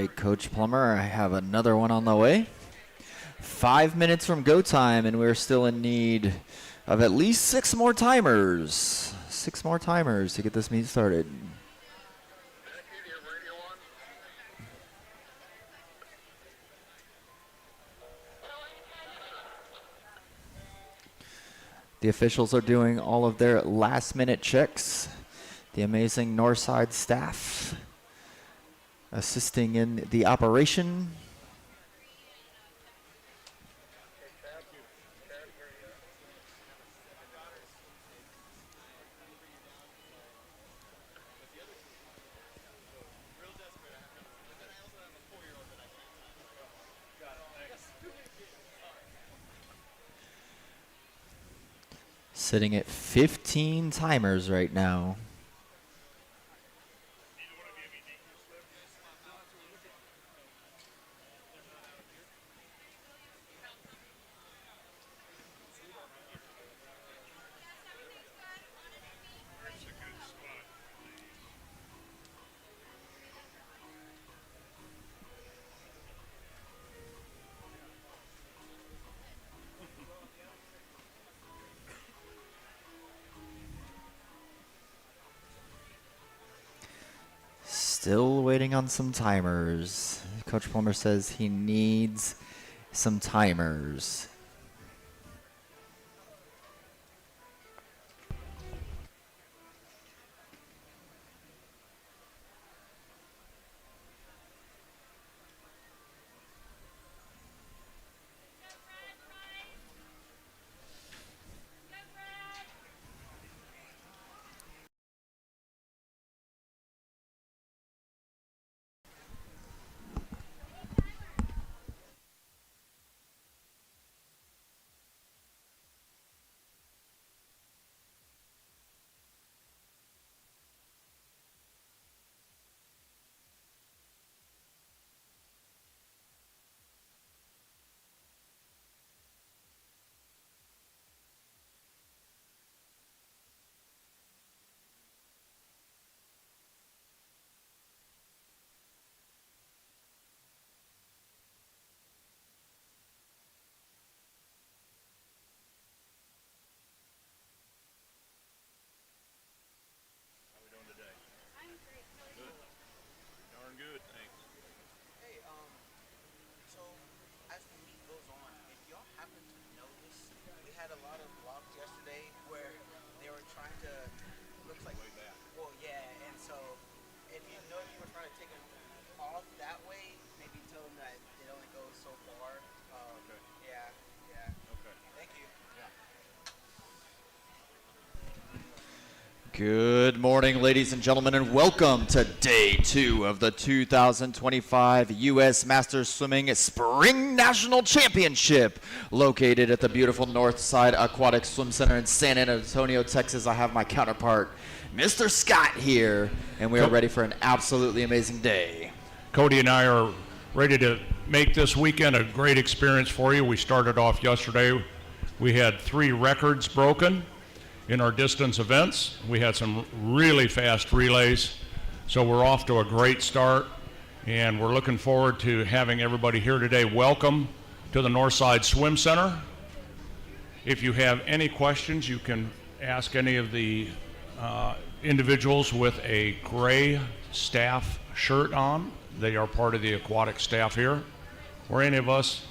right, Coach Plummer, I have another one on the way. 5 minutes from go time, and we're still in need of at least 6 more timers. 6 more timers to get this meet started. The officials are doing all of their last-minute checks. The amazing Northside staff assisting in the operation. Sitting at 15 timers right now. Still waiting on some timers. Coach Plummer says he needs some timers. Good morning, ladies and gentlemen, and welcome to day 2 of the 2025 U.S. Masters Swimming Spring National Championship. Located at the beautiful Northside Aquatic Swim Center in San Antonio, Texas, I have my counterpart, Mr. Scott, here, and we are ready for an absolutely amazing day. Cody and I are ready to make this weekend a great experience for you. We started off yesterday. We had 3 records broken in our distance events. We had some really fast relays, so we're off to a great start, and we're looking forward to having everybody here today. Welcome to the Northside Swim Center. If you have any questions, you can ask any of the individuals with a gray staff shirt on. They are part of the aquatic staff here, or any of us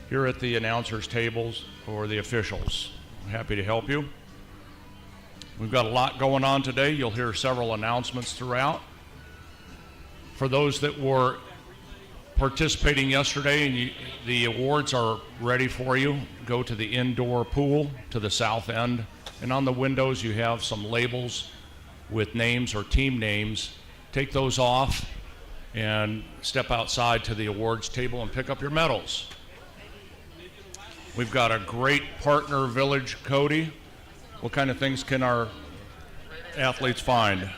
here at the announcers tables or the officials. I'm happy to help you. We've got a lot going on today. You'll hear several announcements throughout. For those that were participating yesterday, and the awards are ready for you, go to the indoor pool to the south end. And on the windows, you have some labels with names or team names. Take those off and step outside to the awards table and pick up your medals. We've got a great partner village, Cody. What kind of things can our athletes find?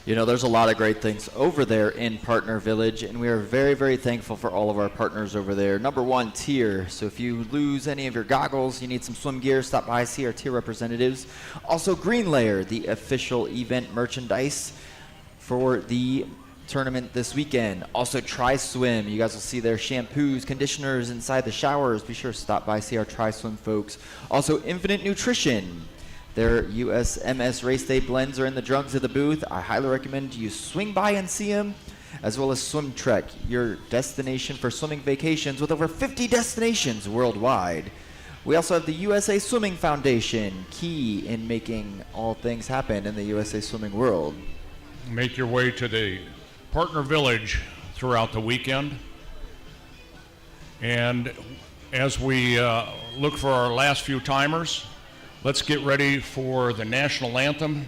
You know, there's a lot of great things over there in Partner Village, and we are very, very thankful for all of our partners over there. Number 1, Tier. So if you lose any of your goggles, you need some swim gear, stop by, see our Tier representatives. Also, Green Layer, the official event merchandise for the tournament this weekend. Also, Tri Swim. You guys will see their shampoos, conditioners inside the showers. Be sure to stop by, see our Tri Swim folks. Also, Infinite Nutrition. Their USMS race day blends are in the drugs of the booth. I highly recommend you swing by and see them. As well as Swim Trek, your destination for swimming vacations with over 50 destinations worldwide. We also have the USA Swimming Foundation, key in making all things happen in the USA Swimming world. Make your way to the partner village throughout the weekend. And as we look for our last few timers, let's get ready for the national anthem.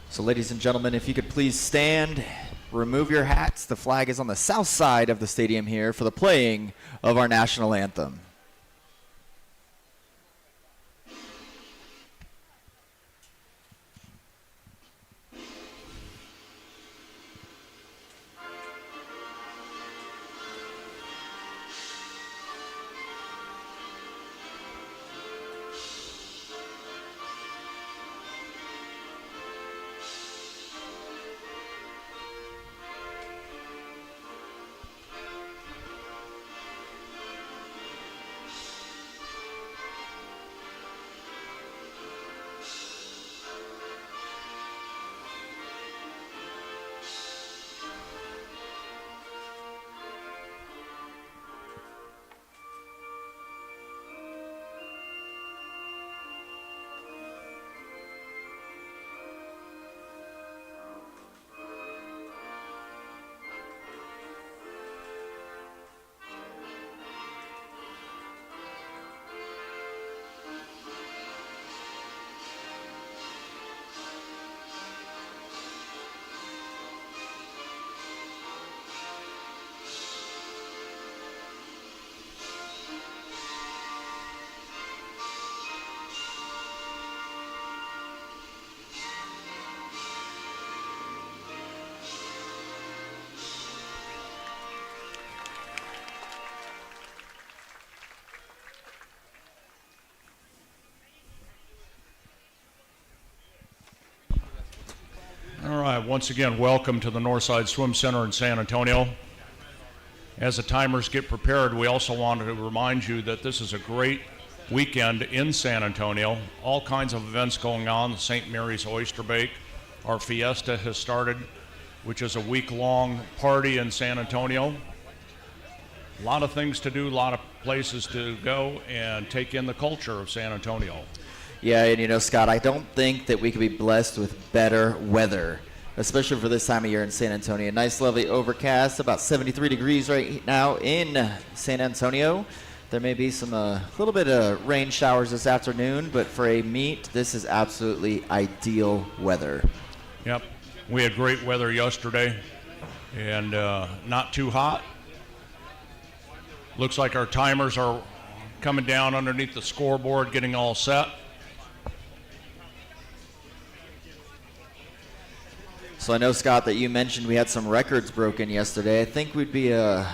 So ladies and gentlemen, if you could please stand, remove your hats. The flag is on the south side of the stadium here for the playing of our national anthem. All right, once again, welcome to the Northside Swim Center in San Antonio. As the timers get prepared, we also wanted to remind you that this is a great weekend in San Antonio. All kinds of events going on. The St. Mary's Oyster Bake. Our Fiesta has started, which is a week-long party in San Antonio. A lot of things to do, a lot of places to go and take in the culture of San Antonio. Yeah, and you know, Scott, I don't think that we could be blessed with better weather, especially for this time of year in San Antonio. Nice, lovely overcast, about 73 degrees right now in San Antonio. There may be some little bit of rain showers this afternoon, but for a meet, this is absolutely ideal weather. Yep, we had great weather yesterday, and not too hot. Looks like our timers are coming down underneath the scoreboard, getting all set. So I know, Scott, that you mentioned we had some records broken yesterday. I think we'd be a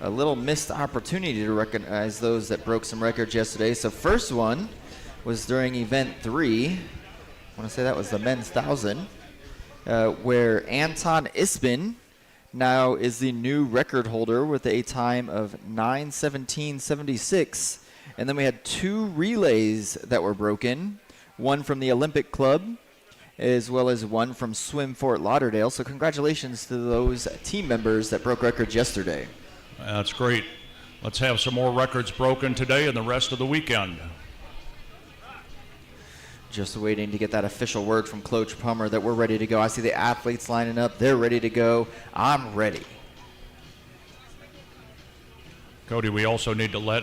little missed opportunity to recognize those that broke some records yesterday. So first one was during event 3. I want to say that was the men's 1,000, where Anton Ispin now is the new record holder with a time of 9:17.76. And then we had 2 relays that were broken, one from the Olympic Club, as well as one from Swim Fort Lauderdale. So congratulations to those team members that broke records yesterday. That's great. Let's have some more records broken today and the rest of the weekend. Just waiting to get that official word from Coach Plummer that we're ready to go. I see the athletes lining up. They're ready to go. I'm ready. Cody, we also need to let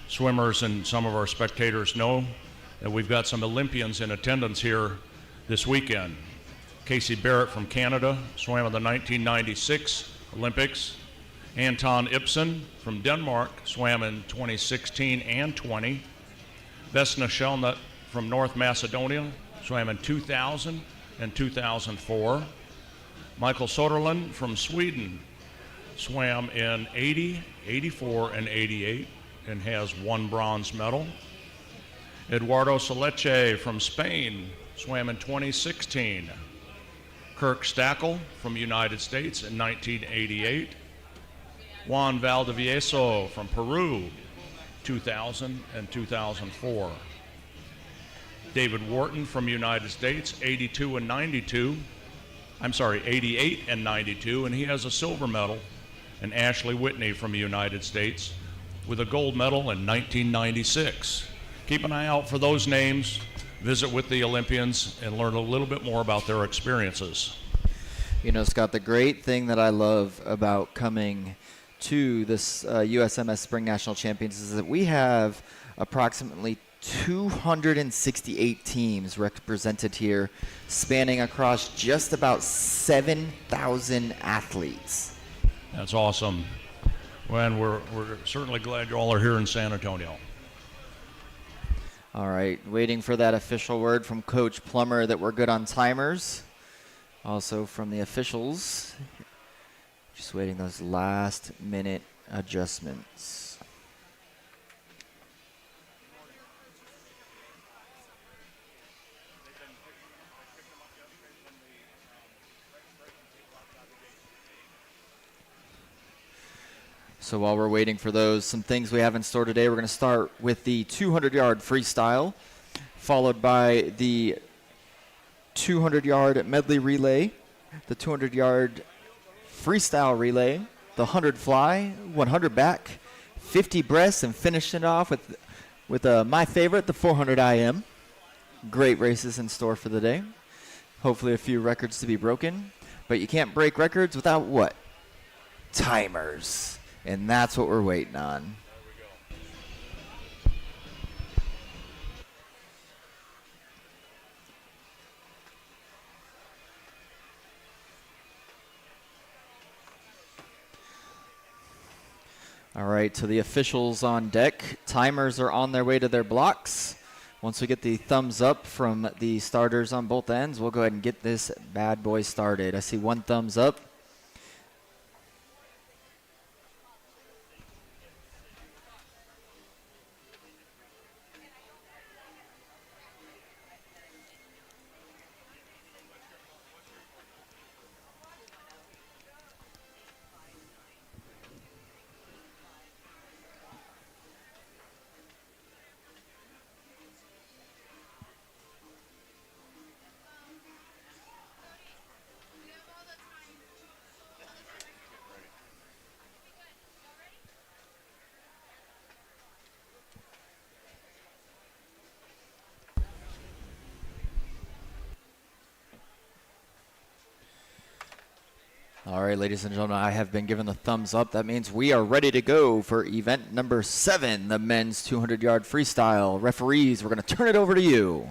swimmers and some of our spectators know that we've got some Olympians in attendance here this weekend. Casey Barrett from Canada swam in the 1996 Olympics. Anton Ibsen from Denmark swam in 2016 and 20. Vesna Shelnut from North Macedonia swam in 2000 and 2004. Michael Soderlund from Sweden swam in 80, 84, and 88 and has 1 bronze medal. Eduardo Soleche from Spain swam in 2016. Kirk Stackel from the United States in 1988. Juan Valdivieso from Peru, 2000 and 2004. David Wharton from the United States, 82 and 92. I'm sorry, 88 and 92, and he has a silver medal. And Ashley Whitney from the United States with a gold medal in 1996. Keep an eye out for those names, visit with the Olympians, and learn a little bit more about their experiences. You know, Scott, the great thing that I love about coming to this USMS Spring National Champions is that we have approximately 268 teams represented here, spanning across just about 7,000 athletes. That's awesome. And we're certainly glad you all are here in San Antonio. All right, waiting for that official word from Coach Plummer that we're good on timers. Also from the officials, just waiting those last minute adjustments. So while we're waiting for those, some things we have in store today, we're going to start with the 200-yard freestyle, followed by the 200-yard medley relay, the 200-yard freestyle relay, the 100 fly, 100 back, 50 breast, and finishing it off with my favorite, the 400 IM. Great races in store for the day. Hopefully a few records to be broken. But you can't break records without what? Timers. And that's what we're waiting on. All right, so the officials on deck. Timers are on their way to their blocks. Once we get the thumbs up from the starters on both ends, we'll go ahead and get this bad boy started. I see one thumbs up. All right, ladies and gentlemen, I have been given the thumbs up. That means we are ready to go for event number 7, the men's 200-yard freestyle. Referees, we're going to turn it over to you.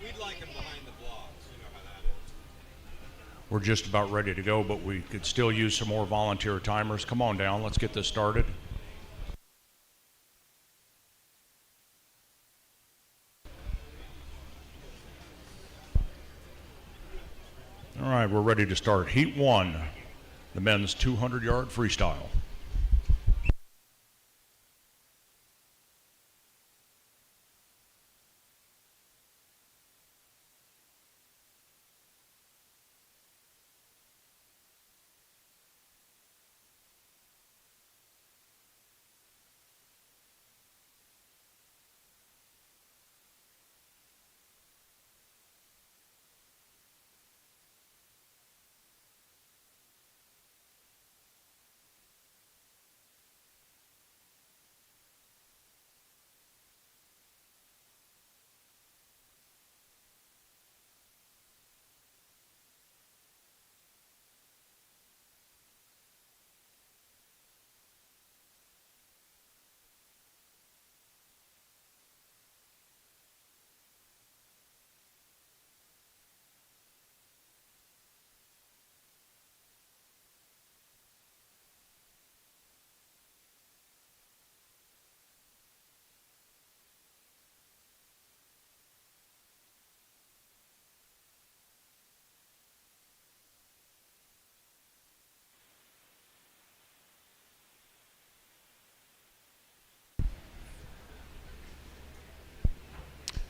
We'd like him behind the blocks. You know how that is. We're just about ready to go, but we could still use some more volunteer timers. Come on down, let's get this started. All right, we're ready to start. Heat 1, the men's 200-yard freestyle.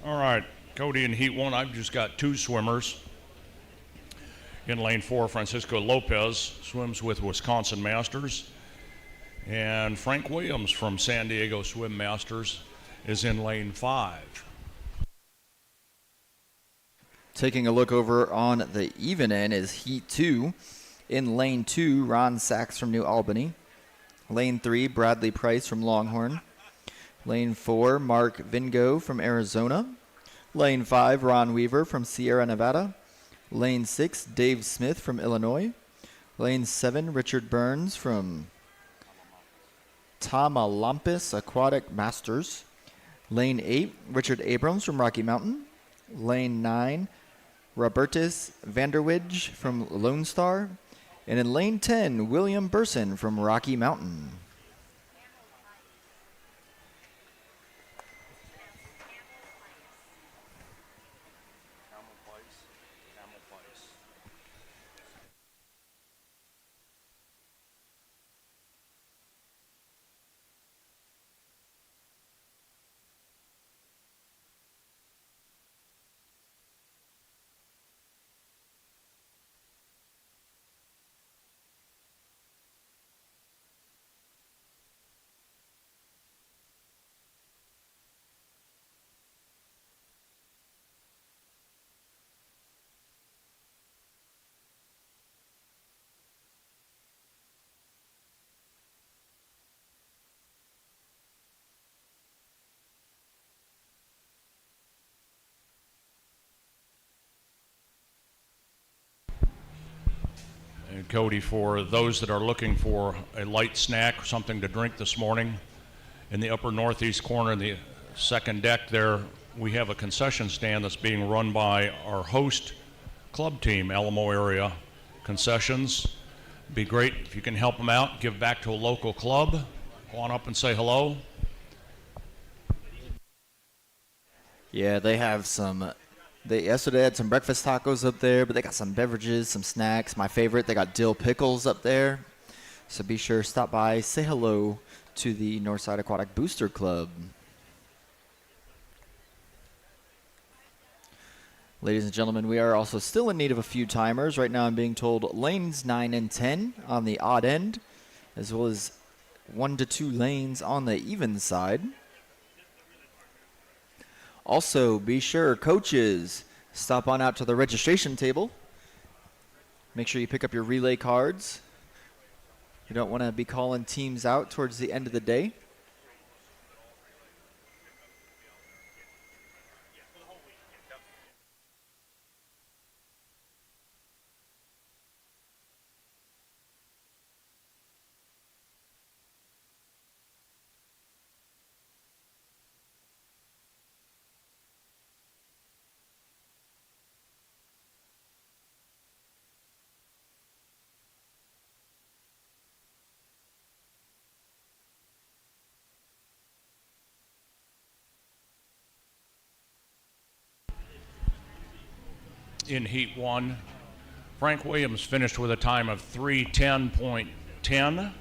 All right, Cody, in Heat 1, I've just got 2 swimmers. In lane 4, Francisco Lopez swims with Wisconsin Masters. And Frank Williams from San Diego Swim Masters is in lane 5. Taking a look over on the even end is Heat 2. In lane 2, Ron Sachs from New Albany. Lane 3, Bradley Price from Longhorn. Lane 4, Mark Vingo from Arizona. Lane 5, Ron Weaver from Sierra Nevada. Lane 6, Dave Smith from Illinois. Lane 7, Richard Burns from Tamaulipas Aquatic Masters. Lane 8, Richard Abrams from Rocky Mountain. Lane 9, Robertus Vanderwidge from Lone Star. And in lane 10, William Burson from Rocky Mountain. And Cody, for those that are looking for a light snack or something to drink this morning, in the upper northeast corner in the second deck there, we have a concession stand that's being run by our host club team, Alamo Area Concessions. Be great if you can help them out, give back to a local club. Go on up and say hello. Yeah, they have some. Yesterday they had some breakfast tacos up there, but they got some beverages, some snacks. My favorite, they got dill pickles up there. So be sure to stop by, say hello to the Northside Aquatic Booster Club. Ladies and gentlemen, we are also still in need of a few timers. Right now I'm being told lanes 9 and 10 on the odd end, as well as 1 to 2 lanes on the even side. Also, be sure, coaches, stop on out to the registration table. Make sure you pick up your relay cards. You don't want to be calling teams out towards the end of the day. In Heat 1, Frank Williams finished with a time of 3:10.10.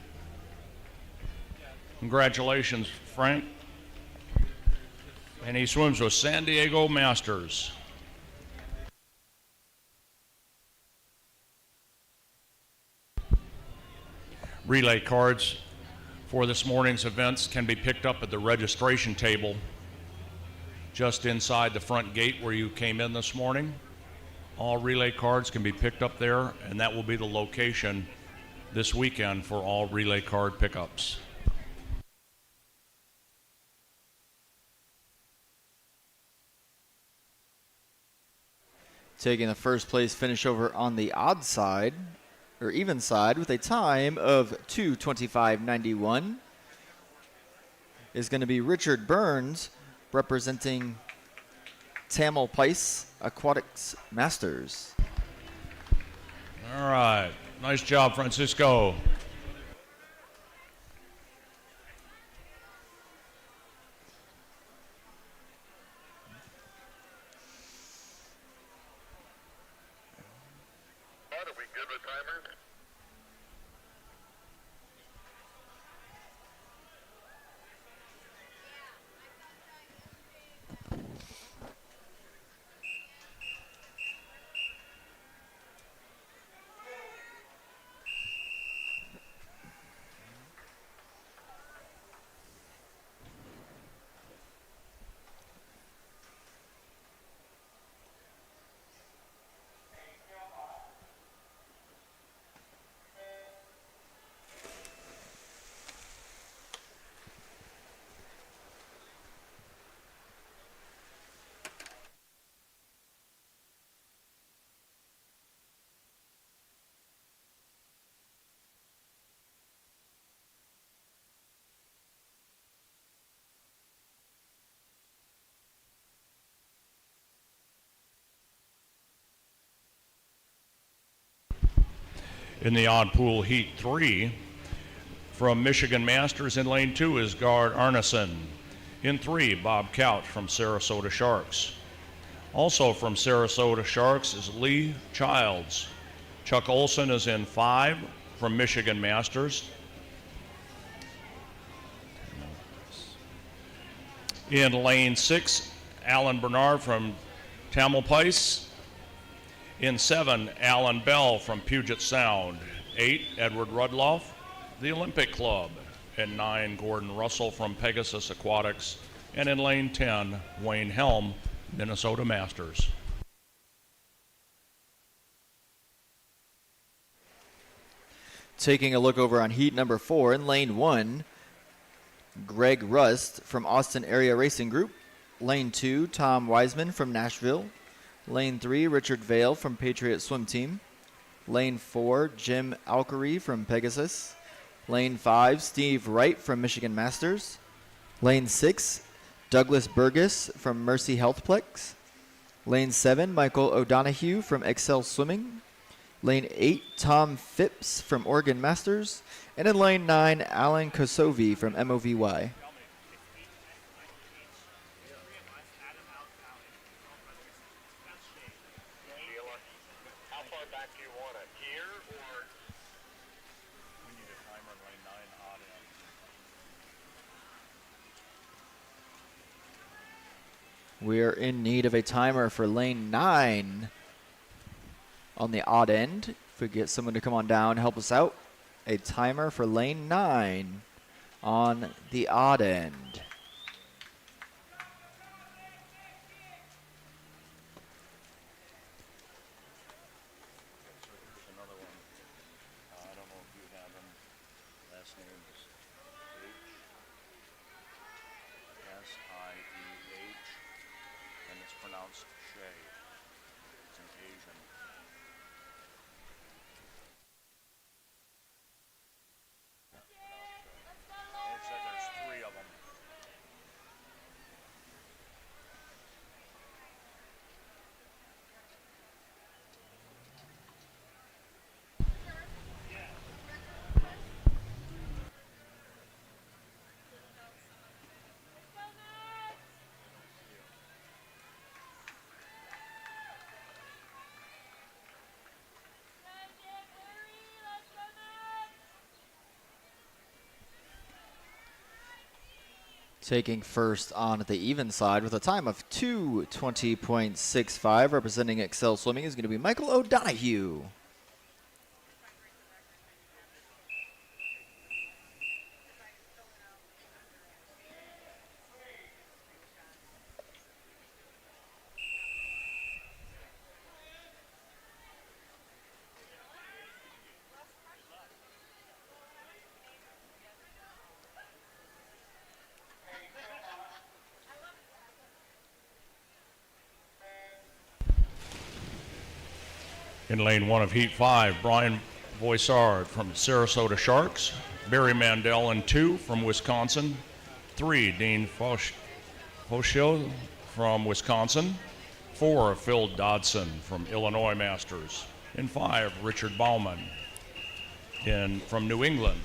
Congratulations, Frank. And he swims with San Diego Masters. Relay cards for this morning's events can be picked up at the registration table just inside the front gate where you came in this morning. All relay cards can be picked up there, and that will be the location this weekend for all relay card pickups. Taking the first place finish over on the odd side, or even side, with a time of 2:25.91 is going to be Richard Burns, representing Tamil Place Aquatics Masters. All right. Nice job, Francisco. Are we good with timers? In the odd pool heat 3, from Michigan Masters in lane 2 is Gard Arneson. In 3, Bob Couch from Sarasota Sharks. Also from Sarasota Sharks is Lee Childs. Chuck Olson is in 5 from Michigan Masters. In lane 6, Alan Bernard from Tamil Place. In 7, Alan Bell from Puget Sound. 8, Edward Rudloff, the Olympic Club. And 9, Gordon Russell from Pegasus Aquatics. And in lane 10, Wayne Helm, Minnesota Masters. Taking a look over on heat number 4 in lane 1, Greg Rust from Austin Area Racing Group. Lane 2, Tom Wiseman from Nashville. Lane 3, Richard Vale from Patriot Swim Team. Lane 4, Jim Alkery from Pegasus. Lane 5, Steve Wright from Michigan Masters. Lane 6, Douglas Burgess from Mercy Healthplex. Lane 7, Michael O'Donohue from Excel Swimming. Lane 8, Tom Phipps from Oregon Masters. And in lane 9, Alan Kosovi from MOVY. How far back do you want it? Here or? We need a timer in lane 9 odd end. We are in need of a timer for lane 9 on the odd end. If we get someone to come on down, help us out. A timer for lane 9 on the odd end. So here's another one. I don't know if you have him. Last name is S-I-E-H, and it's pronounced Shay. It's an Asian. It said there's 3 of them. Taking first on the even side with a time of 2:20.65, representing Excel Swimming is going to be Michael O'Donohue. In lane 1 of heat 5, Brian Voisard from Sarasota Sharks, Barry Mandel in 2 from Wisconsin, 3 Dean Foscio from Wisconsin, 4 Phil Dodson from Illinois Masters, in 5 Richard Bauman from New England.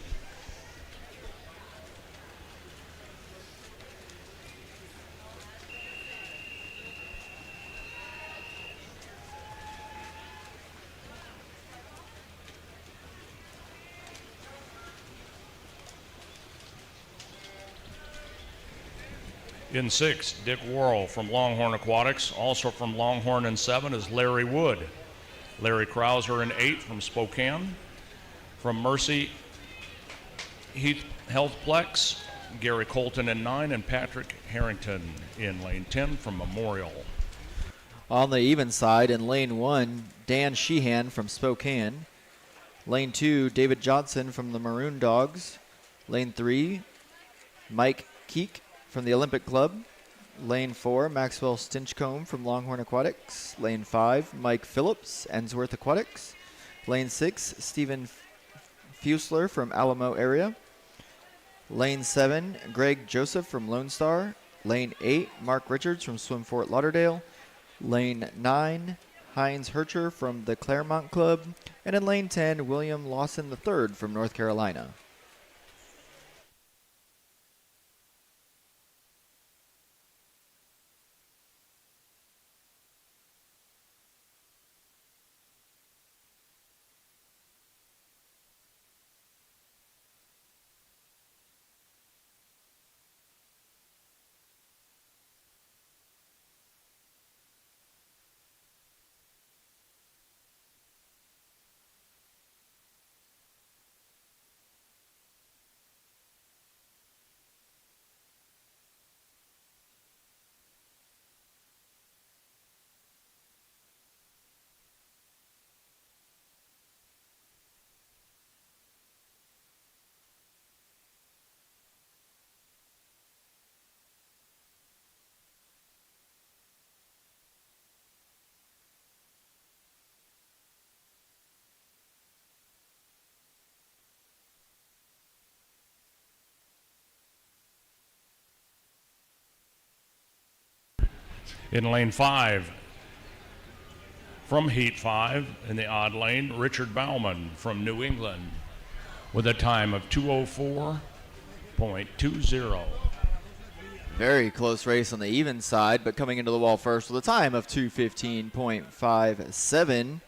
In 6, Dick Worrell from Longhorn Aquatics. Also from Longhorn in 7 is Larry Wood. Larry Krauser in 8 from Spokane. From Mercy Healthplex, Gary Colton in 9, and Patrick Harrington in lane 10 from Memorial. On the even side, in lane 1, Dan Sheehan from Spokane. Lane 2, David Johnson from the Maroon Dogs. Lane 3, Mike Keek from the Olympic Club. Lane 4, Maxwell Stinchcombe from Longhorn Aquatics. Lane 5, Mike Phillips, Ensworth Aquatics. Lane 6, Stephen Fusler from Alamo area. Lane 7, Greg Joseph from Lone Star. Lane 8, Mark Richards from Swim Fort Lauderdale. Lane 9, Heinz Hercher from the Claremont Club. And in lane 10, William Lawson III from North Carolina. In lane 5, from heat 5 in the odd lane, Richard Bauman from New England with a time of 2:04.20. Very close race on the even side, but coming into the wall first with a time of 2:15.57.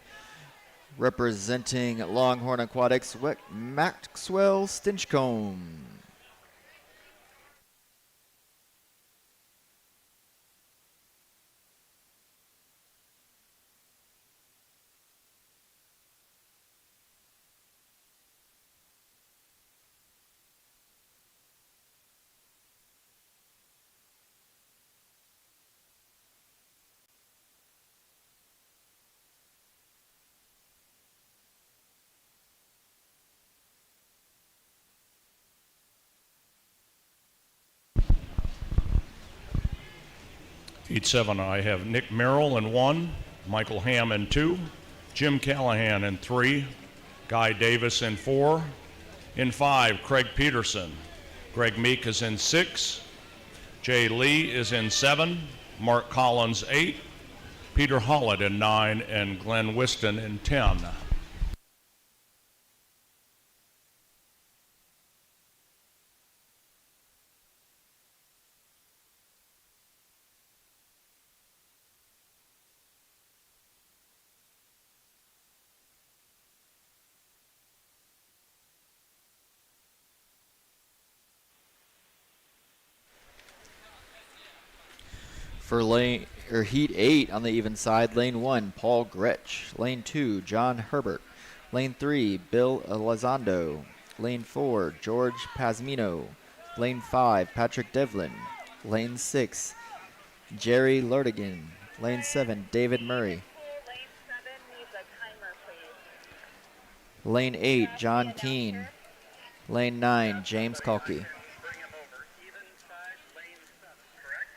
Representing Longhorn Aquatics, Maxwell Stinchcombe. Heat 7, I have Nick Merrill in 1, Michael Ham in 2, Jim Callahan in 3, Guy Davis in 4. In 5, Craig Peterson. Greg Meek is in 6. Jay Lee is in 7. Mark Collins 8. Peter Hollett in 9, and Glenn Whiston in 10. For Heat 8 on the even side, lane 1, Paul Gretsch. Lane 2, John Herbert. Lane 3, Bill Elizondo. Lane 4, George Pasmino. Lane 5, Patrick Devlin. Lane 6, Jerry Lurdigan. Lane 7, David Murray. Lane 7 needs a timer, please. Lane 8, John Keane. Lane 9, James Kalki. Bring him over. Even side, lane 7, correct?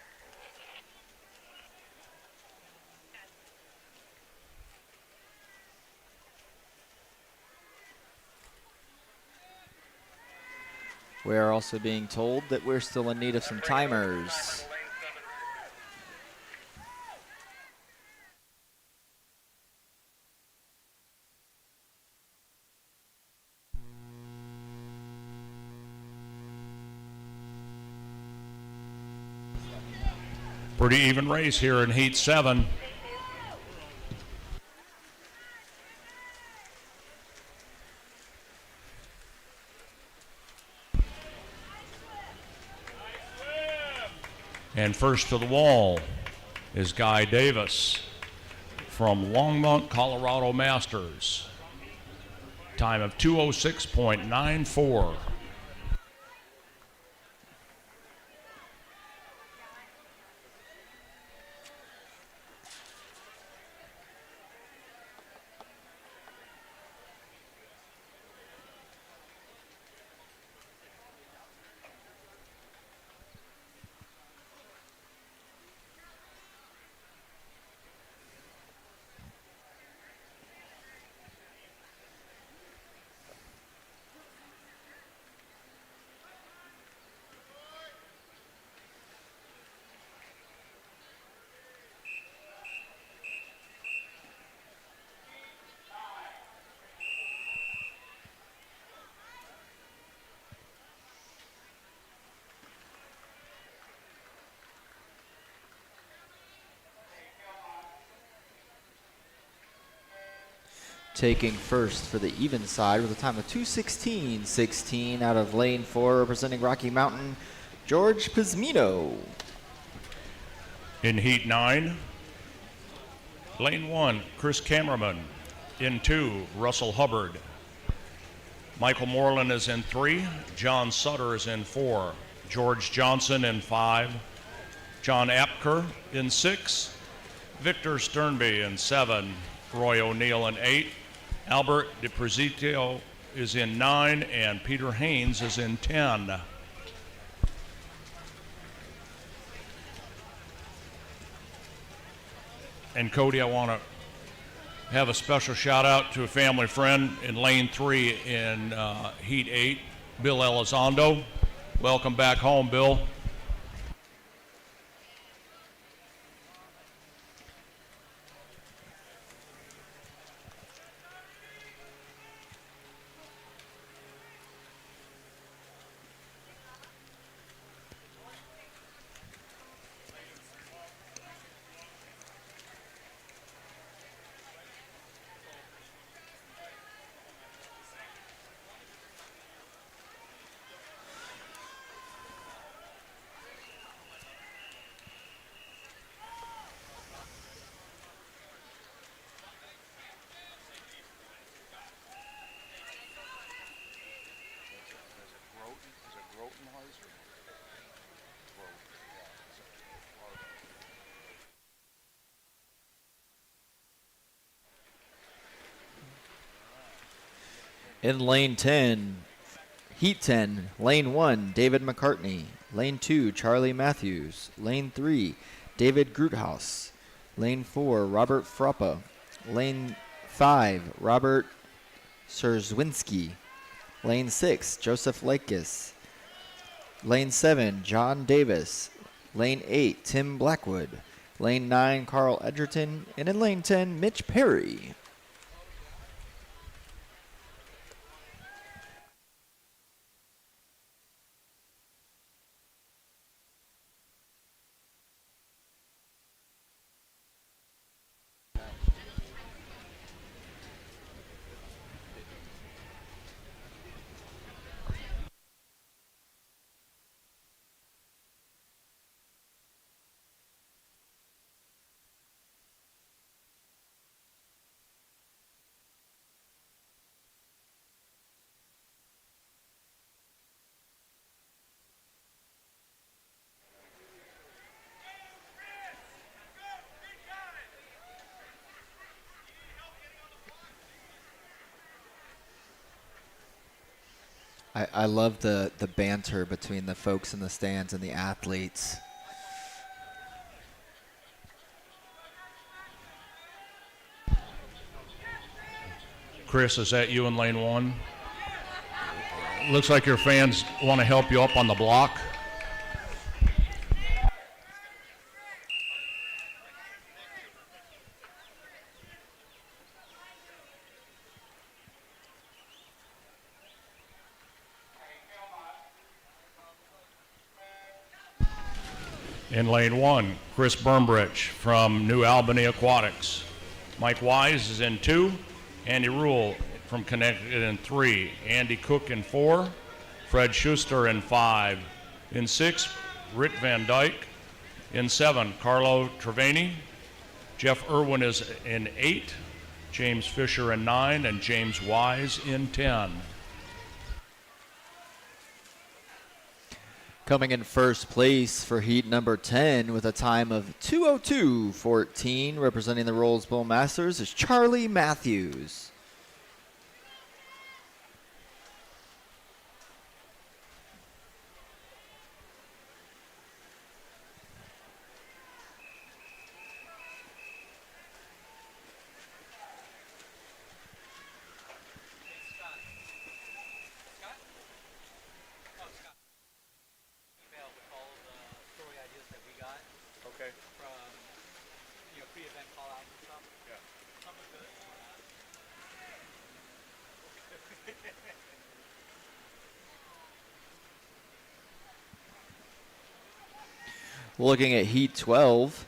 We are also being told that we're still in need of some timers. Lane 7. Pretty even race here in Heat 7. And first to the wall is Guy Davis from Longmont, Colorado Masters. Time of 2:06.94. Taking first for the even side with a time of 2:16.16 out of lane 4, representing Rocky Mountain, George Pasmino. In Heat 9, lane 1, Chris Cameraman. In 2, Russell Hubbard. Michael Moreland is in 3. John Sutter is in 4. George Johnson in 5. John Apker in 6. Victor Sternby in 7. Roy O'Neill in 8. Albert DiPrezito is in 9. And Peter Haynes is in 10. And Cody, I want to have a special shout out to a family friend in lane 3 in Heat 8, Bill Elizondo. Welcome back home, Bill. In lane 10, Heat 10, lane 1, David McCartney. Lane 2, Charlie Matthews. Lane 3, David Groothouse. Lane 4, Robert Frappa. Lane 5, Robert Serzwinski. Lane 6, Joseph Lakis. Lane 7, John Davis. Lane 8, Tim Blackwood. Lane 9, Carl Edgerton. And in lane 10, Mitch Perry. I love the banter between the folks in the stands and the athletes. Chris, is that you in lane 1? Looks like your fans want to help you up on the block. In lane 1, Chris Burnbridge from New Albany Aquatics. Mike Wise is in 2. Andy Rule from Connecticut in 3. Andy Cook in 4. Fred Schuster in 5. In 6, Rick Van Dyke. In 7, Carlo Trevani. Jeff Irwin is in 8. James Fisher in 9. And James Wise in 10. Coming in first place for heat number 10 with a time of 2:02.14, representing the Rolls Bowl Masters, is Charlie Matthews. Looking at heat 12,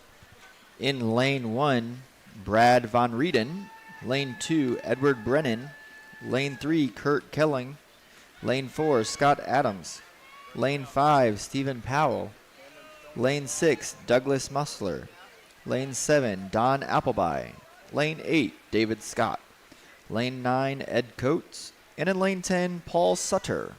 in lane 1, Brad Von Rieden. Lane 2, Edward Brennan. Lane 3, Kurt Kelling. Lane 4, Scott Adams. Lane 5, Stephen Powell. Lane 6, Douglas Musler. Lane 7, Don Appleby. Lane 8, David Scott. Lane 9, Ed Coates. And in lane 10, Paul Sutter.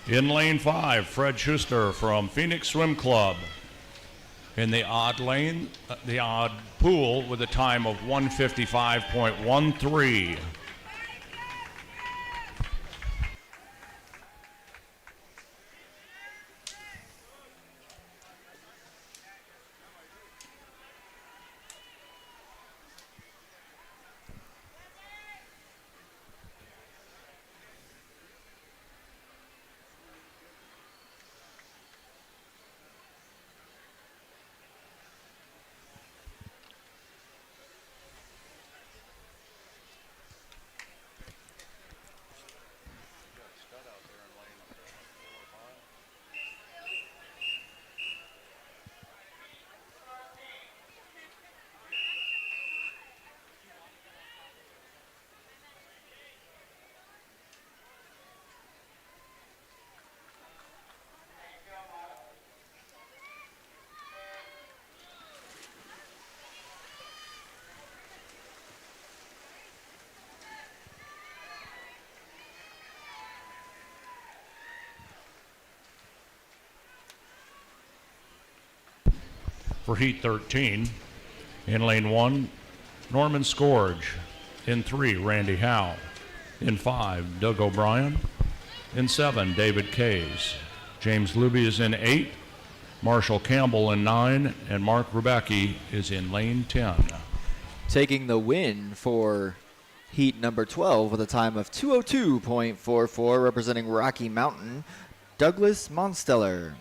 In lane 5, Fred Schuster from Phoenix Swim Club. In the odd lane, the odd pool with a time of 1:55.13. For heat 13, in lane 1, Norman Scourge. In 3, Randy Howe. In 5, Doug O'Brien. In 7, David Kays. James Luby is in 8, Marshall Campbell in 9, and Mark Rubecki is in lane 10. Taking the win for heat number 12 with a time of 2:02.44, representing Rocky Mountain, Douglas Monsteller.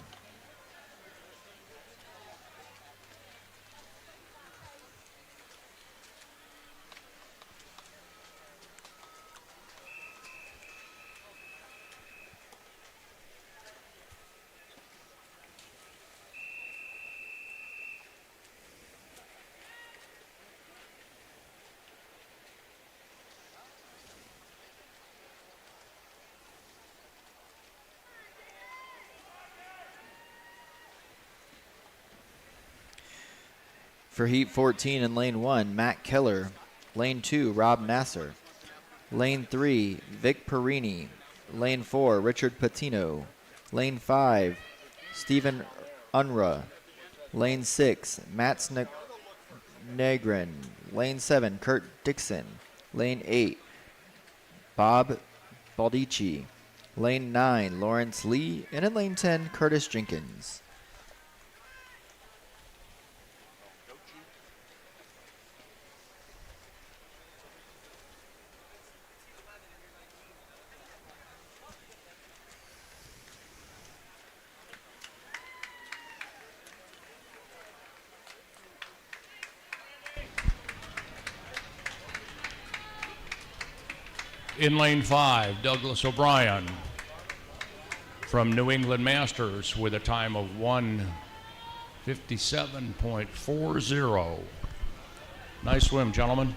For heat 14 in lane 1, Matt Keller. Lane 2, Rob Nasser. Lane 3, Vic Perini. Lane 4, Richard Patino. Lane 5, Stephen Unruh. Lane 6, Mats Negrin. Lane 7, Kurt Dixon. Lane 8, Bob Baldici. Lane 9, Lawrence Lee. And in lane 10, Curtis Jenkins. In lane 5, Douglas O'Brien from New England Masters with a time of 1:57.40. Nice swim, gentlemen.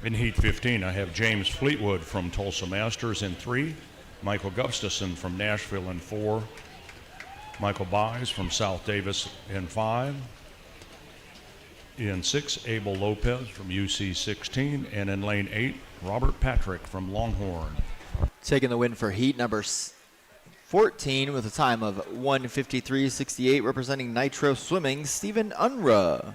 In Heat 15, I have James Fleetwood from Tulsa Masters in 3, Michael Gustafson from Nashville in 4, Michael Buys from South Davis in 5, in 6, Abel Lopez from UC 16, and in lane 8, Robert Patrick from Longhorn. Taking the win for heat number 14 with a time of 1:53.68, representing Nitro Swimming, Stephen Unruh.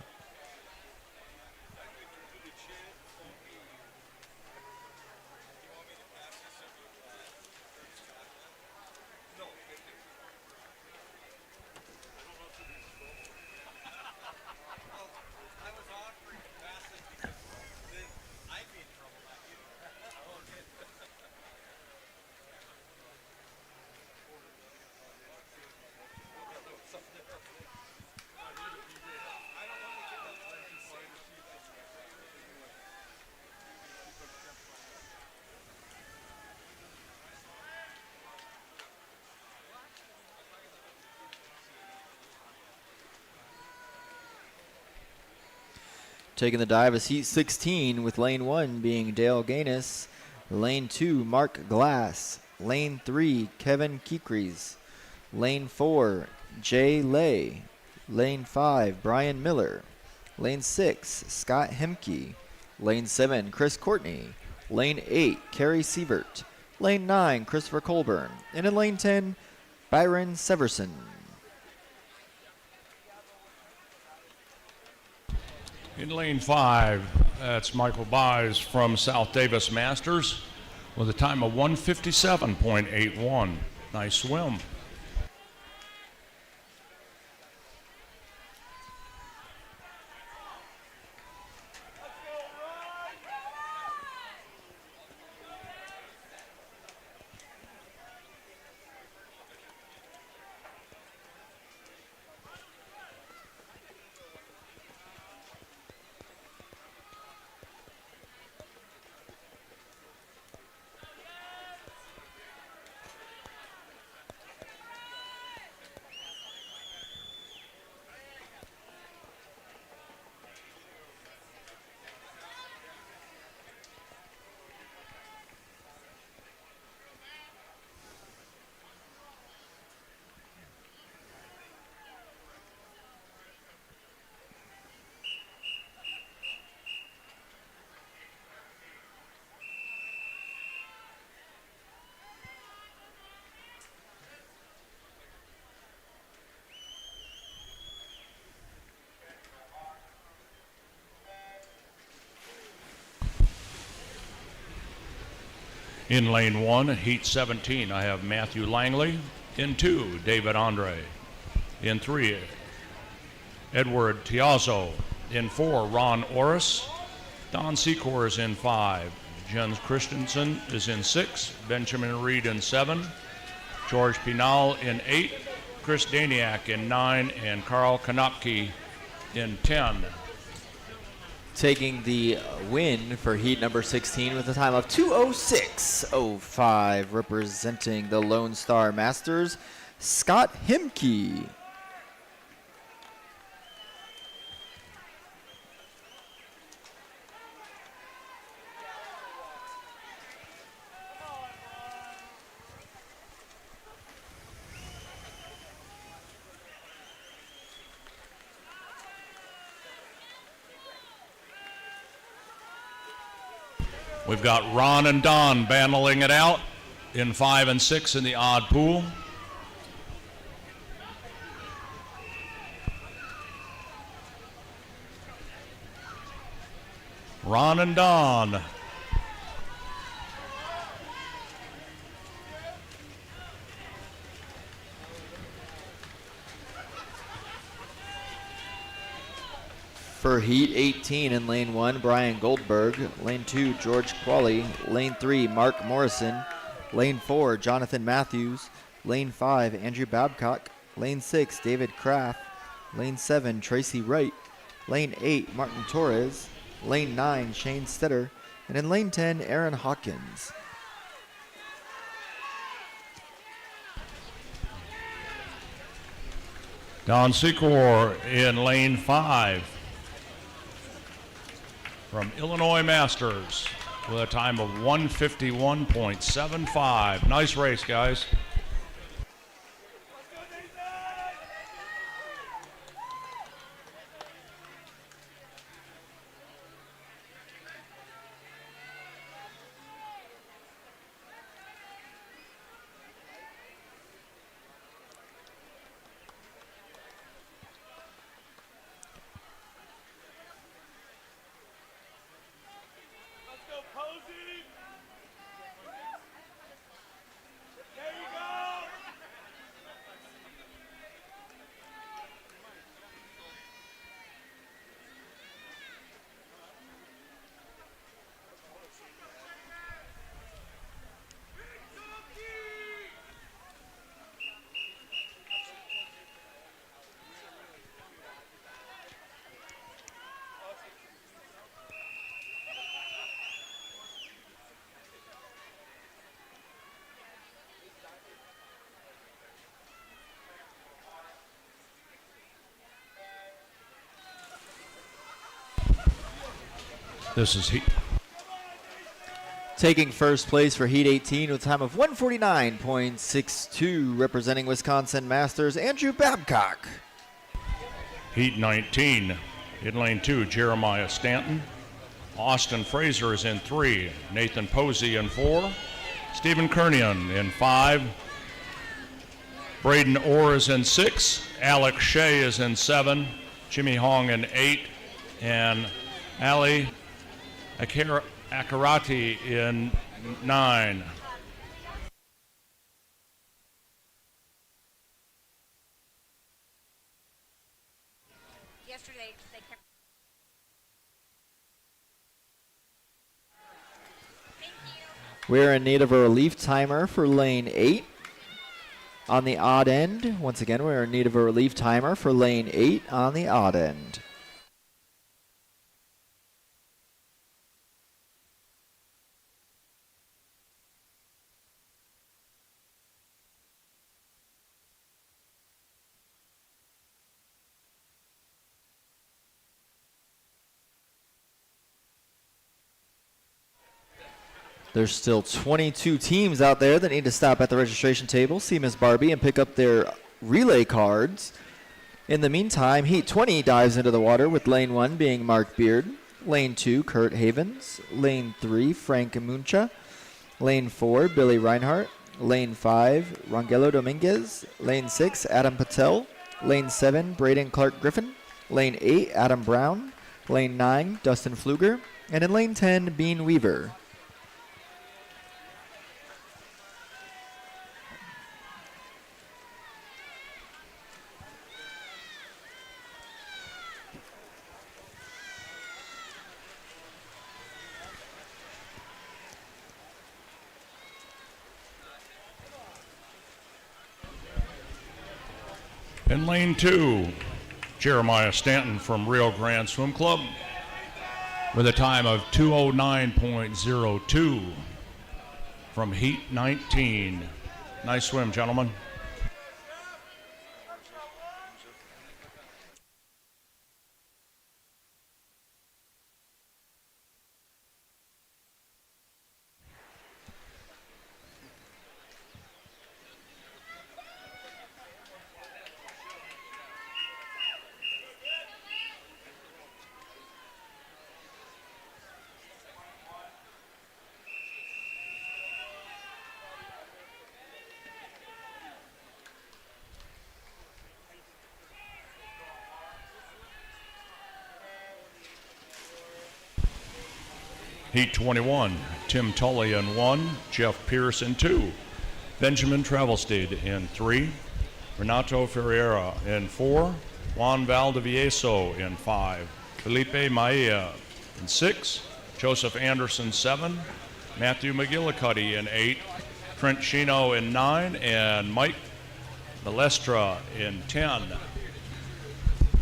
Taking the dive is Heat 16 with lane 1 being Dale Gaines, lane 2 Mark Glass, lane 3 Kevin Kikries, lane 4 Jay Lay, lane 5 Brian Miller, lane 6 Scott Hemke, lane 7 Chris Courtney, lane 8 Kerry Sievert, lane 9 Christopher Colburn, and in lane 10 Byron Severson. In lane 5, that's Michael Buys from South Davis Masters with a time of 1:57.81. Nice swim. In lane 1, Heat 17, I have Matthew Langley. In 2, David Andre. In 3, Edward Tiazzo. In 4, Ron Orris. Don Secor is in 5. Jens Christensen is in 6. Benjamin Reed in 7. George Pinal in 8. Chris Daniak in 9. And Carl Kanopke in 10. Taking the win for heat number 16 with a time of 2:06:05, representing the Lone Star Masters, Scott Himke. We've got Ron and Don battling it out in 5 and 6 in the odd pool. Ron and Don. For heat 18 in lane 1, Brian Goldberg. Lane 2, George Qualley. Lane 3, Mark Morrison. Lane 4, Jonathan Matthews. Lane 5, Andrew Babcock. Lane 6, David Kraft. Lane 7, Tracy Wright. Lane 8, Martin Torres. Lane 9, Shane Stetter. And in lane 10, Aaron Hawkins. Don Secor in lane 5 from Illinois Masters with a time of 1:51.75. Nice race, guys. This is heat. Taking first place for heat 18 with a time of 1:49.62, representing Wisconsin Masters, Andrew Babcock. Heat 19. In lane 2, Jeremiah Stanton. Austin Fraser is in 3. Nathan Posey in 4. Stephen Kernion in 5. Braden Orr is in 6. Alex Shea is in 7. Jimmy Hong in 8. And Ali Akarati in 9. Yesterday, they kept. Thank you. We're in need of a relief timer for lane 8. On the odd end, once again, we're in need of a relief timer for lane 8 on the odd end. There's still 22 teams out there that need to stop at the registration table, see Miss Barbie, and pick up their relay cards. In the meantime, Heat 20 dives into the water with Lane 1 being Mark Beard, Lane 2, Kurt Havens, Lane 3, Frank Muncha, Lane 4, Billy Reinhart, Lane 5, Rangelo Dominguez, Lane 6, Adam Patel, Lane 7, Braden Clark Griffin, Lane 8, Adam Brown, Lane 9, Dustin Pfluger, and in Lane 10, Bean Weaver. In lane 2, Jeremiah Stanton from Rio Grande Swim Club with a time of 2:09.02 from heat 19. Nice swim, gentlemen. Heat 21, Tim Tully in 1, Jeff Pierce in 2, Benjamin Travelstead in 3, Renato Ferreira in 4, Juan Valdivieso in 5, Felipe Maia in 6, Joseph Anderson 7, Matthew McGillicuddy in 8, Trent Shino in 9, and Mike Balestra in 10.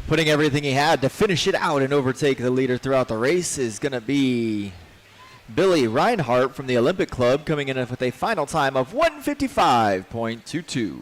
Putting everything he had to finish it out and overtake the leader throughout the race is going to be Billy Reinhardt from the Olympic Club, coming in with a final time of 1:55.22.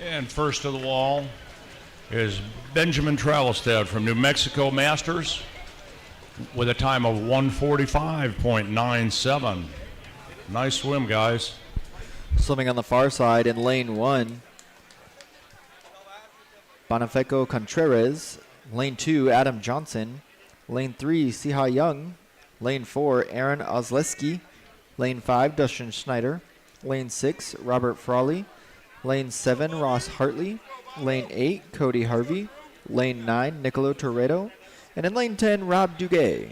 And first to the wall is Benjamin Travelstead from New Mexico Masters with a time of 1:45.97. Nice swim, guys. Swimming on the far side in lane 1, Bonifacio Contreras. Lane 2, Adam Johnson. Lane 3, Siha Young. Lane 4, Aaron Osleski. Lane 5, Dustin Schneider. Lane 6, Robert Frawley. Lane 7, Ross Hartley. Lane 8, Cody Harvey. Lane 9, Nicolo Toretto. And in lane 10, Rob Duguay.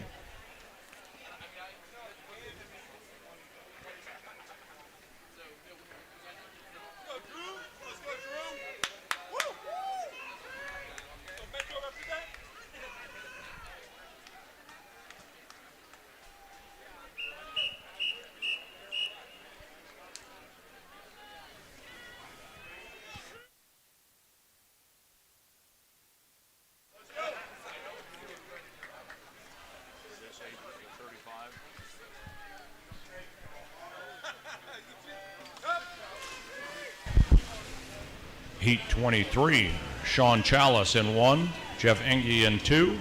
Heat 23, Sean Chalice in 1, Jeff Engie in 2,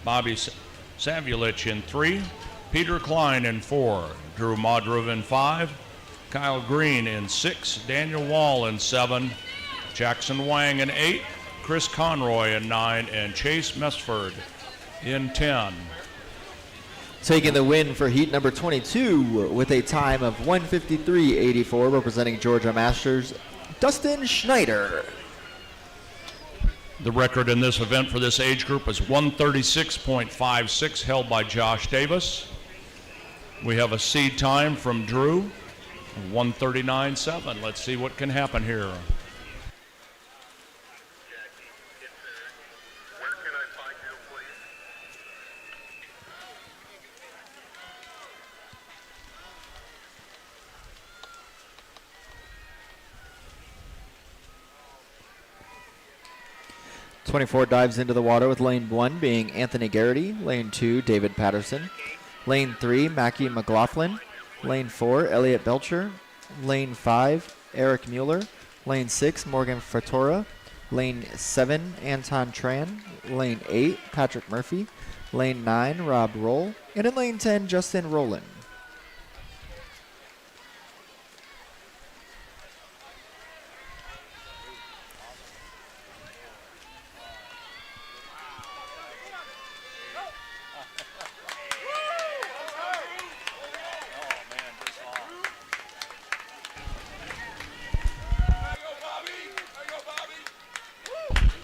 Bobby Savulich in 3, Peter Klein in 4, Drew Modruv in 5, Kyle Green in 6, Daniel Wall in 7, Jackson Wang in 8, Chris Conroy in 9, and Chase Mesford in 10. Taking the win for heat number 22 with a time of 1:53.84, representing Georgia Masters, Dustin Schneider. The record in this event for this age group is 136.56, held by Josh Davis. We have a seed time from Drew, 139.7. Let's see what can happen here. Where can I find you, please? 24 dives into the water with lane 1 being Anthony Garrity, lane 2 David Patterson, Lane 3, Mackie McLaughlin. Lane 4, Elliot Belcher. Lane 5, Eric Mueller. Lane 6, Morgan Fatora. Lane 7, Anton Tran. Lane 8, Patrick Murphy. Lane 9, Rob Roll. And in lane 10, Justin Rowland.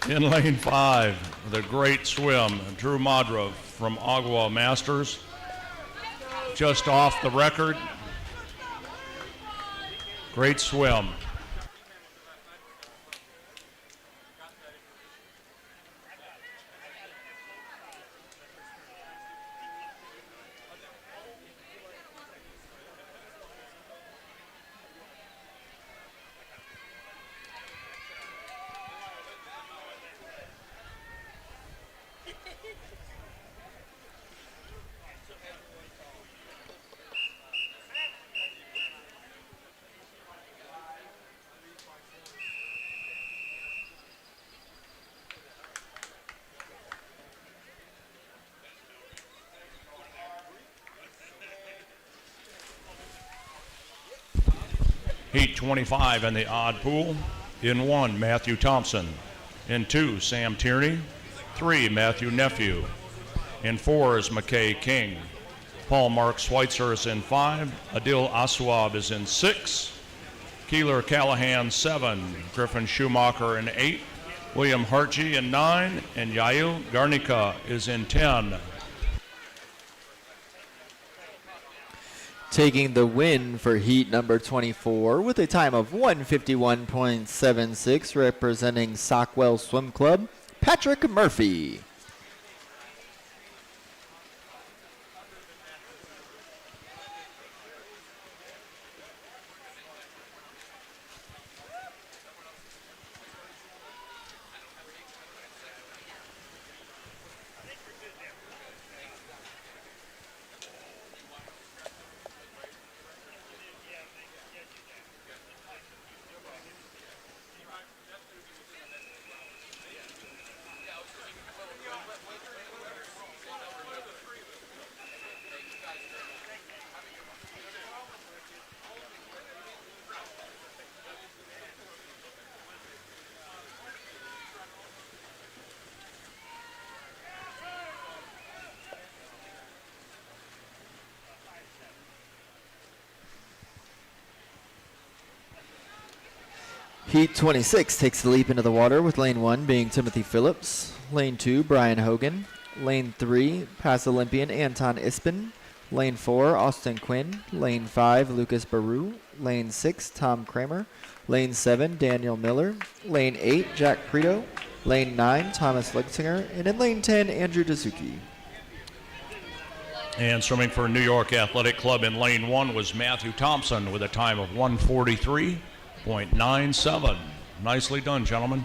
In lane 5, the great swim, Drew Modrov from Agua Masters. Just off the record. Great swim. Heat 25 in the odd pool. In 1, Matthew Thompson. In 2, Sam Tierney. 3, Matthew Nephew. In 4 is McKay King. Paul Mark Schweitzer is in 5. Adil Aswab is in 6. Keeler Callahan 7. Griffin Schumacher in 8. William Hartge in 9. And Yael Garnica is in 10. Taking the win for heat number 24 with a time of 151.76, representing Sockwell Swim Club, Patrick Murphy. Heat 26 takes the leap into the water with lane 1 being Timothy Phillips, lane 2 Brian Hogan, lane 3 past Olympian Anton Ispin, lane 4 Austin Quinn, lane 5 Lucas Baru, lane 6 Tom Kramer, lane 7 Daniel Miller, lane 8 Jack Prito, lane 9 Thomas Legsinger, and in lane 10 Andrew Dasuki. And swimming for New York Athletic Club in lane 1 was Matthew Thompson with a time of 1:43.97. Nicely done, gentlemen.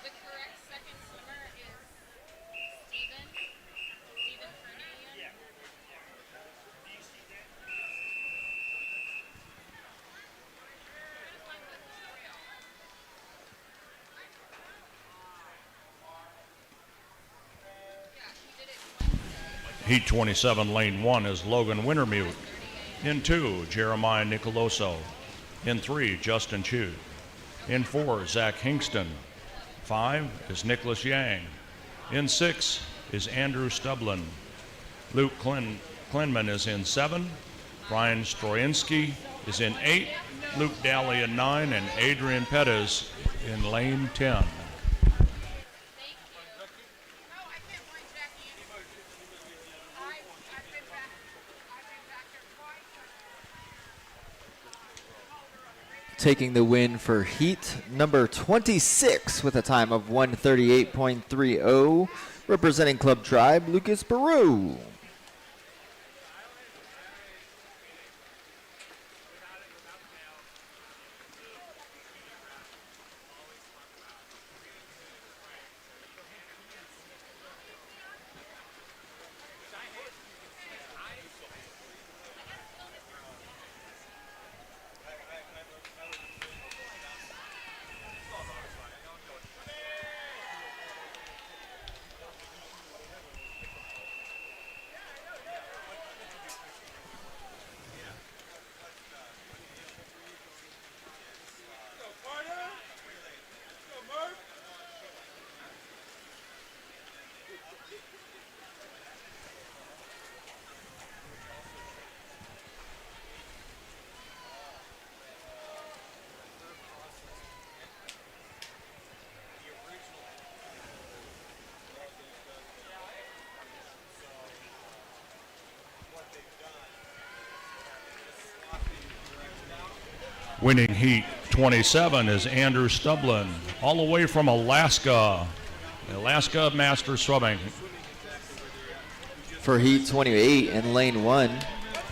The correct second swimmer is Stephen Fernie. Heat 27, lane 1 is Logan Wintermute. In 2, Jeremiah Nicoloso. In 3, Justin Chu. In 4, Zach Hingston. 5 is Nicholas Yang. In 6 is Andrew Stublin. Luke Klinman is in 7. Brian Stroyinski is in 8. Luke Daly in 9. And Adrian Pettis in lane 10. Taking the win for heat number 26 with a time of 1:38.30, representing Club Tribe, Lucas Baru. Winning heat 27 is Andrew Stublin, all the way from Alaska. Alaska Master Swimming. For heat 28 in lane 1,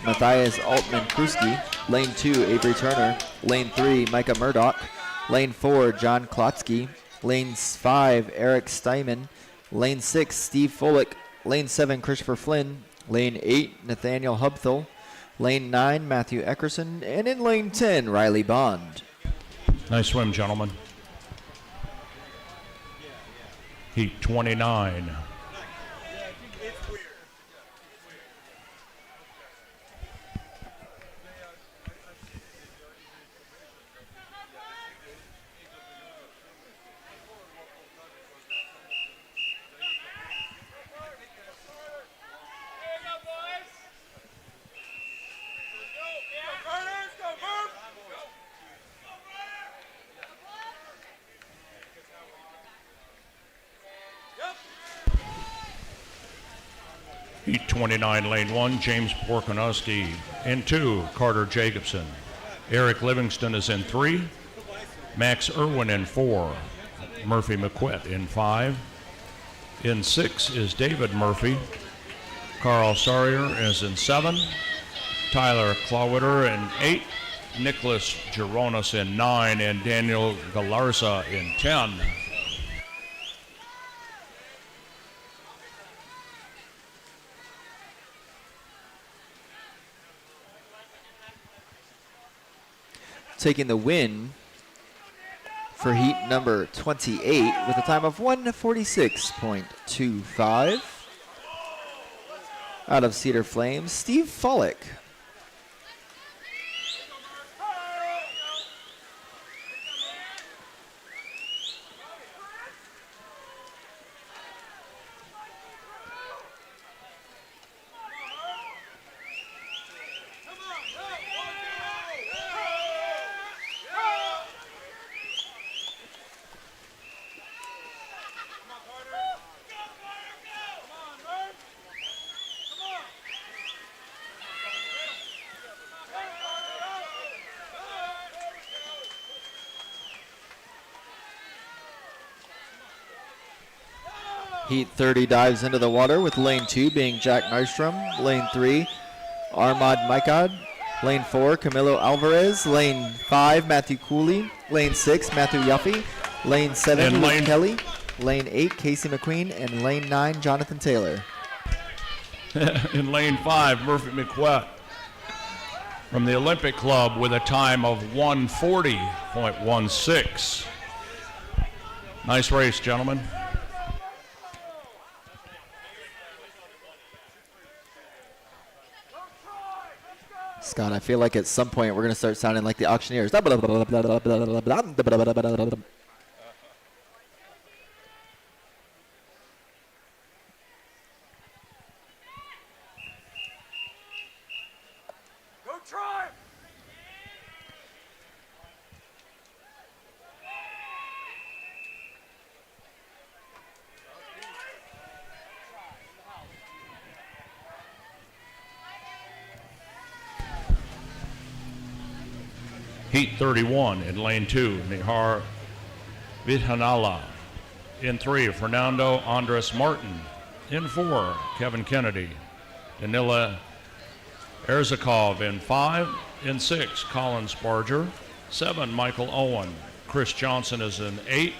Matthias Altman-Kruski. Lane 2, Avery Turner. Lane 3, Micah Murdoch. Lane 4, John Klotsky. Lane 5, Eric Steinman. Lane 6, Steve Folick. Lane 7, Christopher Flynn. Lane 8, Nathaniel Hubthel. Lane 9, Matthew Eckerson. And in lane 10, Riley Bond. Nice swim, gentlemen. Heat 29. Heat 29, lane 1, James Porkanowski. In 2, Carter Jacobson. Eric Livingston is in 3. Max Irwin in 4. Murphy McQuett in 5. In 6 is David Murphy. Carl Sawyer is in 7. Tyler Clawitter in 8. Nicholas Geronis in 9. And Daniel Galarza in 10. Taking the win for heat number 28 with a time of 1:46.25. Out of Cedar Flames, Steve Follick. Heat 30 dives into the water with lane 2 being Jack Nystrom, lane 3 Armad Maikad, lane 4 Camilo Alvarez, lane 5 Matthew Cooley, lane 6 Matthew Yuffie, lane 7 Luke Kelly, lane 8 Casey McQueen, and lane 9 Jonathan Taylor. In lane 5, Murphy McQuett from the Olympic Club with a time of 1:40.16. Nice race, gentlemen. Scott, I feel like at some point we're going to start sounding like the auctioneers. Heat 31 in lane 2, Nihar Vidhanala. In 3, Fernando Andres Martin. In 4, Kevin Kennedy. Danila Erzakov in 5. In 6, Colin Sparger. 7, Michael Owen. Chris Johnson is in 8.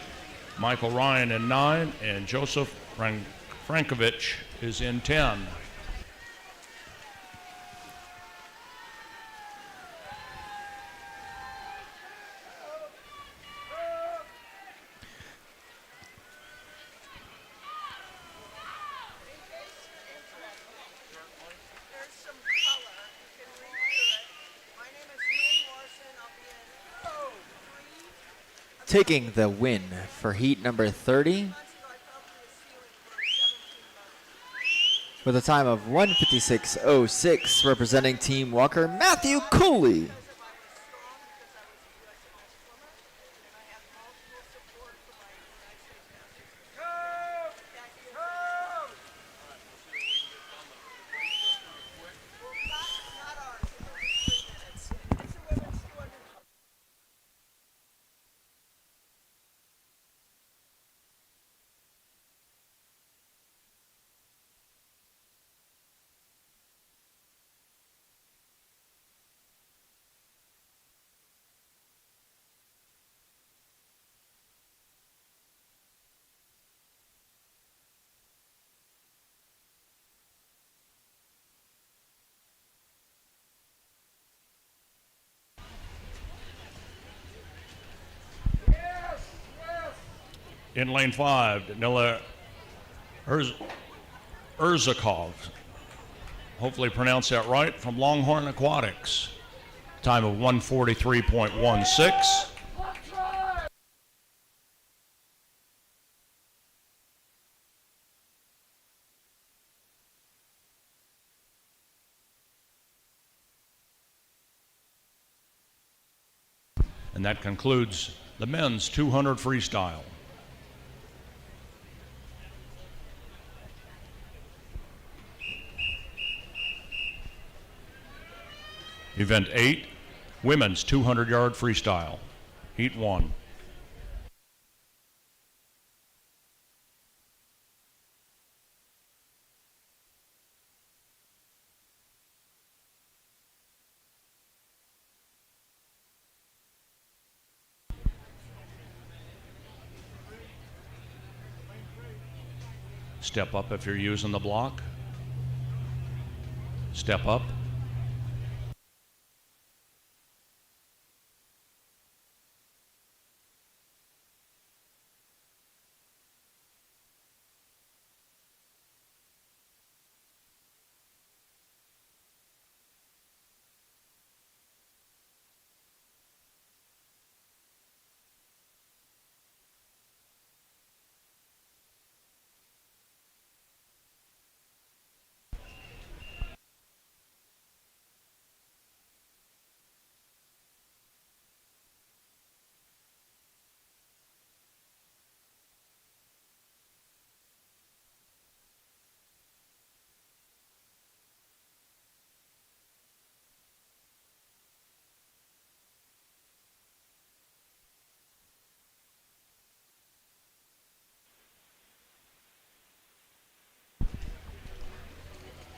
Michael Ryan in 9. And Joseph Frankovich is in 10. Taking the win for heat number 30 with a time of 1:56.06, representing Team Walker, Matthew Cooley. In lane 5, Danila Erzakov, hopefully pronounced that right, from Longhorn Aquatics. Time of 1:43.16. And that concludes the men's 200 freestyle. Event 8, women's 200-yard freestyle, heat 1. Step up if you're using the block. Step up.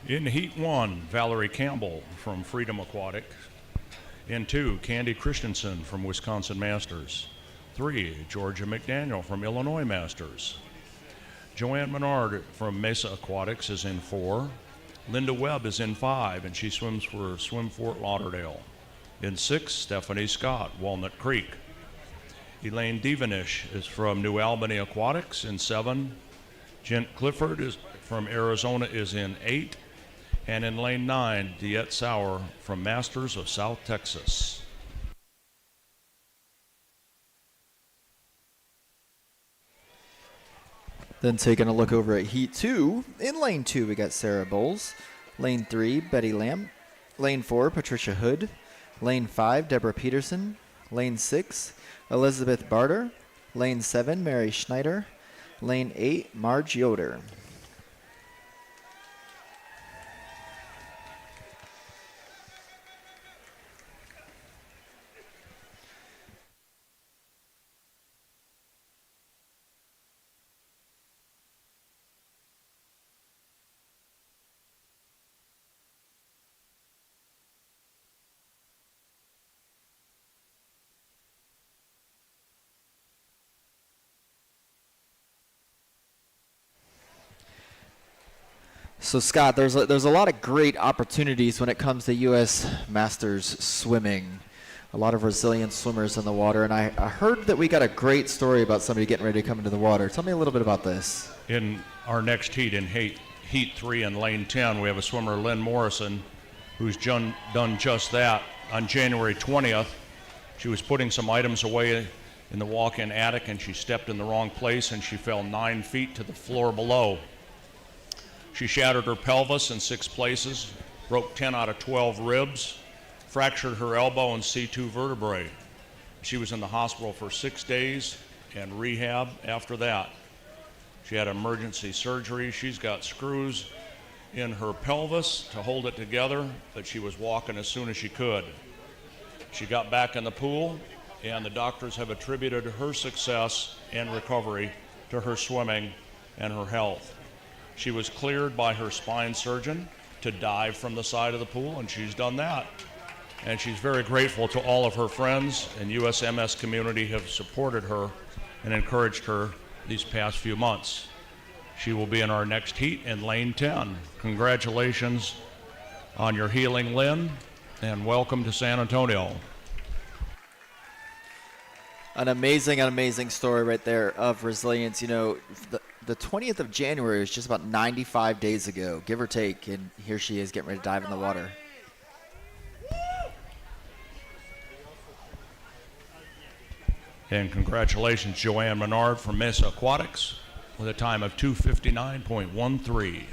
In heat 1, Valerie Campbell from Freedom Aquatics. In 2, Candy Christensen from Wisconsin Masters. 3, Georgia McDaniel from Illinois Masters. Joanne Menard from Mesa Aquatics is in 4. Linda Webb is in 5, and she swims for Swim Fort Lauderdale. In 6, Stephanie Scott, Walnut Creek. Elaine Devenish is from New Albany Aquatics in 7. Jen Clifford is from Arizona is in 8. And in lane 9, Diet Sauer from Masters of South Texas. Then taking a look over at heat 2. In lane 2, we got Sarah Bowles. Lane 3, Betty Lamb. Lane 4, Patricia Hood. Lane 5, Deborah Peterson. Lane 6, Elizabeth Barter. Lane 7, Mary Schneider. Lane 8, Marge Yoder. So Scott, there's a lot of great opportunities when it comes to U.S. Masters swimming. A lot of resilient swimmers in the water, and I heard that we got a great story about somebody getting ready to come into the water. Tell me a little bit about this. In our next heat, in heat 3 in lane 10, we have a swimmer, Lynn Morrison, who's done just that. On January 20th, she was putting some items away in the walk-in attic, and she stepped in the wrong place, and she fell 9 feet to the floor below. She shattered her pelvis in 6 places, broke 10 out of 12 ribs, fractured her elbow and C2 vertebrae. She was in the hospital for 6 days and rehab after that. She had emergency surgery. She's got screws in her pelvis to hold it together, but she was walking as soon as she could. She got back in the pool, and the doctors have attributed her success and recovery to her swimming and her health. She was cleared by her spine surgeon to dive from the side of the pool, and she's done that. And she's very grateful to all of her friends, and USMS community have supported her and encouraged her these past few months. She will be in our next heat in lane 10. Congratulations on your healing, Lynn, and welcome to San Antonio. An amazing story right there of resilience. You know, the 20th of January is just about 95 days ago, give or take, and here she is getting ready to dive in the water. And congratulations, Joanne Menard from Mesa Aquatics with a time of 2:59.13.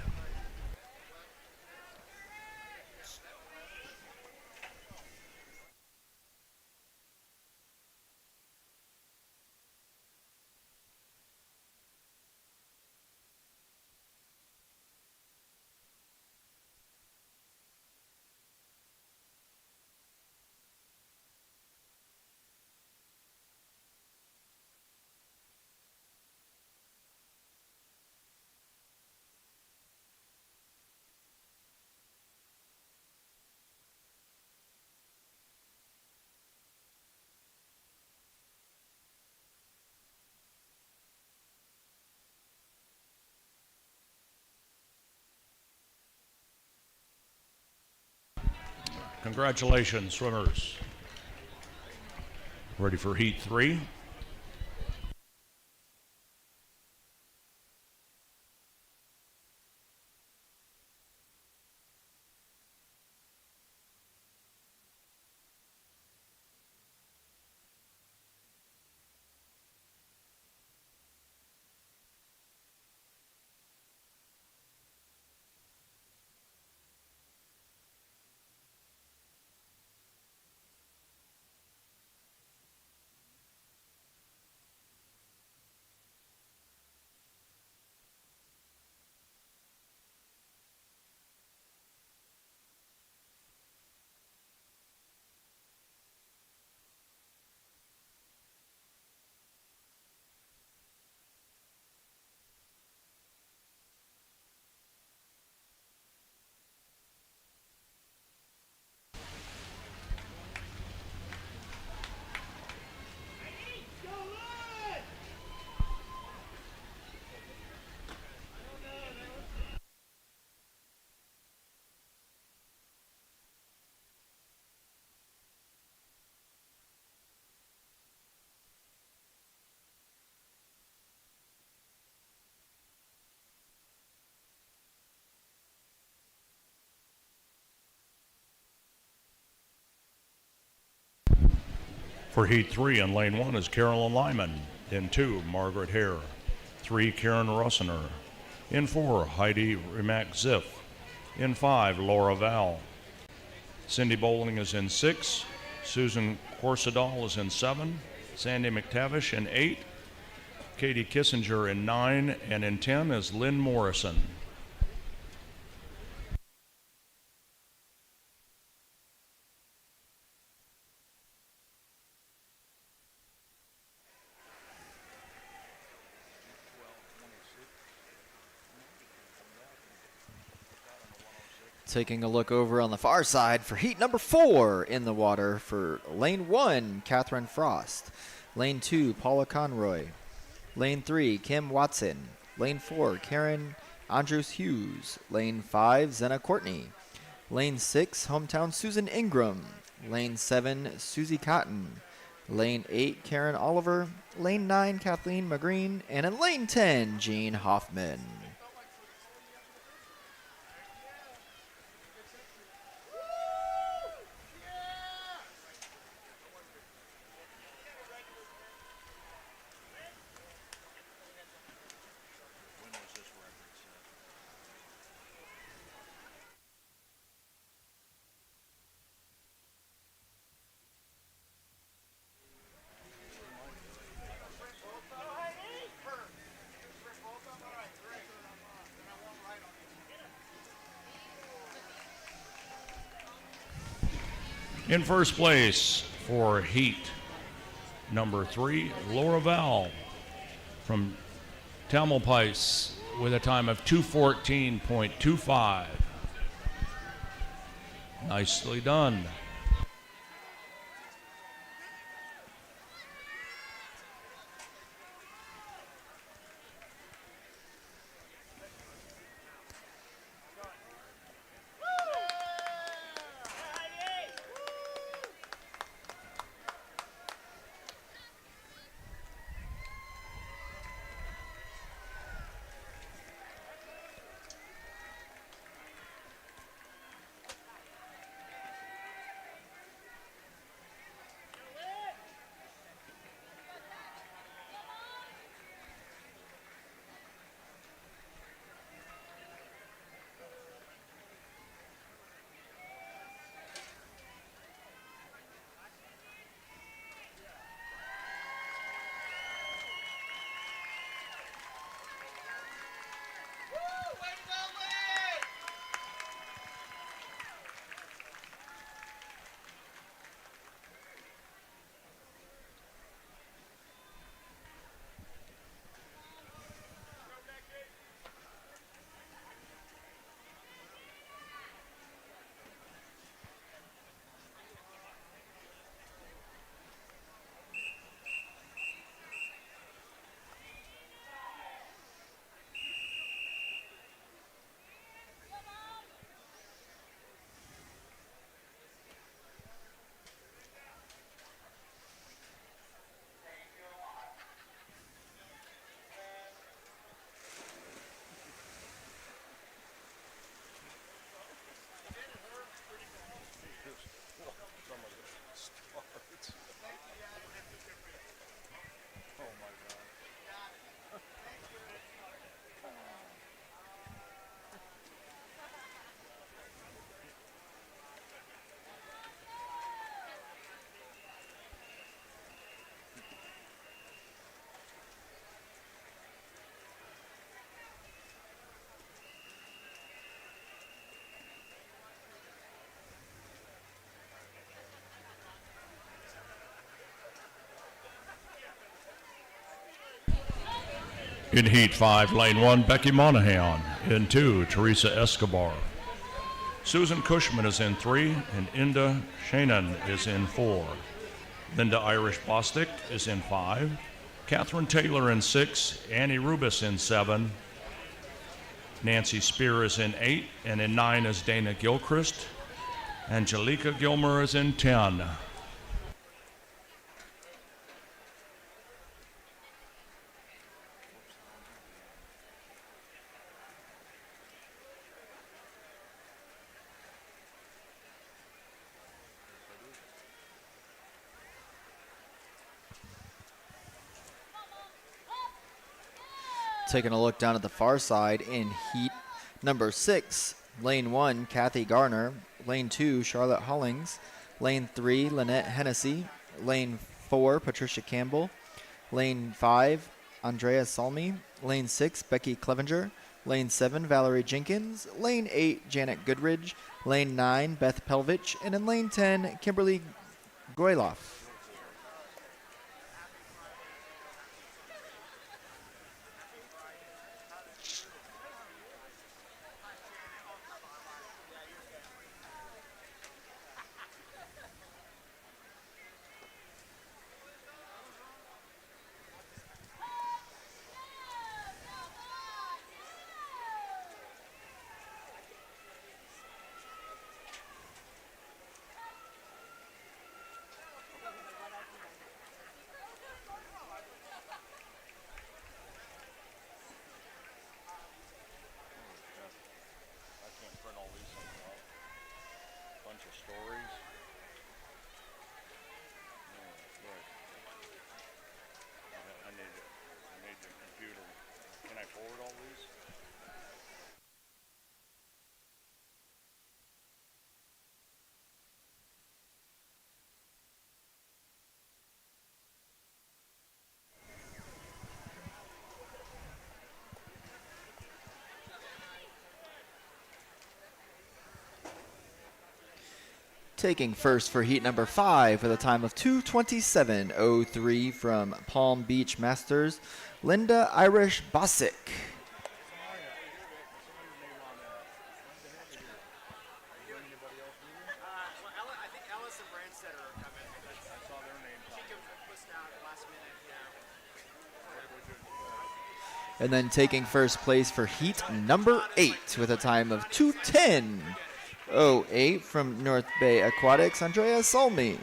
Congratulations, swimmers. Ready for heat 3. For heat 3 in lane 1 is Carolyn Lyman. In 2, Margaret Hare. 3, Karen Russiner. In 4, Heidi Rimac-Ziff. In 5, Laura Val. Cindy Bowling is in 6. Susan Corsadal is in 7. Sandy McTavish in 8. Katie Kissinger in 9. And in 10 is Lynn Morrison. Taking a look over on the far side for heat number 4 in the water for lane 1, Catherine Frost. Lane 2, Paula Conroy. Lane 3, Kim Watson. Lane 4, Karen Andrews Hughes. Lane 5, Zenna Courtney. Lane 6, hometown Susan Ingram. Lane 7, Susie Cotton. Lane 8, Karen Oliver. Lane 9, Kathleen McGreen. And in lane 10, Jean Hoffman. In first place for heat number 3, Laura Val from Tamalpais with a time of 2:14.25. Nicely done. In heat 5, lane 1, Becky Monahan. In 2, Teresa Escobar. Susan Cushman is in 3, and Inda Shanan is in 4. Linda Irish Bostic is in 5. Catherine Taylor in 6. Annie Rubis in 7. Nancy Spear is in 8, and in 9 is Dana Gilchrist. Angelica Gilmer is in 10. Taking a look down at the far side in heat number 6, lane 1, Kathy Garner. Lane 2, Charlotte Hollings. Lane 3, Lynette Hennessy. Lane 4, Patricia Campbell. Lane 5, Andrea Salmi. Lane 6, Becky Clevenger. Lane 7, Valerie Jenkins. Lane 8, Janet Goodridge. Lane 9, Beth Pelvich. And in lane 10, Kimberly Goyloff. stories. I need the computer. Can I forward all these? Taking first for heat number 5 with a time of 2:27:03 from Palm Beach Masters, Linda Irish Bosick. And then taking first place for heat number 8 with a time of 2:10:08 from North Bay Aquatics, Andrea Solmi.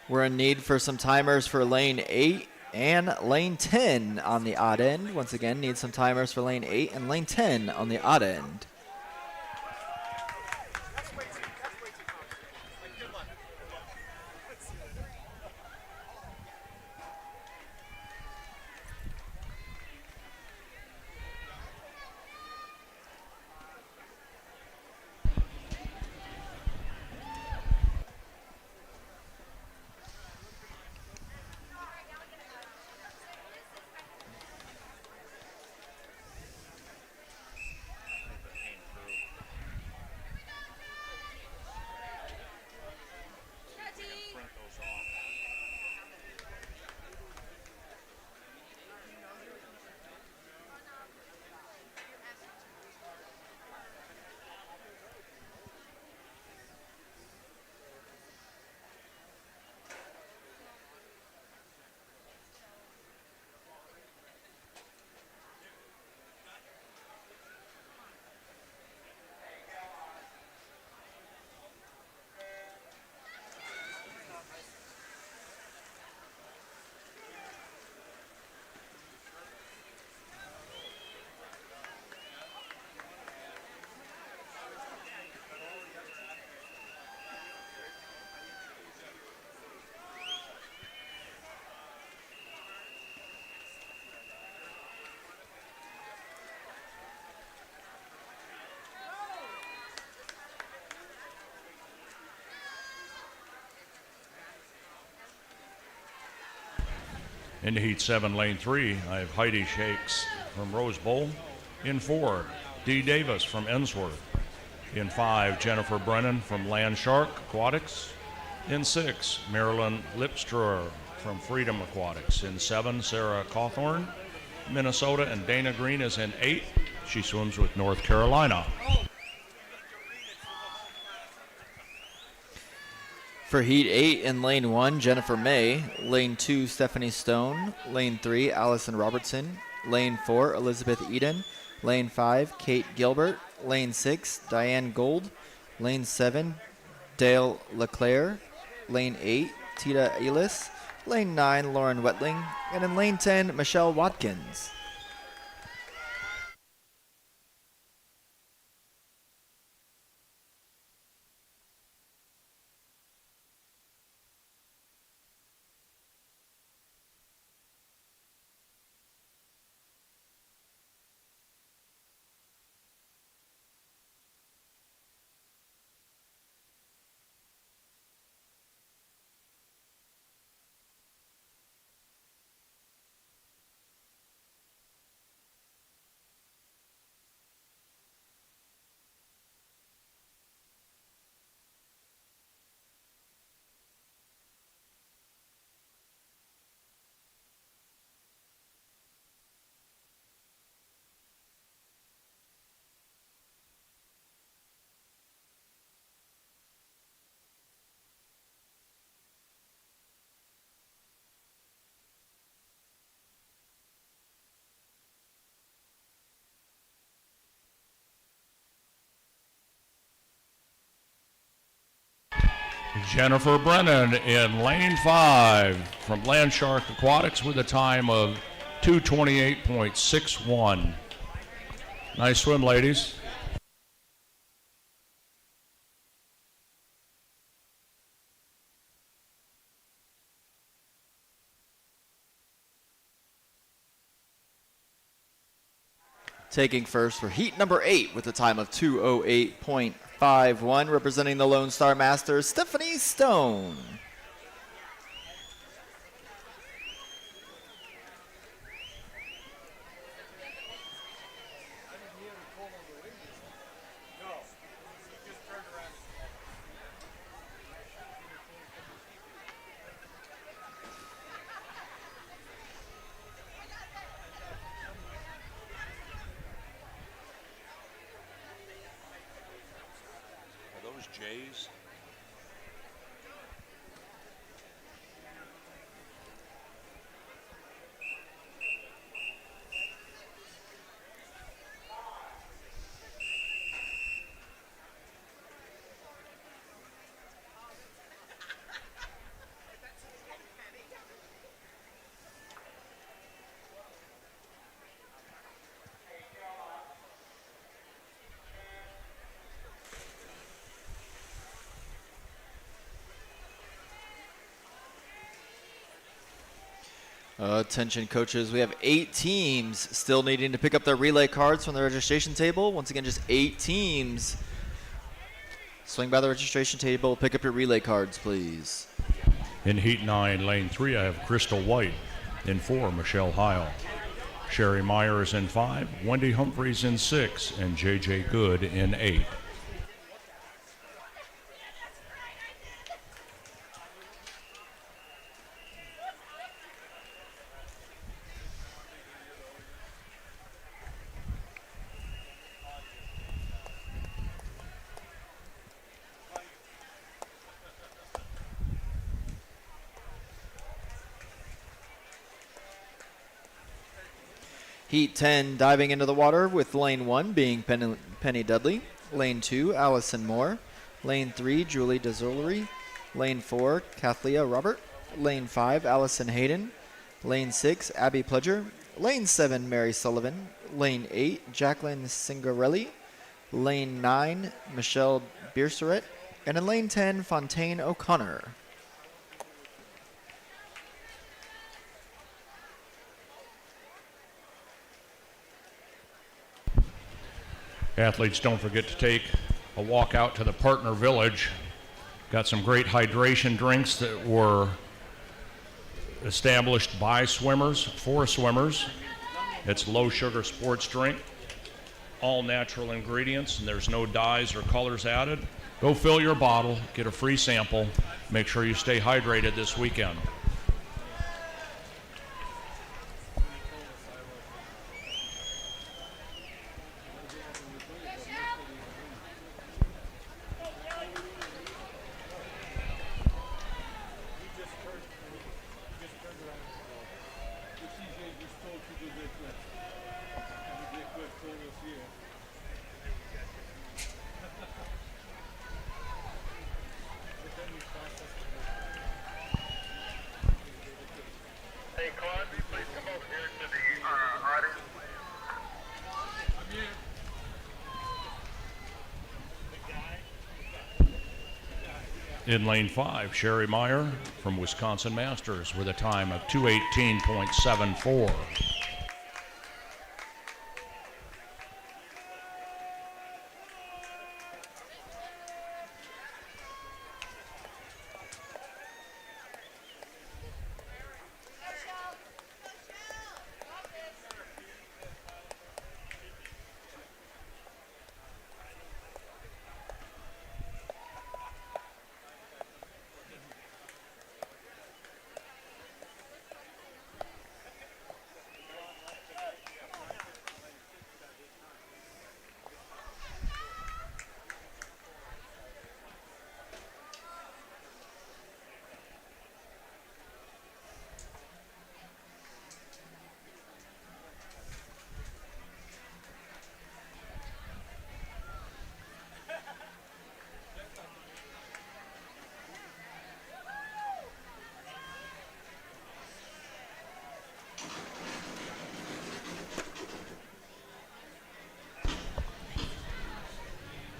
We're in need for some timers for lane 8 and lane 10 on the odd end. Once again, need some timers for lane 8 and lane 10 on the odd end. In heat 7, lane 3, I have Heidi Shakes from Rose Bowl. In 4, Dee Davis from Ensworth. In 5, Jennifer Brennan from Land Shark Aquatics. In 6, Marilyn Lipstruer from Freedom Aquatics. In 7, Sarah Cawthorn, Minnesota, and Dana Green is in 8. She swims with North Carolina. For heat 8 in lane 1, Jennifer May. Lane 2, Stephanie Stone. Lane 3, Allison Robertson. Lane 4, Elizabeth Eden. Lane 5, Kate Gilbert. Lane 6, Diane Gold. Lane 7, Dale LeClaire. Lane 8, Tita Elis. Lane 9, Lauren Wetling. And in lane 10, Michelle Watkins. Jennifer Brennan in lane 5 from Landshark Aquatics with a time of 2:28.61. Nice swim, ladies. Taking first for heat number 8 with a time of 2:08.51, representing the Lone Star Masters, Stephanie Stone. Are those J's? Attention coaches, we have 8 teams still needing to pick up their relay cards from the registration table. Once again, just 8 teams. Swing by the registration table, pick up your relay cards, please. In heat 9, lane 3, I have Crystal White. In 4, Michelle Heil. Sherry Myers in 5, Wendy Humphreys in 6, and JJ Good in 8. Heat 10 diving into the water with lane 1 being Penny Dudley, lane 2 Allison Moore, lane 3 Julie Desolery, lane 4 Kathleen Robert, lane 5 Allison Hayden, lane 6 Abby Pledger, lane 7 Mary Sullivan, lane 8 Jacqueline Singarelli, lane 9 Michelle Bierseret, and in lane 10 Fontaine O'Connor. Athletes, don't forget to take a walk out to the partner village. Got some great hydration drinks that were established by swimmers, for swimmers. It's low sugar sports drink, all natural ingredients, and there's no dyes or colors added. Go fill your bottle, get a free sample. Make sure you stay hydrated this weekend. Hey, Crosby, please come over here to the audience. In lane 5, Sherry Meyer from Wisconsin Masters with a time of 2:18.74.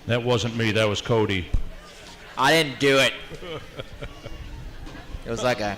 That wasn't me, that was Cody. I didn't do it. It was that guy.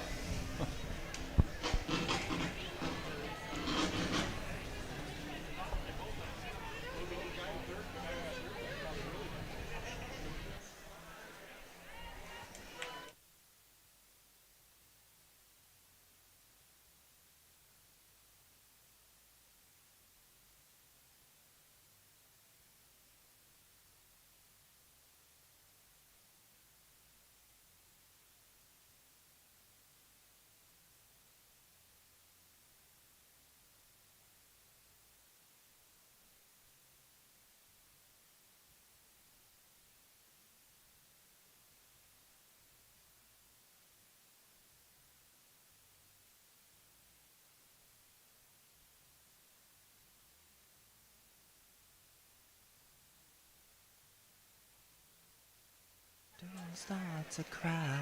Don't start to cry.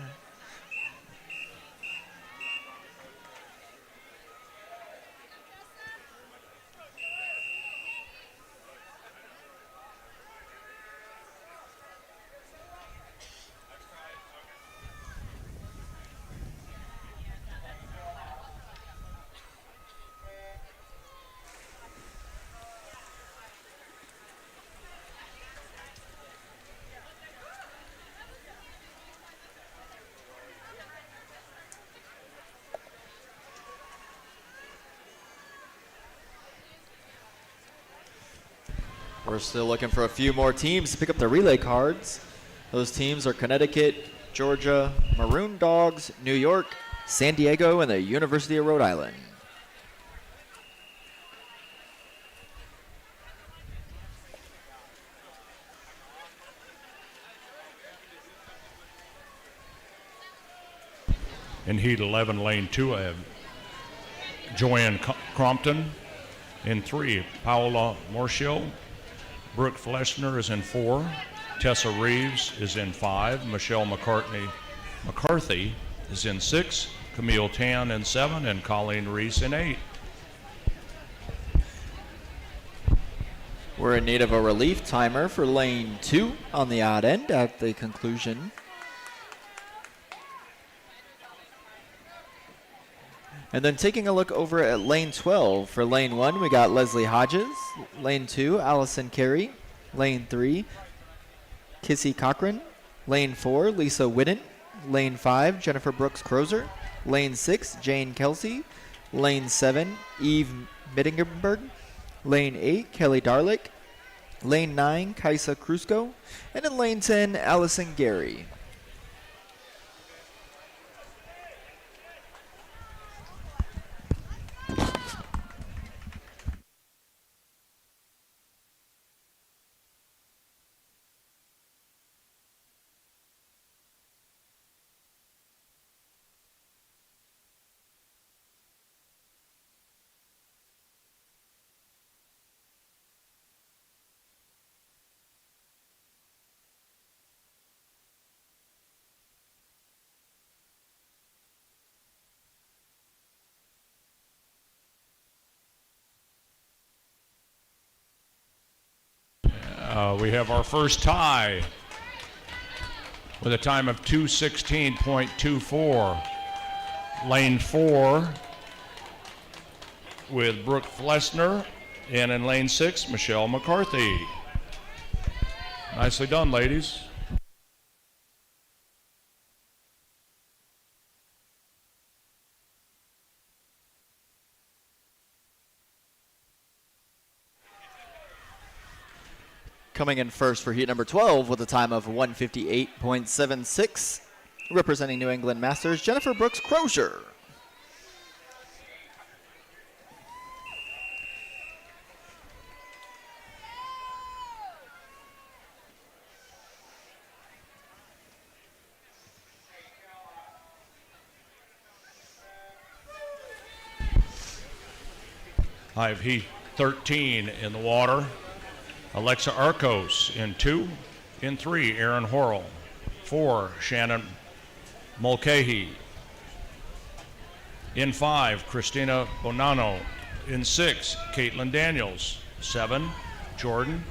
We're still looking for a few more teams to pick up the relay cards. Those teams are Connecticut, Georgia, Maroon Dogs, New York, San Diego, and the University of Rhode Island. In heat 11, lane 2, I have Joanne Crompton. In 3, Paola Morshil. Brooke Fleshner is in 4. Tessa Reeves is in 5. Michelle McCarthy is in 6. Camille Tan in 7. And Colleen Reese in 8. We're in need of a relief timer for lane 2 on the odd end at the conclusion. And then taking a look over at lane 12. For lane 1, we got Leslie Hodges. Lane 2, Allison Carey. Lane 3, Kissy Cochran. Lane 4, Lisa Whitten. Lane 5, Jennifer Brooks Crozer. Lane 6, Jane Kelsey. Lane 7, Eve Mittingenberg. Lane 8, Kelly Darlick. Lane 9, Kaisa Krusko. And in lane 10, Allison Gary. We have our first tie with a time of 2:16.24. Lane 4 with Brooke Flesner, and in lane 6, Michelle McCarthy. Nicely done, ladies. Coming in first for heat number 12 with a time of 1:58.76, representing New England Masters, Jennifer Brooks Crozier. I have heat 13 in the water. Alexa Arcos in 2. In 3, Aaron Horrell. 4, Shannon Mulcahy. In 5, Christina Bonanno. In 6, Caitlin Daniels. 7, Jordan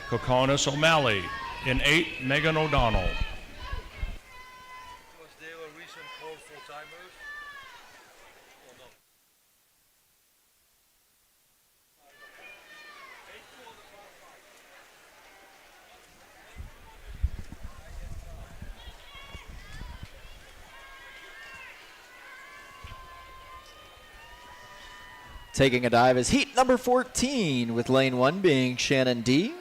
Kokonis O'Malley. In 8, Megan O'Donnell. Was there a recent call for timers? Or no? Taking a dive is heat number 14, with lane 1 being Shannon D,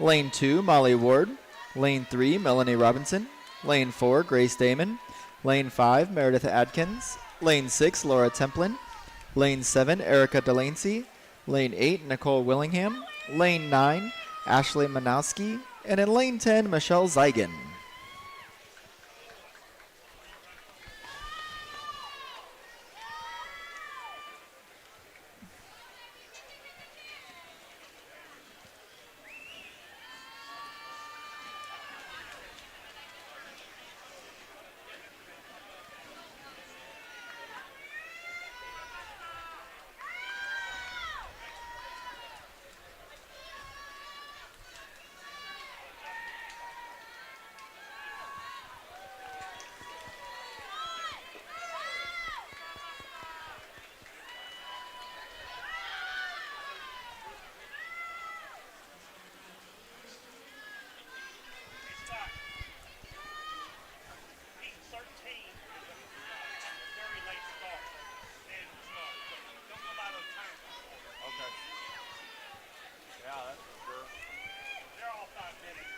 lane 2 Molly Ward, lane 3 Melanie Robinson, lane 4 Grace Damon, lane 5 Meredith Adkins, lane 6 Laura Templin, lane 7 Erica Delancey, lane 8 Nicole Willingham, lane 9 Ashley Manowski, and in lane 10 Michelle Zeigen. Heat 13 is a very late start. And don't go by those times. Okay. Yeah, that's for sure. They're all 5 minutes.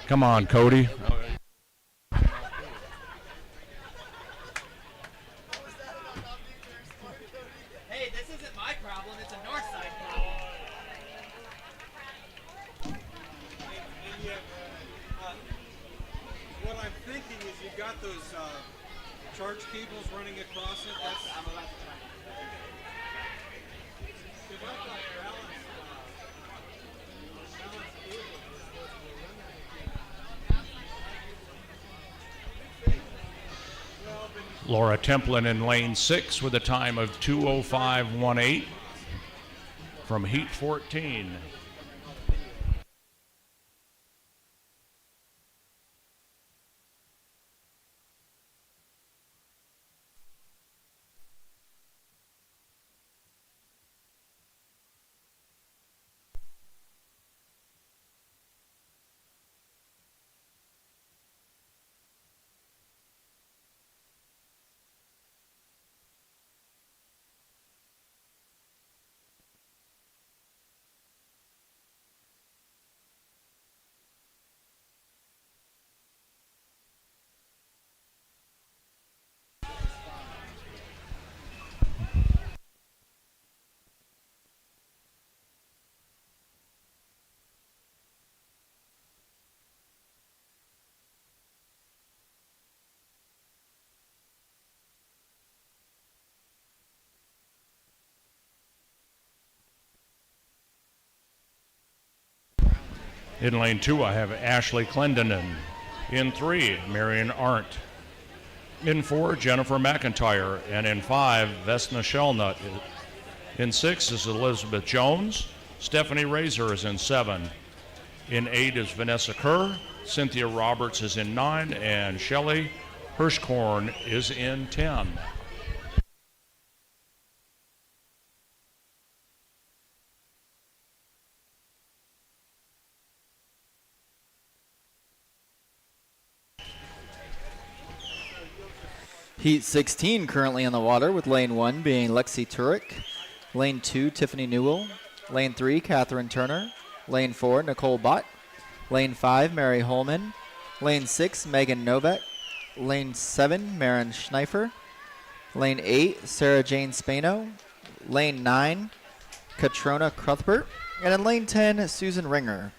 Come on, Cody. Hey, this isn't my problem, it's a Northside problem. And yet, what I'm thinking is you've got those charge cables running across it. That's I'm about to try. Because I thought balance cable was supposed to eliminate. Well, then Laura Templin in lane 6 with a time of 2:05.18 from heat 14. In lane 2, I have Ashley Clendenin. In 3, Marion Arndt. In 4, Jennifer McIntyre. And in 5, Vesna Shellnut. In 6 is Elizabeth Jones. Stephanie Razor is in 7. In 8 is Vanessa Kerr. Cynthia Roberts is in 9. And Shelley Hirschkorn is in 10. Heat 16 currently in the water, with lane 1 being Lexi Turek, lane 2 Tiffany Newell, lane 3 Catherine Turner, lane 4 Nicole Bott, lane 5 Mary Holman, lane 6 Megan Novak, lane 7 Marin Schneifer, lane 8 Sarah Jane Spano, lane 9 Katrona Cuthbert, and in lane 10 Susan Ringer.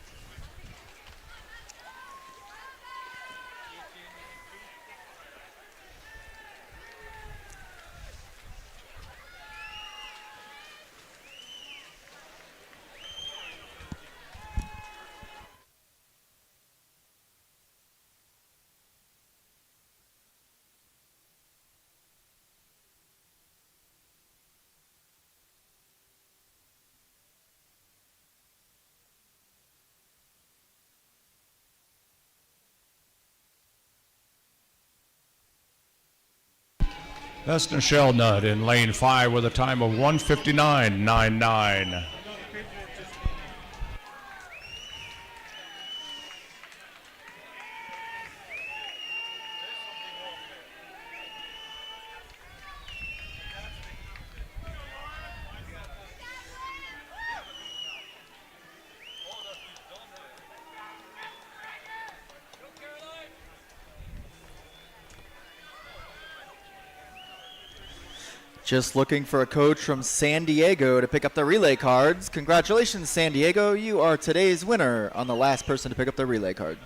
That's Nichelle Nutt in lane 5 with a time of 1:59.99. Just looking for a coach from San Diego to pick up the relay cards. Congratulations, San Diego. You are today's winner on the last person to pick up the relay card.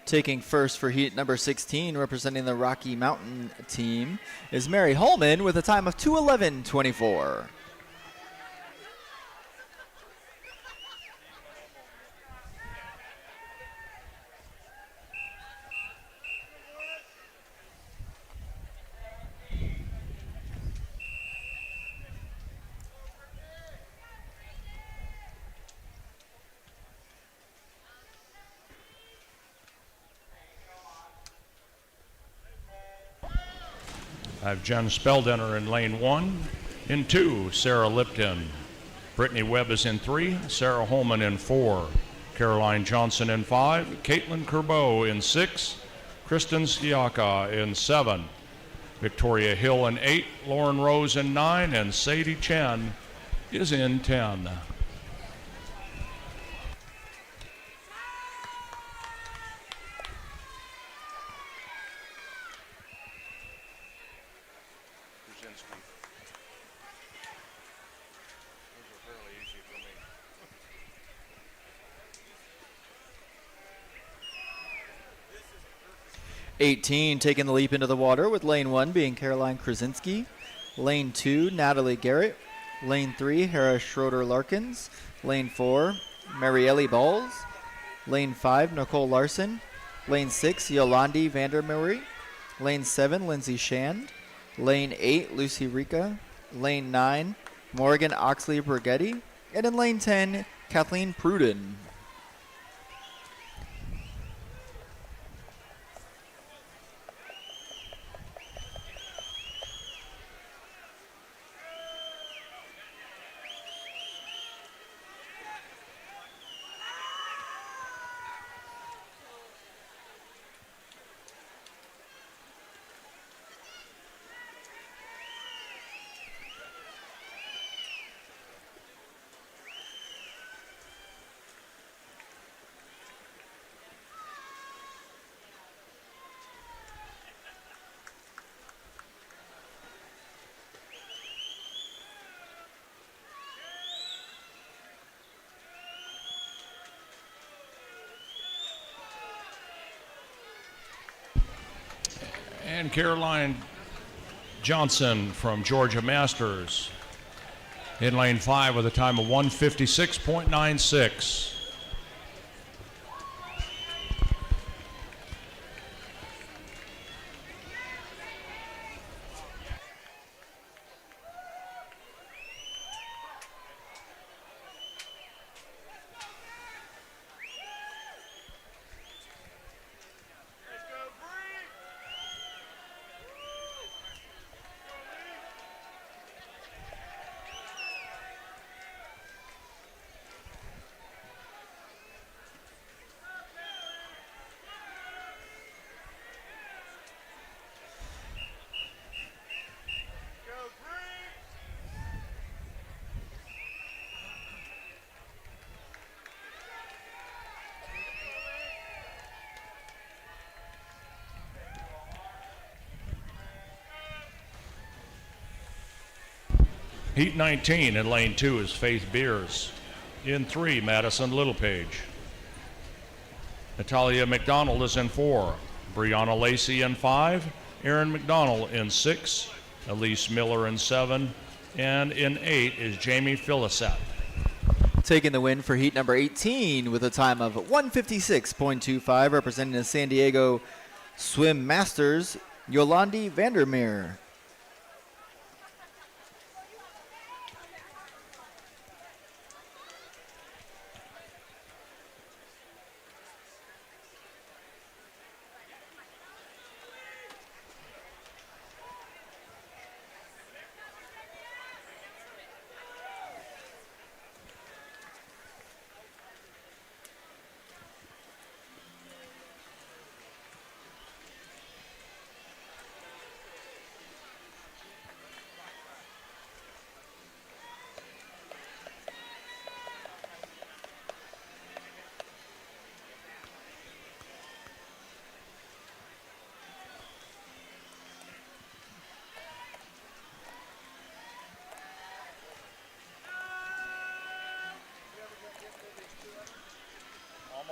Taking first for heat number 16, representing the Rocky Mountain team, is Mary Holman with a time of 2:11.24. I have Jen Speldenner in lane 1. In 2, Sarah Lipton. Brittany Webb is in 3. Sarah Holman in 4. Caroline Johnson in 5. Caitlin Kerbeau in 6. Kristen Siaka in 7. Victoria Hill in 8. Lauren Rose in 9. And Sadie Chen is in 10. Those are fairly easy for me. 18 taking the leap into the water, with lane 1 being Caroline Krasinski, lane 2 Natalie Garrett, lane 3 Hera Schroeder Larkins, lane 4 Marielle Balls, lane 5 Nicole Larson, lane 6 Yolandi Vandermeer, lane 7 Lindsay Shand, lane 8 Lucy Rica, lane 9 Morgan Oxley Brigetti, and in lane 10 Kathleen Pruden. And Caroline Johnson from Georgia Masters in lane 5 with a time of 1:56.96. Heat 19 in lane 2 is Faith Beers. In 3, Madison Littlepage. Natalia McDonald is in 4. Brianna Lacey in 5. Erin McDonald in 6. Elise Miller in 7. And in 8 is Jamie Philissette. Taking the win for heat number 18 with a time of 1:56.25, representing the San Diego Swim Masters, Yolandi Vandermeer.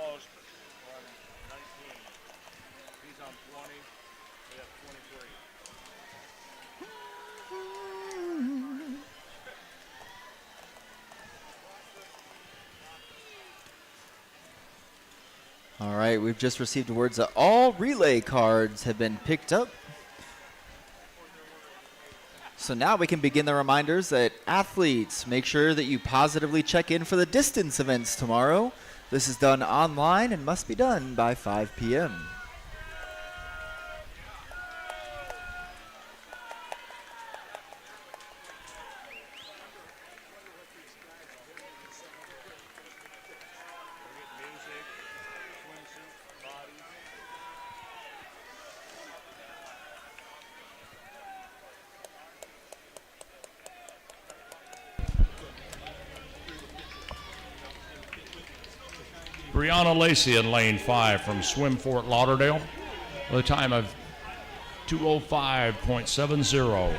almost on 19. He's on 20. We have 23. All right, we've just received words that all relay cards have been picked up. So now we can begin the reminders that athletes, make sure that you positively check in for the distance events tomorrow. This is done online and must be done by 5 p.m. Music, swimsuit, body. Brianna Lacey in lane 5 from Swim Fort Lauderdale with a time of 2:05.70.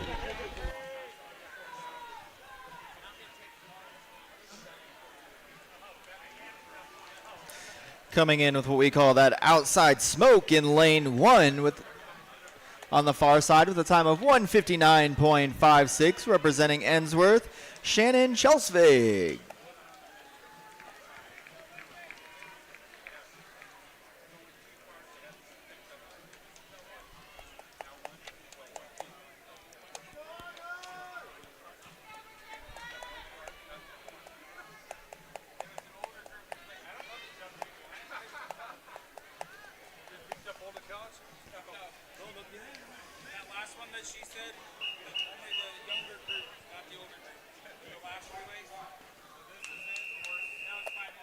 Coming in with what we call that outside smoke in lane 1 with on the far side with a time of 1:59.56, representing Ensworth, Shannon Schelsvig. That last one that she said, only the younger group, not the older group. The last relay. So this is it. Now it's 5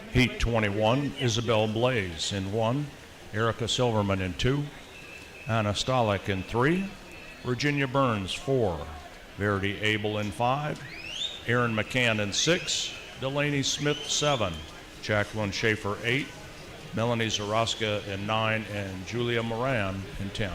minutes. Heat 21, Isabel Blaze in 1, Erica Silverman in 2, Anna Stalick in 3, Virginia Burns 4, Verity Abel in 5, Erin McCann in 6, Delaney Smith 7, Jacqueline Schaefer 8, Melanie Zaraska in 9, and Julia Moran in 10.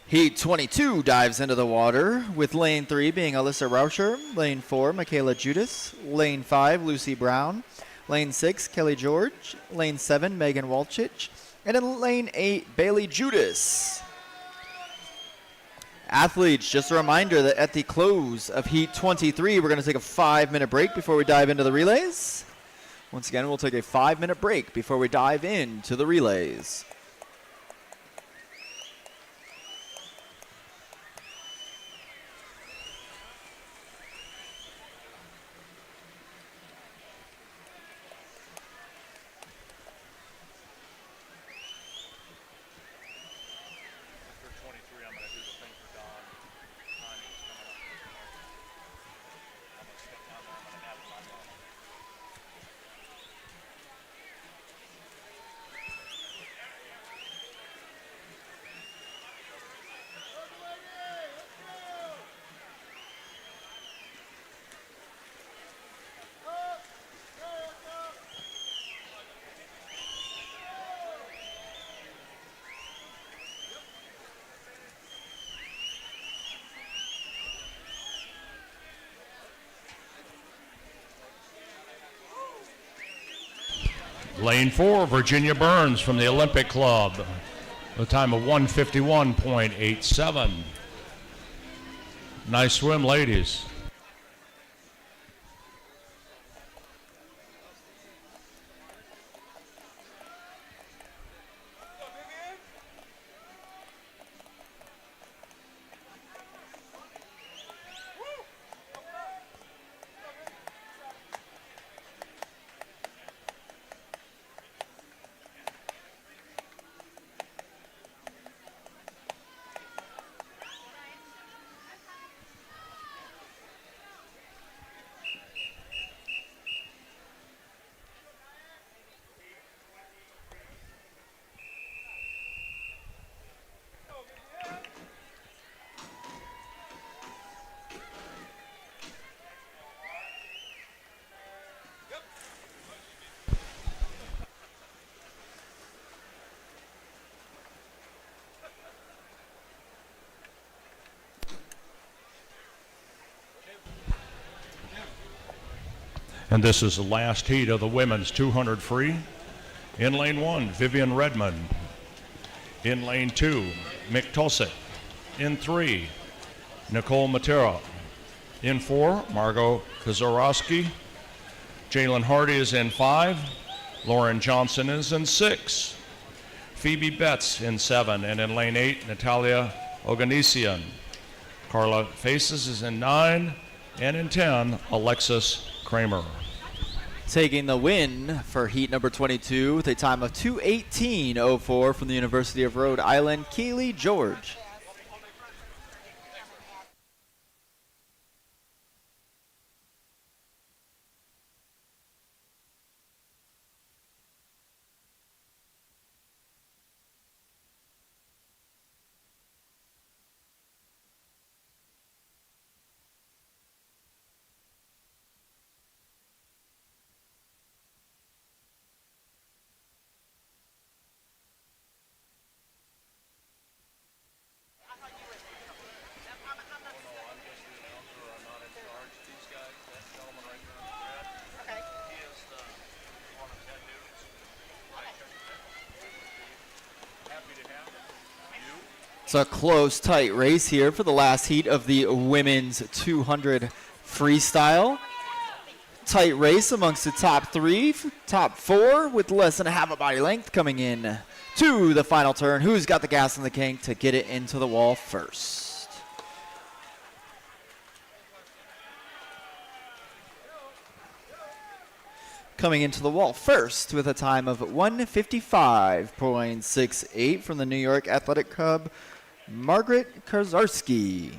Heat 22 dives into the water, with lane 3 being Alyssa Rauscher, lane 4 Michaela Judas, lane 5 Lucy Brown, lane 6 Kelly George, lane 7 Megan Walchich, and in lane 8 Bailey Judas. Athletes, just a reminder that at the close of Heat 23, we're going to take a 5-minute break before we dive into the relays. Once again, we'll take a 5-minute break before we dive into the relays. Lane 4, Virginia Burns from the Olympic Club, with a time of 1:51.87. Nice swim, ladies. And this is the last heat of the women's 200 free. In lane 1, Vivian Redmond. In lane 2, Mick Tosik. In 3, Nicole Matera. In 4, Margot Kozorowski. Jalen Hardy is in 5. Lauren Johnson is in 6. Phoebe Betts in 7. And in lane 8, Natalia Oganesian. Carla Faces is in 9. And in 10, Alexis Kramer. Taking the win for heat number 22 with a time of 2:18.04 from the University of Rhode Island, Keely George. It's a close, tight race here for the last heat of the women's 200 freestyle. Tight race amongst the top 3, top 4 with less than a half a body length coming in to the final turn. Who's got the gas in the tank to get it into the wall first? Coming into the wall first with a time of 1:55.68 from the New York Athletic Club, Margaret Karzarski.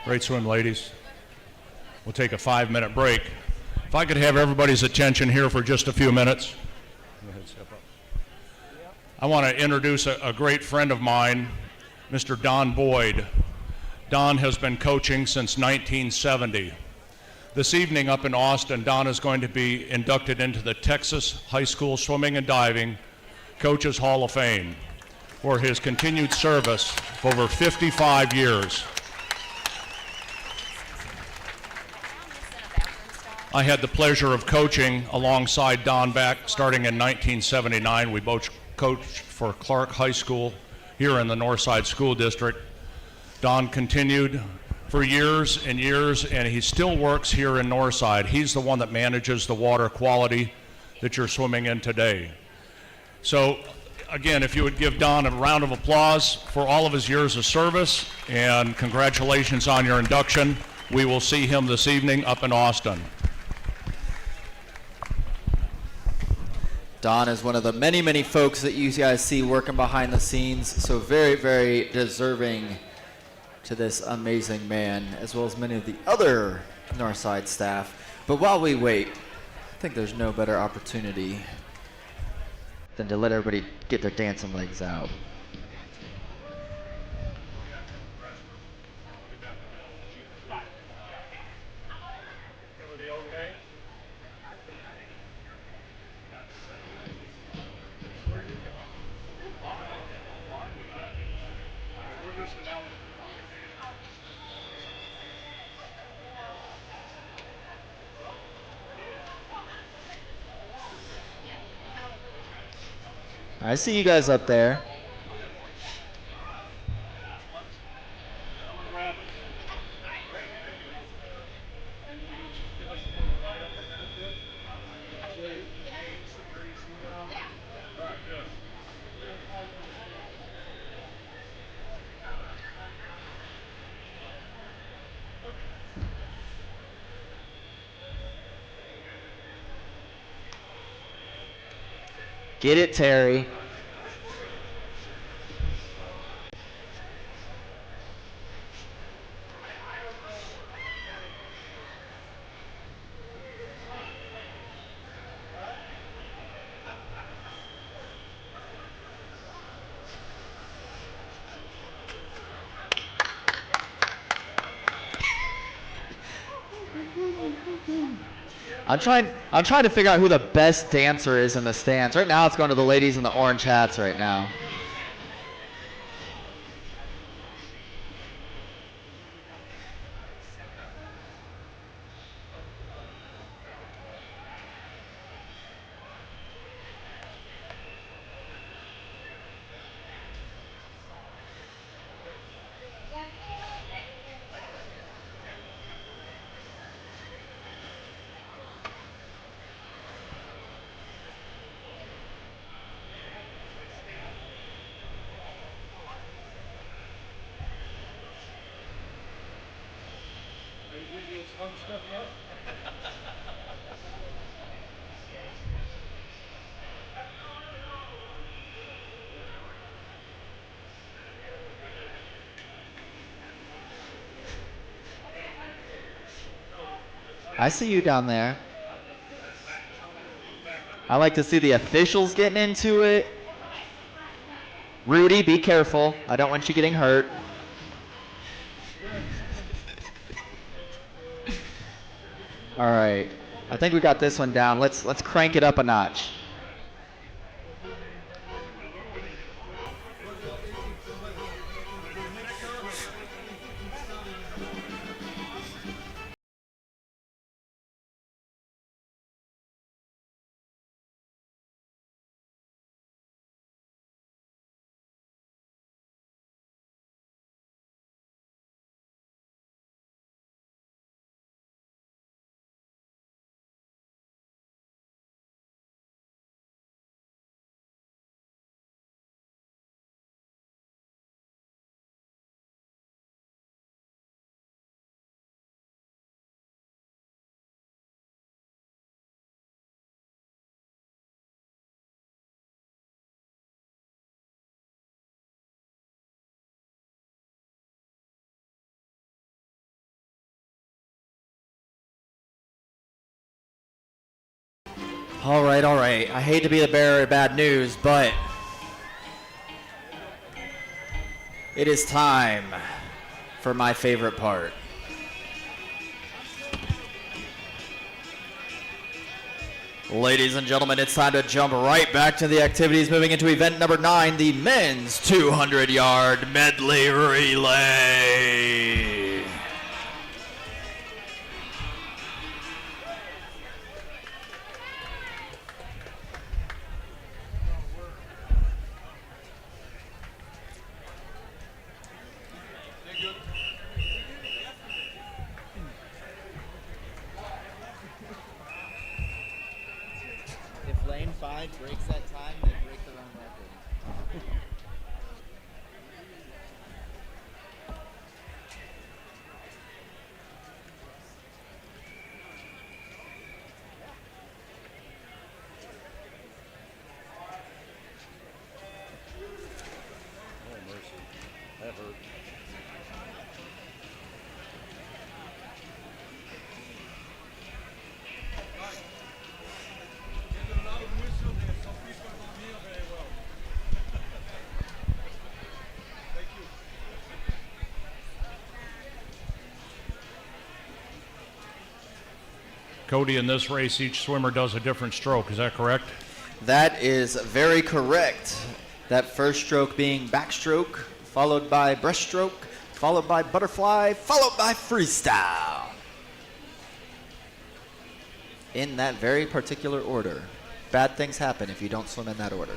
Great swim, ladies. We'll take a 5-minute break. If I could have everybody's attention here for just a few minutes. Go ahead, step up. I want to introduce a great friend of mine, Mr. Don Boyd. Don has been coaching since 1970. This evening up in Austin, Don is going to be inducted into the Texas High School Swimming and Diving Coaches Hall of Fame for his continued service of over 55 years. I had the pleasure of coaching alongside Don back starting in 1979. We both coached for Clark High School here in the Northside School District. Don continued for years and years, and he still works here in Northside. He's the one that manages the water quality that you're swimming in today. So again, if you would give Don a round of applause for all of his years of service, and congratulations on your induction. We will see him this evening up in Austin. Don is one of the many, many folks that you guys see working behind the scenes, so very, very deserving to this amazing man, as well as many of the other Northside staff. But while we wait, I think there's no better opportunity than to let everybody get their dancing legs out. I see you guys up there. Get it, Terry. I'm trying to figure out who the best dancer is in the stands. Right now it's going to the ladies in the orange hats right now. I see you down there. I like to see the officials getting into it. Rudy, be careful. I don't want you getting hurt. All right. I think we got this one down. Let's crank it up a notch. All right, all right. I hate to be the bearer of bad news, but it is time for my favorite part. Ladies and gentlemen, it's time to jump right back to the activities, moving into event number 9, the men's 200-yard medley relay. If lane 5 breaks that time, they break their own record. Cody, in this race, each swimmer does a different stroke. Is that correct? That is very correct. That first stroke being backstroke, followed by breaststroke, followed by butterfly, followed by freestyle. In that very particular order. Bad things happen if you don't swim in that order.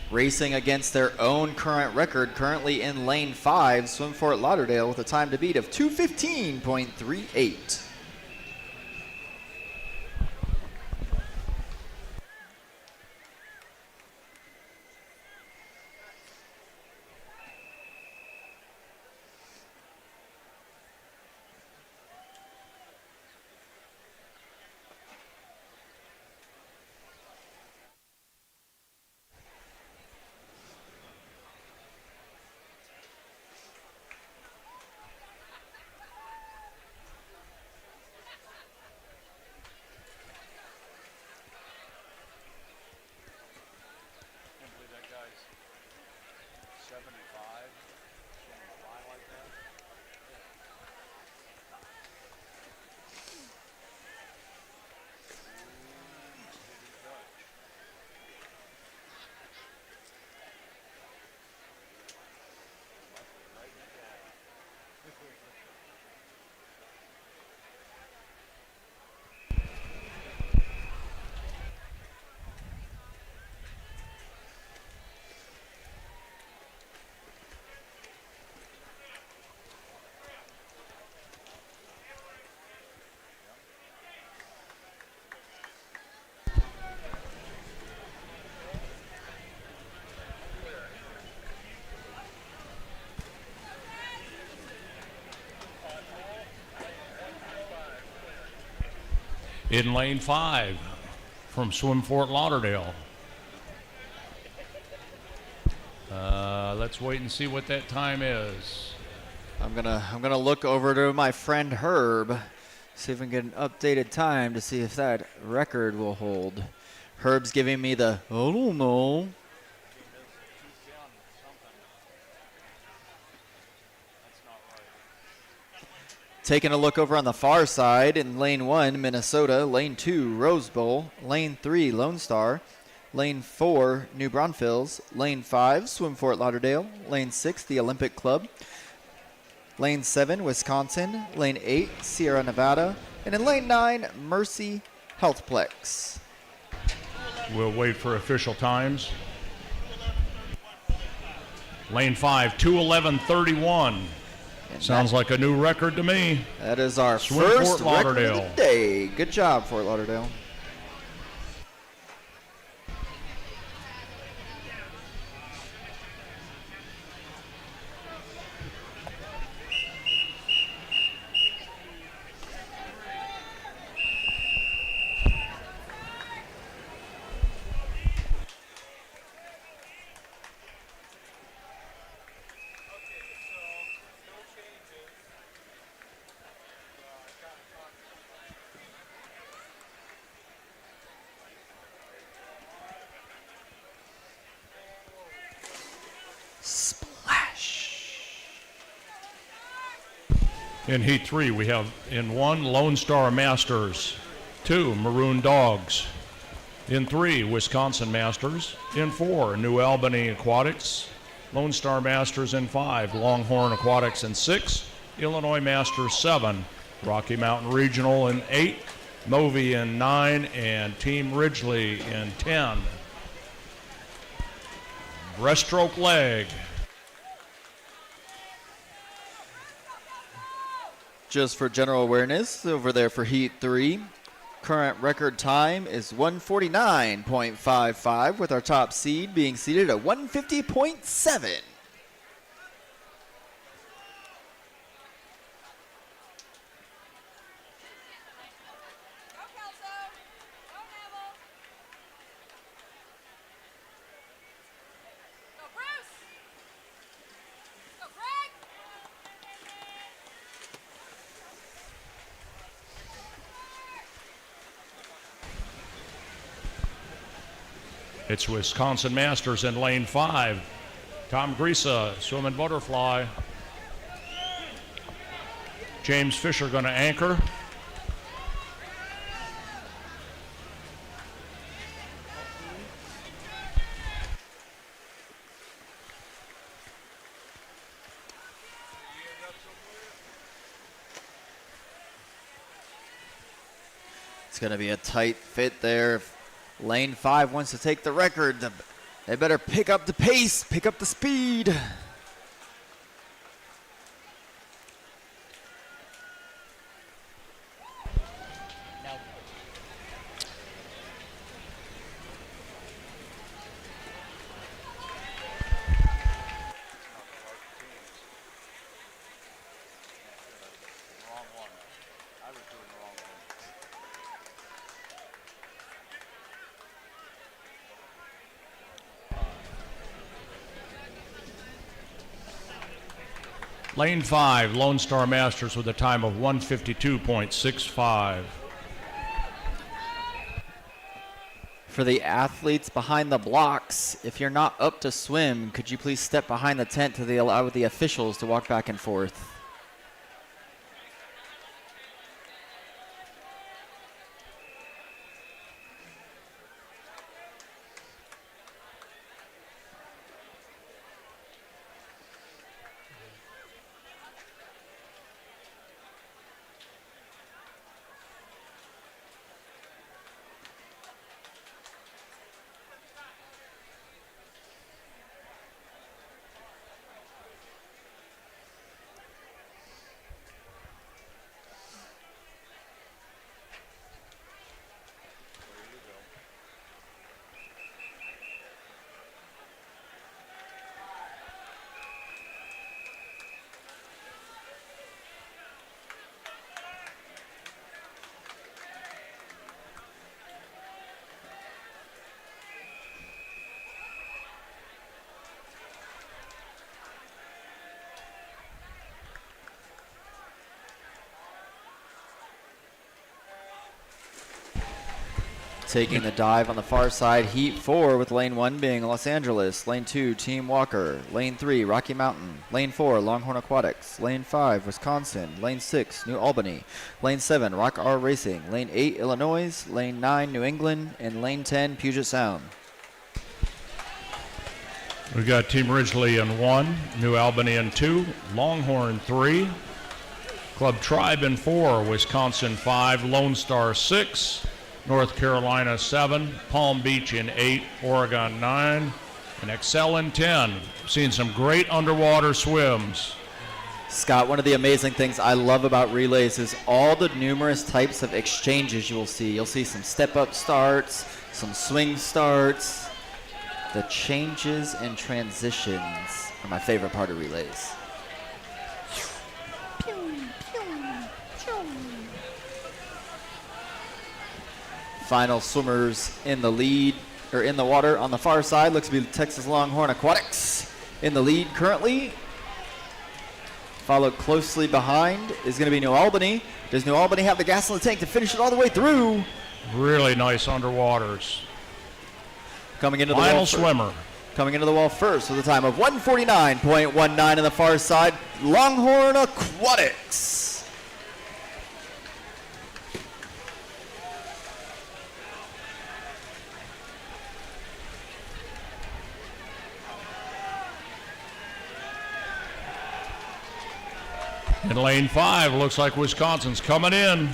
Racing against their own current record, currently in lane 5, Swim Fort Lauderdale with a time to beat of 2:15.38. In lane 5 from Swim Fort Lauderdale. Let's wait and see what that time is. I'm gonna look over to my friend Herb, see if we can get an updated time to see if that record will hold. Herb's giving me the I don't know. Taking a look over on the far side in lane 1, Minnesota, lane 2, Rose Bowl, lane 3, Lone Star, lane 4, New Braunfels, lane 5, Swim Fort Lauderdale, lane 6, the Olympic Club, lane 7, Wisconsin, lane 8, Sierra Nevada, and in lane 9, Mercy Healthplex. We'll wait for official times. Lane 5, 2:11:31. Sounds like a new record to me. That is our Swim first Fort record of Lauderdale. the day. Good job, Fort Lauderdale. In Heat 3, we have in 1, Lone Star Masters, 2, Maroon Dogs. In 3, Wisconsin Masters. In 4, New Albany Aquatics. Lone Star Masters in 5, Longhorn Aquatics in 6, Illinois Masters 7, Rocky Mountain Regional in 8, Movi in 9, and Team Ridgely in 10. Breaststroke leg. Just for general awareness, over there for Heat 3, current record time is 149.55, with our top seed being seated at 150.7. It's Wisconsin Masters in lane 5. Tom Grisa, swimming butterfly. James Fisher going to anchor. It's going to be a tight fit there. If lane 5 wants to take the record, they better pick up the pace, pick up the speed. Lane 5, Lone Star Masters with a time of 152.65. For the athletes behind the blocks, if you're not up to swim, could you please step behind the tent to allow the officials to walk back and forth? Taking the dive on the far side, heat 4 with lane 1 being Los Angeles, lane 2 Team Walker, lane 3 Rocky Mountain, lane 4 Longhorn Aquatics, lane 5 Wisconsin, lane 6 New Albany, lane 7 Rock R Racing, lane 8 Illinois, lane 9 New England, and lane 10 Puget Sound. We've got Team Ridgely in 1, New Albany in 2, Longhorn 3, Club Tribe in 4, Wisconsin 5, Lone Star 6, North Carolina 7, Palm Beach in 8, Oregon 9, and Excel in 10. Seen some great underwater swims. Scott, one of the amazing things I love about relays is all the numerous types of exchanges you will see. You'll see some step-up starts, some swing starts. The changes and transitions are my favorite part of relays. Final swimmers in the lead, or in the water on the far side, looks to be Texas Longhorn Aquatics in the lead currently. Followed closely behind is going to be New Albany. Does New Albany have the gas in the tank to finish it all the way through? Really nice underwaters. Coming into the Final wall swimmer. Coming into the wall first with a time of 1:49.19 on the far side, Longhorn Aquatics. In lane 5, looks like Wisconsin's coming in.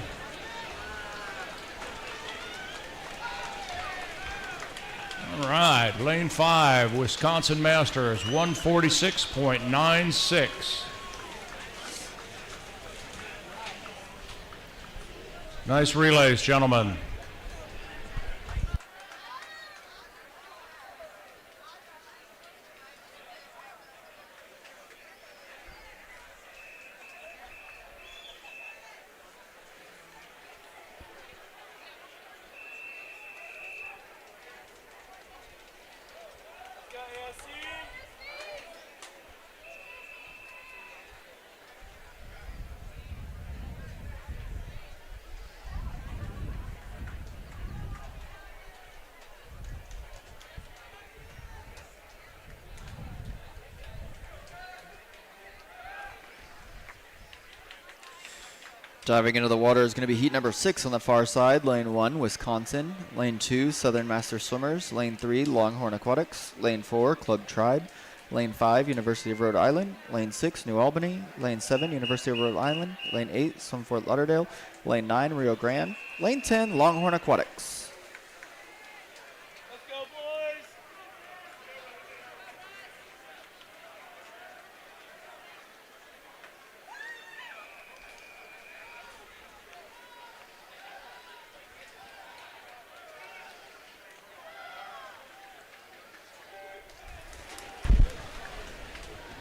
All right, lane 5, Wisconsin Masters, 146.96. Nice relays, gentlemen. Diving into the water is going to be heat number 6 on the far side. Lane 1, Wisconsin. Lane 2, Southern Master Swimmers. Lane 3, Longhorn Aquatics. Lane 4, Club Tribe. Lane 5, University of Rhode Island. Lane 6, New Albany. Lane 7, University of Rhode Island. Lane 8, Swim Fort Lauderdale. Lane 9, Rio Grande. Lane 10, Longhorn Aquatics. Let's go, boys.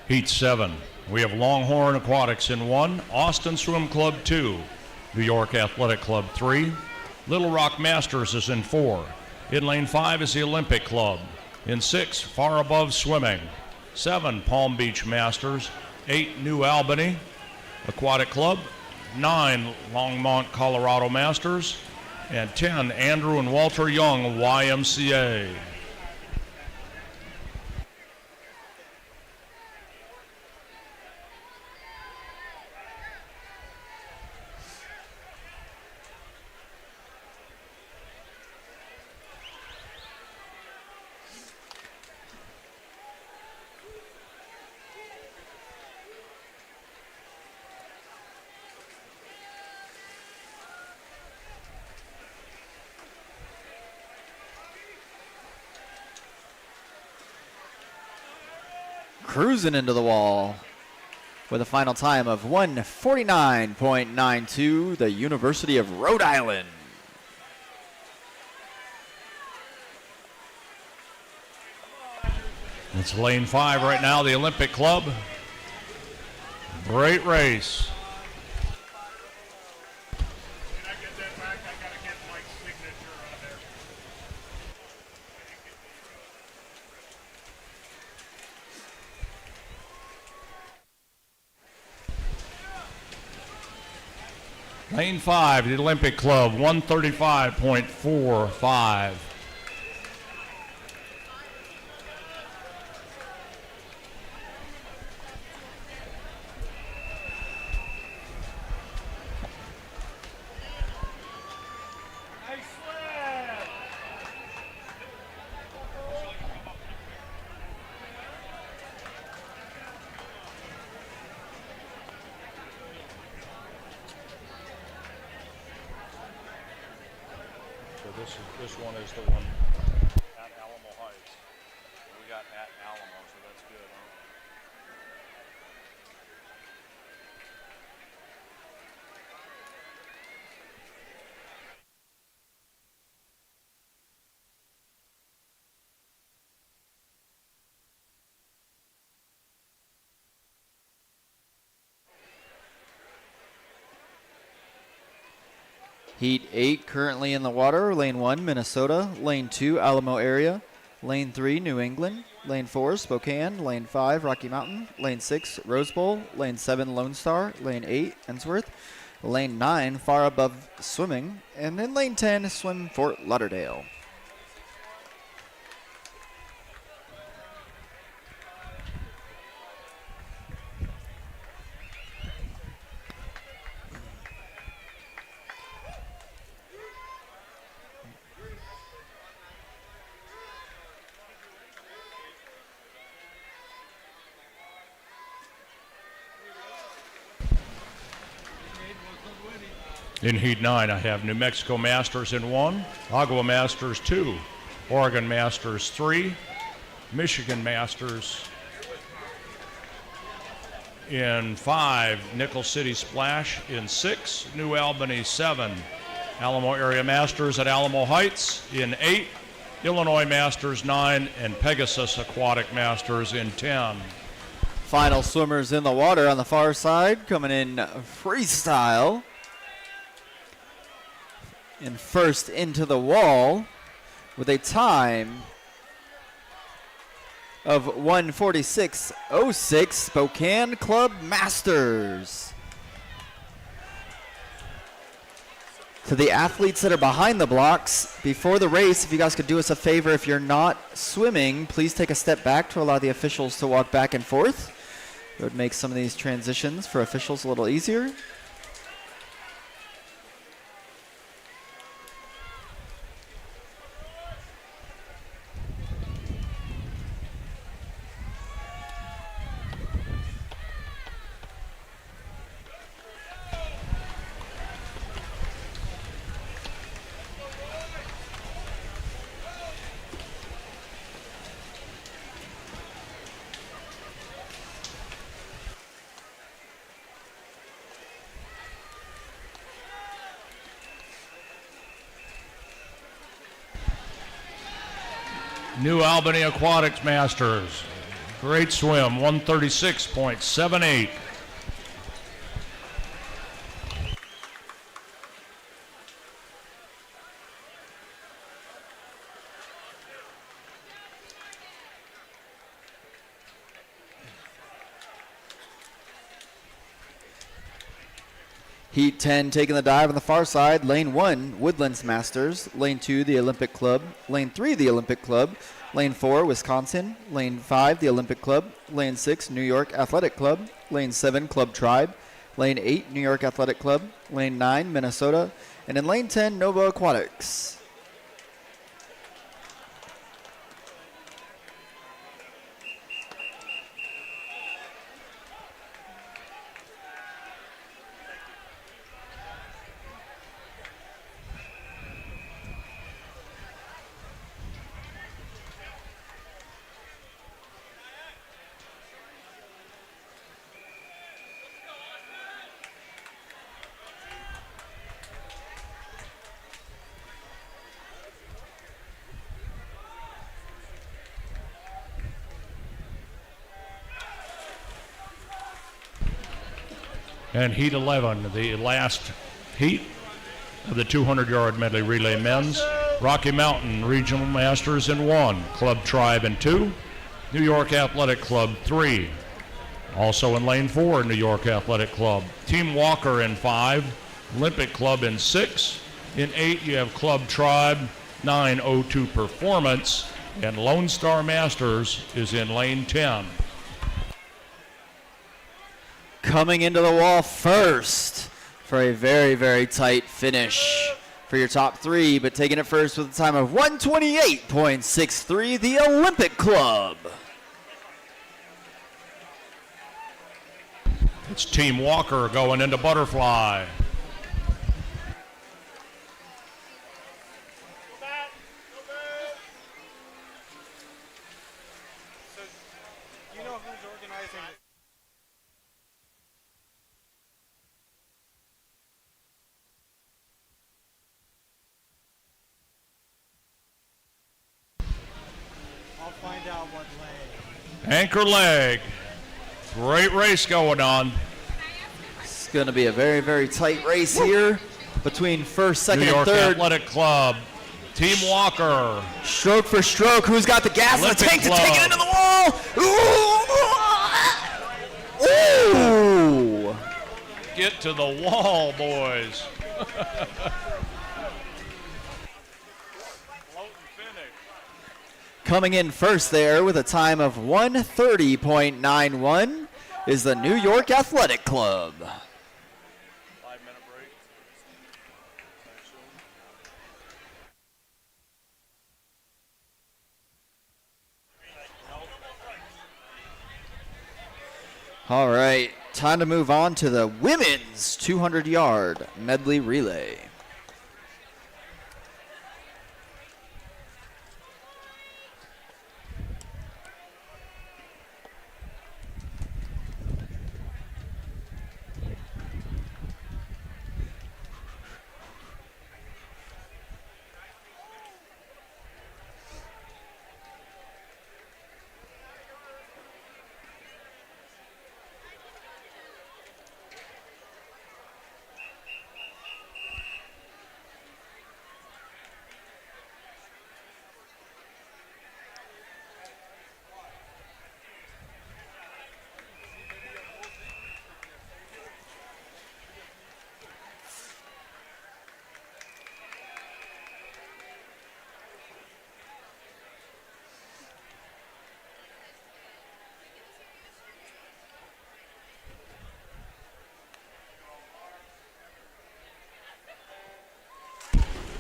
Heat 7. We have Longhorn Aquatics in 1, Austin Swim Club 2, New York Athletic Club 3, Little Rock Masters is in 4. In lane 5 is the Olympic Club. In 6, Far Above Swimming. 7, Palm Beach Masters. 8, New Albany Aquatic Club. 9, Longmont Colorado Masters. And 10, Andrew and Walter Young YMCA. Cruising into the wall with a final time of 1:49.92, the University of Rhode Island. It's lane 5 right now, the Olympic Club. Great race. Can I get that back? I gotta get Mike's signature on there. Lane 5, the Olympic Club, 135.45. This one is the one at Alamo Heights. We got at Alamo, so that's good, huh? Heat 8 currently in the water. Lane 1, Minnesota. Lane 2, Alamo area. Lane 3, New England. Lane 4, Spokane. Lane 5, Rocky Mountain. Lane 6, Rose Bowl. Lane 7, Lone Star. Lane 8, Ensworth. Lane 9, far above swimming. And then lane 10, swim Fort Lauderdale. In Heat 9, I have New Mexico Masters in 1, Agua Masters 2, Oregon Masters 3, Michigan Masters in 5, Nickel City Splash in 6, New Albany 7, Alamo Area Masters at Alamo Heights in 8, Illinois Masters 9, and Pegasus Aquatic Masters in 10. Final swimmers in the water on the far side, coming in freestyle. And first into the wall with a time of 1:46.06, Spokane Club Masters. To the athletes that are behind the blocks, before the race, if you guys could do us a favor, if you're not swimming, please take a step back to allow the officials to walk back and forth. It would make some of these transitions for officials a little easier. New Albany Aquatics Masters. Great swim, 136.78. Heat 10 taking the dive on the far side. Lane 1, Woodlands Masters. Lane 2, the Olympic Club. Lane 3, the Olympic Club. Lane 4, Wisconsin. Lane 5, the Olympic Club. Lane 6, New York Athletic Club. Lane 7, Club Tribe. Lane 8, New York Athletic Club. Lane 9, Minnesota. And in lane 10, Nova Aquatics. And Heat 11, the last heat of the 200-yard medley relay men's. Rocky Mountain Regional Masters in 1, Club Tribe in 2, New York Athletic Club 3. Also in lane 4, New York Athletic Club. Team Walker in 5, Olympic Club in 6. In 8, you have Club Tribe 902 Performance, and Lone Star Masters is in lane 10. Coming into the wall first for a very, very tight finish for your top 3, but taking it first with a time of 128.63, the Olympic Club. It's Team Walker going into Butterfly. So, you know who's organizing this? I'll find out what leg. Anchor leg. Great race going on. It's going to be a very, very tight race here between first, New second, York and third. Athletic Club. Team Walker. Stroke for stroke. Who's got the gas in the Olympic tank to Club. take it into the wall? Ooh! Get to the wall, boys. Coming in first there with a time of 1:30.91 is the New York Athletic Club. 5-minute break. All right, time to move on to the women's 200-yard medley relay.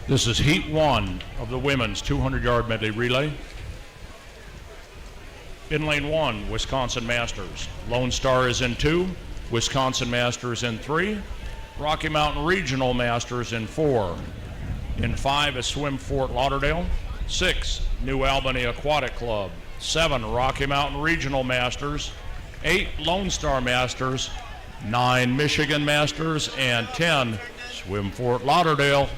This is heat 1 of the women's 200-yard medley relay. In lane 1, Wisconsin Masters. Lone Star is in 2, Wisconsin Masters in 3, Rocky Mountain Regional Masters in 4. In 5 is Swim Fort Lauderdale. 6, New Albany Aquatic Club. 7, Rocky Mountain Regional Masters. 8, Lone Star Masters. 9, Michigan Masters. And 10, Swim Fort Lauderdale.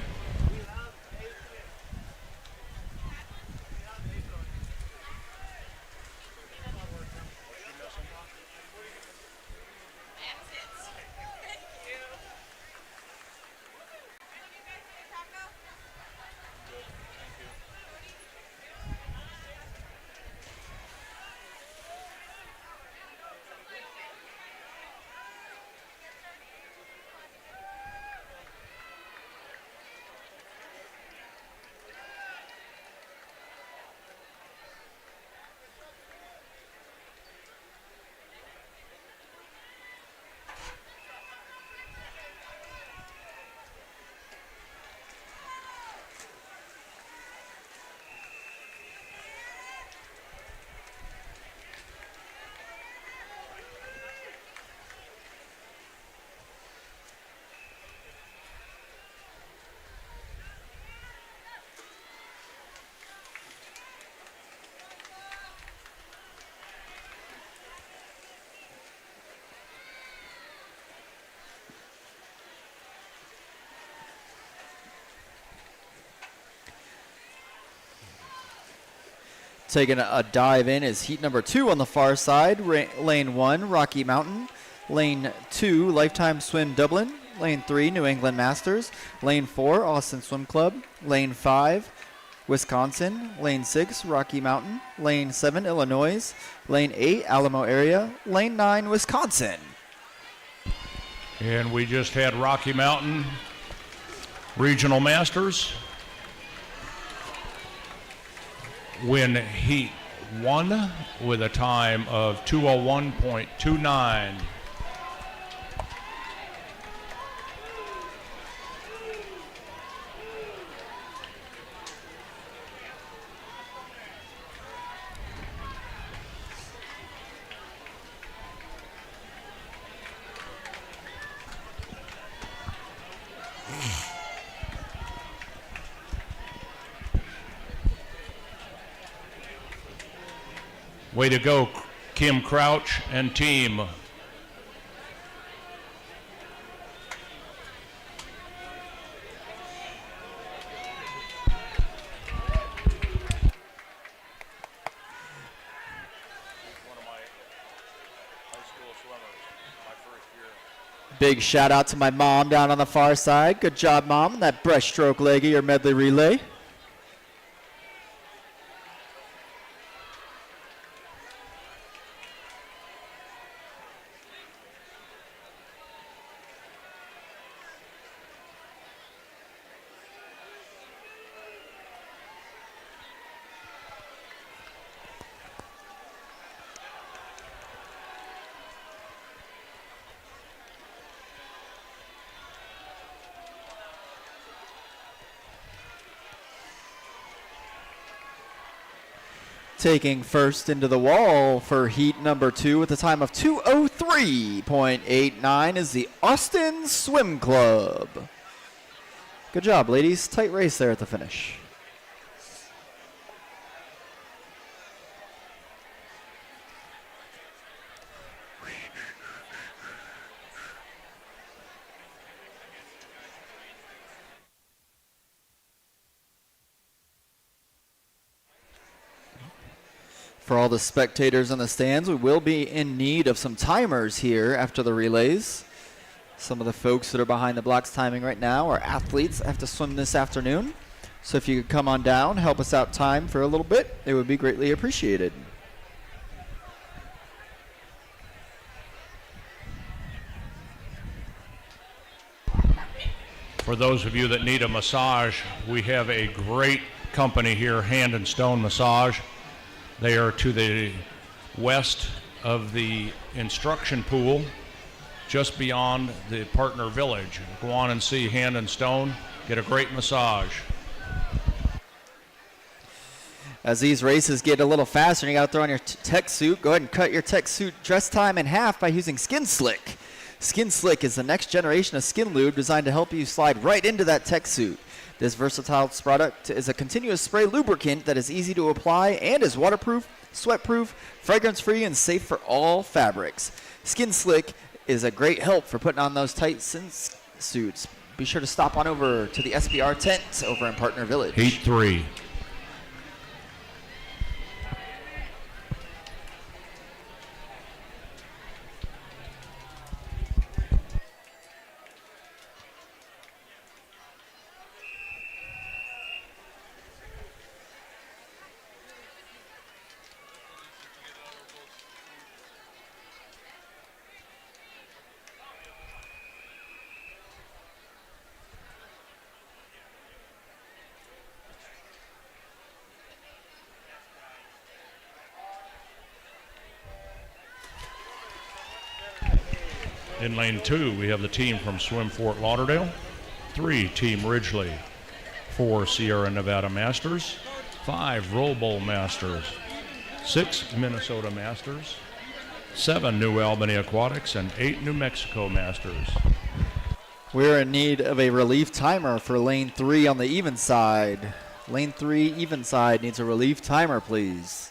Taking a dive in is heat number 2 on the far side. Lane 1, Rocky Mountain. Lane 2, Lifetime Swim Dublin. Lane 3, New England Masters. Lane 4, Austin Swim Club. Lane 5, Wisconsin. Lane 6, Rocky Mountain. Lane 7, Illinois. Lane 8, Alamo area. Lane 9, Wisconsin. And we just had Rocky Mountain Regional Masters win Heat 1 with a time of 2:01.29. Way to go, Kim Crouch and team. One of my high school swimmers, my first year. Big shout out to my mom down on the far side. Good job, Mom, that breaststroke leg of your medley relay. Taking first into the wall for heat number 2 with a time of 2:03.89 is the Austin Swim Club. Good job, ladies. Tight race there at the finish. For all the spectators in the stands, we will be in need of some timers here after the relays. Some of the folks that are behind the blocks timing right now are athletes that have to swim this afternoon. So if you could come on down, help us out time for a little bit, it would be greatly appreciated. For those of you that need a massage, we have a great company here, Hand and Stone Massage. They are to the west of the instruction pool, just beyond the partner village. Go on and see Hand and Stone, get a great massage. As these races get a little faster and you got to throw on your tech suit, go ahead and cut your tech suit dress time in half by using Skin Slick. Skin Slick is the next generation of skin lube designed to help you slide right into that tech suit. This versatile product is a continuous spray lubricant that is easy to apply and is waterproof, sweat-proof, fragrance-free, and safe for all fabrics. Skin Slick is a great help for putting on those tight suits. Be sure to stop on over to the SBR tent over in Partner Village. Heat 3. In lane 2, we have the team from Swim Fort Lauderdale. 3, Team Ridgely. 4, Sierra Nevada Masters. 5, Roll Bowl Masters. 6, Minnesota Masters. 7, New Albany Aquatics. And 8, New Mexico Masters. We're in need of a relief timer for lane 3 on the even side. Lane 3 even side needs a relief timer, please.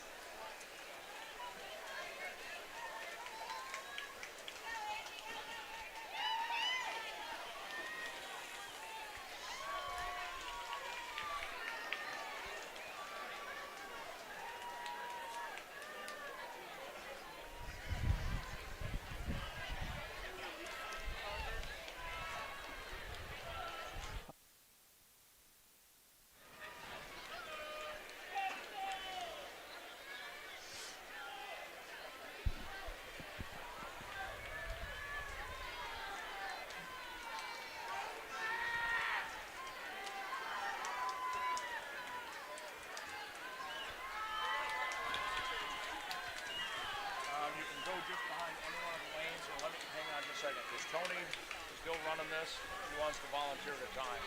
Tony is still running this. He wants to volunteer the time.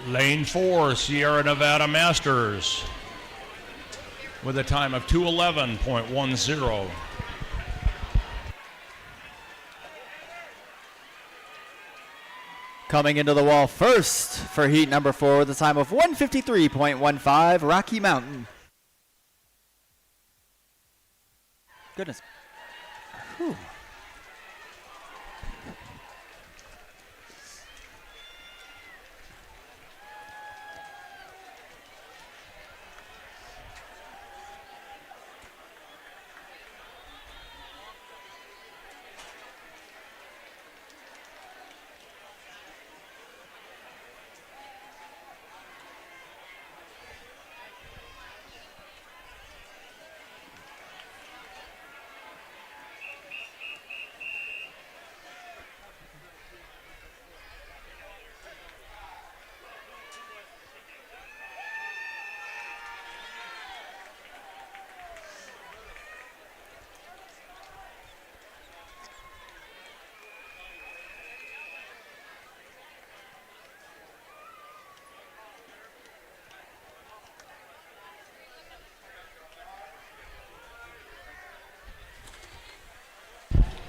Lane 4, Sierra Nevada Masters, with a time of 2:11.10. Coming into the wall first for heat number 4 with a time of 1:53.15, Rocky Mountain. Goodness. Whew.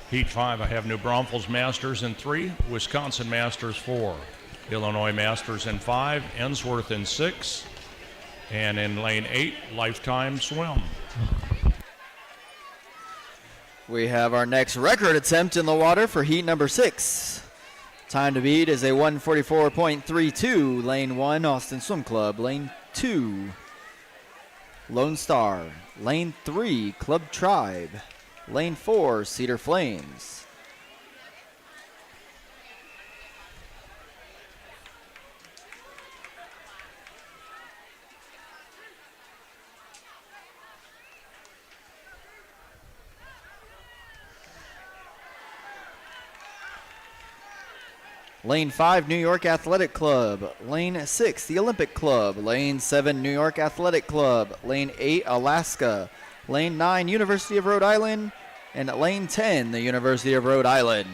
Heat 5, I have New Braunfels Masters in 3, Wisconsin Masters 4, Illinois Masters in 5, Ensworth in 6, and in lane 8, Lifetime Swim. We have our next record attempt in the water for heat number 6. Time to beat is a 1:44.32. Lane 1, Austin Swim Club. Lane 2, Lone Star. Lane 3, Club Tribe. Lane 4, Cedar Flames. Lane 5, New York Athletic Club. Lane 6, the Olympic Club. Lane 7, New York Athletic Club. Lane 8, Alaska. Lane 9, University of Rhode Island. And lane 10, the University of Rhode Island.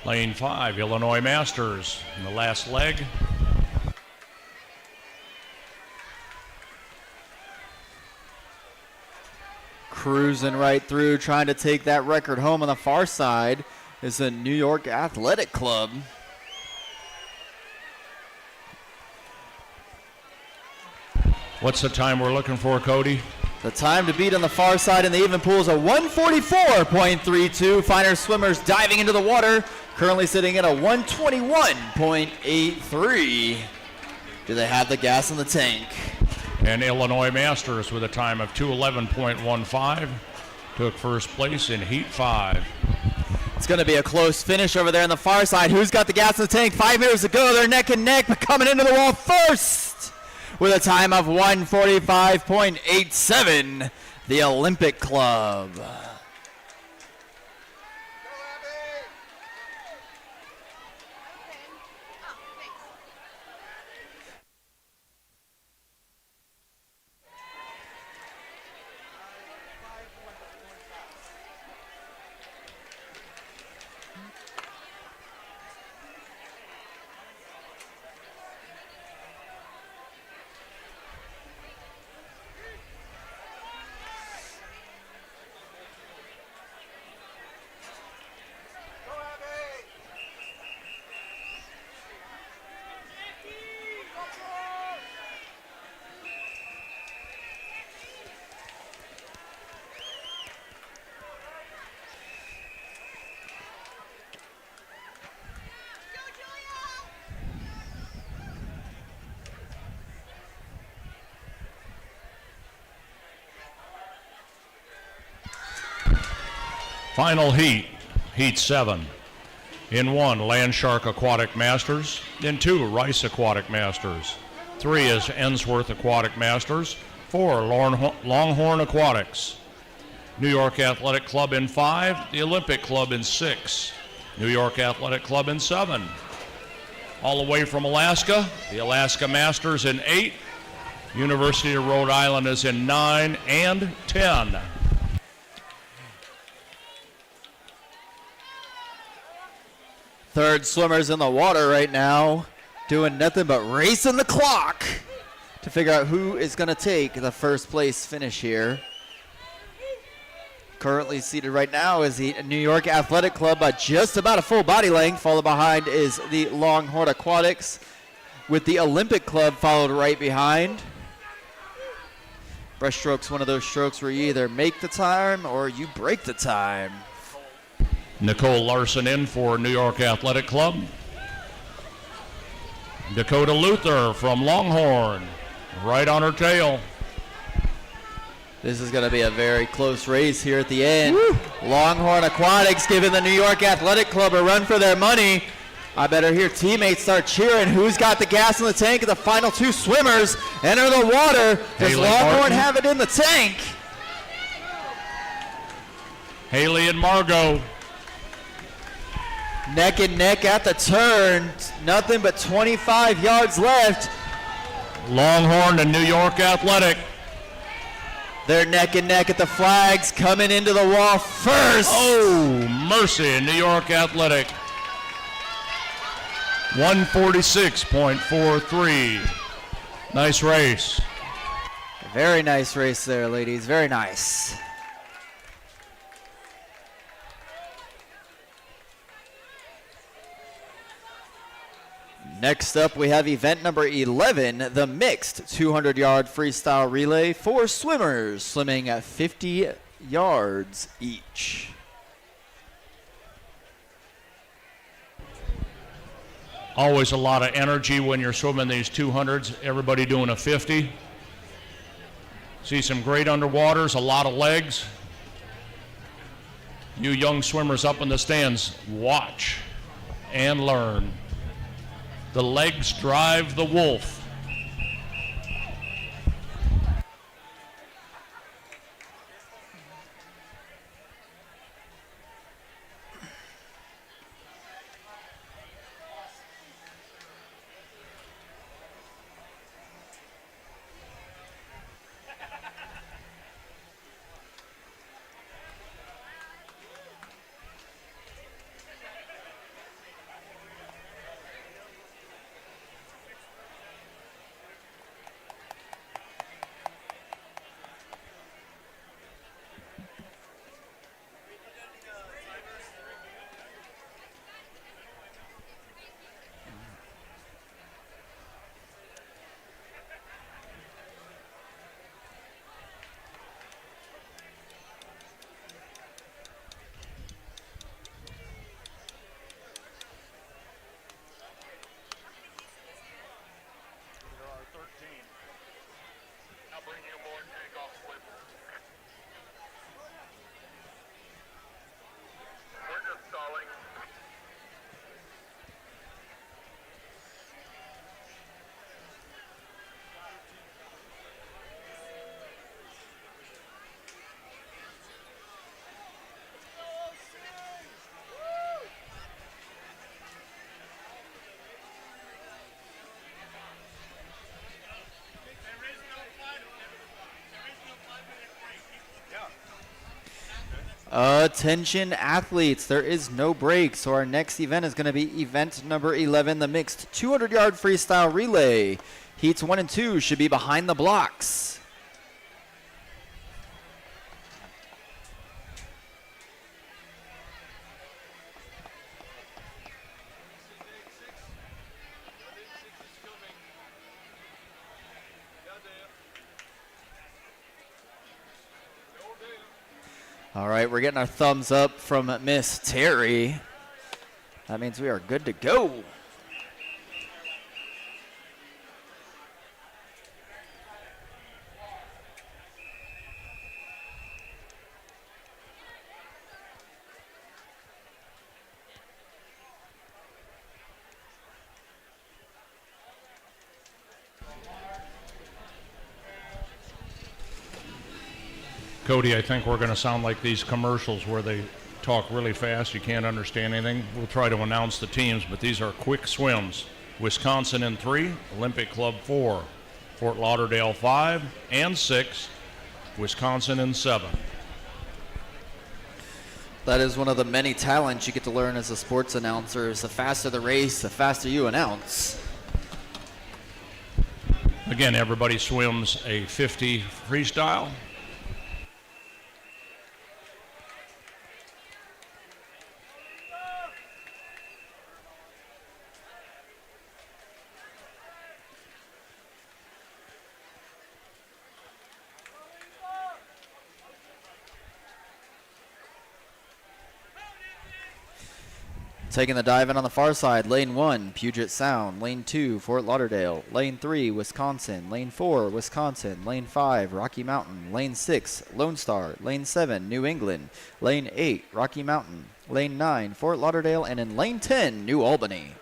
Lane 5, Illinois Masters in the last leg. Cruising right through, trying to take that record home on the far side is the New York Athletic Club. What's the time we're looking for, Cody? The time to beat on the far side in the even pool is a 1:44.32. Finer swimmers diving into the water, currently sitting at a 1:21.83. Do they have the gas in the tank? And Illinois Masters with a time of 2:11.15 took first place in Heat 5. It's going to be a close finish over there on the far side. Who's got the gas in the tank? 5 meters to go. They're neck and neck, but coming into the wall first with a time of 1:45.87, the Olympic Club. Final heat, heat 7. In 1, Landshark Aquatic Masters. In 2, Rice Aquatic Masters. 3 is Ensworth Aquatic Masters. 4, Longhorn Aquatics. New York Athletic Club in 5, the Olympic Club in 6, New York Athletic Club in 7. All the way from Alaska, the Alaska Masters in 8, University of Rhode Island is in 9 and 10. Third swimmers in the water right now, doing nothing but racing the clock to figure out who is going to take the first place finish here. Currently seated right now is the New York Athletic Club, just about a full body length. Followed behind is the Longhorn Aquatics, with the Olympic Club followed right behind. Breaststroke's one of those strokes where you either make the time or you break the time. Nicole Larson in for New York Athletic Club. Dakota Luther from Longhorn, right on her tail. This is going to be a very close race here at the end. Woo! Longhorn Aquatics giving the New York Athletic Club a run for their money. I better hear teammates start cheering. Who's got the gas in the tank? The final 2 swimmers enter the water. Does Haley Longhorn Martin. have it in the tank? Haley and Margot. Neck and neck at the turn. Nothing but 25 yards left. Longhorn and New York Athletic. They're neck and neck at the flags, coming into the wall first. Oh, mercy, New York Athletic. 146.43. Nice race. Very nice race there, ladies. Very nice. Next up, we have event number 11, the mixed 200-yard freestyle relay. 4 swimmers swimming at 50 yards each. Always a lot of energy when you're swimming these 200s. Everybody doing a 50. See some great underwaters, a lot of legs. You young swimmers up in the stands, watch and learn. The legs drive the wolf. There are 13. Now bring you aboard takeoff slip. We're just stalling. Attention athletes, there is no break, so our next event is going to be event number 11, the mixed 200-yard freestyle relay. Heats 1 and 2 should be behind the blocks. All right, we're getting our thumbs up from Miss Terry. That means we are good to go. Cody, I think we're going to sound like these commercials where they talk really fast. You can't understand anything. We'll try to announce the teams, but these are quick swims. Wisconsin in 3, Olympic Club 4, Fort Lauderdale 5 and 6, Wisconsin in 7. That is one of the many talents you get to learn as a sports announcer. Is the faster the race, the faster you announce. Again, everybody swims a 50 freestyle. Taking the dive in on the far side, lane 1, Puget Sound, lane 2, Fort Lauderdale, lane 3, Wisconsin, lane 4, Wisconsin, lane 5, Rocky Mountain, lane 6, Lone Star, lane 7, New England, lane 8, Rocky Mountain, lane 9, Fort Lauderdale, and in lane 10, New Albany.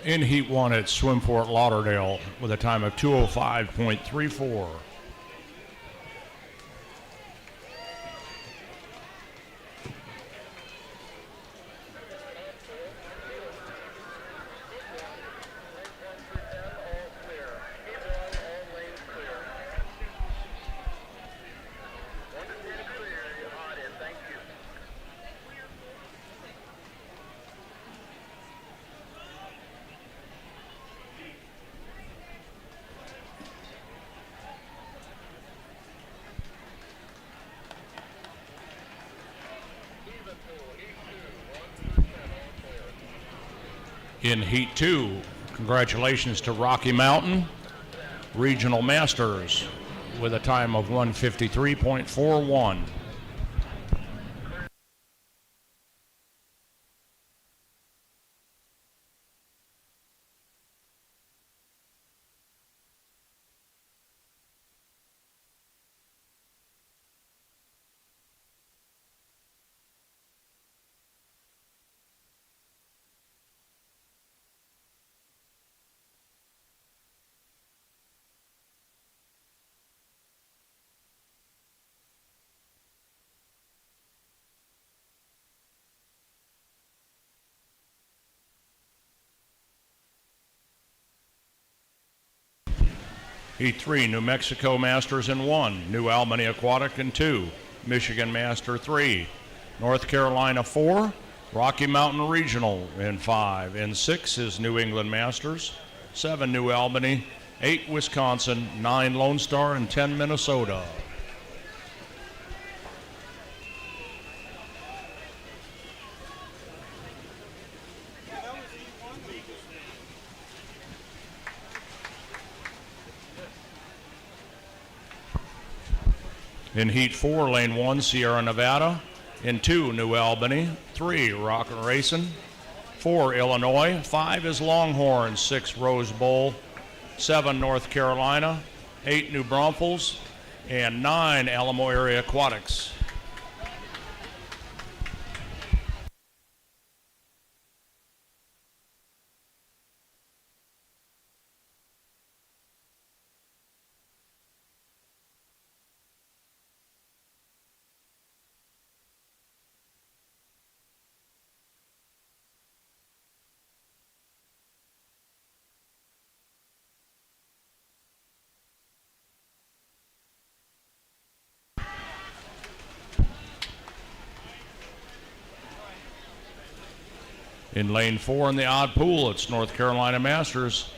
In Heat 1 at Swim Fort Lauderdale with a time of 2:05.34. In Heat 2, congratulations to Rocky Mountain Regional Masters with a time of 1:53.41. Heat 3, New Mexico Masters in 1, New Albany Aquatic in 2, Michigan Master 3, North Carolina 4, Rocky Mountain Regional in 5. In 6 is New England Masters, 7 New Albany, 8 Wisconsin, 9 Lone Star, and 10 Minnesota. In Heat 4, Lane 1, Sierra Nevada. In 2, New Albany. 3, Rock and Racing. 4, Illinois. 5 is Longhorn. 6, Rose Bowl. 7, North Carolina. 8, New Braunfels. And 9, Alamo Area Aquatics. In lane 4 in the odd pool, it's North Carolina Masters.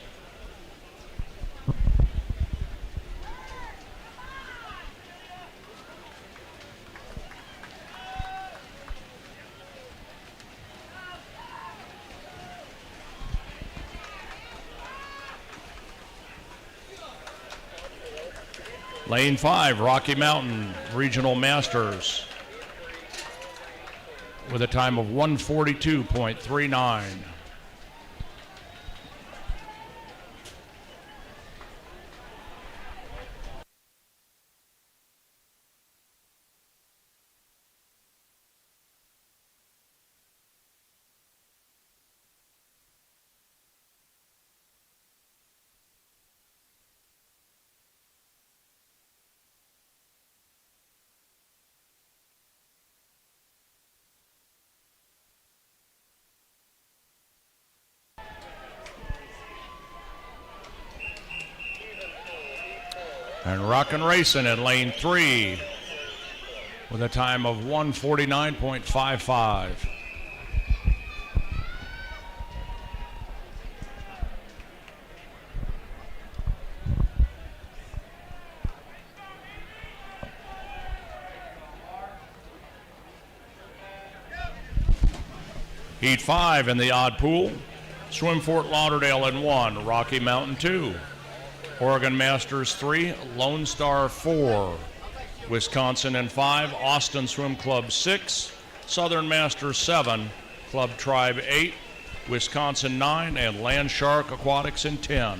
Lane 5, Rocky Mountain Regional Masters with a time of 1:42.39. And Rockin' Racing in lane 3 with a time of 1:49.55. Heat 5 in the odd pool. Swim Fort Lauderdale in 1, Rocky Mountain 2. Oregon Masters 3, Lone Star 4. Wisconsin in 5, Austin Swim Club 6. Southern Masters 7, Club Tribe 8. Wisconsin 9, and Land Shark Aquatics in 10.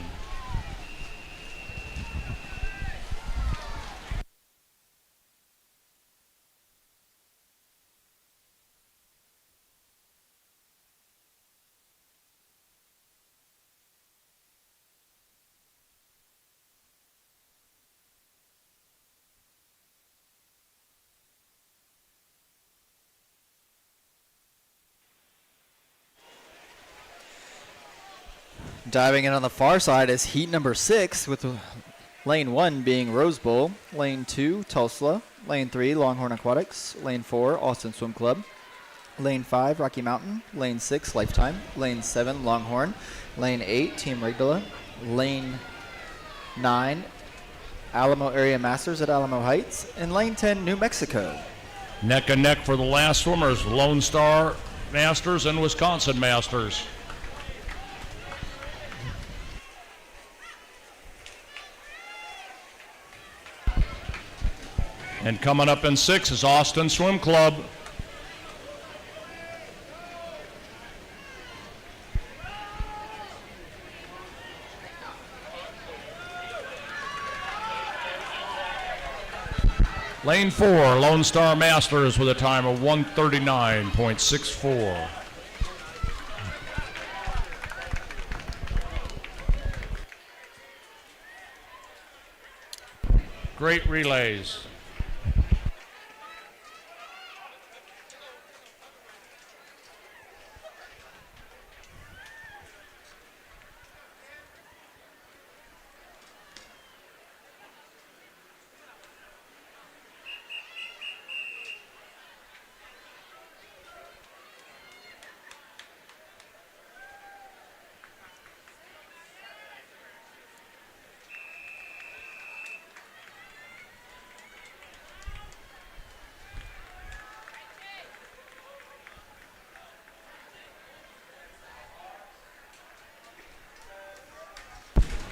Diving in on the far side is heat number 6, with lane 1 being Rose Bowl, lane 2 Tulsa, lane 3 Longhorn Aquatics, lane 4 Austin Swim Club, lane 5 Rocky Mountain, lane 6 Lifetime, lane 7 Longhorn, lane 8 Team Regula, lane 9 Alamo Area Masters at Alamo Heights, and lane 10 New Mexico. Neck and neck for the last swimmers, Lone Star Masters and Wisconsin Masters. And coming up in 6 is Austin Swim Club. Lane 4, Lone Star Masters with a time of 1:39.64. Great relays.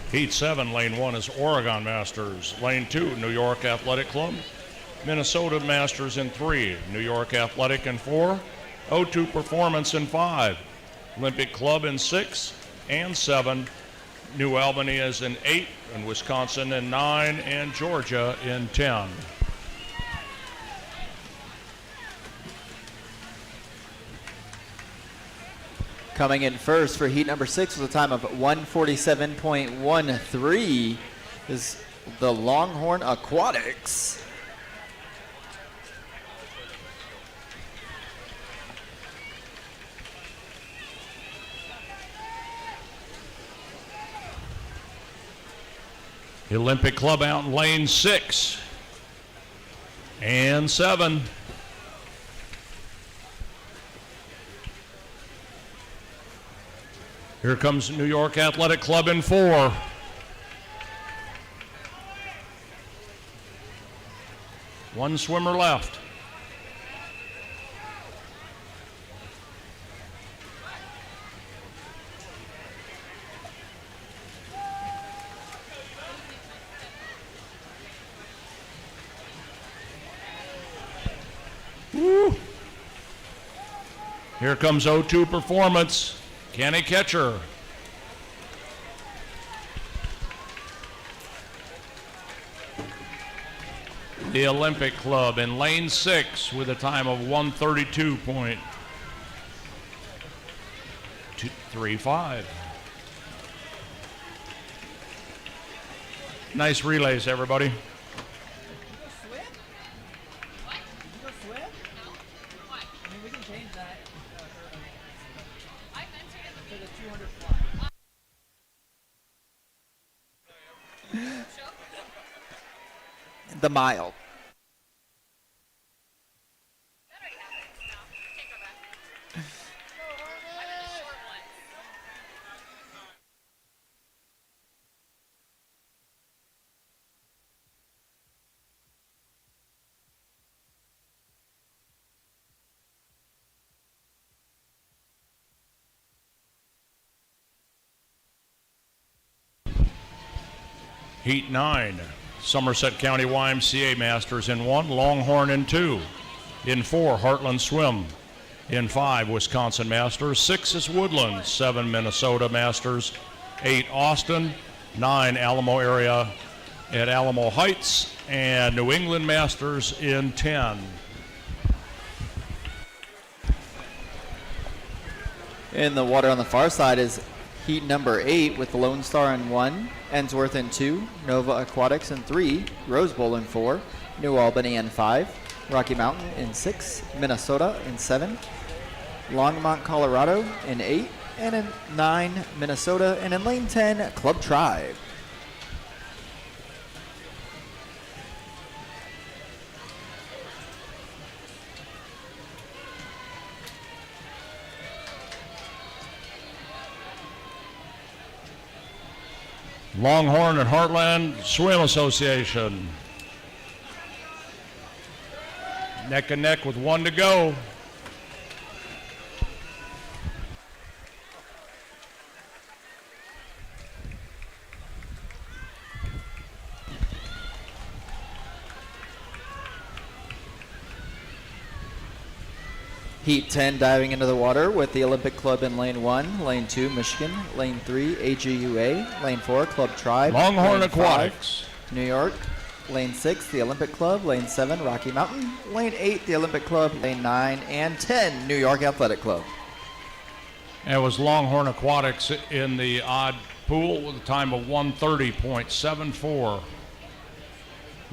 Heat 7, lane 1 is Oregon Masters. Lane 2, New York Athletic Club. Minnesota Masters in 3, New York Athletic in 4, O2 Performance in 5, Olympic Club in 6 and 7, New Albany is in 8, and Wisconsin in 9, and Georgia in 10. Coming in first for heat number 6 with a time of 1:47.13 is the Longhorn Aquatics. The Olympic Club out in lane 6 and 7. Here comes New York Athletic Club in 4. One swimmer left. Woo. Here comes O2 Performance. Can he catch her? The Olympic Club in lane 6 with a time of 1:32.35. Nice relays, everybody. The mile. Heat 9, Somerset County YMCA Masters in 1, Longhorn in 2. In 4, Heartland Swim. In 5, Wisconsin Masters. 6 is Woodland. 7, Minnesota Masters. 8, Austin. 9, Alamo area at Alamo Heights. And New England Masters in 10. In the water on the far side is heat number 8 with the Lone Star in 1, Ensworth in 2, Nova Aquatics in 3, Rose Bowl in 4, New Albany in 5, Rocky Mountain in 6, Minnesota in 7, Longmont, Colorado in 8, and in 9, Minnesota, and in lane 10, Club Tribe. Longhorn and Heartland Swim Association. Neck and neck with 1 to go. Heat 10 diving into the water with the Olympic Club in lane 1, lane 2, Michigan, lane 3, AGUA, lane 4, Club Tribe, Longhorn lane Aquatics. 5, New York, lane 6, the Olympic Club, lane 7, Rocky Mountain, lane 8, the Olympic Club, lane 9, and 10, New York Athletic Club. It was Longhorn Aquatics in the odd pool with a time of 1:30.74,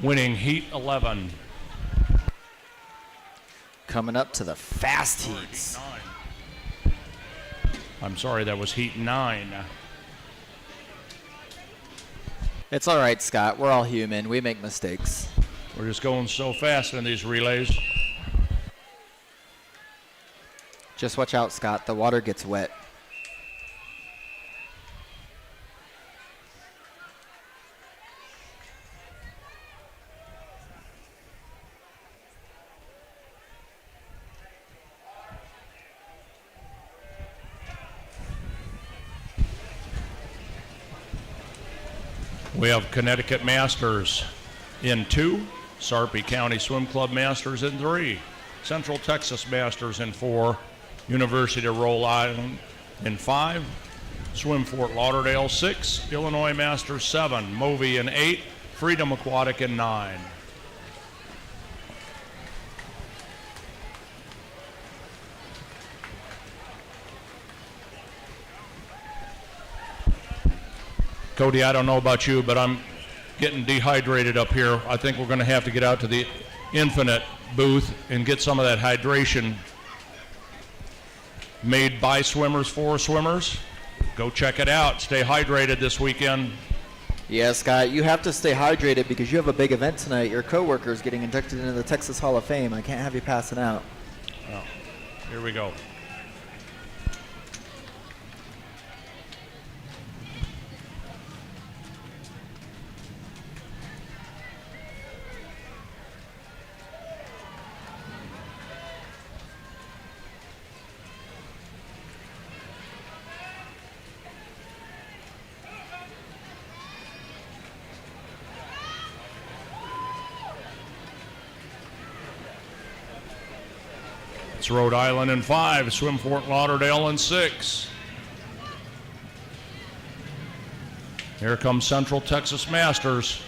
winning Heat 11. Coming up to the fast heats. I'm sorry, that was Heat 9. It's all right, Scott. We're all human. We make mistakes. We're just going so fast in these relays. Just watch out, Scott. The water gets wet. We have Connecticut Masters in 2, Sarpy County Swim Club Masters in 3, Central Texas Masters in 4, University of Rhode Island in 5, Swim Fort Lauderdale 6, Illinois Masters 7, Movie in 8, Freedom Aquatic in 9. Cody, I don't know about you, but I'm getting dehydrated up here. I think we're going to have to get out to the Infinite booth and get some of that hydration made by swimmers for swimmers. Go check it out. Stay hydrated this weekend. Yeah, Scott, you have to stay hydrated because you have a big event tonight. Your coworker is getting inducted into the Texas Hall of Fame. I can't have you passing out. Oh, here we go. It's Rhode Island in 5, swim Fort Lauderdale in 6. Here comes Central Texas Masters.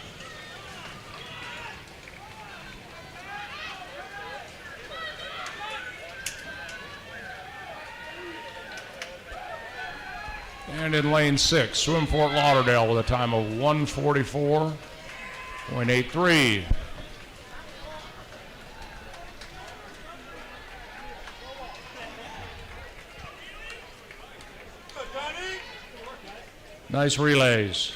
And in lane 6, swim Fort Lauderdale with a time of 1:44.83. Nice relays.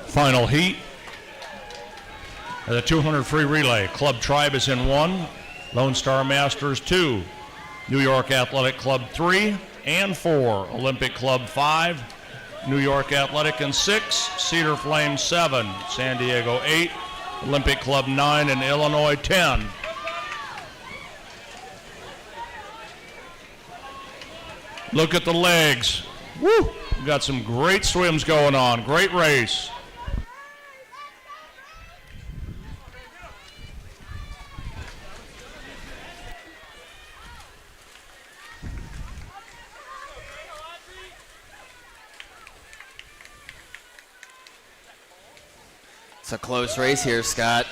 Final heat of the 200 free relay. Club Tribe is in 1, Lone Star Masters 2, New York Athletic Club 3 and 4, Olympic Club 5, New York Athletic in 6, Cedar Flame 7, San Diego 8, Olympic Club 9, and Illinois 10. Look at the legs. Woo! We've got some great swims going on. Great race. It's a close race here, Scott.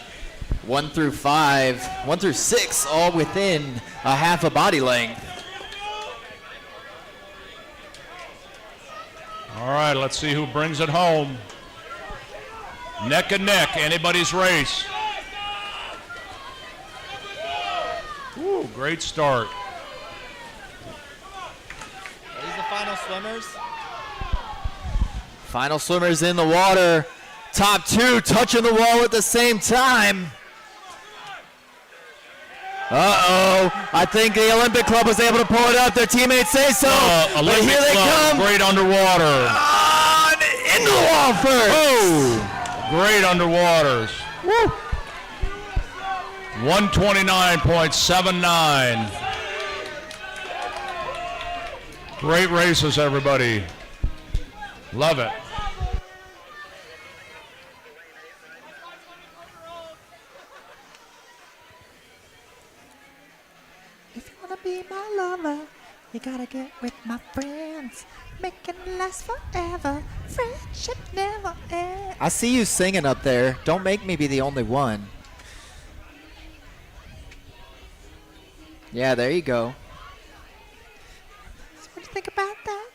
1 through 5, 1 through 6, all within a half a body length. All right, let's see who brings it home. Neck and neck, anybody's race. Ooh, great start. Are these the final swimmers? Final swimmers in the water. Top 2 touching the wall at the same time. Uh-oh. I think the Olympic Club was able to pull it up. Their teammates say so. But Olympic here they Club, come. great underwater. Into the wall first. Oh, great underwaters. Woo. 129.79. Great races, everybody. Love it. If you wanna be my lover, you gotta get with my friends. Make it last forever. Friendship never ends. I see you singing up there. Don't make me be the only one. Yeah, there you go. So what do you think about that?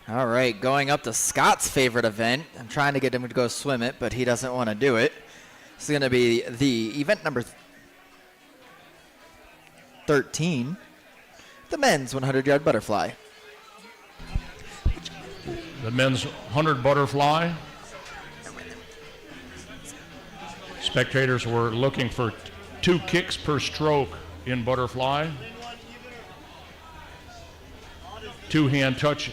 All right, going up to Scott's favorite event. I'm trying to get him to go swim it, but he doesn't want to do it. It's going to be the event number 13, the men's 100-yard butterfly. The men's 100 butterfly. Spectators were looking for 2 kicks per stroke in butterfly. 2-hand touch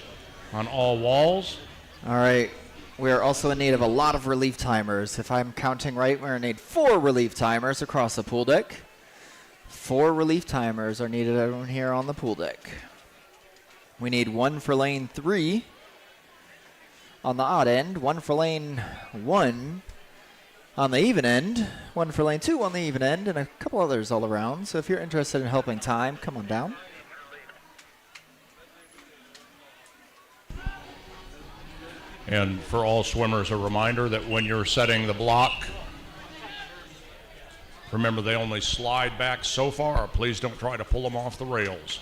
on all walls. All right, we are also in need of a lot of relief timers. If I'm counting right, we're going to need 4 relief timers across the pool deck. 4 relief timers are needed over here on the pool deck. We need 1 for lane 3 on the odd end, 1 for lane 1 on the even end, 1 for lane 2 on the even end, and a couple others all around. So if you're interested in helping time, come on down. And for all swimmers, a reminder that when you're setting the block, remember they only slide back so far. Please don't try to pull them off the rails.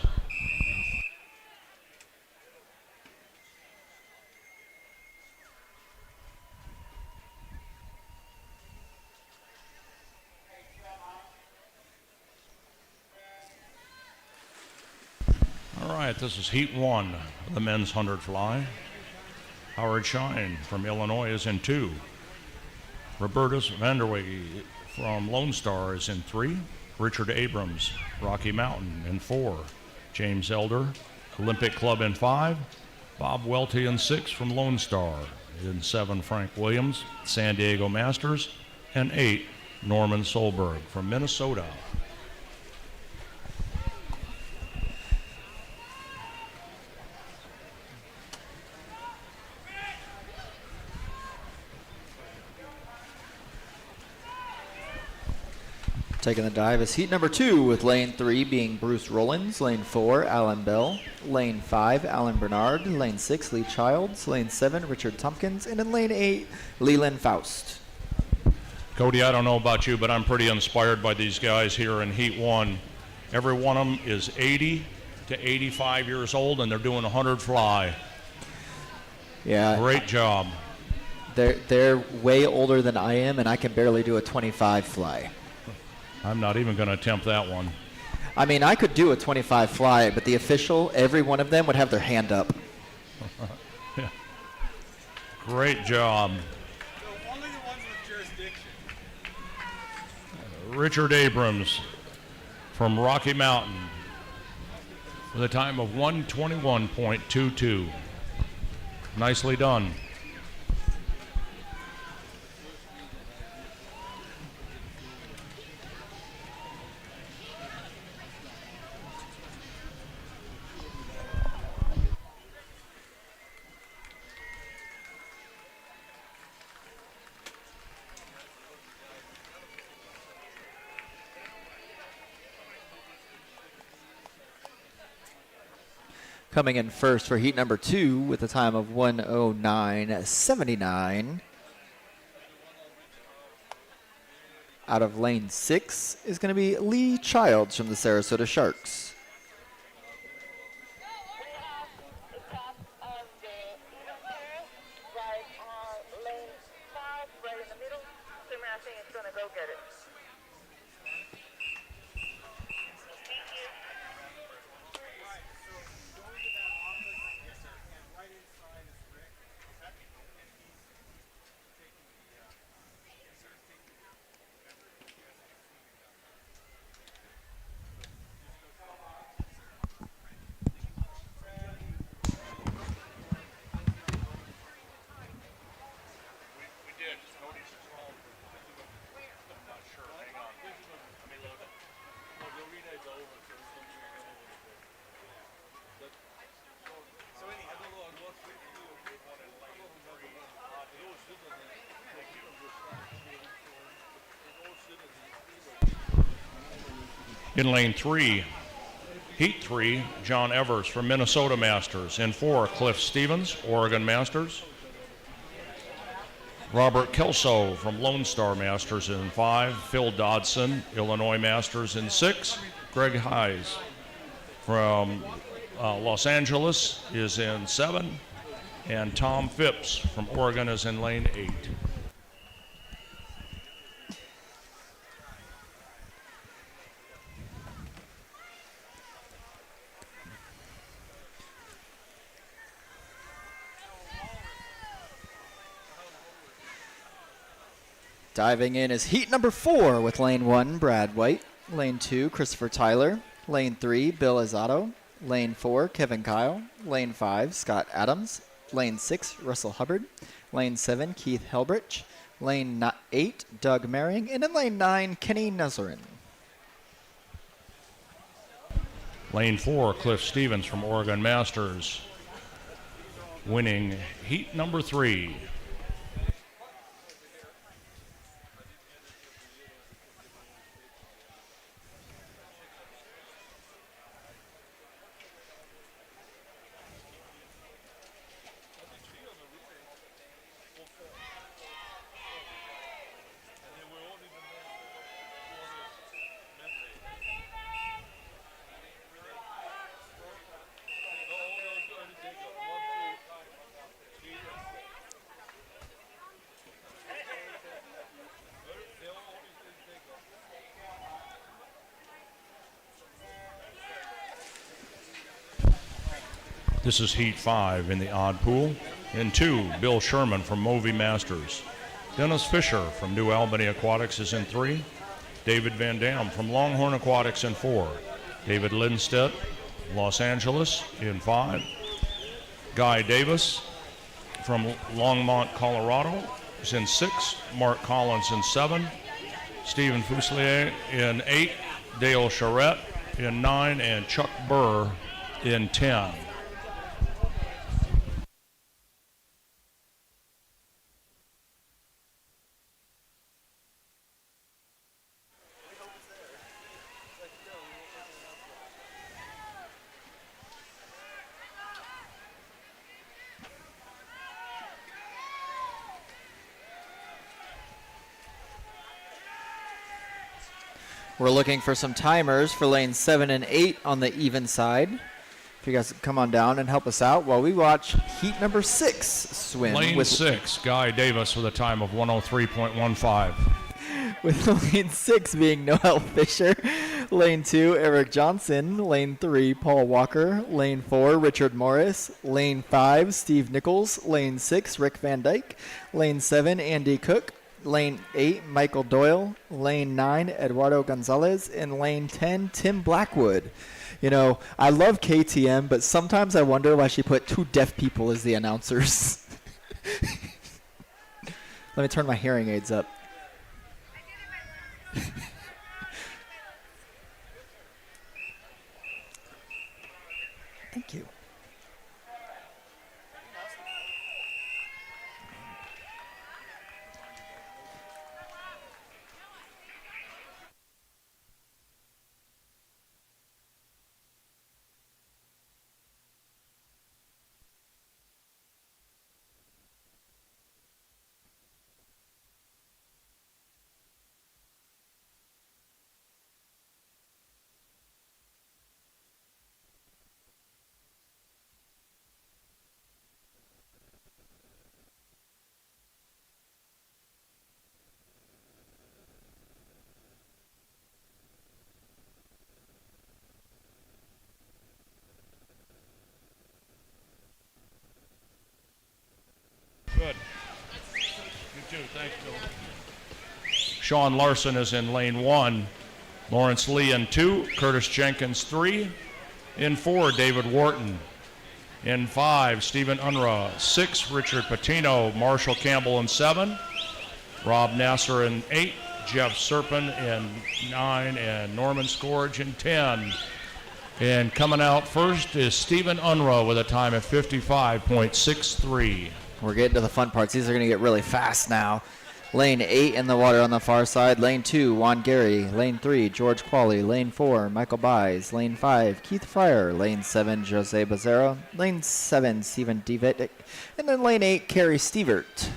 All right, this is Heat 1 of the men's 100 fly. Howard Shine from Illinois is in 2. Robertus Vanderwege from Lone Star is in 3. Richard Abrams, Rocky Mountain in 4. James Elder, Olympic Club in 5. Bob Welty in 6 from Lone Star. In 7, Frank Williams, San Diego Masters. And 8, Norman Solberg from Minnesota. Taking the dive is heat number 2, with lane 3 being Bruce Rollins, lane 4, Alan Bell, lane 5, Alan Bernard, lane 6, Lee Childs, lane 7, Richard Tompkins, and in lane 8, Leland Faust. Cody, I don't know about you, but I'm pretty inspired by these guys here in Heat 1. Every one of them is 80 to 85 years old, and they're doing a 100 fly. Yeah. Great job. They're way older than I am, and I can barely do a 25 fly. I'm not even going to attempt that one. I mean, I could do a 25 fly, but the official, every one of them would have their hand up. Yeah. Great job. So only the ones with jurisdiction. Richard Abrams from Rocky Mountain with a time of 1:21.22. Nicely done. Coming in first for heat number 2 with a time of 1:09.79. Out of lane 6 is going to be Lee Childs from the Sarasota Sharks. We have the top of the Eagle Pair, right on lane 5, right in the middle. Swimmer, I think it's going to go get it. Thank you. We did. Cody's called. I'm not sure. Hang on. Let me look. Well, the relay's over, so it's going to be over. So anyhow, I don't know what we do. One in lane 3. In lane 3, Heat 3, John Evers from Minnesota Masters. In 4, Cliff Stevens, Oregon Masters. Robert Kelso from Lone Star Masters in 5. Phil Dodson, Illinois Masters in 6. Greg Hayes from Los Angeles is in 7. And Tom Phipps from Oregon is in lane 8. Diving in is heat number 4 with lane 1, Brad White, lane 2, Christopher Tyler, lane 3, Bill Izzato, lane 4, Kevin Kyle, lane 5, Scott Adams, lane 6, Russell Hubbard, lane 7, Keith Helbrich, lane 8, Doug Merring, and in lane 9, Kenny Nuzerin. Lane 4, Cliff Stevens from Oregon Masters, winning heat number 3. This is Heat 5 in the odd pool. In 2, Bill Sherman from Movie Masters. Dennis Fisher from New Albany Aquatics is in 3. David Van Dam from Longhorn Aquatics in 4. David Lindstedt, Los Angeles in 5. Guy Davis from Longmont, Colorado is in 6. Mark Collins in 7. Stephen Fuselier in 8. Dale Charette in 9. And Chuck Burr in 10. We're looking for some timers for lanes 7 and 8 on the even side. If you guys could come on down and help us out while we watch heat number 6 swim. Lane 6, Guy Davis with a time of 103.15. With lane 6 being Noel Fisher. Lane 2, Eric Johnson. Lane 3, Paul Walker. Lane 4, Richard Morris. Lane 5, Steve Nichols. Lane 6, Rick Van Dyke. Lane 7, Andy Cook. Lane 8, Michael Doyle. Lane 9, Eduardo Gonzalez. And lane 10, Tim Blackwood. You know, I love KTM, but sometimes I wonder why she put 2 deaf people as the announcers. Let me turn my hearing aids up. Thank you. Good. You too. Thanks, Bill. Sean Larson is in lane 1. Lawrence Lee in 2. Curtis Jenkins 3. In 4, David Wharton. In 5, Stephen Unruh. 6, Richard Patino. Marshall Campbell in 7. Rob Nasser in 8. Jeff Serpin in 9. And Norman Scourge in 10. And coming out first is Stephen Unruh with a time of 55.63. We're getting to the fun parts. These are going to get really fast now. Lane 8 in the water on the far side. Lane 2, Juan Gary. Lane 3, George Qualley. Lane 4, Michael Buys. Lane 5, Keith Fryer. Lane 7, Jose Bazero. Lane 7, Stephen Devitt. And then lane 8, Kerry Stevert.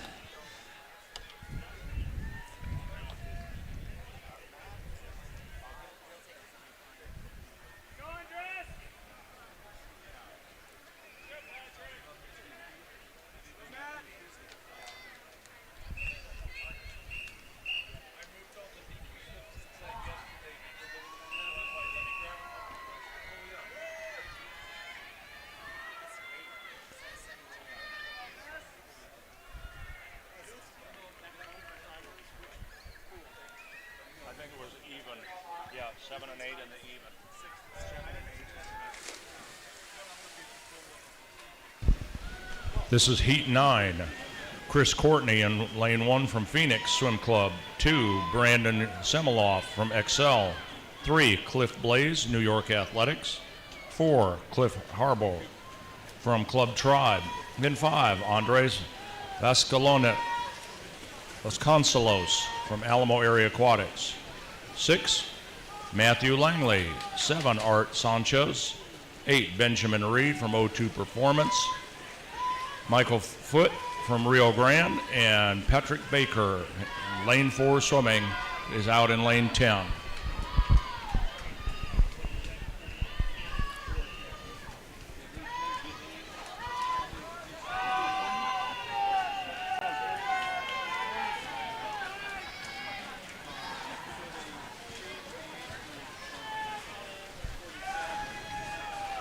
I think it was even. Yeah, 7 and 8 in the even. This is heat 9. Chris Courtney in lane 1 from Phoenix Swim Club. 2, Brandon Semiloff from Excel. 3, Cliff Blaze, New York Athletics. 4, Cliff Harbaugh from Club Tribe. Then 5, Andres Vasconcelos from Alamo Area Aquatics. 6, Matthew Langley. 7, Art Sanchez. 8, Benjamin Reed from O2 Performance. Michael Foote from Rio Grande. And Patrick Baker, lane 4 swimming, is out in lane 10.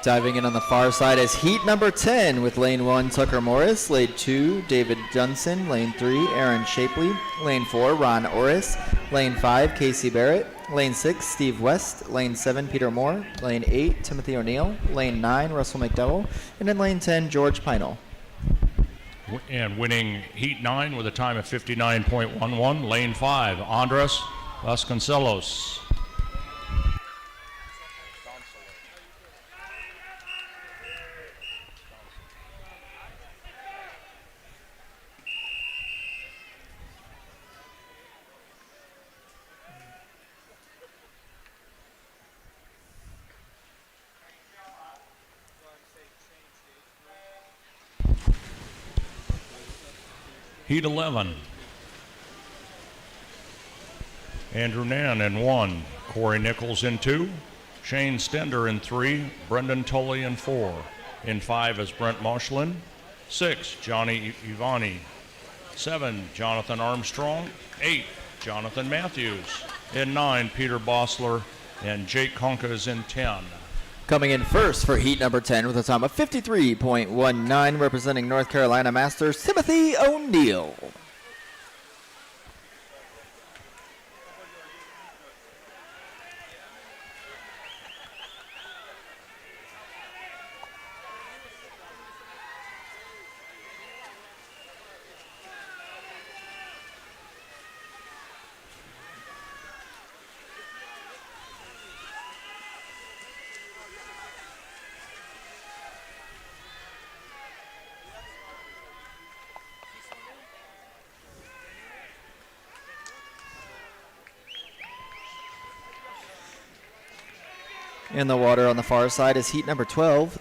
Diving in on the far side is heat number 10 with lane 1, Tucker Morris, lane 2, David Dunson, lane 3, Aaron Shapley, lane 4, Ron Orris, lane 5, Casey Barrett, lane 6, Steve West, lane 7, Peter Moore, lane 8, Timothy O'Neill, lane 9, Russell McDowell, and in lane 10, George Pinel. And winning heat 9 with a time of 59.11, lane 5, Andres Vasconcelos. Heat 11. Andrew Nann in 1, Corey Nichols in 2, Shane Stender in 3, Brendan Tully in 4. In 5 is Brent Moshlin. 6, Johnny Ivani. 7, Jonathan Armstrong. 8, Jonathan Matthews. In 9, Peter Bossler. And Jake Konka is in 10. Coming in first for heat number 10 with a time of 53.19, representing North Carolina Masters, Timothy O'Neill. In the water on the far side is heat number 12.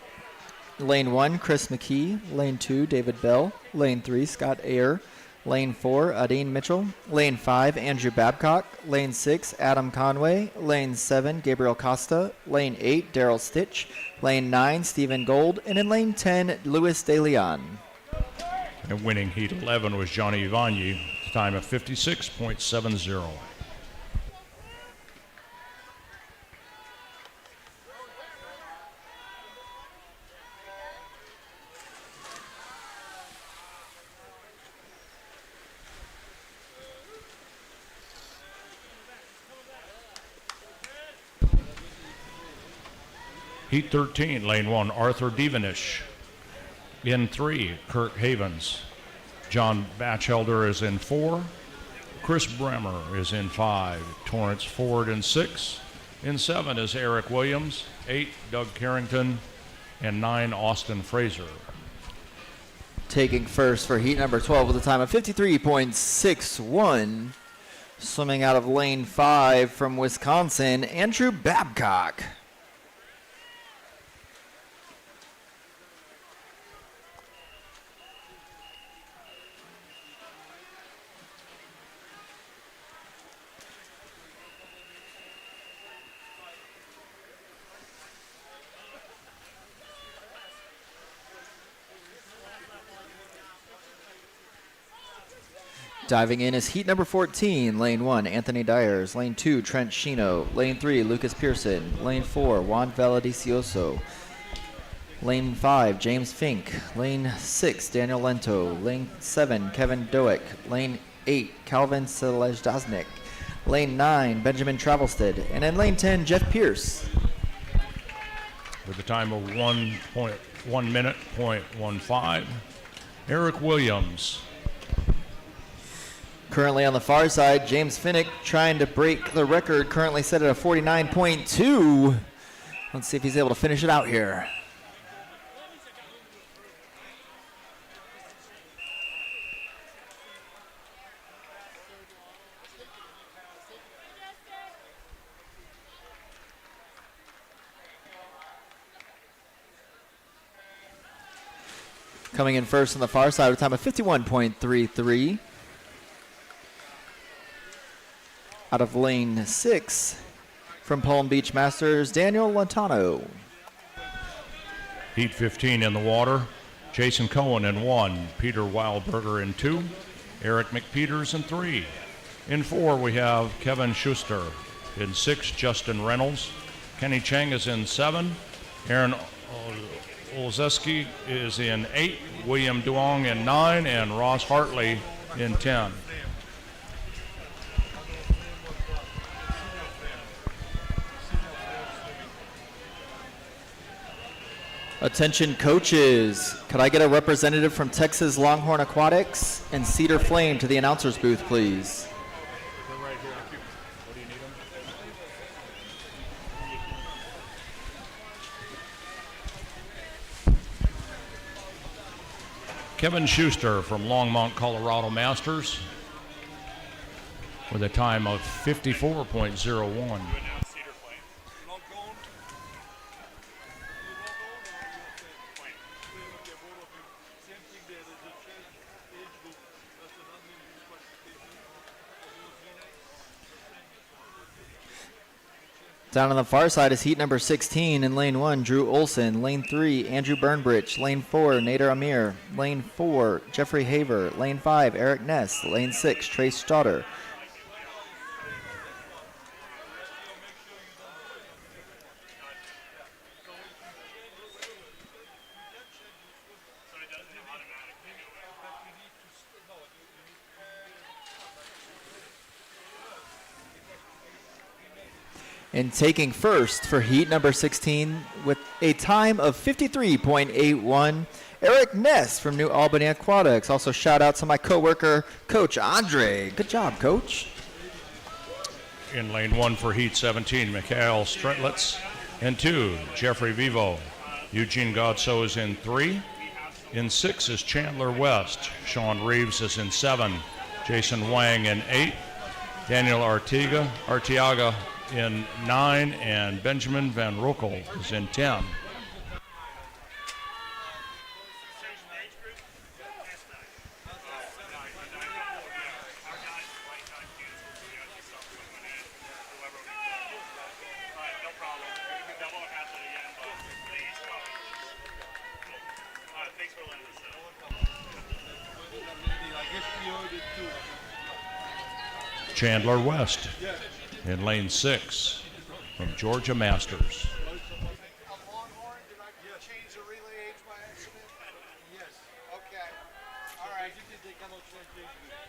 Lane 1, Chris McKee. Lane 2, David Bell. Lane 3, Scott Ayer. Lane 4, Adine Mitchell. Lane 5, Andrew Babcock. Lane 6, Adam Conway. Lane 7, Gabriel Costa. Lane 8, Daryl Stitch. Lane 9, Stephen Gold. And in lane 10, Luis De Leon. And winning heat 11 was Johnny Ivani, time of 56.70. Heat 13, lane 1, Arthur Devenish. In 3, Kirk Havens. John Batchelder is in 4. Chris Bremer is in 5. Torrance Ford in 6. In 7 is Eric Williams. 8, Doug Carrington. And 9, Austin Fraser. Taking first for heat number 12 with a time of 53.61. Swimming out of lane 5 from Wisconsin, Andrew Babcock. Diving in is heat number 14, lane 1, Anthony Dyers, lane 2, Trent Shino, lane 3, Lucas Pearson, lane 4, Juan Valadicioso, lane 5, James Fink, lane 6, Daniel Lento, lane 7, Kevin Doak, lane 8, Calvin Selezdznik, lane 9, Benjamin Travelstead, and in lane 10, Jeff Pierce. With a time of 1 minute, 0.15, Eric Williams. Currently on the far side, James Finnick trying to break the record, currently set at a 49.2. Let's see if he's able to finish it out here. Coming in first on the far side with a time of 51.33. Out of lane 6 from Palm Beach Masters, Daniel Lantano. Heat 15 in the water. Jason Cohen in 1, Peter Wildberger in 2, Eric McPeters in 3. In 4 we have Kevin Schuster. In 6, Justin Reynolds. Kenny Chang is in 7. Aaron Olszewski is in 8, William Duong in 9, and Ross Hartley in 10. Attention coaches, could I get a representative from Texas Longhorn Aquatics and Cedar Flame to the announcer's booth, please? Kevin Schuster from Longmont, Colorado Masters with a time of 54.01. Down on the far side is heat number 16 in lane 1, Drew Olson. Lane 3, Andrew Burnbridge. Lane 4, Nader Amir. Lane 4, Jeffrey Haver. Lane 5, Eric Ness. Lane 6, Trace Stoddard. And taking first for heat number 16 with a time of 53.81, Eric Ness from New Albany Aquatics. Also shout out to my coworker, Coach Andre. Good job, Coach. In lane 1 for heat 17, Mikhail Stretlitz. In 2, Jeffrey Vivo. Eugene Godso is in 3. In 6 is Chandler West. Sean Reeves is in 7. Jason Wang in 8. Daniel Artiaga in 9, and Benjamin Van Roekel is in 10. Chandler West in lane 6 from Georgia Masters. Yes. Okay. All right.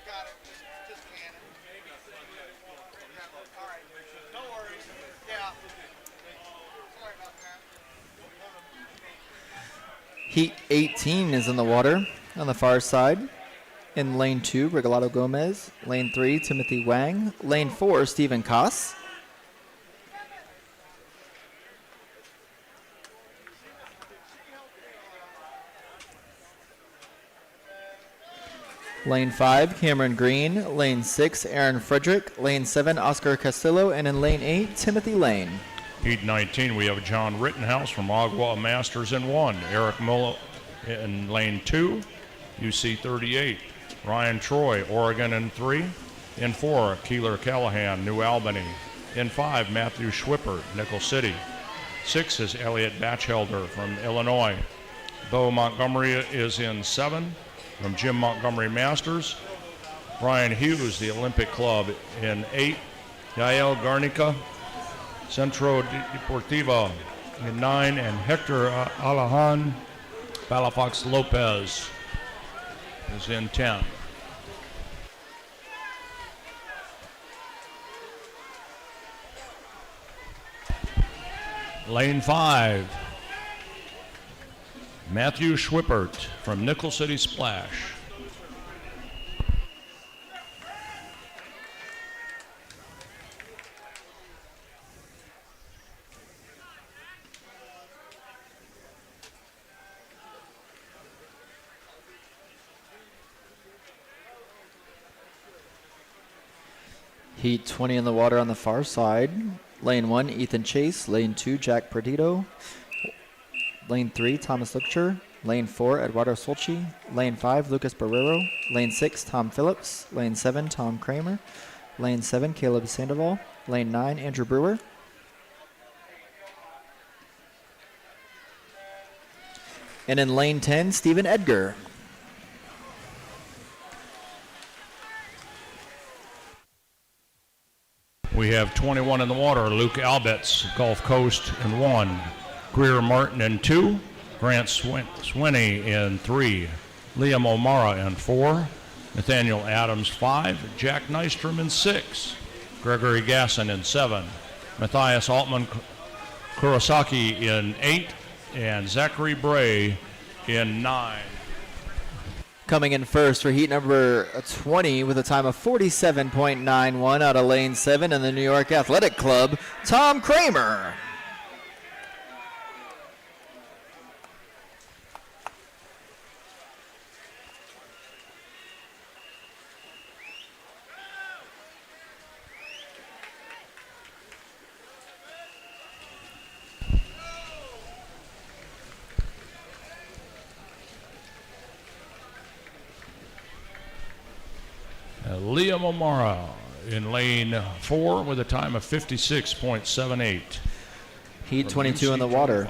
Got it. Just can it. All right. No worries. Yeah. Sorry about that. Heat 18 is in the water on the far side. In lane 2, Regalado Gomez. Lane 3, Timothy Wang. Lane 4, Stephen Koss. Lane 5, Cameron Green. Lane 6, Aaron Frederick. Lane 7, Oscar Castillo. And in lane 8, Timothy Lane. Heat 19, we have John Rittenhouse from Agua Masters in 1. Eric Muller in lane 2, UC 38. Ryan Troy, Oregon in 3. In 4, Keeler Callahan, New Albany. In 5, Matthew Schwippert, Nickel City. 6 is Elliot Batchelder from Illinois. Bo Montgomery is in 7 from Jim Montgomery Masters. Brian Hughes, the Olympic Club, in 8. Yael Garnica, Centro Deportivo in 9. And Hector Alahan Palafox Lopez is in 10. Lane 5, Matthew Schwippert from Nickel City Splash. Heat 20 in the water on the far side. Lane 1, Ethan Chase. Lane 2, Jack Perdido. Lane 3, Thomas Lichter. Lane 4, Eduardo Solchi. Lane 5, Lucas Barrero. Lane 6, Tom Phillips. Lane 7, Tom Kramer. Lane 7, Caleb Sandoval. Lane 9, Andrew Brewer. And in lane 10, Stephen Edgar. We have 21 in the water. Luke Albets, Gulf Coast in 1. Greer Martin in 2, Grant Swinney in 3, Liam O'Mara in 4, Nathaniel Adams 5, Jack Nystrom in 6, Gregory Gasson in 7, Matthias Altman Kurosaki in 8, and Zachary Bray in 9. Coming in first for heat number 20 with a time of 47.91 out of lane 7 in the New York Athletic Club, Tom Kramer. Liam O'Mara in lane 4 with a time of 56.78. Heat 22 in the water.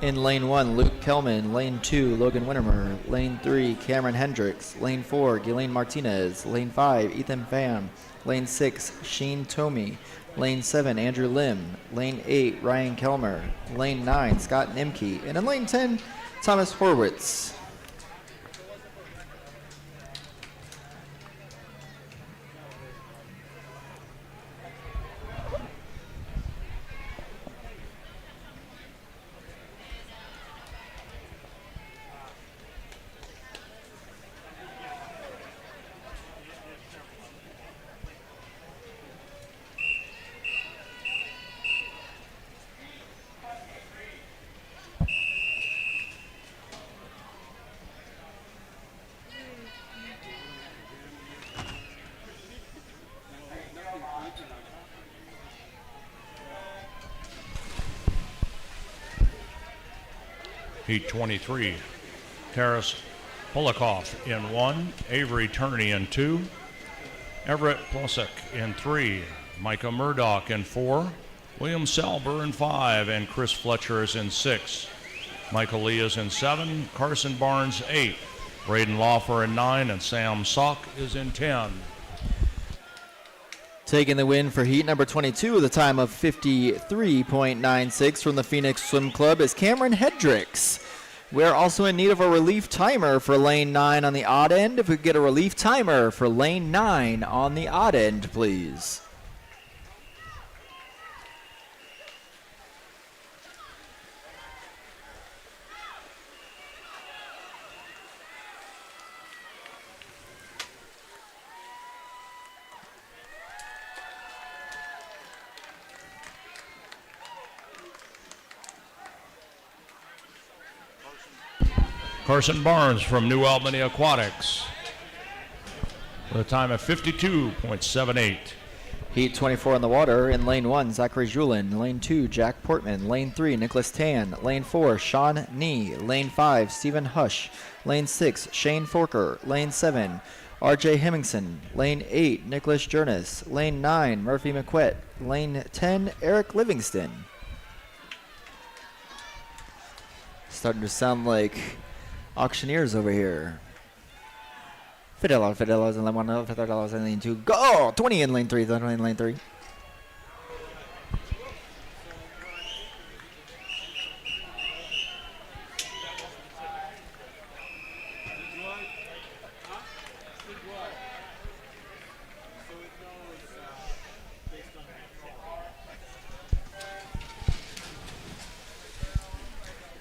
In lane 1, Luke Kelman. Lane 2, Logan Wintermer. Lane 3, Cameron Hendricks. Lane 4, Ghislaine Martinez. Lane 5, Ethan Pham. Lane 6, Sheen Tomey. Lane 7, Andrew Lim. Lane 8, Ryan Kelmer. Lane 9, Scott Nimke. And in lane 10, Thomas Horwitz. Heat 23, Taras Polikoff in 1, Avery Turney in 2, Everett Plosek in 3, Micah Murdoch in 4, William Salber in 5, and Chris Fletcher is in 6. Michael Lee is in 7, Carson Barnes 8, Braden Laufer in 9, and Sam Sock is in 10. Taking the win for heat number 22 with a time of 53.96 from the Phoenix Swim Club is Cameron Hendricks. We're also in need of a relief timer for lane 9 on the odd end. If we could get a relief timer for lane 9 on the odd end, please. Carson Barnes from New Albany Aquatics with a time of 52.78. Heat 24 in the water. In lane 1, Zachary Julin. Lane 2, Jack Portman. Lane 3, Nicholas Tan. Lane 4, Sean Nee. Lane 5, Stephen Hush. Lane 6, Shane Forker. Lane 7, RJ Hemmingson. Lane 8, Nicholas Jernis. Lane 9, Murphy McQuett. Lane 10, Eric Livingston. Starting to sound like auctioneers over here. $50 in lane 1, $50 in lane 2. Go! 20 in lane 3, 20 in lane 3.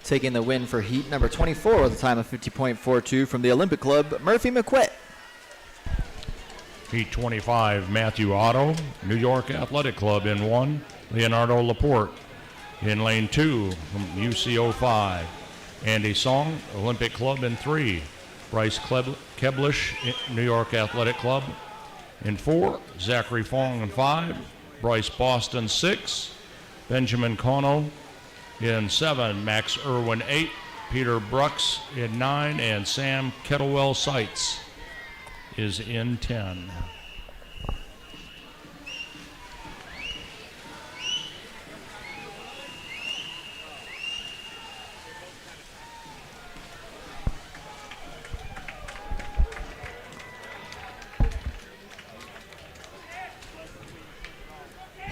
Taking the win for heat number 24 with a time of 50.42 from the Olympic Club, Murphy McQuett. Heat 25, Matthew Otto, New York Athletic Club in 1, Leonardo Laporte in lane 2 from UC05, Andy Song, Olympic Club in 3, Bryce Keblish, New York Athletic Club in 4, Zachary Fong in 5, Bryce Boston 6, Benjamin Kono in 7, Max Irwin 8, Peter Brooks in 9, and Sam Kettlewell Seitz is in 10.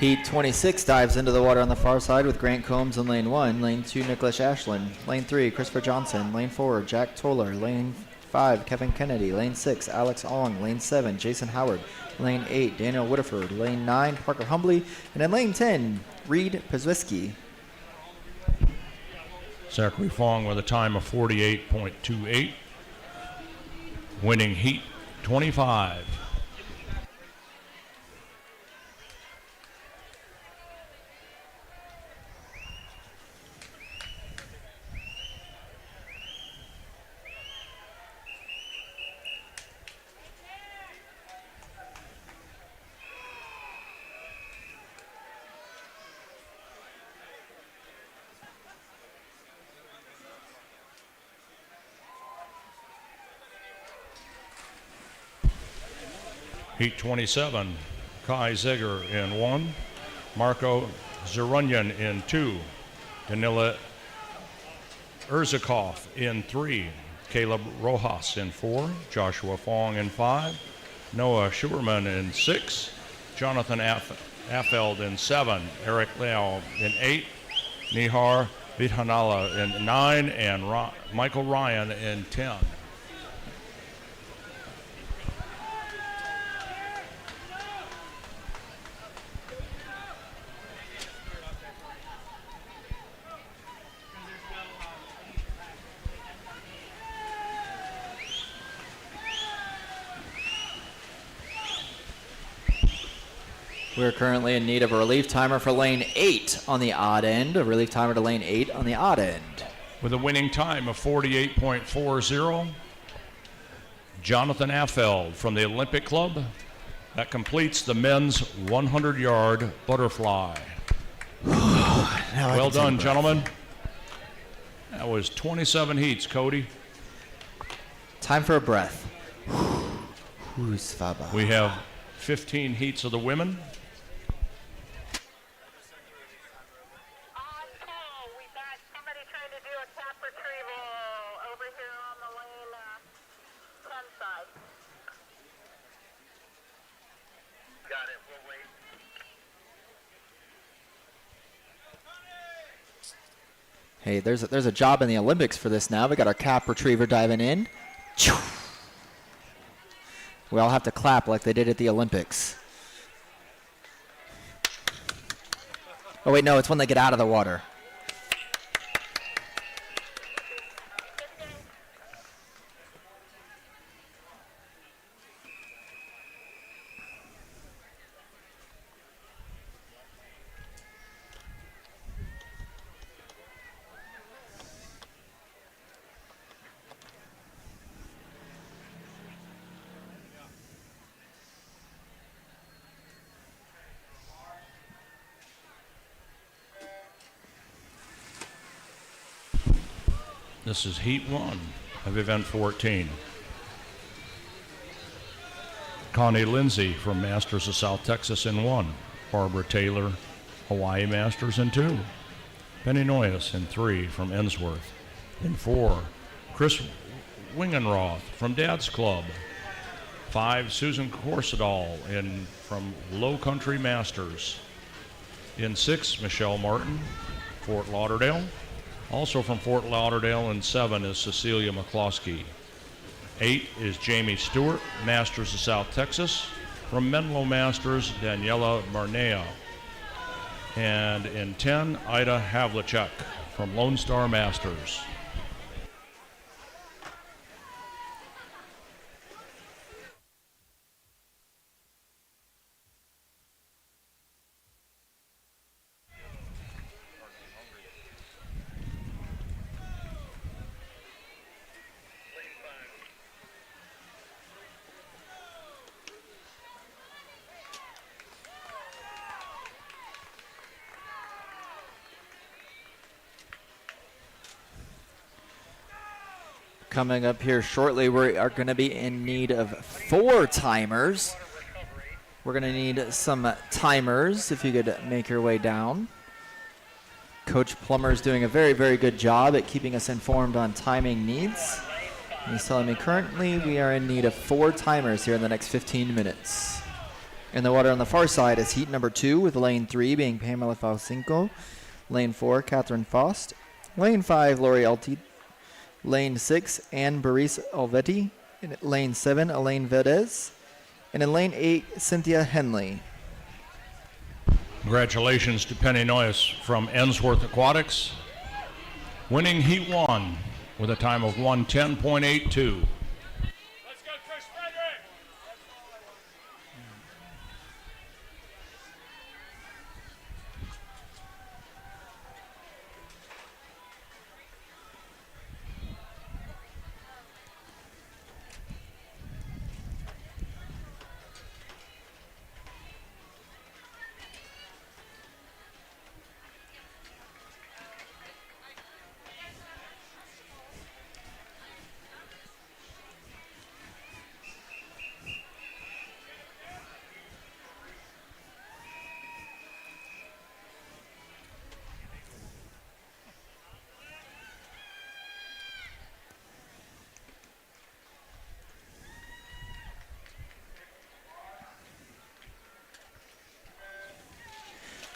Heat 26 dives into the water on the far side with Grant Combs in lane 1. Lane 2, Nicholas Ashland. Lane 3, Christopher Johnson. Lane 4, Jack Toller. Lane 5, Kevin Kennedy. Lane 6, Alex Ong. Lane 7, Jason Howard. Lane 8, Daniel Whittiford. Lane 9, Parker Humbly. And in lane 10, Reed Pazwiski. Zachary Fong with a time of 48.28, winning Heat 25. Heat 27, Kai Zeger in 1, Marco Zerunyan in 2, Danila Urzakov in 3, Caleb Rojas in 4, Joshua Fong in 5, Noah Schuerman in 6, Jonathan Affeld in 7, Eric Liao in 8, Nihar Vidhanala in 9, and Michael Ryan in 10. We're currently in need of a relief timer for lane 8 on the odd end. A relief timer to lane 8 on the odd end. With a winning time of 48.40, Jonathan Affeld from the Olympic Club. That completes the men's 100-yard butterfly. Well done, gentlemen. That was 27 heats, Cody. Time for a breath. We have 15 heats of the women. We've got somebody trying to do a tap retrieval over here on the lane 10 side. Got it, we'll wait. Hey, there's a job in the Olympics for this now. We got our cap retriever diving in. We all have to clap like they did at the Olympics. Oh wait, no, it's when they get out of the water. This is Heat 1 of Event 14. Connie Lindsay from Masters of South Texas in 1. Barbara Taylor, Hawaii Masters in 2. Penny Noyes in 3 from Ensworth. In 4, Chris Wingenroth from Dad's Club. 5, Susan Corsadal from Low Country Masters. In 6, Michelle Martin, Fort Lauderdale. Also from Fort Lauderdale in 7 is Cecilia McCloskey. 8 is Jamie Stewart, Masters of South Texas. From Menlo Masters, Daniela Marnea. And in 10, Ida Havlicek from Lone Star Masters. Coming up here shortly, we are going to be in need of 4 timers. We're going to need some timers, if you could make your way down. Coach Plummer is doing a very, very good job at keeping us informed on timing needs. And he's telling me currently we are in need of 4 timers here in the next 15 minutes. In the water on the far side is heat number 2 with lane 3 being Pamela Falsinko, lane 4 Catherine Faust, lane 5 Lori Alti, lane 6 Anne Baris Alvetti, in lane 7 Elaine Vedez, and in lane 8 Cynthia Henley. Congratulations to Penny Noyes from Ensworth Aquatics, winning Heat 1 with a time of 1:10.82. Let's go, Chris Frederick!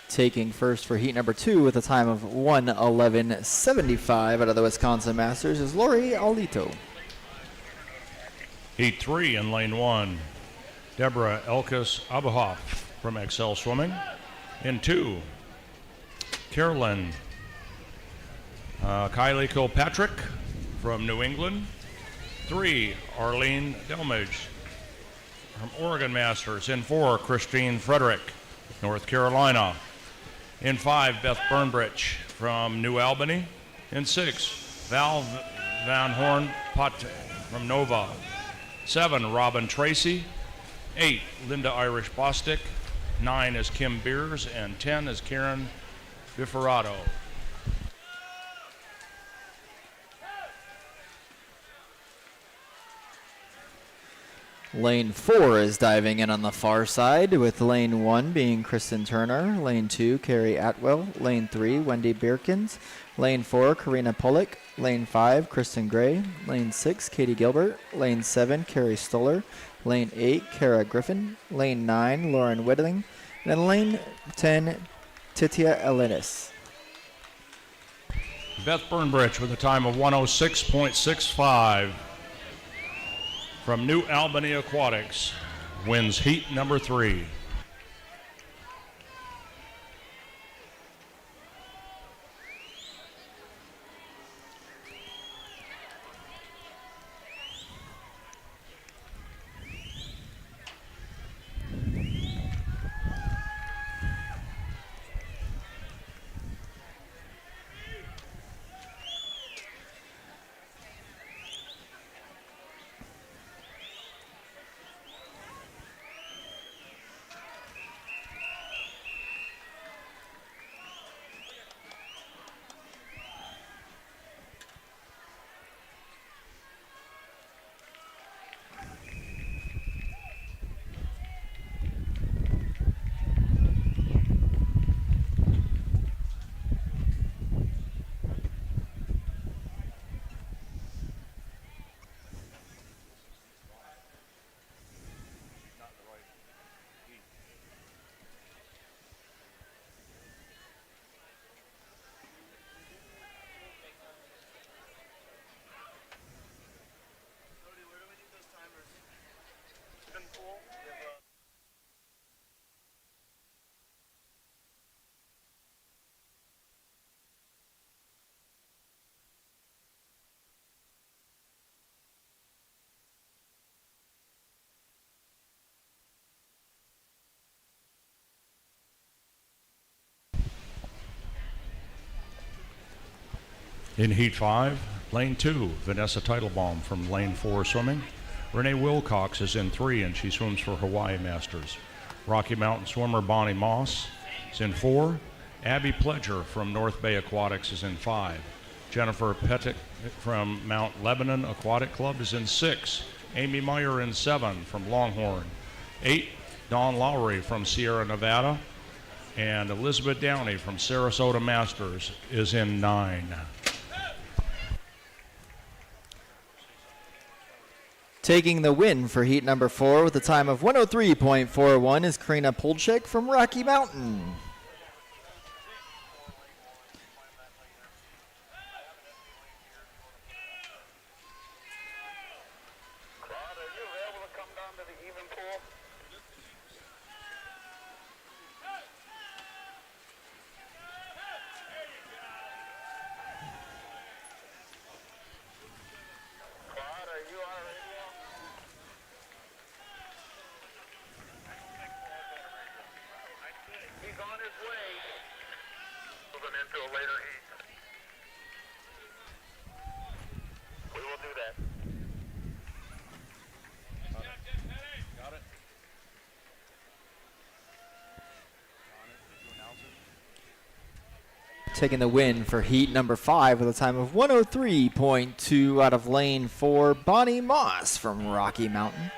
Taking first for heat number 2 with a time of 1:11.75 out of the Wisconsin Masters is Lori Alito. Heat 3 in lane 1, Deborah Elkis Abuhoff from Excel Swimming. In 2, Carolyn Kylie Kilpatrick from New England. 3, Arlene Delmage from Oregon Masters. In 4, Christine Frederick, North Carolina. In 5, Beth Burnbridge from New Albany. In 6, Val Van Horn Pot from Nova. 7, Robin Tracy. 8, Linda Irish Bostick. 9 is Kim Beers, and 10 is Karen Biferato. Lane 4 is diving in on the far side, with lane 1 being Kristen Turner, lane 2 Carrie Atwell, lane 3 Wendy Birkins, lane 4 Karina Pollock, lane 5 Kristen Gray, lane 6 Katie Gilbert, lane 7 Carrie Stoller, lane 8 Kara Griffin, lane 9 Lauren Whittling, and in lane 10 Titia Elenis. Beth Burnbridge with a time of 1:06.65 from New Albany Aquatics wins heat number 3. In heat 5, lane 2, Vanessa Teitelbaum from lane 4 swimming. Renee Wilcox is in 3 and she swims for Hawaii Masters. Rocky Mountain swimmer Bonnie Moss is in 4. Abby Pledger from North Bay Aquatics is in 5. Jennifer Pettick from Mount Lebanon Aquatic Club is in 6. Amy Meyer in 7 from Longhorn. 8, Dawn Lowry from Sierra Nevada. And Elizabeth Downey from Sarasota Masters is in 9. Taking the win for heat number 4 with a time of 103.41 is Karina Polchek from Rocky Mountain. Claude, are you available to come down to the even pool? Claude, are you on radio? He's on his way. Moving into a later heat. We will do that. Got it? Taking the win for heat number 5 with a time of 103.2 out of lane 4, Bonnie Moss from Rocky Mountain.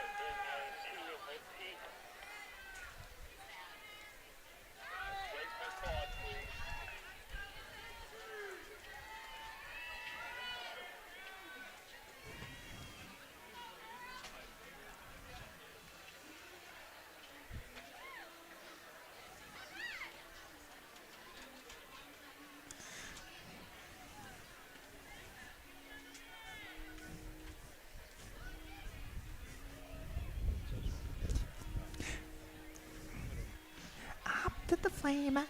Up to the flame. Got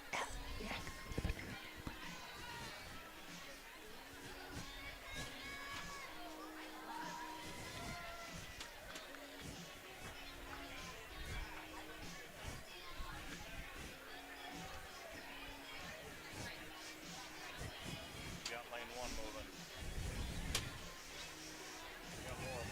lane 1 moving. Got more.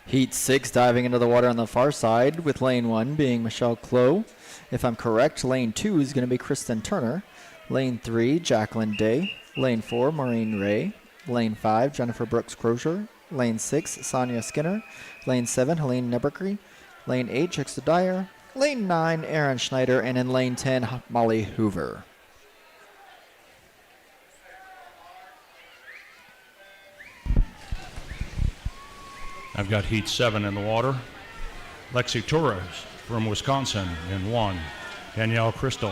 Heat 6 diving into the water on the far side with lane 1 being Michelle Clough. If I'm correct, lane 2 is going to be Kristen Turner. Lane 3, Jacqueline Day. Lane 4, Maureen Ray. Lane 5, Jennifer Brooks Crozier. Lane 6, Sonia Skinner. Lane 7, Helene Neberkry. Lane 8, Juxta Dyer. Lane 9, Aaron Schneider. And in lane 10, Molly Hoover. I've got heat 7 in the water. Lexi Torres from Wisconsin in 1. Danielle Crystal,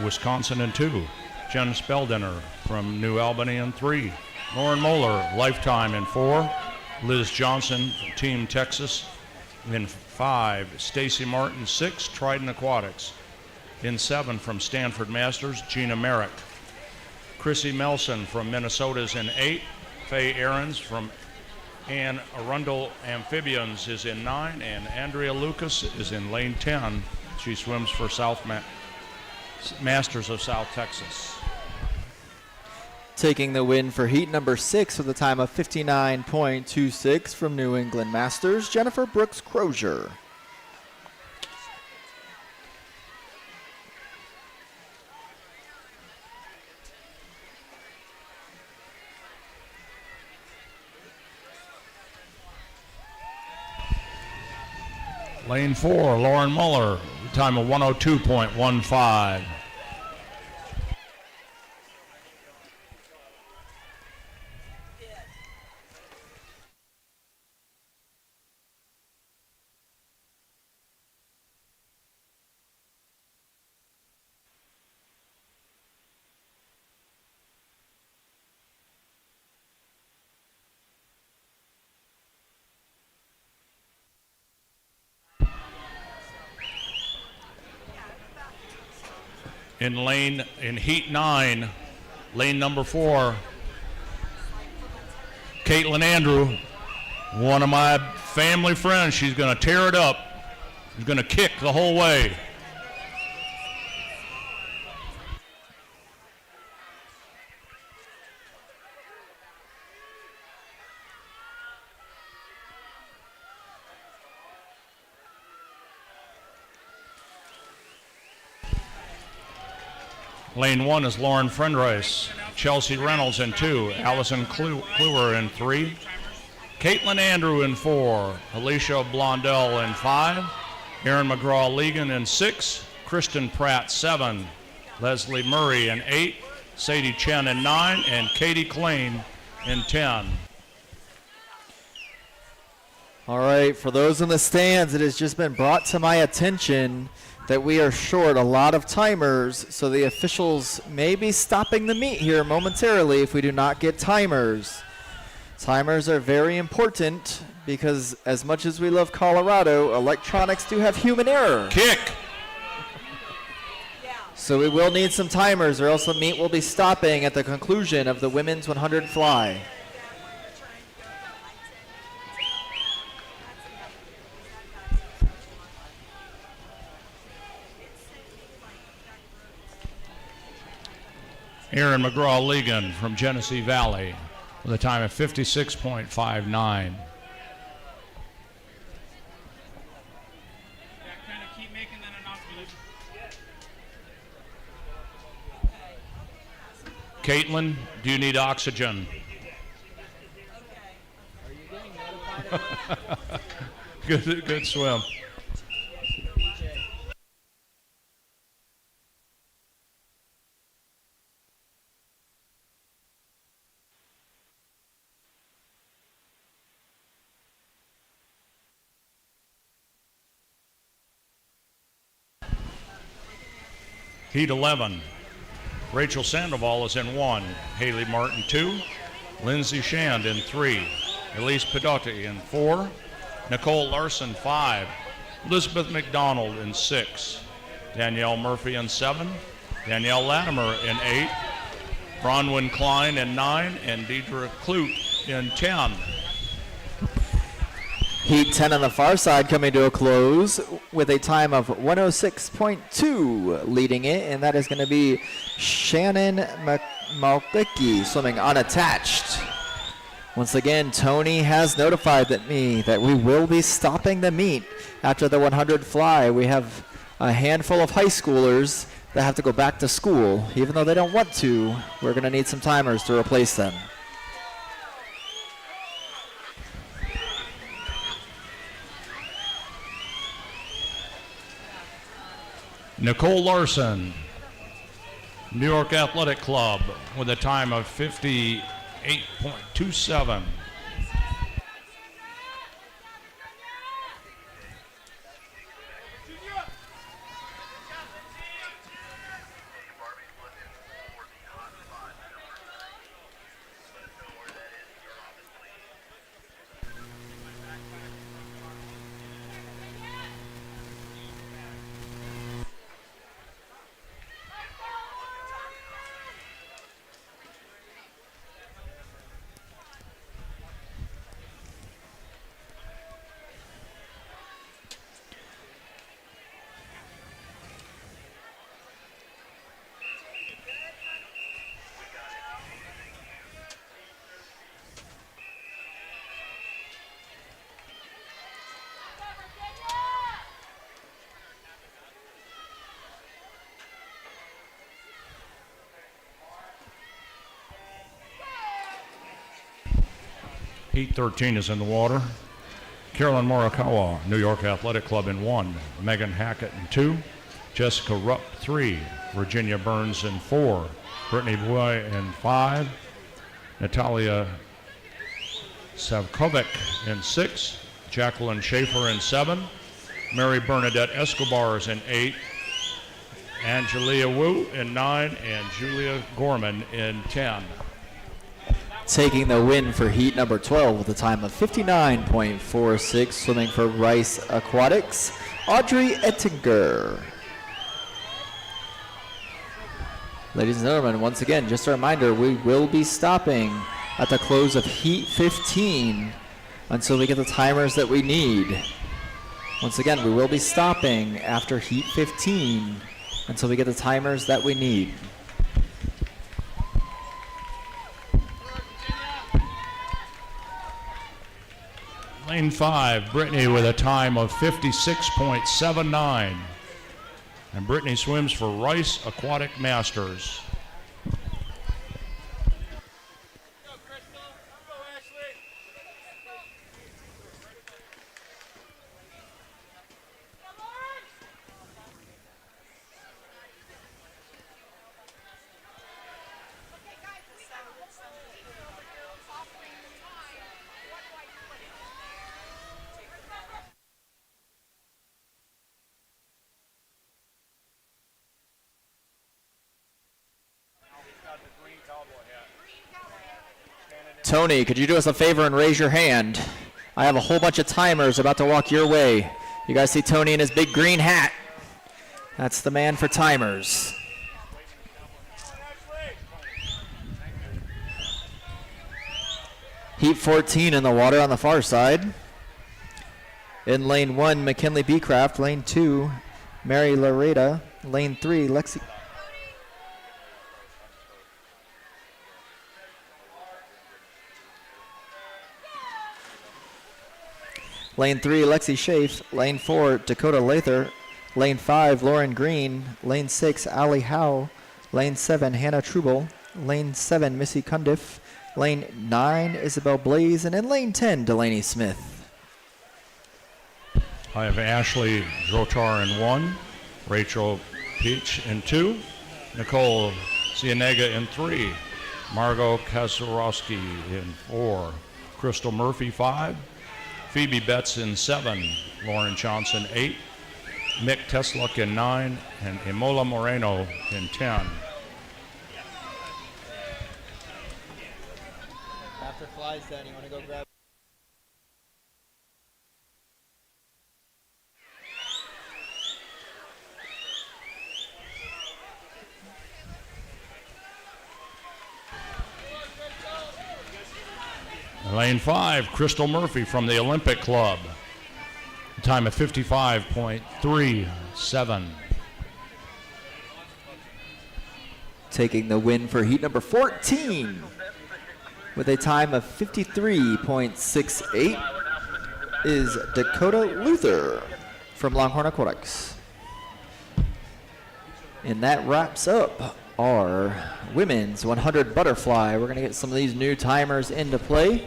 Wisconsin in 2. Jen Speldiner from New Albany in 3. Lauren Moeller, Lifetime in 4. Liz Johnson, Team Texas in 5. Stacy Martin, 6. Trident Aquatics. In 7 from Stanford Masters, Gina Merrick. Chrissy Melson from Minnesota's in 8. Faye Aarons from Ann Arundel Amphibians is in 9, and Andrea Lucas is in lane 10. She swims for Masters of South Texas. Taking the win for heat number 6 with a time of 59.26 from New England Masters, Jennifer Brooks Crozier. Lane 4, Lauren Muller, time of 102.15. In heat 9, lane number 4, Caitlin Andrew One of my family friends, she's going to tear it up. She's going to kick the whole way. Lane 1 is Lauren Friendrice, Chelsea Reynolds in 2, Allison Kluwer in 3, Caitlin Andrew in 4, Alicia Blondell in 5, Erin McGraw-Legan in 6, Kristen Pratt 7, Leslie Murray in 8, Sadie Chen in 9, and Katie Klein in 10. All right, for those in the stands, it has just been brought to my attention that we are short a lot of timers, so the officials may be stopping the meet here momentarily if we do not get timers. Timers are very important because as much as we love Colorado, electronics do have human error. Kick! So we will need some timers or else the meet will be stopping at the conclusion of the women's 100 fly. Erin McGraw-Legan from Genesee Valley with a time of 56.59. Yeah, kind of keep making that announcement. Caitlin, do you need oxygen? Good swim. Heat 11. Rachel Sandoval is in 1, Haley Martin 2, Lindsay Shand in 3, Elise Pedotti in 4, Nicole Larson 5, Elizabeth McDonald in 6, Danielle Murphy in 7, Danielle Latimer in 8, Bronwyn Klein in 9, and Deidre Clute in 10. Heat 10 on the far side coming to a close with a time of 106.2 leading it, and that is going to be Shannon Malkicki swimming unattached. Once again, Tony has notified me that we will be stopping the meet after the 100 fly. We have a handful of high schoolers that have to go back to school. Even though they don't want to, we're going to need some timers to replace them. Nicole Larson, New York Athletic Club, with a time of 58.27. Heat 13 is in the water. Carolyn Morikawa, New York Athletic Club in 1, Megan Hackett in 2, Jessica Rupp 3, Virginia Burns in 4, Brittany Boy in 5, Natalia Savkovic in 6, Jacqueline Schaefer in 7, Mary Bernadette Escobar is in 8, Angelia Wu in 9, and Julia Gorman in 10. Taking the win for heat number 12 with a time of 59.46, swimming for Rice Aquatics, Audrey Ettinger. Ladies and gentlemen, once again, just a reminder, we will be stopping at the close of heat 15 until we get the timers that we need. Once again, we will be stopping after heat 15 until we get the timers that we need. Lane 5, Brittany with a time of 56.79. And Brittany swims for Rice Aquatic Masters. Tony, could you do us a favor and raise your hand? I have a whole bunch of timers about to walk your way. You guys see Tony in his big green hat? That's the man for timers. Heat 14 in the water on the far side. In lane 1, McKinley Beecraft. Lane 2, Mary Loretta. Lane 3, Lexi. Lane 3, Lexi Schaaf. Lane 4, Dakota Lather. Lane 5, Lauren Green. Lane 6, Allie Howe. Lane 7, Hannah Trubel. Lane 7, Missy Cundiff. Lane 9, Isabel Blaze. And in lane 10, Delaney Smith. I have Ashley Drotar in 1, Rachel Peach in 2, Nicole Cienega in 3, Margot Kazarowski in 4, Crystal Murphy 5, Phoebe Betts in 7, Lauren Johnson 8, Mick Tesluk in 9, and Imola Moreno in 10. After flies done, you want to go grab. Lane 5, Crystal Murphy from the Olympic Club. A time of 55.37. Taking the win for heat number 14 with a time of 53.68 is Dakota Luther from Longhorn Aquatics. And that wraps up our women's 100 butterfly. We're going to get some of these new timers into play.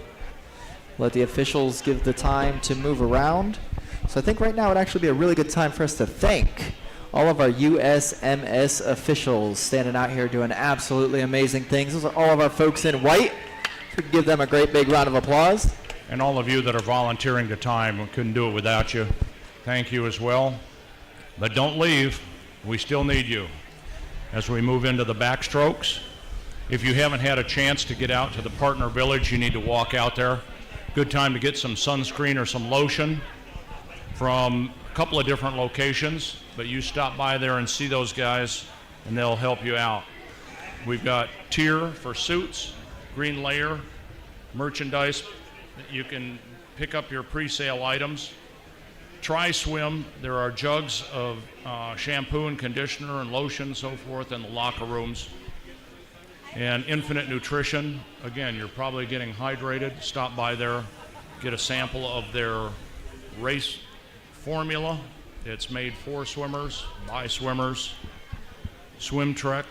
Let the officials give the time to move around. So I think right now would actually be a really good time for us to thank all of our USMS officials standing out here doing absolutely amazing things. Those are all of our folks in white. We can give them a great big round of applause. And all of you that are volunteering to time, we couldn't do it without you. Thank you as well. But don't leave. We still need you as we move into the backstrokes. If you haven't had a chance to get out to the partner village, you need to walk out there. Good time to get some sunscreen or some lotion from a couple of different locations, but you stop by there and see those guys and they'll help you out. We've got tier for suits, green layer, merchandise. You can pick up your pre-sale items. Try swim. There are jugs of shampoo and conditioner and lotion and so forth in the locker rooms. And Infinite Nutrition, again, you're probably getting hydrated. Stop by there, get a sample of their race formula. It's made for swimmers, by swimmers. Swim Trek,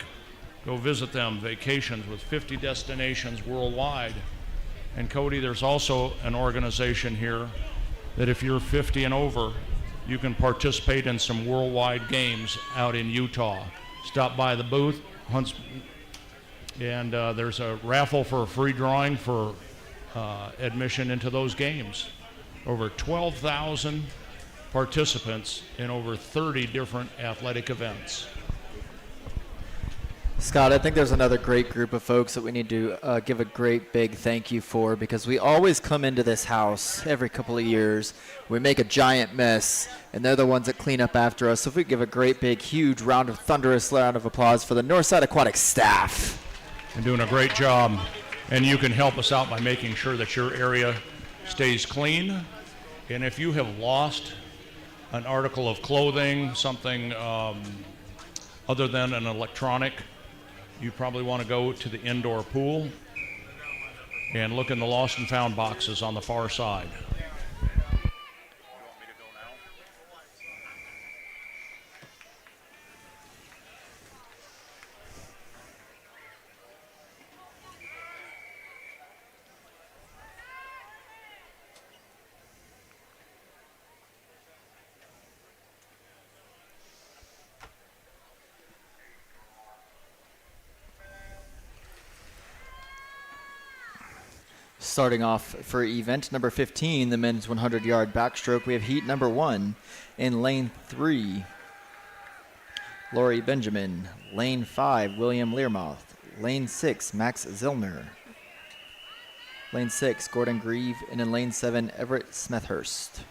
go visit them. Vacations with 50 destinations worldwide. And Cody, there's also an organization here that if you're 50 and over, you can participate in some worldwide games out in Utah. Stop by the booth, and there's a raffle for a free drawing for admission into those games. Over 12,000 participants in over 30 different athletic events. Scott, I think there's another great group of folks that we need to give a great big thank you for, because we always come into this house every couple of years. We make a giant mess, and they're the ones that clean up after us. So if we give a great big, huge thunderous round of applause for the Northside Aquatics staff. And doing a great job. And you can help us out by making sure that your area stays clean. And if you have lost an article of clothing, something other than an electronic, you probably want to go to the indoor pool and look in the lost and found boxes on the far side. Starting off for event number 15, the men's 100-yard backstroke, we have heat number 1 in lane 3, Laurie Benjamin. Lane 5, William Learmouth. Lane 6, Max Zillner. Lane 6, Gordon Grieve. And in lane 7, Everett Smethurst.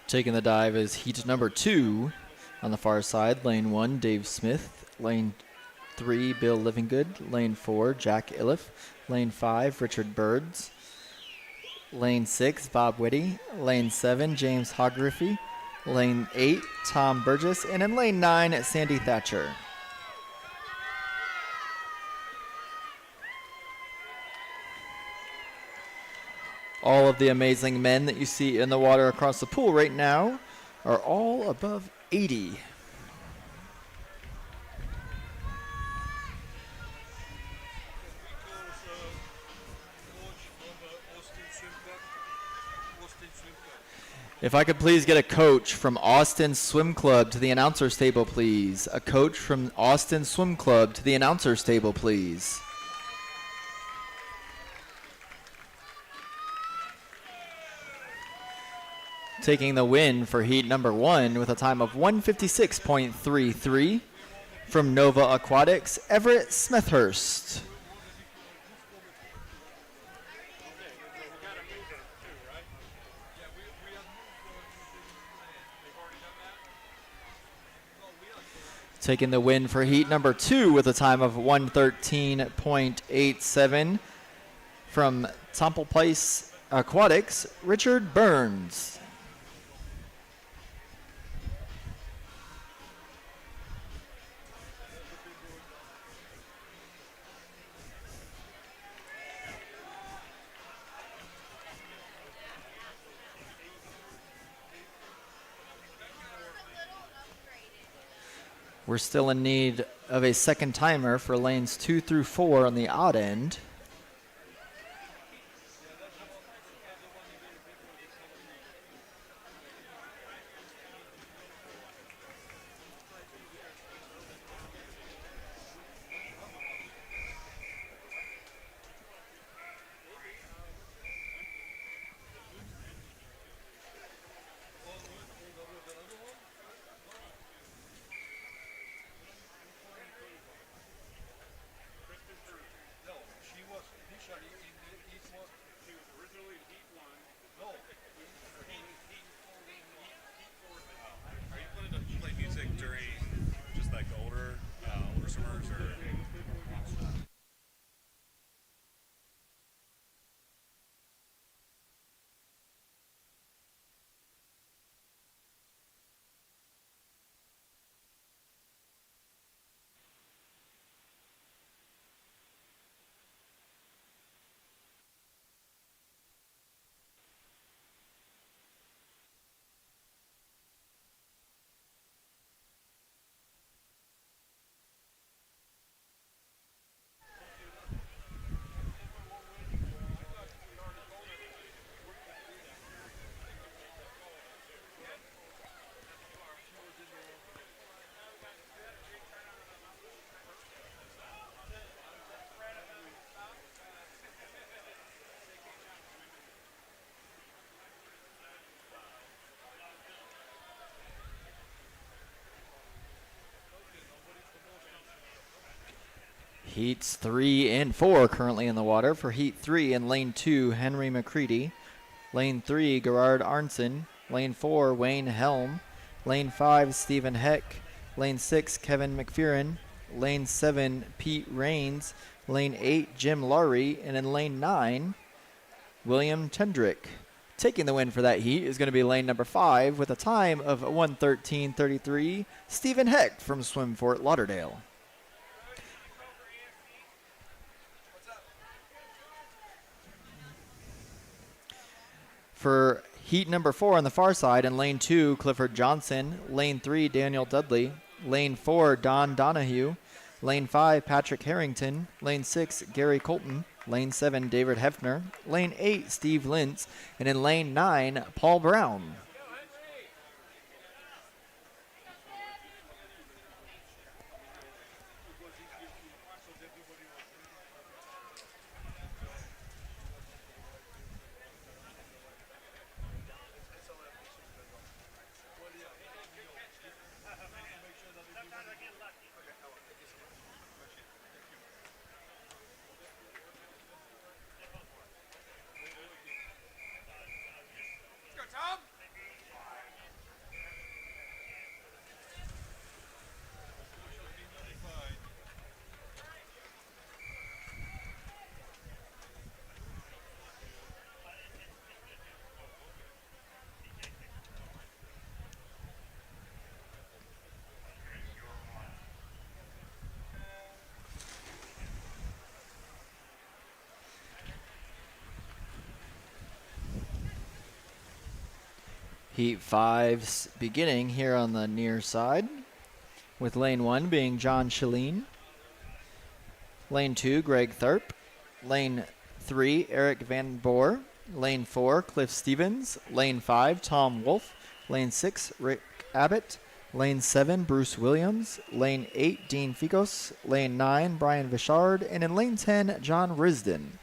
Taking the dive is heat number 2 on the far side. Lane 1, Dave Smith. Lane 3, Bill Livingood. Lane 4, Jack Iliff. Lane 5, Richard Birds. Lane 6, Bob Whitty. Lane 7, James Hogriffy. Lane 8, Tom Burgess. And in lane 9, Sandy Thatcher. All of the amazing men that you see in the water across the pool right now are all above 80. If I could please get a coach from Austin Swim Club to the announcer's table, please. A coach from Austin Swim Club to the announcer's table, please. Taking the win for heat number 1 with a time of 1:56.33 from Nova Aquatics, Everett Smethurst. Taking the win for heat number 2 with a time of 1:13.87 from Temple Place Aquatics, Richard Burns. We're still in need of a second timer for lanes 2 through 4 on the odd end. Heats 3 and 4 currently in the water. For Heat 3 in Lane 2, Henry McCready. Lane 3, Gerard Arnson. Lane 4, Wayne Helm. Lane 5, Stephen Heck. Lane 6, Kevin McPheron. Lane 7, Pete Rains. Lane 8, Jim Laurie. And in Lane 9, William Tendrick. Taking the win for that heat is going to be lane number 5 with a time of 1:13:33. Stephen Heck from Swim Fort Lauderdale. For heat number 4 on the far side, in lane 2, Clifford Johnson. Lane 3, Daniel Dudley. Lane 4, Don Donahue. Lane 5, Patrick Harrington. Lane 6, Gary Colton. Lane 7, David Hefner. Lane 8, Steve Lintz. And in lane 9, Paul Brown. Heat 5's beginning here on the near side, with lane 1 being John Shalene. Lane 2, Greg Tharp. Lane 3, Eric Van Boer. Lane 4, Cliff Stevens. Lane 5, Tom Wolf. Lane 6, Rick Abbott. Lane 7, Bruce Williams. Lane 8, Dean Ficos. Lane 9, Brian Vichard. And in lane 10, John Risden.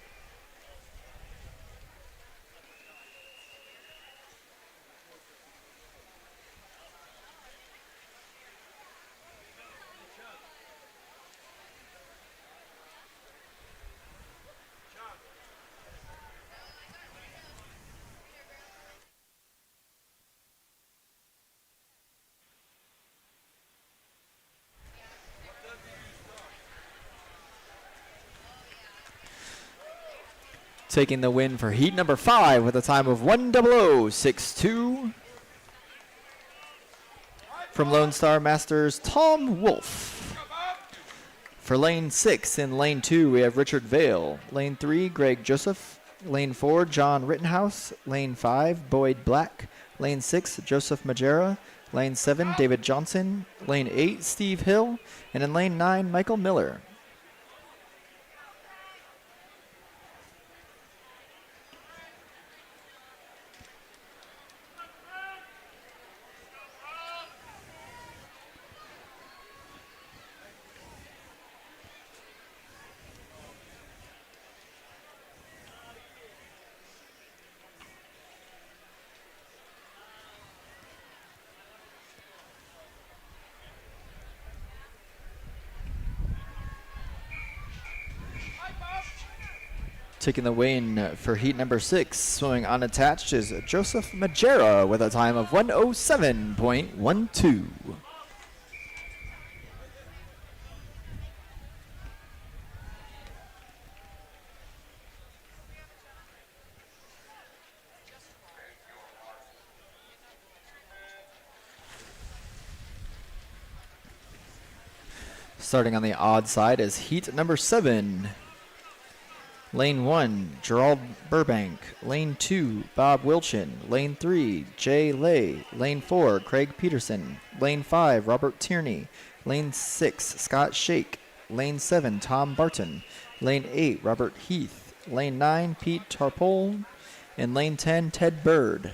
Taking the win for heat number 5 with a time of 1:00:62. From Lone Star Masters, Tom Wolf. For lane 6 in lane 2, we have Richard Vale. Lane 3, Greg Joseph. Lane 4, John Rittenhouse. Lane 5, Boyd Black. Lane 6, Joseph Majera. Lane 7, David Johnson. Lane 8, Steve Hill. And in lane 9, Michael Miller. Taking the win for heat number 6, swimming unattached, is Joseph Majera with a time of 1:07:12. Starting on the odd side is heat number 7. Lane 1, Gerald Burbank. Lane 2, Bob Wilchin. Lane 3, Jay Lay. Lane 4, Craig Peterson. Lane 5, Robert Tierney. Lane 6, Scott Shake. Lane 7, Tom Barton. Lane 8, Robert Heath. Lane 9, Pete Tarpole. And lane 10, Ted Bird.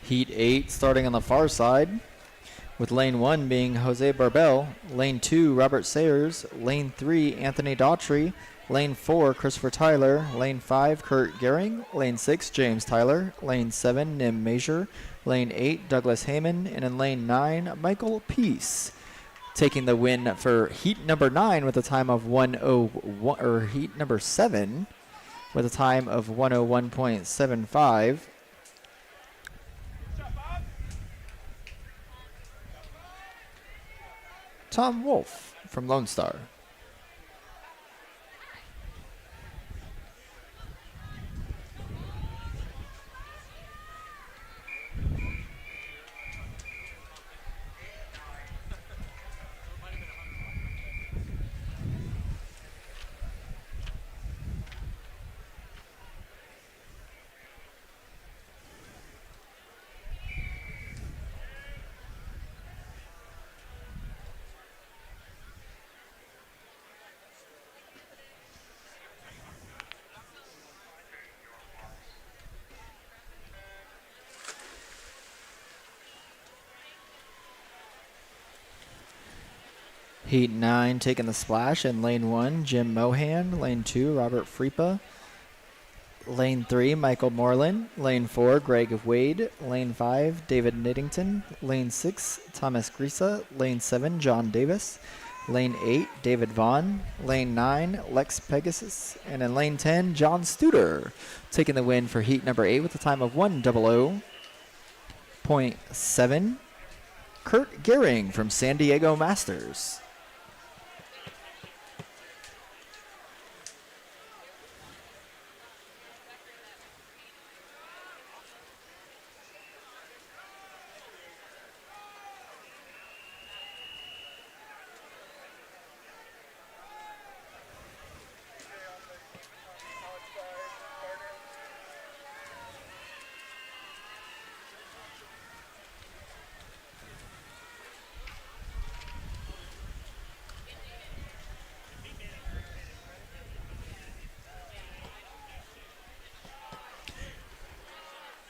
Heat 8 starting on the far side, with lane 1 being Jose Barbel, lane 2 Robert Sayers, lane 3 Anthony Daughtry, lane 4 Christopher Tyler, lane 5 Kurt Gehring, lane 6 James Tyler, lane 7 Nim Major, lane 8 Douglas Heyman, and in lane 9 Michael Peace. Taking the win for heat number 9 with a time of 101, or heat number 7 with a time of 101.75. Tom Wolf from Lone Star. Heat 9 taking the splash in lane 1, Jim Mohan. Lane 2, Robert Friepa. Lane 3, Michael Moreland. Lane 4, Greg Wade. Lane 5, David Knittington. Lane 6, Thomas Grisa. Lane 7, John Davis. Lane 8, David Vaughn. Lane 9, Lex Pegasus. And in lane 10, John Studer. Taking the win for heat number 8 with a time of 1:00.7. Kurt Gehring from San Diego Masters.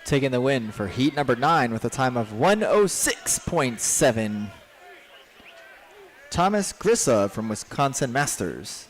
Taking the win for heat number 9 with a time of 1:06.7. Thomas Grissa from Wisconsin Masters.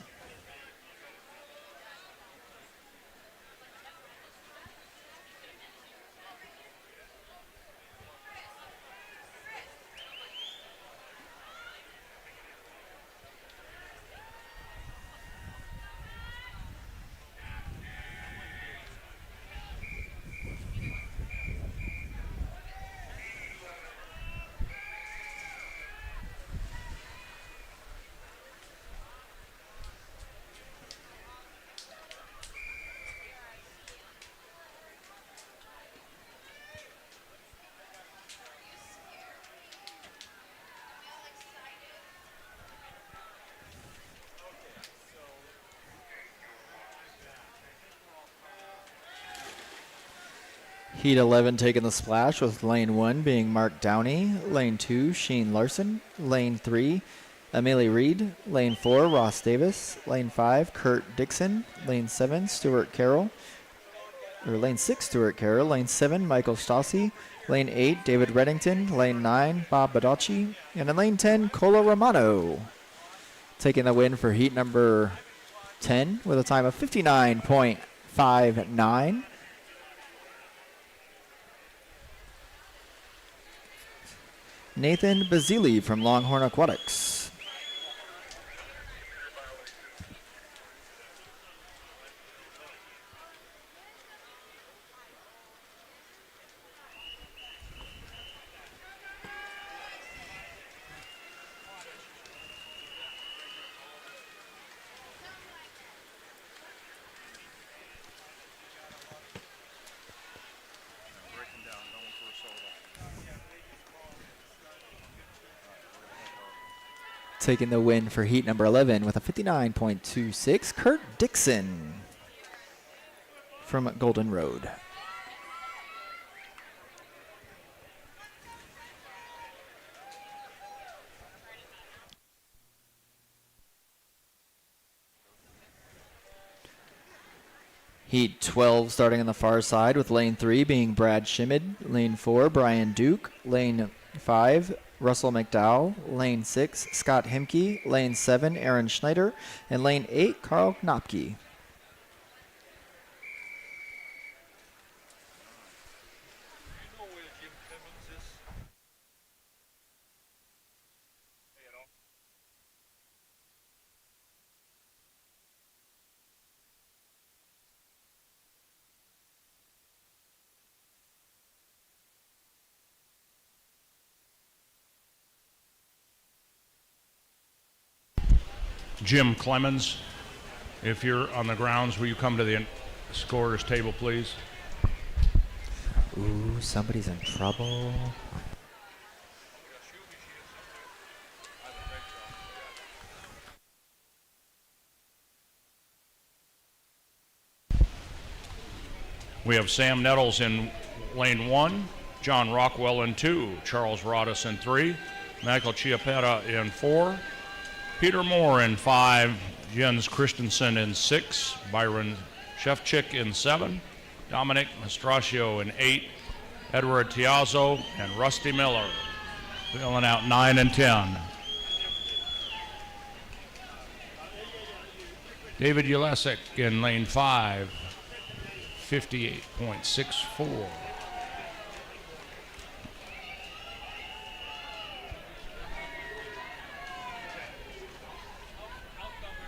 Heat 11 taking the splash with lane 1 being Mark Downey, lane 2 Sheen Larson, lane 3 Amelie Reed, lane 4 Ross Davis, lane 5 Kurt Dixon, lane 7 Stuart Carroll, or lane 6 Stuart Carroll, lane 7 Michael Stassi, lane 8 David Reddington, lane 9 Bob Badacci, and in lane 10 Colo Romano. Taking the win for heat number 10 with a time of 59.59. Nathan Bazili from Longhorn Aquatics. Taking the win for heat number 11 with a 59.26, Kurt Dixon from Golden Road. Heat 12 starting on the far side with lane 3 being Brad Schimid, lane 4 Brian Duke, lane 5 Russell McDowell, lane 6 Scott Himke, lane 7 Aaron Schneider, and lane 8 Carl Knopke. You know where Jim Clemens is? Hey, at all? Jim Clemens, if you're on the grounds, will you come to the scorer's table, please? Ooh, somebody's in trouble. We have Sam Nettles in lane 1, John Rockwell in 2, Charles Rodis in 3, Michael Chiappetta in 4, Peter Moore in 5, Jens Christensen in 6, Byron Shevchik in 7, Dominic Mastraccio in 8, Edward Tiazzo and Rusty Miller filling out 9 and 10. David Ulesik in lane 5, 58.64.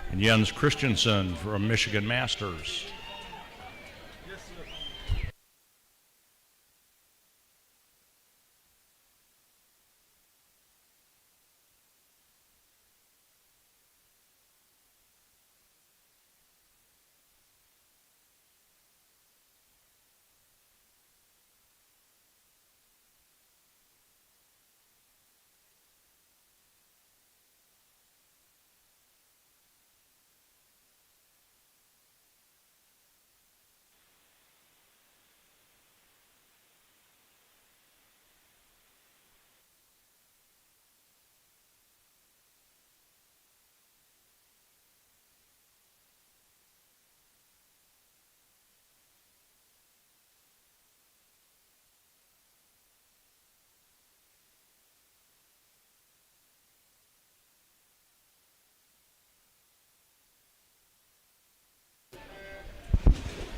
And Jens Christensen from Michigan Masters.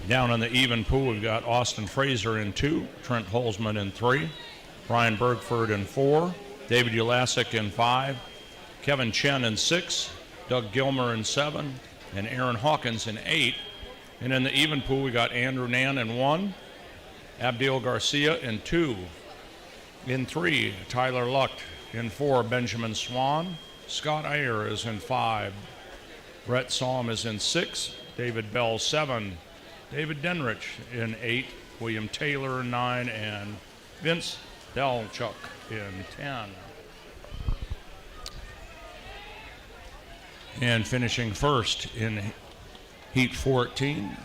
Down in the even pool, we've got Austin Fraser in 2, Trent Holzman in 3, Brian Bergford in 4, David Ulasic in 5, Kevin Chen in 6, Doug Gilmer in 7, and Aaron Hawkins in 8. And in the even pool, we got Andrew Nan in 1, Abdil Garcia in 2, in 3, Tyler Luck in 4, Benjamin Swan, Scott Ayer is in 5, Brett Salm is in 6, David Bell 7, David Denrich in 8, William Taylor in 9, and Vince Delchuk in 10. And finishing first in Heat 14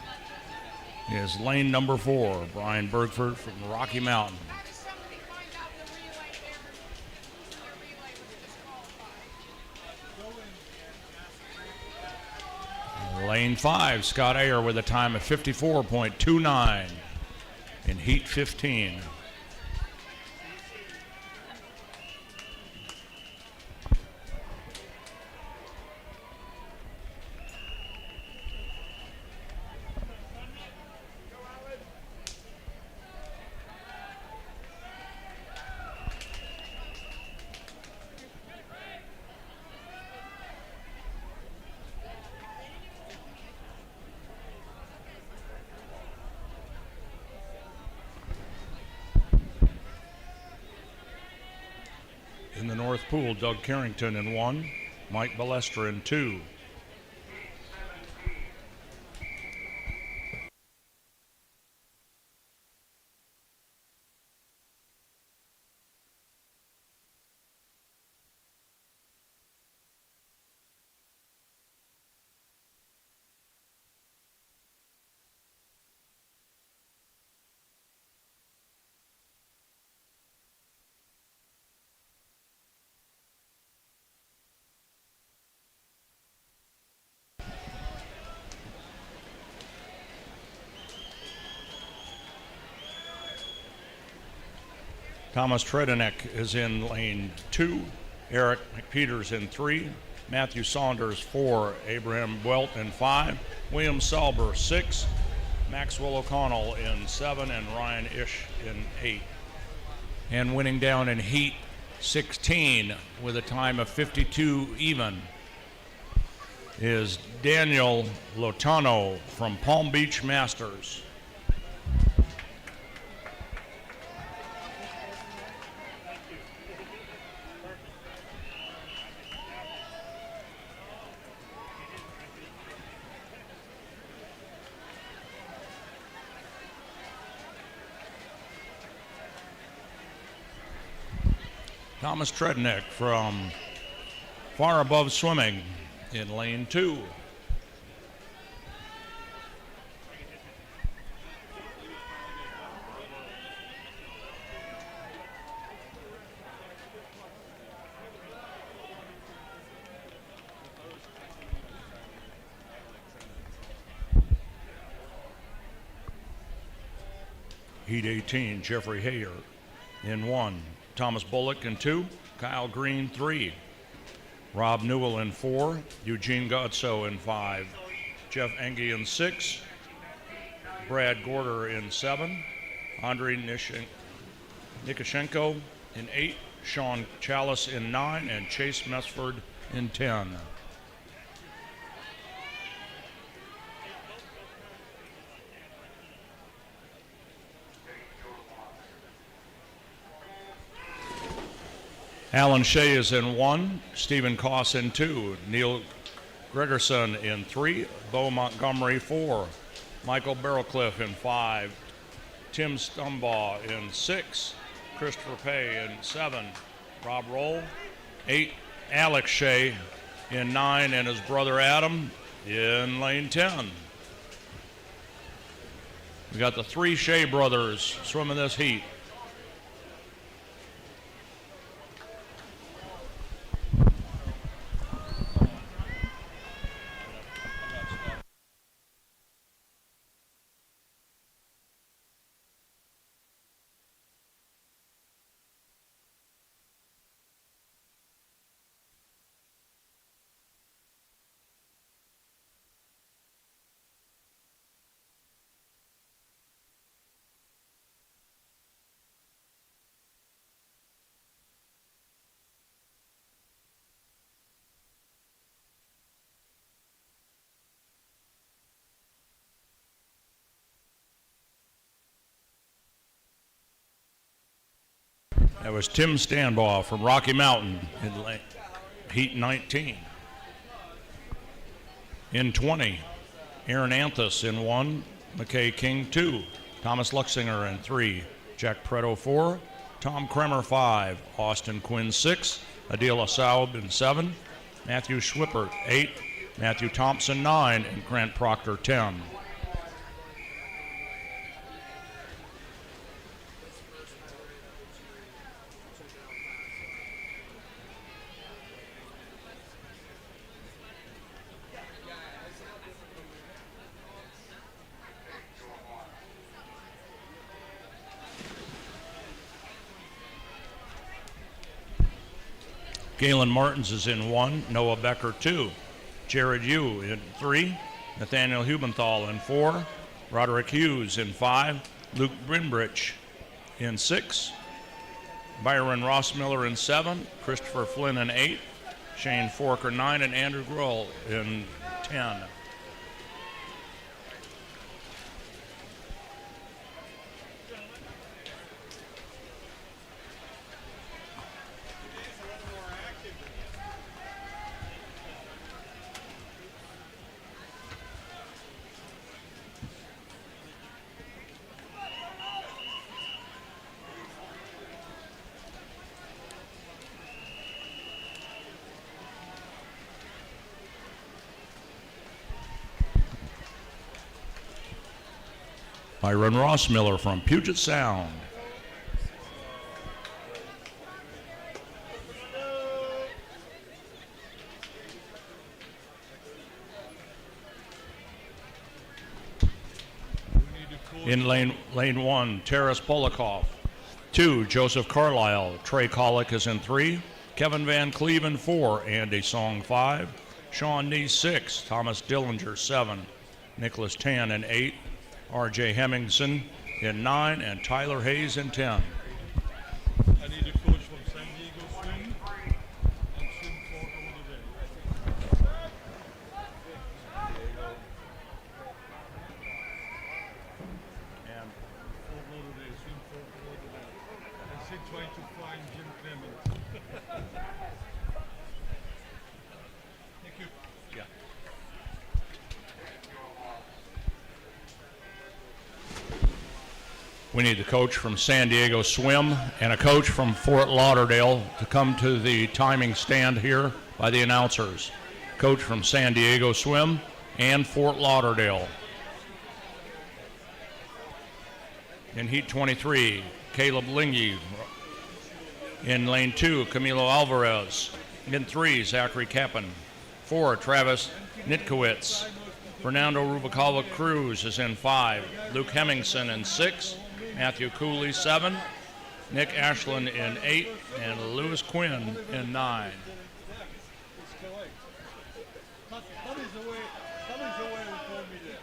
is lane number 4, Brian Bergford from Rocky Mountain. How does somebody find out the relay their relay was disqualified? Lane 5, Scott Ayer with a time of 54.29 in Heat 15. In the North Pool, Doug Carrington in 1, Mike Balestra in 2. Thomas Tredenek is in lane 2. Eric McPeters in 3. Matthew Saunders 4. Abraham Bwelt in 5. William Salber 6. Maxwell O'Connell in 7. And Ryan Ish in 8. And winning down in heat 16 with a time of 52 even is Daniel Lotano from Palm Beach Masters. Thomas Tredenek from Far Above Swimming in lane 2. Heat 18, Jeffrey Hayer in 1. Thomas Bullock in 2, Kyle Green 3, Rob Newell in 4, Eugene Godso in 5, Jeff Engie in 6, Brad Gorder in 7, Andrei Nikoshenko in 8, Sean Chalice in 9, and Chase Mesford in 10. Alan Shea is in 1, Stephen Koss in 2, Neil Gregerson in 3, Bo Montgomery 4, Michael Barrowcliff in 5, Tim Stumbaugh in 6, Christopher Pay in 7, Rob Roll 8, Alex Shea in 9, and his brother Adam in lane 10. We got the 3 Shea brothers swimming this heat. That was Tim Stanbaugh from Rocky Mountain in heat 19. In 20, Aaron Anthus in 1, McKay King 2, Thomas Luxinger in 3, Jack Preto 4, Tom Kremer 5, Austin Quinn 6, Adil Saub in 7, Matthew Schwippert 8, Matthew Thompson 9, and Grant Proctor 10. Galen Martins is in 1, Noah Becker 2, Jared Yu in 3, Nathaniel Hubenthal in 4, Roderick Hughes in 5, Luke Brinbrich in 6, Byron Rossmiller in 7, Christopher Flynn in 8, Shane Forker 9, and Andrew Grohl in 10. Byron Rossmiller from Puget Sound. In lane 1, Taras Polakov. 2, Joseph Carlisle. Trey Collick is in 3. Kevin Van Cleve in 4. Andy Song 5. Sean Nee 6. Thomas Dillinger 7. Nicholas Tan in 8. R.J. Hemmingson in 9. And Tyler Hayes in 10. I need a coach from San Diego Swing and swim for over the day. And Fort Lauderdale, swim for Fort Lauderdale. And still trying to find Jim Clemens. Thank you. yeah. We need the coach from San Diego Swim and a coach from Fort Lauderdale to come to the timing stand here by the announcers. Coach from San Diego Swim and Fort Lauderdale. In heat 23, Caleb Lingy. In lane 2, Camilo Alvarez. In 3, Zachary Kappen. 4, Travis Nitkowitz. Fernando Rubalcaba Cruz is in 5. Luke Hemmingson in 6. Matthew Cooley 7. Nick Ashland in 8. And Lewis Quinn in 9. That is the way he told me that.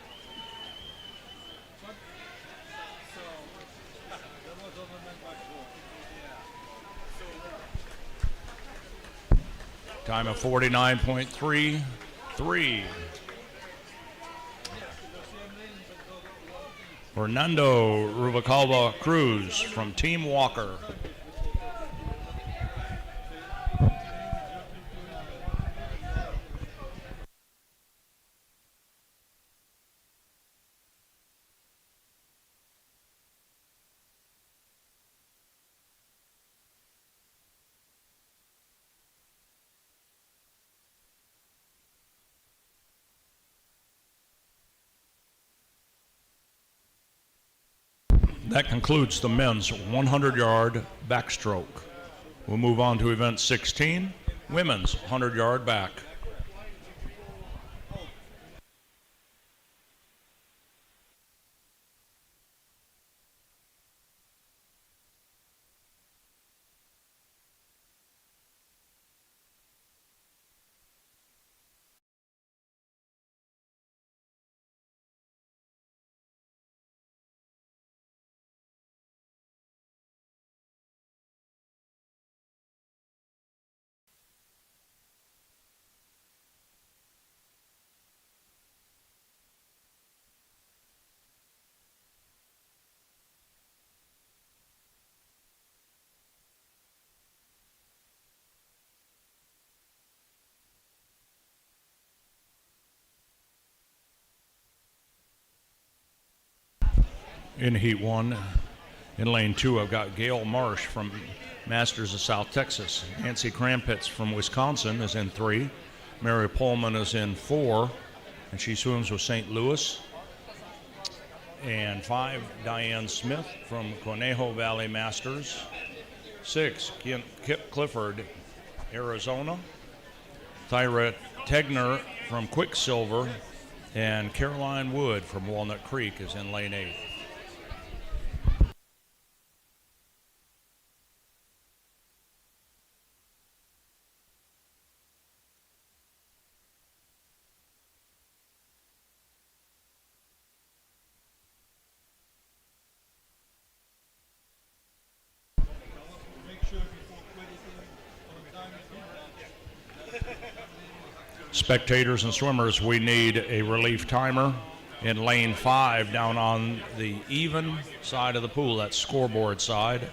So, that was on the men's back. Time of 49.33. Fernando Rubalcaba Cruz from Team Walker. That concludes the men's 100-yard backstroke. We'll move on to event 16, women's 100-yard back. In heat 1, in lane 2, I've got Gail Marsh from Masters of South Texas. Nancy Krampitz from Wisconsin is in 3. Mary Pullman is in 4, and she swims with St. Louis. And 5, Diane Smith from Conejo Valley Masters. 6, Kip Clifford, Arizona. Thyra Tegner from Quicksilver. And Caroline Wood from Walnut Creek is in lane 8. Spectators and swimmers, we need a relief timer in lane 5 down on the even side of the pool, that's scoreboard side.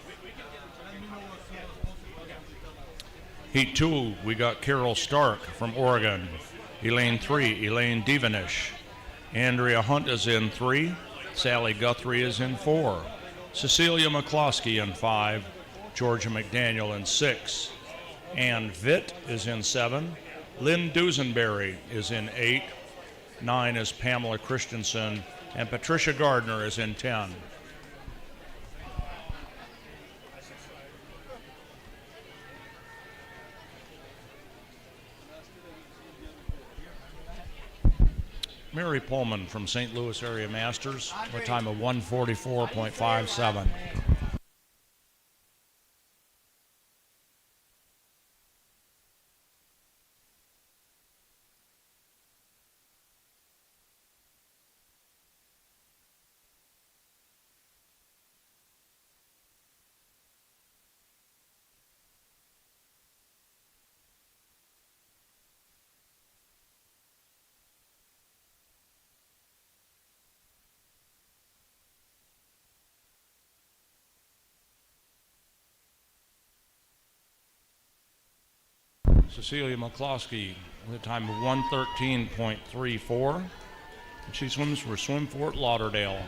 Heat 2, we got Carol Stark from Oregon. Elaine 3, Elaine Devenish. Andrea Hunt is in 3. Sally Guthrie is in 4. Cecilia McCloskey in 5. Georgia McDaniel in 6. Ann Vitt is in 7. Lynn Dusenberry is in 8. 9 is Pamela Christensen. And Patricia Gardner is in 10. Mary Pullman from St. Louis Area Masters, with a time of 1:44.57. Cecilia McCloskey with a time of 1:13.34. And she swims for Swim Fort Lauderdale.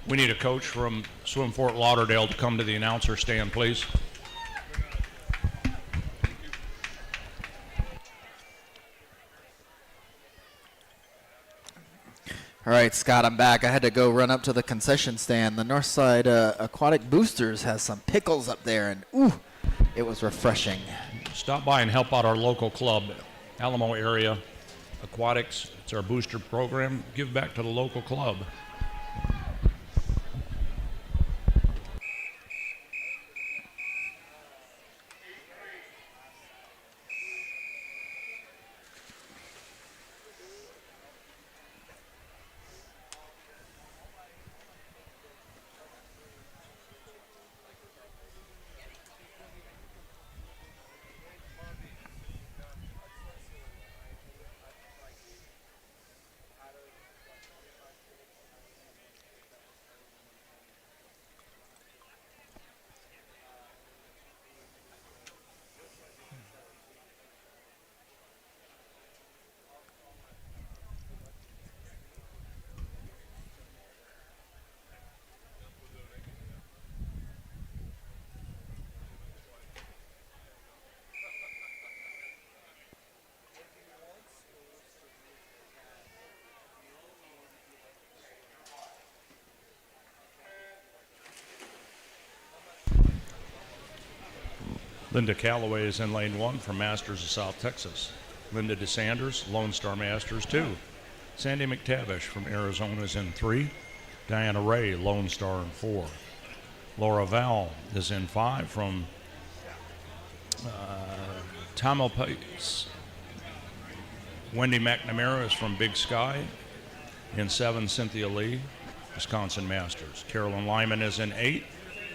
We need a coach from Swim Fort Lauderdale to come to the announcer stand, please. All right, Scott, I'm back. I had to go run up to the concession stand. The Northside Aquatic Boosters has some pickles up there, and ooh, it was refreshing. Stop by and help out our local club, Alamo Area Aquatics. It's our booster program. Give back to the local club. Linda Calloway is in lane 1 from Masters of South Texas. Linda DeSanders, Lone Star Masters 2. Sandy McTavish from Arizona is in 3. Diana Ray, Lone Star in 4. Laura Val is in 5 from Tamalpais. Wendy McNamara is from Big Sky. In 7, Cynthia Lee, Wisconsin Masters. Carolyn Lyman is in 8.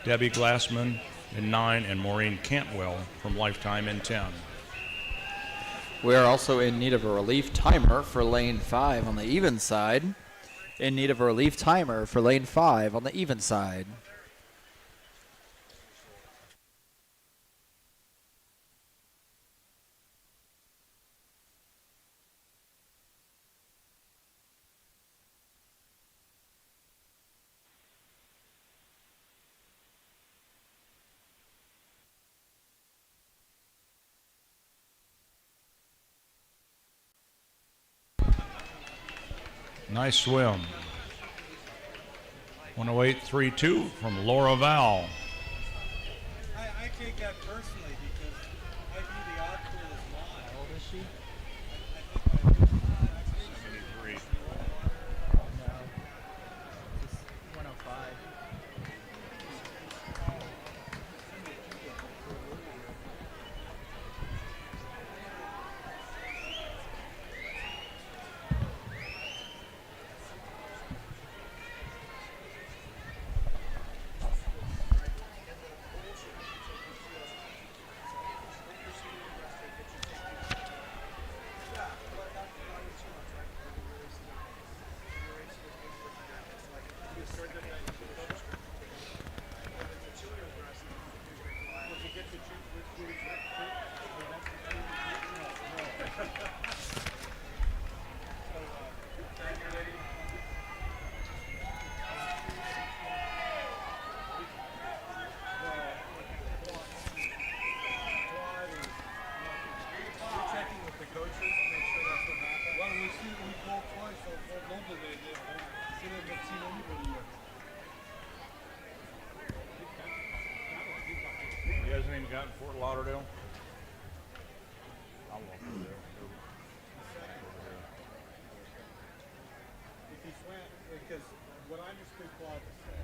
Debbie Glassman in 9, and Maureen Cantwell from Lifetime in 10. We are also in need of a relief timer for lane 5 on the even side. In need of a relief timer for lane 5 on the even side. Nice swim. 108.32 from Laura Val. I take that personally because I view the odd pool as mine. How old is she? You guys ain't even got in Fort Lauderdale? I'll walk over there. If you swam, because what I understood Claude to say,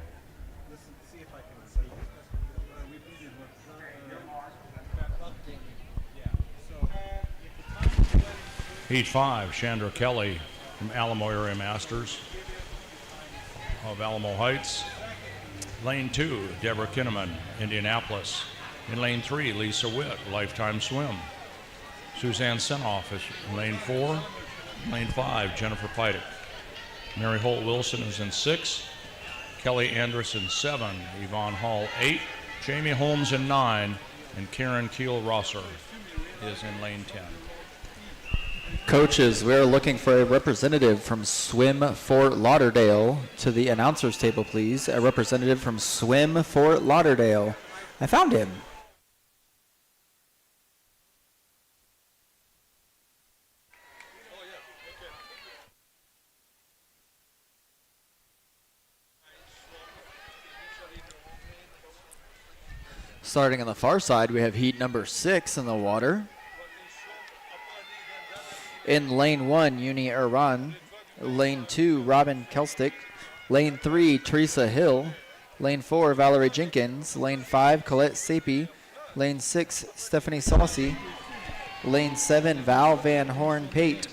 listen, see if I can speak. We did what yeah. So if the time is letting Heat 5, Chandra Kelly from Alamo Area Masters of Alamo Heights. Lane 2, Deborah Kinnaman, Indianapolis. In lane 3, Lisa Witt, Lifetime Swim. Suzanne Senoff is in lane 4. Lane 5, Jennifer Pidek. Mary Holt Wilson is in 6. Kelly Anderson 7. Yvonne Hall 8. Jamie Holmes in 9. And Karen Keel-Rosser is in lane 10. Coaches, we're looking for a representative from Swim Fort Lauderdale to the announcers table, please. A representative from Swim Fort Lauderdale. I found him. Starting on the far side, we have heat number 6 in the water. In lane 1, Uni Iran. Lane 2, Robin Kelstick. Lane 3, Teresa Hill. Lane 4, Valerie Jenkins. Lane 5, Colette Sapi. Lane 6, Stephanie Saucy. Lane 7, Val Van Horn Pate.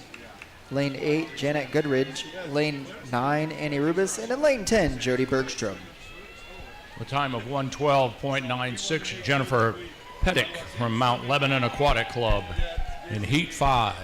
Lane 8, Janet Goodridge. Lane 9, Annie Rubis. And in lane 10, Jody Bergstrom. A time of 1:12.96, Jennifer Pettick from Mount Lebanon Aquatic Club in Heat 5.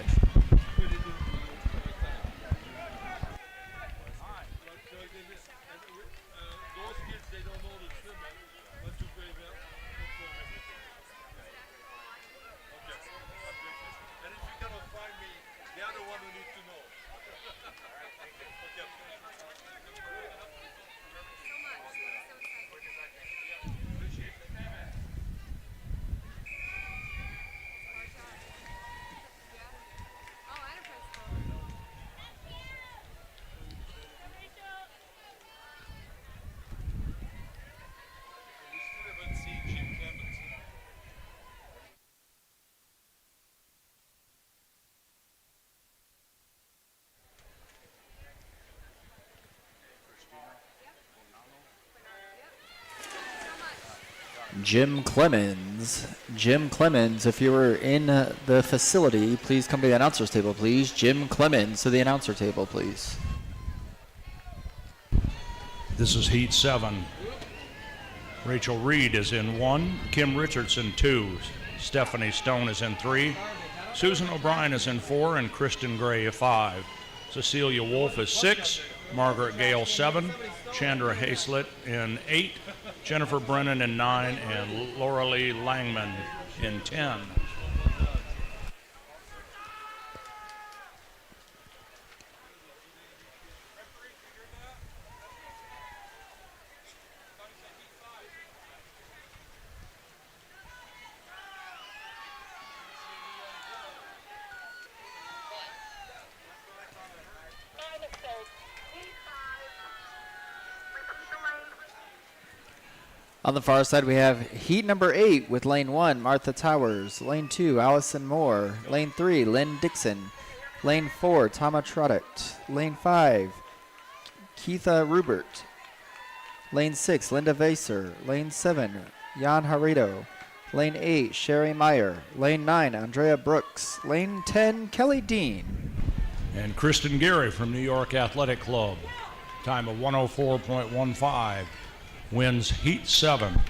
Jim Clemens. Jim Clemens, if you were in the facility, please come to the announcers table, please. Jim Clemens to the announcer table, please. This is Heat 7. Rachel Reed is in 1. Kim Richardson 2. Stephanie Stone is in 3. Susan O'Brien is in 4. And Kristen Gray 5. Cecilia Wolf is 6. Margaret Gale 7. Chandra Hazlett in 8. Jennifer Brennan in 9. And Laura Lee Langman in 10. On the far side, we have heat number 8 with lane 1, Martha Towers. Lane 2, Allison Moore. Lane 3, Lynn Dixon. Lane 4, Tama Trodet. Lane 5, Keitha Rubert. Lane 6, Linda Vaser. Lane 7, Jan Harito. Lane 8, Sherry Meyer. Lane 9, Andrea Brooks. Lane 10, Kelly Dean. And Kristen Gary from New York Athletic Club. Time of 104.15. Wins Heat 7.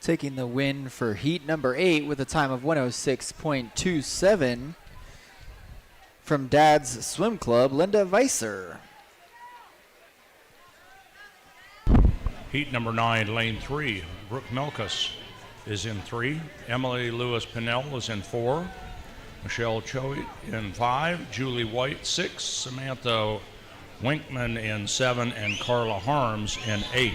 Taking the win for heat number 8 with a time of 106.27 from Dad's Swim Club, Linda Weiser. Heat number 9, lane 3, Brooke Melkus is in 3. Emily Lewis Pinnell is in 4. Michelle Choi in 5. Julie White 6. Samantha Winkman in 7. And Carla Harms in 8.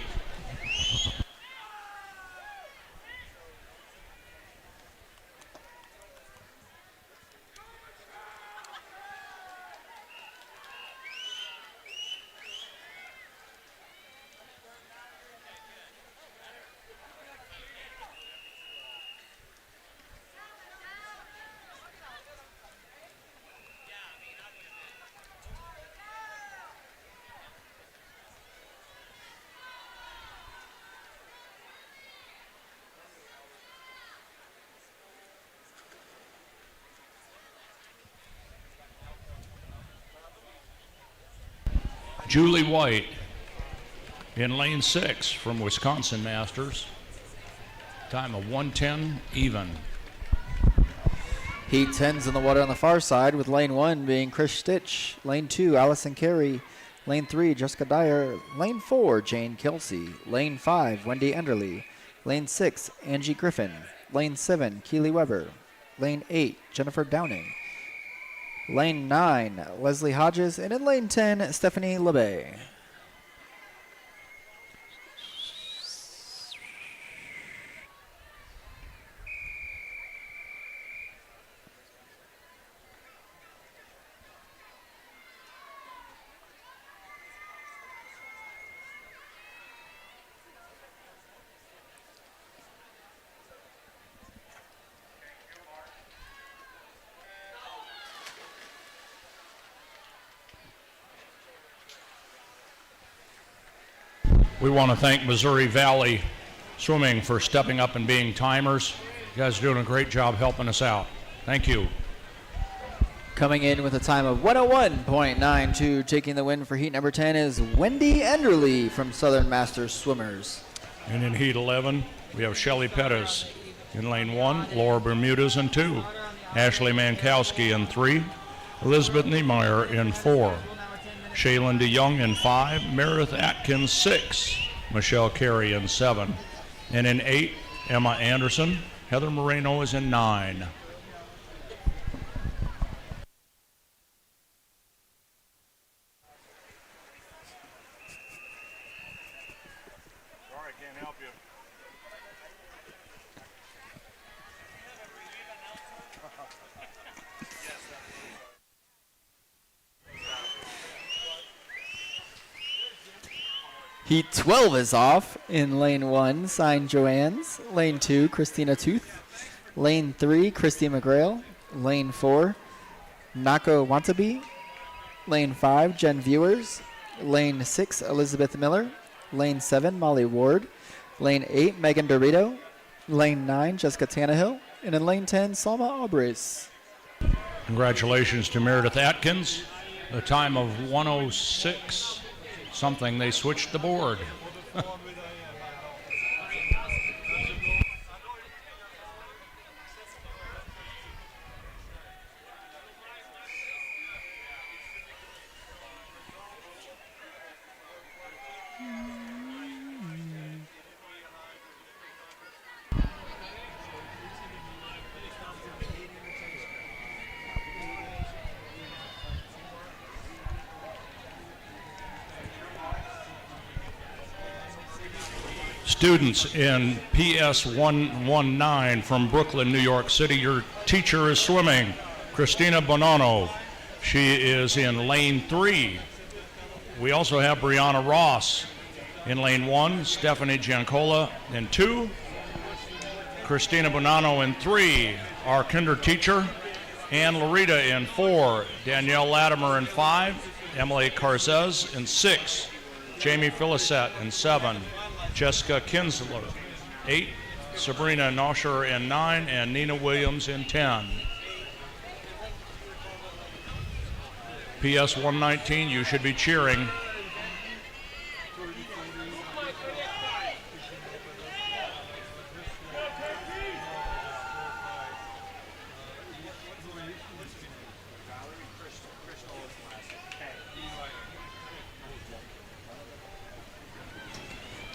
Julie White in lane 6 from Wisconsin Masters. Time of 1:10 even. Heat 10's in the water on the far side, with lane 1 being Chris Stitch, lane 2 Allison Carey, lane 3 Jessica Dyer, lane 4 Jane Kelsey, lane 5 Wendy Enderly, lane 6 Angie Griffin, lane 7 Keely Weber, lane 8 Jennifer Downing, lane 9 Leslie Hodges, and in lane 10 Stephanie LeBay. We want to thank Missouri Valley Swimming for stepping up and being timers. You guys are doing a great job helping us out. Thank you. Coming in with a time of 101.92, taking the win for heat number 10 is Wendy Enderly from Southern Masters Swimmers. And in heat 11, we have Shelly Pettis in lane 1, Laura Bermudez in 2, Ashley Mankowski in 3, Elizabeth Niemeyer in 4, Shaylin DeYoung in 5, Meredith Atkins 6, Michelle Carey in 7, and in 8, Emma Anderson. Heather Moreno is in 9. Sorry, can't help you. Heat 12 is off. In lane 1, Sign Joanne's. Lane 2, Christina Tooth. Lane 3, Christy McGrail. Lane 4, Nako Wantabe. Lane 5, Jen Viewers. Lane 6, Elizabeth Miller. Lane 7, Molly Ward. Lane 8, Megan Dorito. Lane 9, Jessica Tannehill. And in lane 10, Salma Aubres. Congratulations to Meredith Atkins. A time of 106 something. They switched the board. Students in PS 119 from Brooklyn, New York City, your teacher is swimming, Christina Bonanno. She is in lane 3. We also have Brianna Ross in lane 1, Stephanie Giancola in 2, Christina Bonanno in 3, our kinder teacher, Ann Larita in 4, Danielle Latimer in 5, Emily Carzez in 6, Jamie Filisette in 7, Jessica Kinsler, 8, Sabrina Nosher in 9, and Nina Williams in 10. PS 119, you should be cheering.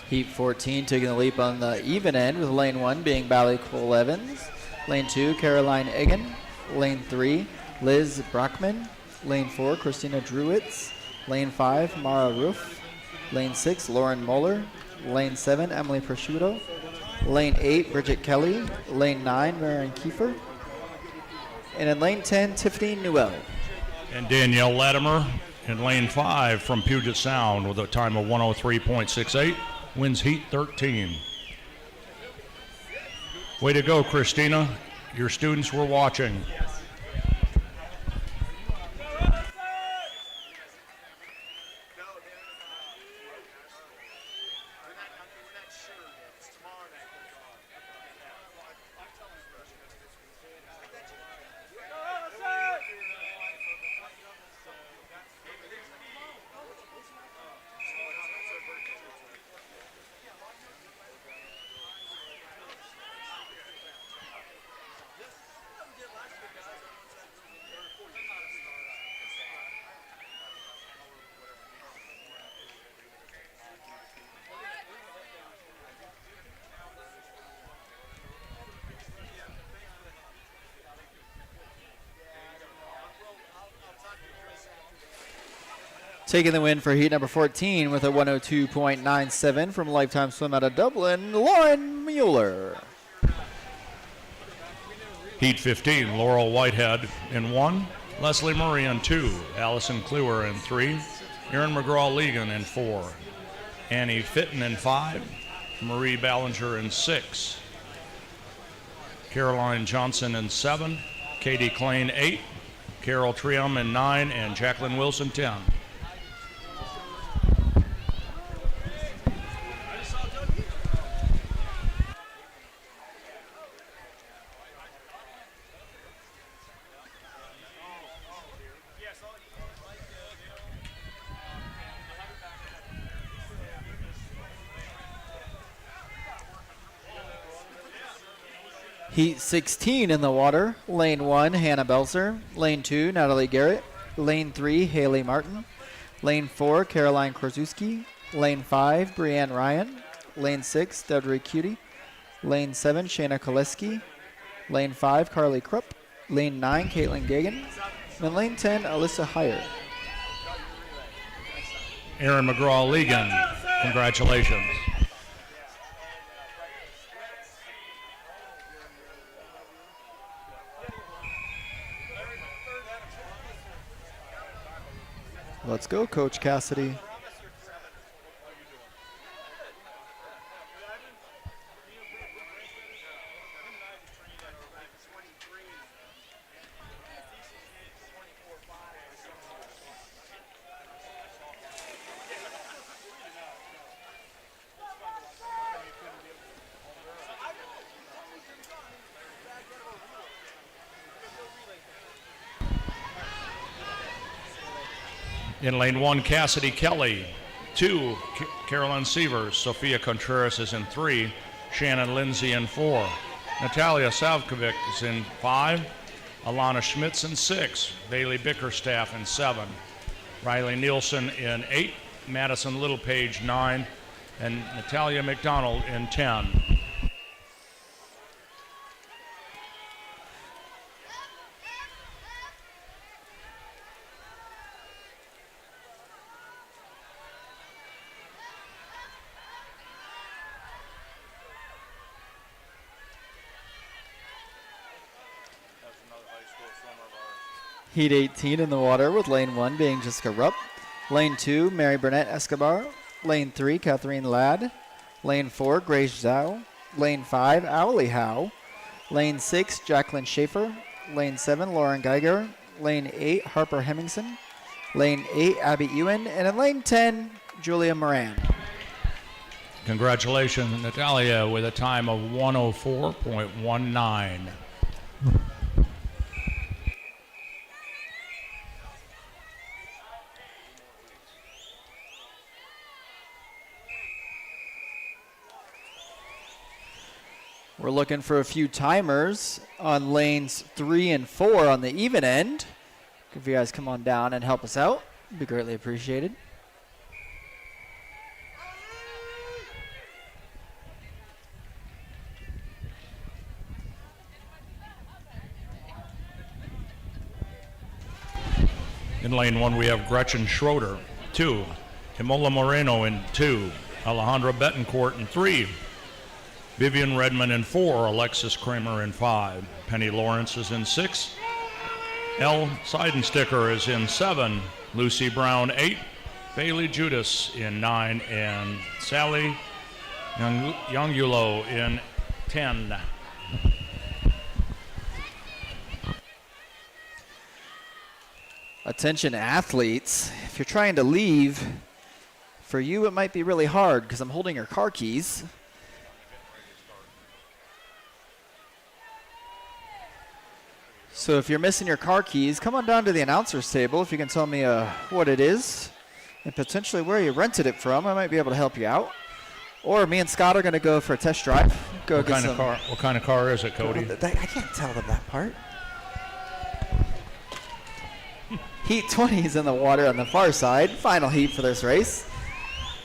Heat 14 taking the leap on the even end, with lane 1 being Bally Cole Evans, lane 2 Caroline Egan, lane 3 Liz Brockman, lane 4 Christina Druwitz, lane 5 Mara Roof, lane 6 Lauren Moeller, lane 7 Emily Prosciutto, lane 8 Bridget Kelly, lane 9 Marion Kiefer, and in lane 10 Tiffany Newell. And Danielle Latimer in lane 5 from Puget Sound with a time of 103.68. Wins heat 13. Way to go, Christina. Your students were watching. Taking the win for heat number 14 with a 102.97 from Lifetime Swim out of Dublin, Lauren Mueller. Heat 15, Laurel Whitehead in 1, Leslie Murray in 2, Allison Kluwer in 3, Erin McGraw-Legan in 4, Annie Fitton in 5, Marie Ballinger in 6, Caroline Johnson in 7, Katie Klein 8, Carol Trium in 9, and Jacqueline Wilson 10. Heat 16 in the water. Lane 1, Hannah Belzer. Lane 2, Natalie Garrett. Lane 3, Haley Martin. Lane 4, Caroline Krasuski. Lane 5, Brianne Ryan. Lane 6, Deidre Cutie. Lane 7, Shayna Koleski. Lane 5, Carly Krupp. Lane 9, Caitlin Gagan. And lane 10, Alyssa Heyer. Erin McGraw-Legan, congratulations. Let's go, Coach Cassidy. In lane 1, Cassidy Kelly. 2, Carolyn Sievers. Sophia Contreras is in 3. Shannon Lindsay in 4. Natalia Savkovic is in 5. Alana Schmitz in 6. Bailey Bickerstaff in 7. Riley Nielsen in 8. Madison Littlepage 9. And Natalia McDonald in 10. Heat 18 in the water with lane 1 being Jessica Rupp. Lane 2, Mary Burnett Escobar. Lane 3, Kathleen Ladd. Lane 4, Grace Zhao. Lane 5, Owly Howe. Lane 6, Jacqueline Schaefer. Lane 7, Lauren Geiger. Lane 8, Harper Hemmingson. Lane 8, Abby Ewan. And in lane 10, Julia Moran. Congratulations, Natalia, with a time of 104.19. We're looking for a few timers on lanes 3 and 4 on the even end. If you guys come on down and help us out, it'd be greatly appreciated. In lane 1, we have Gretchen Schroeder, 2. Imola Moreno in 2. Alejandra Betancourt in 3. Vivian Redmond in 4. Alexis Kramer in 5. Penny Lawrence is in 6. Elle Seidensticker is in 7. Lucy Brown 8. Bailey Judas in 9. And Sally Youngulo in 10. Attention athletes, if you're trying to leave, for you it might be really hard because I'm holding your car keys. So if you're missing your car keys, come on down to the announcer's table if you can tell me what it is and potentially where you rented it from. I might be able to help you out. Or me and Scott are going to go for a test drive. What kind of car is it, Cody? I can't tell them that part. Heat 20 is in the water on the far side. Final heat for this race.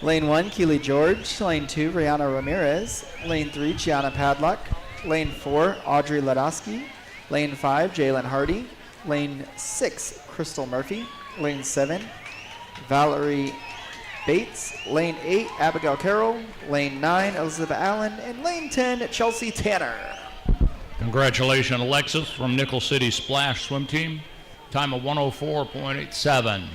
Lane 1, Keely George. Lane 2, Rihanna Ramirez. Lane 3, Gianna Padlock. Lane 4, Audrey Ladowski. Lane 5, Jalen Hardy. Lane 6, Crystal Murphy. Lane 7, Valerie Bates. Lane 8, Abigail Carroll. Lane 9, Elizabeth Allen. And lane 10, Chelsea Tanner. Congratulations, Alexis from Nickel City Splash Swim Team. Time of 104.87.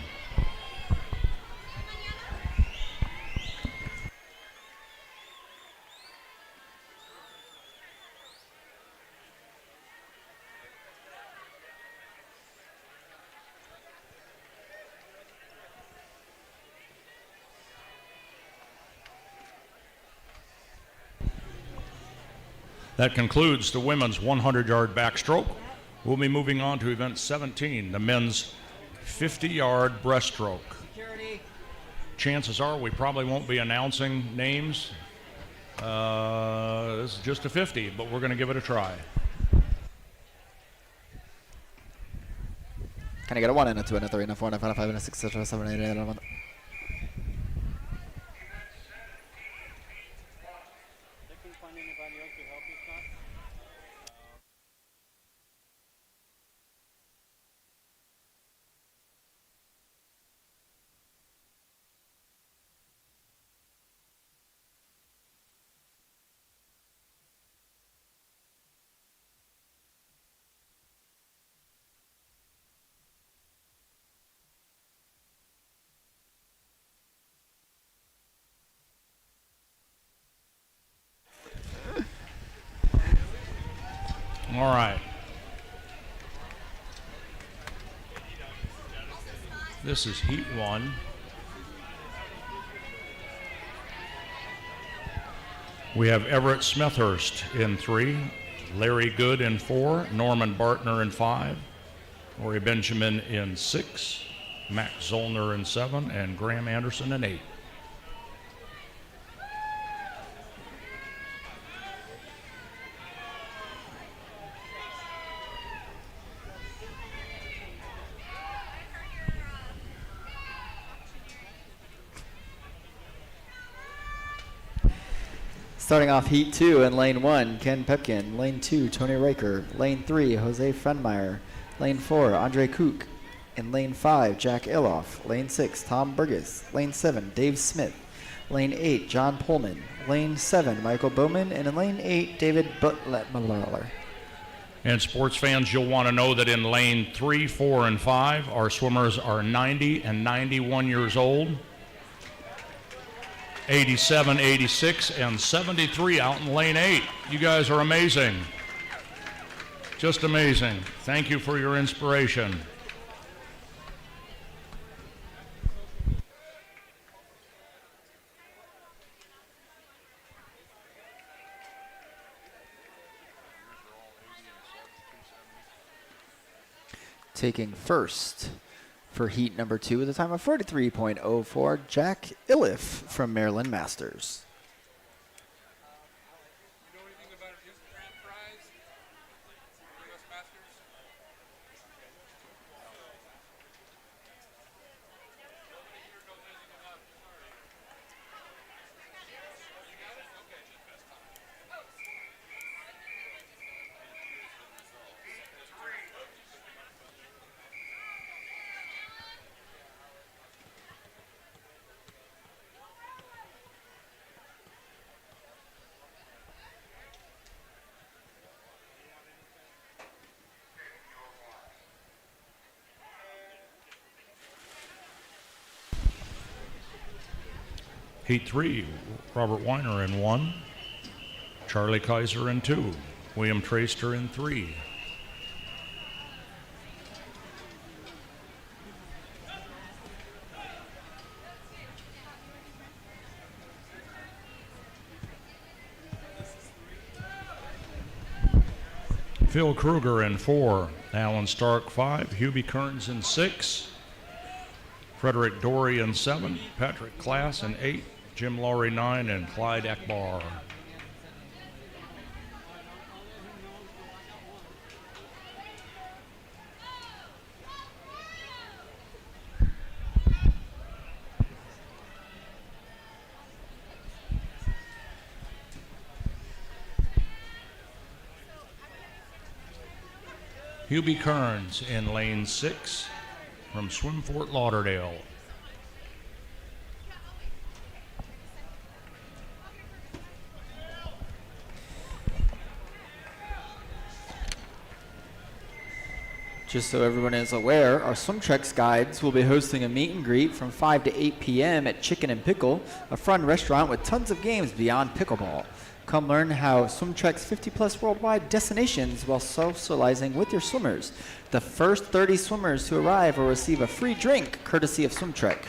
That concludes the women's 100-yard backstroke. We'll be moving on to event 17, the men's 50-yard breaststroke. Chances are we probably won't be announcing names. This is just a 50, but we're going to give it a try. Can I get a 1 and a 2 and a 3 and a 4 and a 5 and a 5 and a 6, 7, 7, 8, 8, 9, 11? All right. This is heat 1. We have Everett Smithhurst in 3, Larry Good in 4, Norman Bartner in 5, Lori Benjamin in 6, Max Zollner in 7, and Graham Anderson in 8. Starting off heat 2 in lane 1, Ken Pepkin. Lane 2, Tony Riker. Lane 3, Jose Frenmeyer. Lane 4, Andre Kook. In lane 5, Jack Iloff. Lane 6, Tom Burgess. Lane 7, Dave Smith. Lane 8, John Pullman. Lane 7, Michael Bowman. And in lane 8, David Butler. And sports fans, you'll want to know that in lane 3, 4, and 5, our swimmers are 90 and 91 years old. 87, 86, and 73 out in lane 8. You guys are amazing. Just amazing. Thank you for your inspiration. Taking first for heat number 2 with a time of 43.04, Jack Iliff from Maryland Masters. You know anything about his grand prize? US Masters? Nobody here knows anything about it. Sorry. You got it? Okay. Heat 3, Robert Weiner in 1, Charlie Kaiser in 2, William Traster in 3. Phil Kruger in 4, Alan Stark 5, Hubie Kearns in 6, Frederick Dory in 7, Patrick Klass in 8, Jim Laurie 9, and Clyde Akbar. Hubie Kearns in lane 6 from Swim Fort Lauderdale. Just so everyone is aware, our SwimTrex guides will be hosting a meet and greet from 5 to 8 p.m. at Chicken and Pickle, a fun restaurant with tons of games beyond pickleball. Come learn how SwimTrex 50-plus worldwide destinations while socializing with your swimmers. The first 30 swimmers who arrive will receive a free drink courtesy of SwimTrex.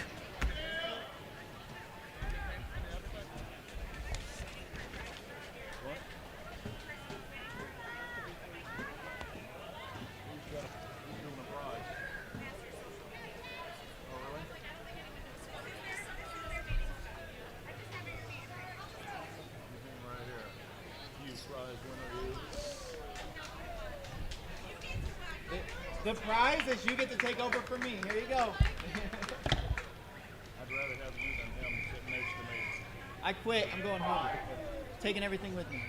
The prize is you get to take over for me. Here you go. I'd rather have you than him sitting next to me. I quit. I'm going home. Taking everything with me.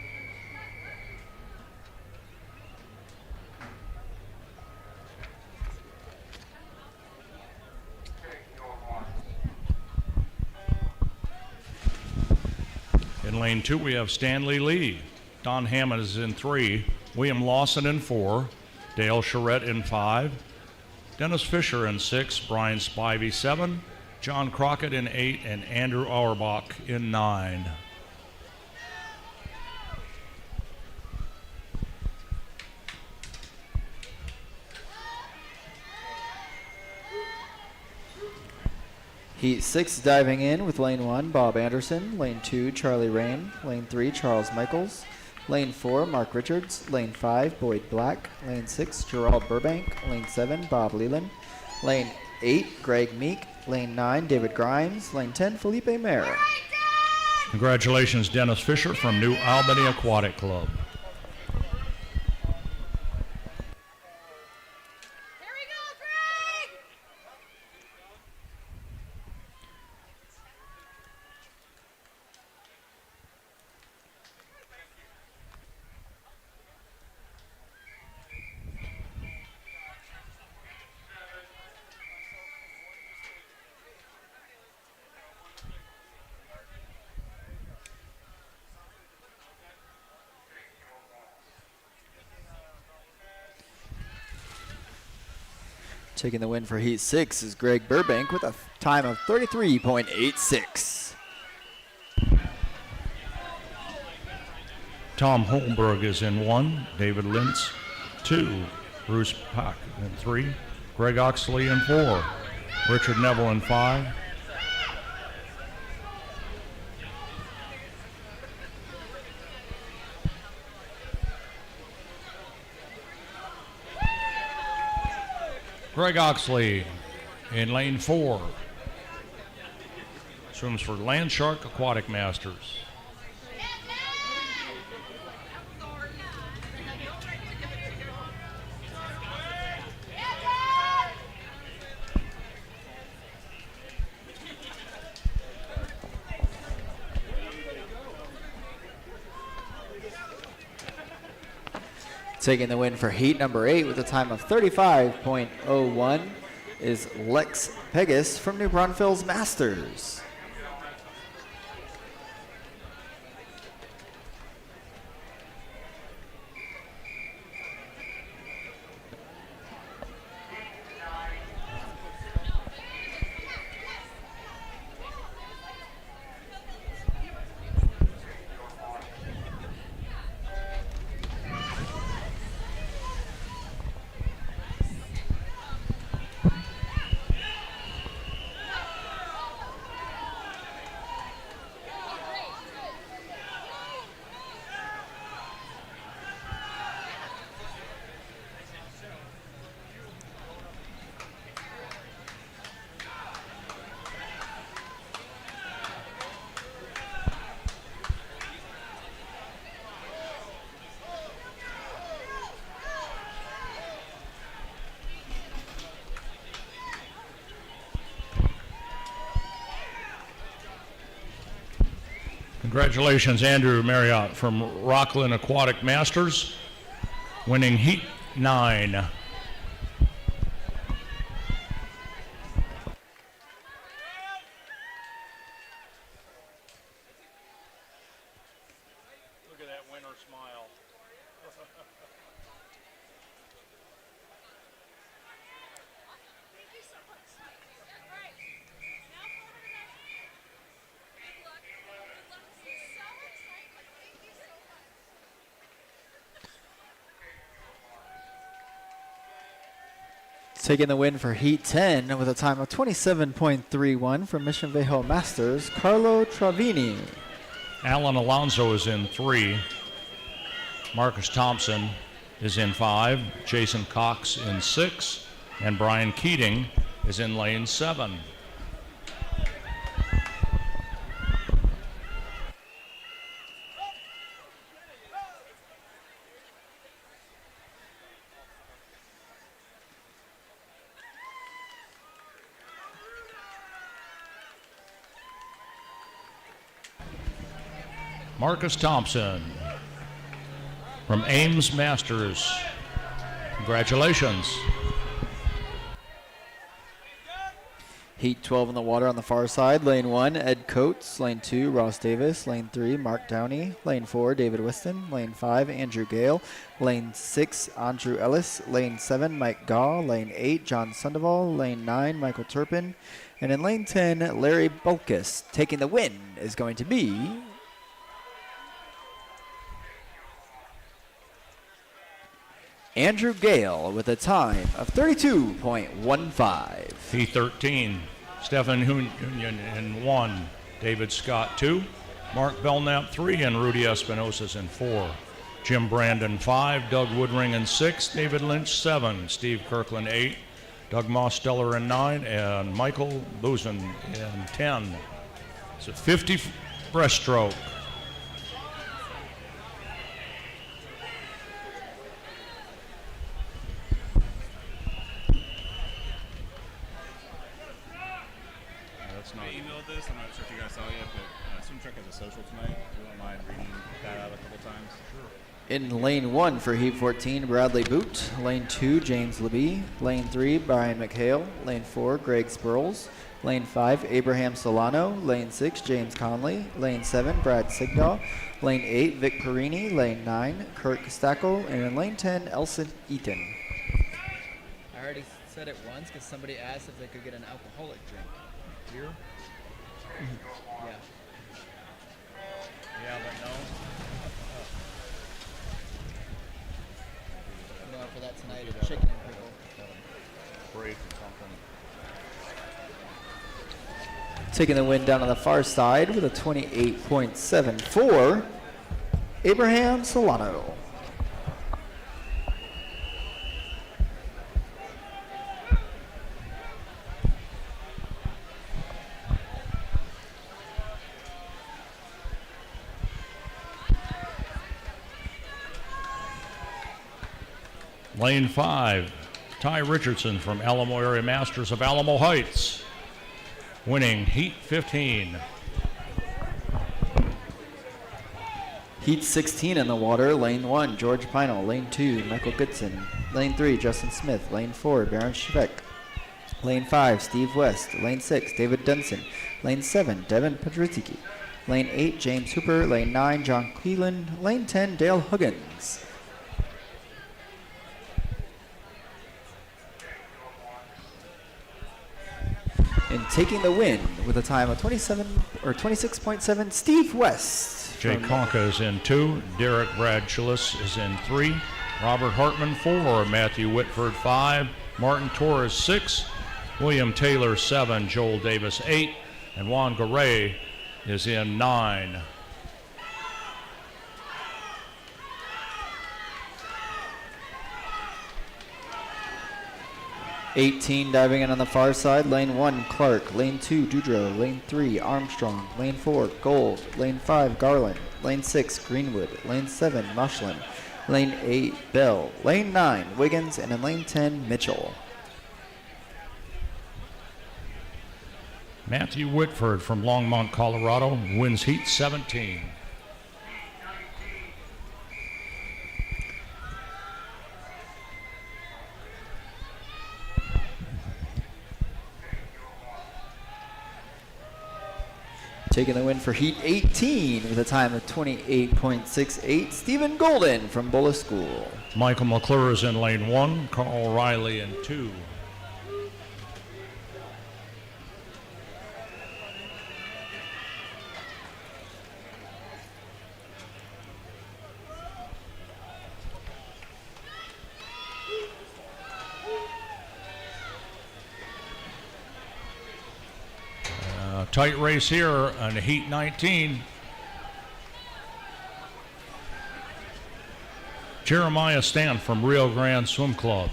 In lane 2, we have Stanley Lee. Don Hammond is in 3. William Lawson in 4. Dale Charette in 5. Dennis Fisher in 6. Brian Spivey 7. John Crockett in 8. And Andrew Auerbach in 9. Heat 6 diving in with lane 1, Bob Anderson. Lane 2, Charlie Rain. Lane 3, Charles Michaels. Lane 4, Mark Richards. Lane 5, Boyd Black. Lane 6, Gerald Burbank. Lane 7, Bob Leland. Lane 8, Greg Meek. Lane 9, David Grimes. Lane 10, Felipe Mayer. Congratulations, Dennis Fisher from New Albany Aquatic Club. Taking the win for Heat 6 is Greg Burbank with a time of 33.86. Tom Holmberg is in 1. David Lintz 2. Bruce Pack in 3. Greg Oxley in 4. Richard Neville in 5. Greg Oxley in lane 4. Swims for Landshark Aquatic Masters. Taking the win for heat number 8 with a time of 35.01 is Lex Pegas from New Braunfels Masters. Congratulations, Andrew Marriott from Rockland Aquatic Masters, winning Heat 9. Look at that winner smile. Taking the win for Heat 10 with a time of 27.31 from Mission Viejo Masters, Carlo Travini. Alan Alonso is in 3. Marcus Thompson is in 5. Jason Cox in 6. And Brian Keating is in lane 7. Marcus Thompson from Ames Masters. Congratulations. Heat 12 in the water on the far side. Lane 1, Ed Coates. Lane 2, Ross Davis. Lane 3, Mark Downey. Lane 4, David Whiston. Lane 5, Andrew Gale. Lane 6, Andrew Ellis. Lane 7, Mike Gaw. Lane 8, John Sandoval. Lane 9, Michael Turpin. And in lane 10, Larry Bulkus. Taking the win is going to be Andrew Gale with a time of 32.15. Heat 13, Stefan Hunyon in 1, David Scott 2, Mark Belknap 3, and Rudy Espinosa's in 4. Jim Brandon 5, Doug Woodring in 6, David Lynch 7, Steve Kirkland 8, Doug Mosteller in 9, and Michael Luzin in 10. It's a 50 breaststroke. I emailed this. I'm not sure if you guys saw it yet, but Swimtruck has a social tonight. If you don't mind reading that out a couple times. Sure. In lane 1 for Heat 14, Bradley Boot. Lane 2, James Libby. Lane 3, Brian McHale. Lane 4, Greg Spurls. Lane 5, Abraham Solano. Lane 6, James Conley. Lane 7, Brad Sigdahl. Lane 8, Vic Perini. Lane 9, Kirk Stackel. And in lane 10, Elson Eaton. I already said it once because somebody asked if they could get an alcoholic drink. Beer? Yeah. Yeah, but no. You know, for that tonight, a chicken and pickle. Break or something. Taking the win down on the far side with a 28.74, Abraham Solano. Lane 5, Ty Richardson from Alamo Area Masters of Alamo Heights, winning Heat 15. Heat 16 in the water. Lane 1, George Pinal. Lane 2, Michael Goodson. Lane 3, Justin Smith. Lane 4, Baron Schweck. Lane 5, Steve West. Lane 6, David Dunson. Lane 7, Devin Pedricki. Lane 8, James Hooper. Lane 9, John Cleveland. Lane 10, Dale Huggins. And taking the win with a time of 26.7, Steve West. Jay Conca is in 2, Derek Bradshaw is in 3, Robert Hartman 4, Matthew Whitford 5, Martin Torres 6, William Taylor 7, Joel Davis 8, and Juan Garay is in 9. 18 diving in on the far side. Lane 1, Clark. Lane 2, Dudrow. Lane 3, Armstrong. Lane 4, Gold. Lane 5, Garland. Lane 6, Greenwood. Lane 7, Mushlin. Lane 8, Bell. Lane 9, Wiggins. And in lane 10, Mitchell. Matthew Whitford from Longmont, Colorado, wins Heat 17. Taking the win for Heat 18 with a time of 28.68, Stephen Golden from Bullis School. Michael McClure is in lane 1, Carl Riley in 2. Tight race here on Heat 19. Jeremiah Stant from Rio Grande Swim Club.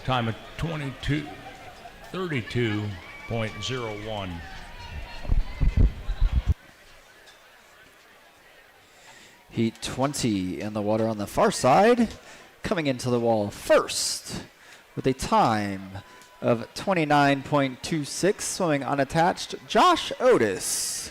Time of 32:32.01. Heat 20 in the water on the far side. Coming into the wall first with a time of 29.26, swimming unattached, Josh Otis.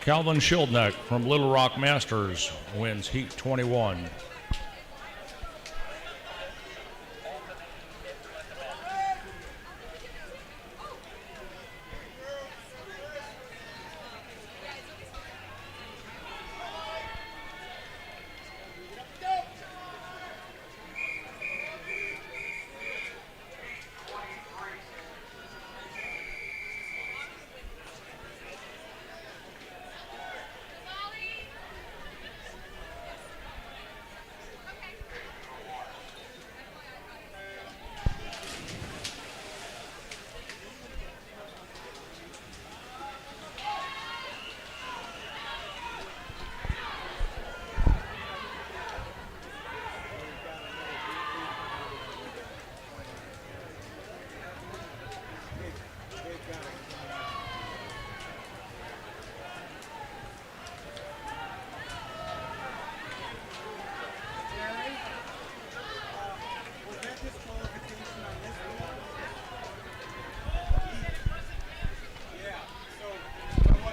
Calvin Schildneck from Little Rock Masters wins Heat 21.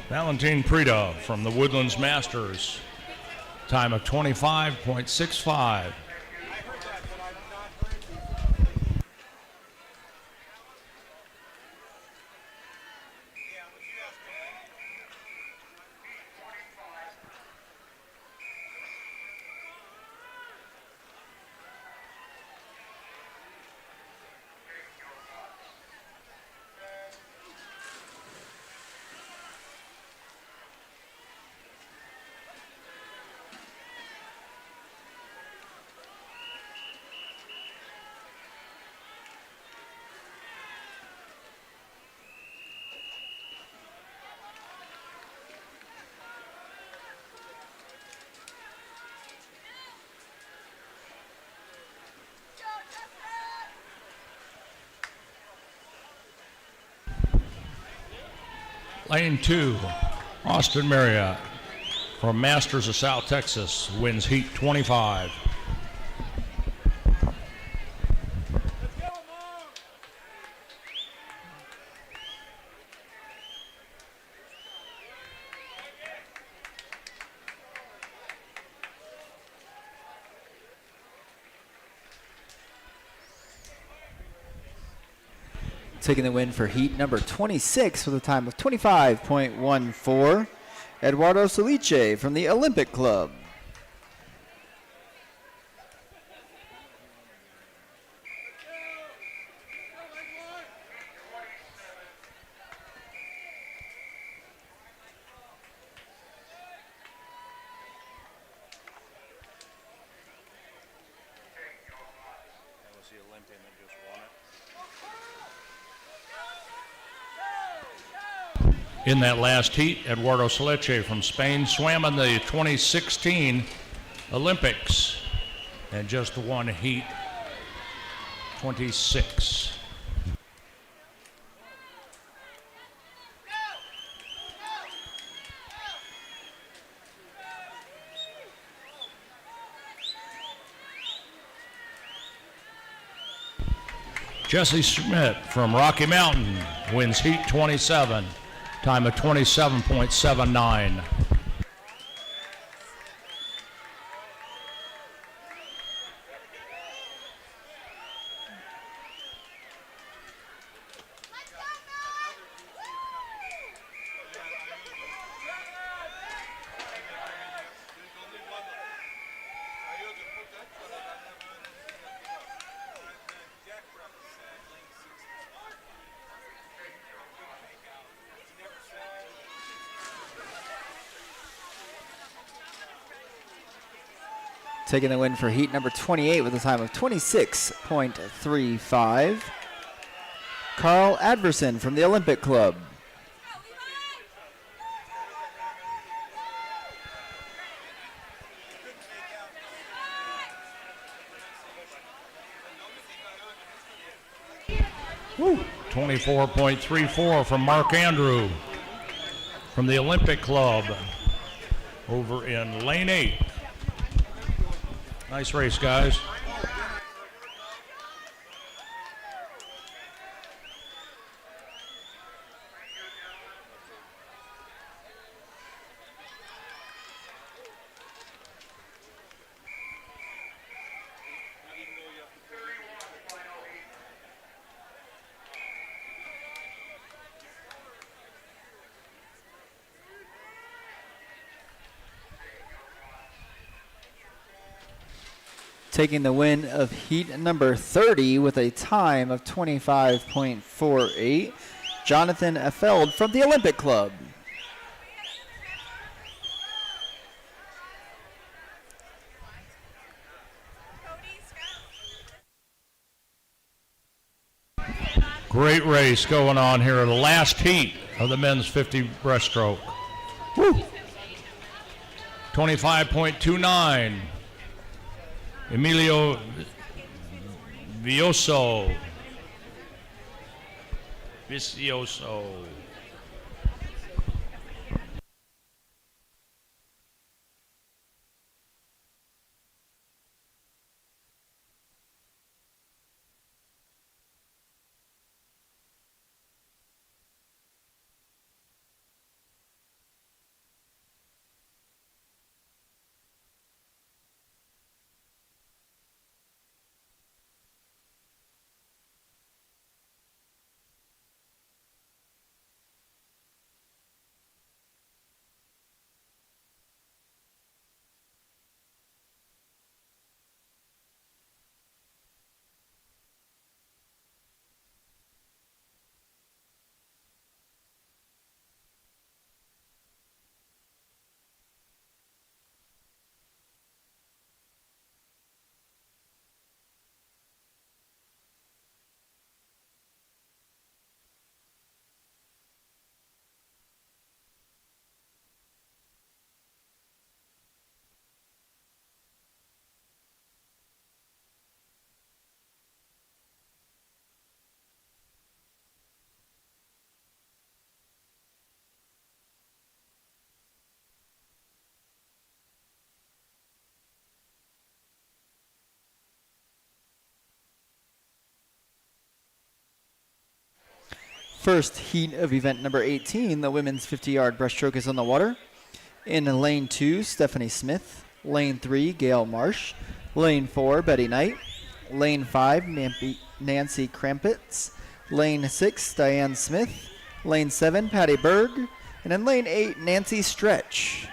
Valentin Prida from the Woodlands Masters. Time of 25.65. Lane 2, Austin Marriott from Masters of South Texas wins Heat 25. Taking the win for heat number 26 with a time of 25.14, Eduardo Soliche from the Olympic Club. In that last heat, Eduardo Soliche from Spain swam in the 2016 Olympics and just won Heat 26. Jesse Schmidt from Rocky Mountain wins heat 27, time of 27.79. Taking the win for heat number 28 with a time of 26.35. Carl Adverson from the Olympic Club. Woo. 24.34 from Mark Andrew from the Olympic Club over in lane 8. Nice race, guys. Taking the win of heat number 30 with a time of 25.48, Jonathan Effeld from the Olympic Club. Great race going on here in the last heat of the men's 50 breaststroke. Woo. 25.29. Emilio Vicioso. First heat of event number 18, the women's 50-yard breaststroke is on the water. In lane 2, Stephanie Smith. Lane 3, Gail Marsh. Lane 4, Betty Knight. Lane 5, Nancy Krampitz. Lane 6, Diane Smith. Lane 7, Patty Berg. And in lane 8, Nancy Stretch.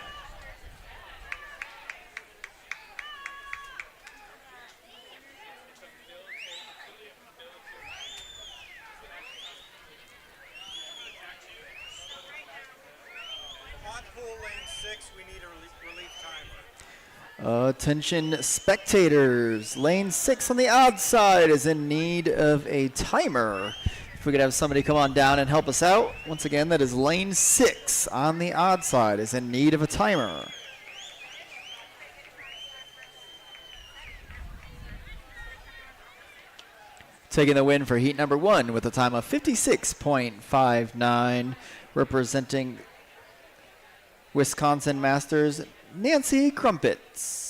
Attention spectators, lane 6 on the outside is in need of a timer. If we could have somebody come on down and help us out. Once again, that is lane 6 on the odd side is in need of a timer. Taking the win for heat number 1 with a time of 56.59, representing Wisconsin Masters, Nancy Crumpets.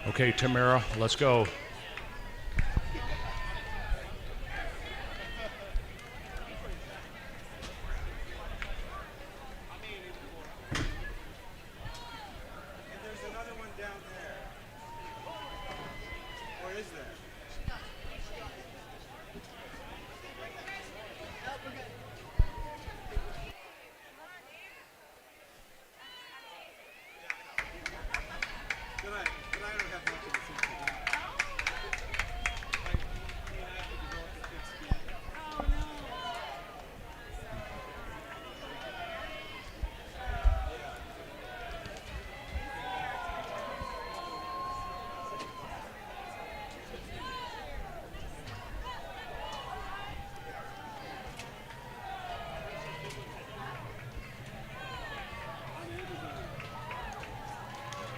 Okay, Tamara, let's go. And there's another one down there. Or is there? But I don't have much of a sense of that. I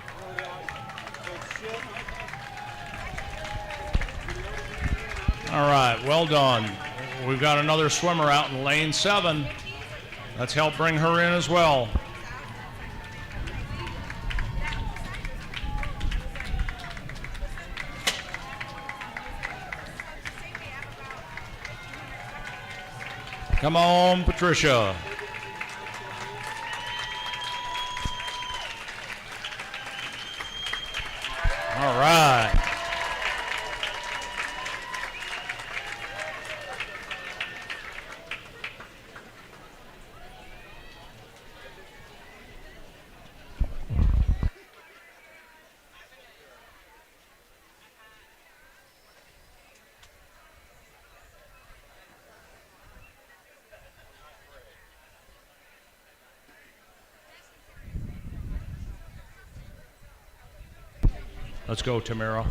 have to develop a thick skin. All right, well done. We've got another swimmer out in lane 7. Let's help bring her in as well. Come on, Patricia. All right. Let's go, Tamara.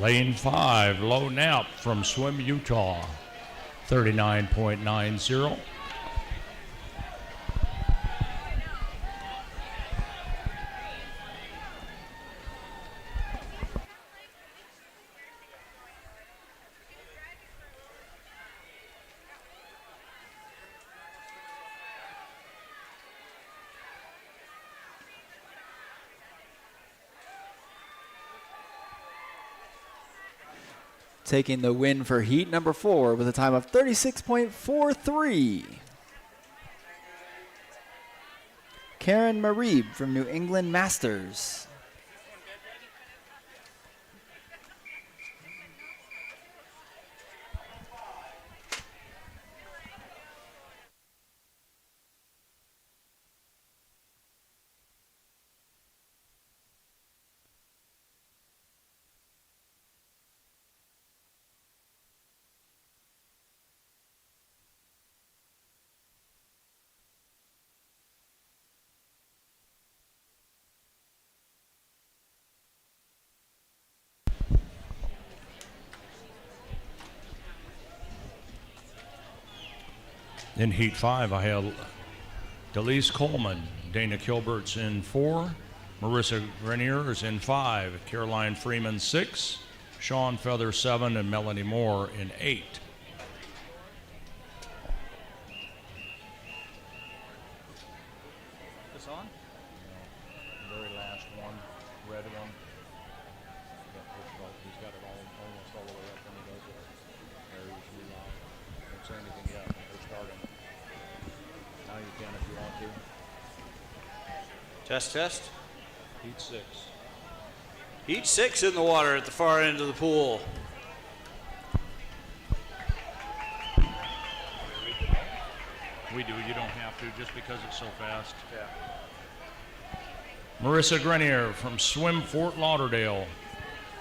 Lane 5, Low Knapp from Swim, Utah, 39.90. taking the win for heat number 4 with a time of 36.43. Karen Marib from New England Masters. In Heat 5, I have Delise Coleman, Dana Kilbert's in 4, Marissa Grenier is in 5, Caroline Freeman 6, Sean Feather 7, and Melanie Moore in 8. This on? Very last one, red one. He's got it almost all the way up when he does it. There he's reload. Don't say anything yet. They're starting. Now you can if you want to. Test, test. Heat 6. Heat 6 in the water at the far end of the pool. We do. You don't have to just because it's so fast. Yeah. Marissa Grenier from Swim Fort Lauderdale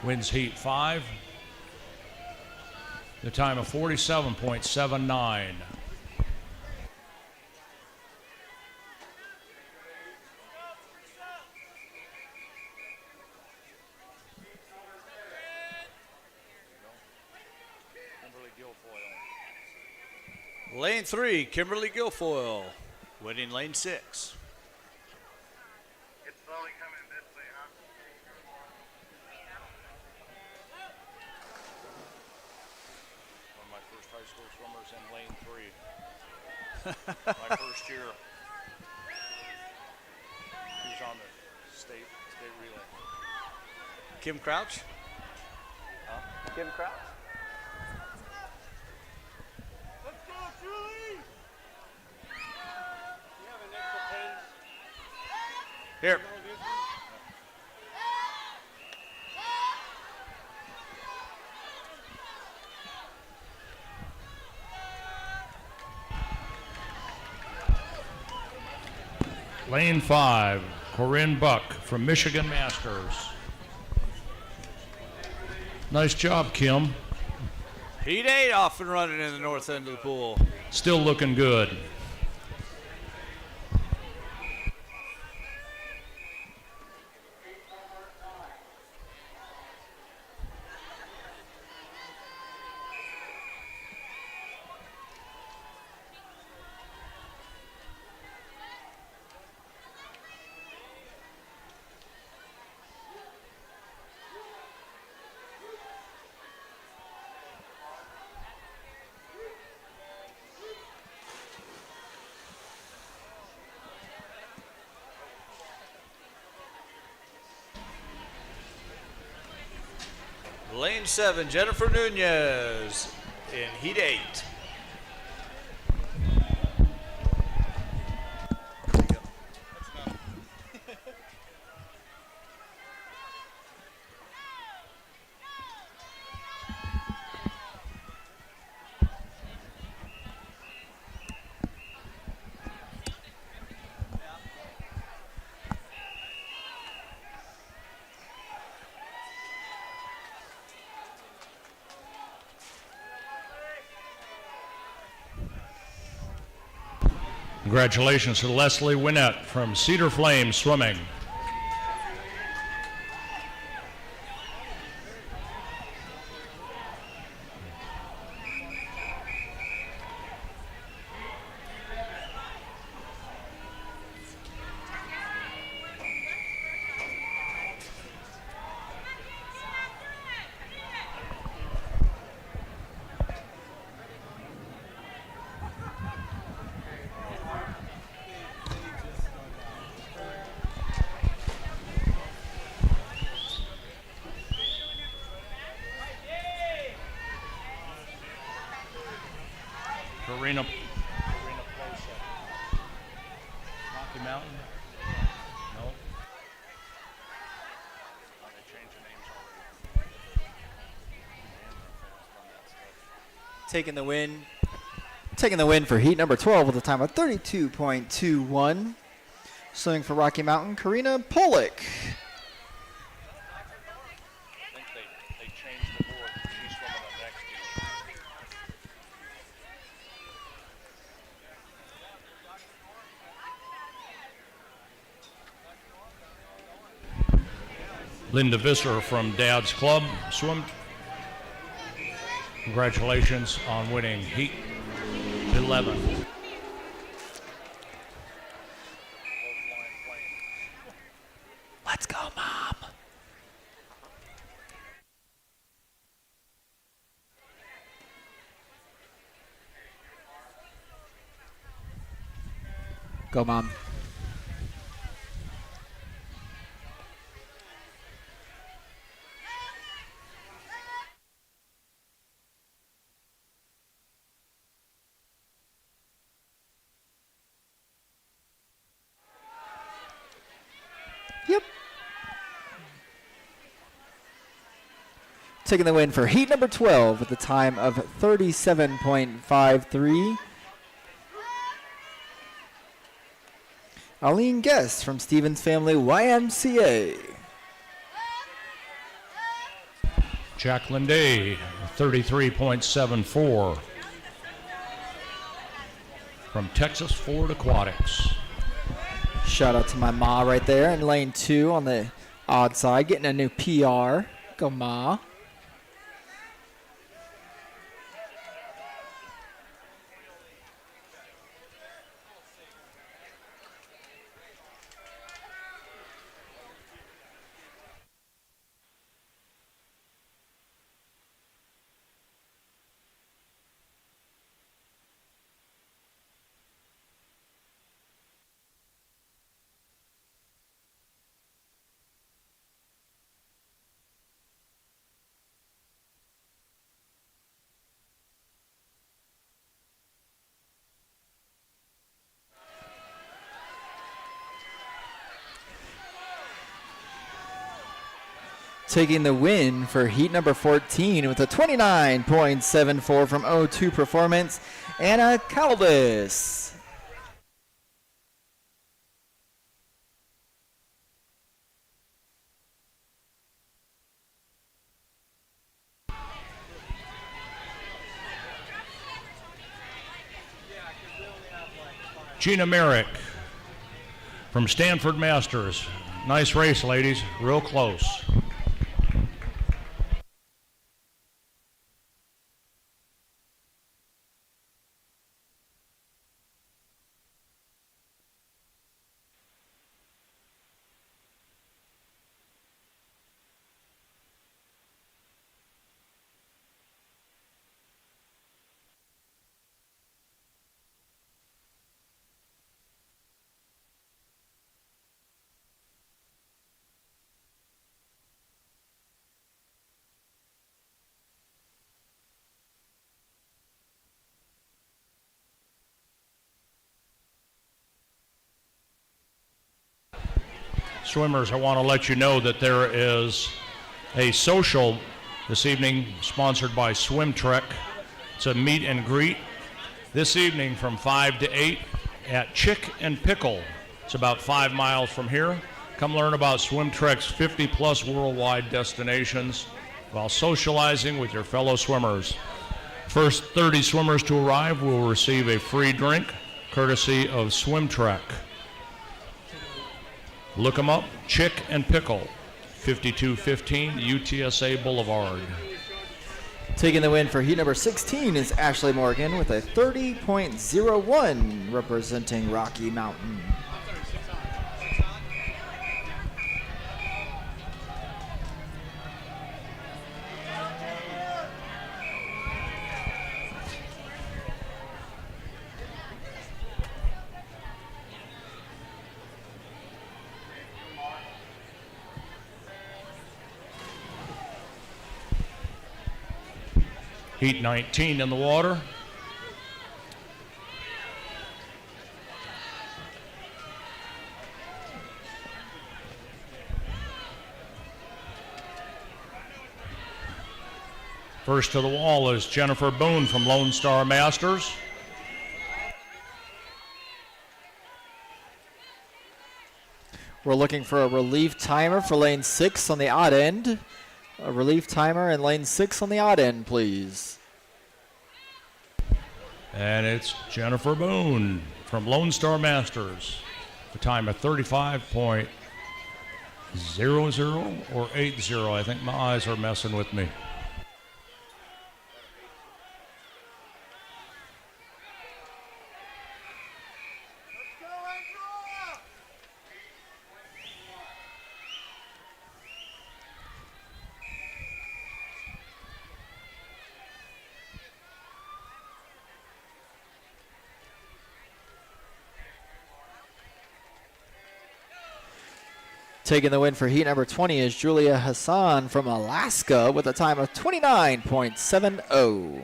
wins Heat 5. The time of 47.79. Lane 3, Kimberly Guilfoyle, winning lane 6. It's slowly coming this way, huh? One of my first high school swimmers in lane 3. My first year. He was on the state relay. Kim Crouch? Kim Crouch? Let's go, Julie! You have an extra pen? Here. Lane 5, Corinne Buck from Michigan Masters. Nice job, Kim. Heat 8 off and running in the north end of the pool. Still looking good. Lane 7, Jennifer Nunez in Heat 8. Congratulations to Leslie Winnett from Cedar Flame Swimming. Taking the win for heat number 12 with a time of 32.21. Swimming for Rocky Mountain, Karina Pollock. I think they changed the board. She's swimming on next year. Linda Visser from Dad's Club swim. Congratulations on winning heat 11. Let's go, Mom. Go, Mom. Yep. Taking the win for heat number 12 with a time of 37.53. Aline Guest from Stevens Family YMCA. Jacqueline Day, 33.74 from Texas Ford Aquatics. Shout out to my ma right there in lane 2 on the odd side, getting a new PR. Go, Ma. Taking the win for heat number 14 with a 29.74 from O2 Performance, Anna Caldas. Gina Merrick from Stanford Masters. Nice race, ladies. Real close. Swimmers, I want to let you know that there is a social this evening sponsored by Swim Trek. It's a meet and greet this evening from 5 to 8 at Chick and Pickle. It's about 5 miles from here. Come learn about Swim Trek's 50-plus worldwide destinations while socializing with your fellow swimmers. First 30 swimmers to arrive will receive a free drink courtesy of Swim Trek. Look them up, Chick and Pickle, 5215 UTSA Boulevard. Taking the win for heat number 16 is Ashley Morgan with a 30.01 representing Rocky Mountain. Heat 19 in the water. First to the wall is Jennifer Boone from Lone Star Masters. We're looking for a relief timer for lane 6 on the odd end. A relief timer in lane 6 on the odd end, please. And it's Jennifer Boone from Lone Star Masters. The time of 35.00 or 80. I think my eyes are messing with me. Taking the win for heat number 20 is Julia Hassan from Alaska with a time of 29.70.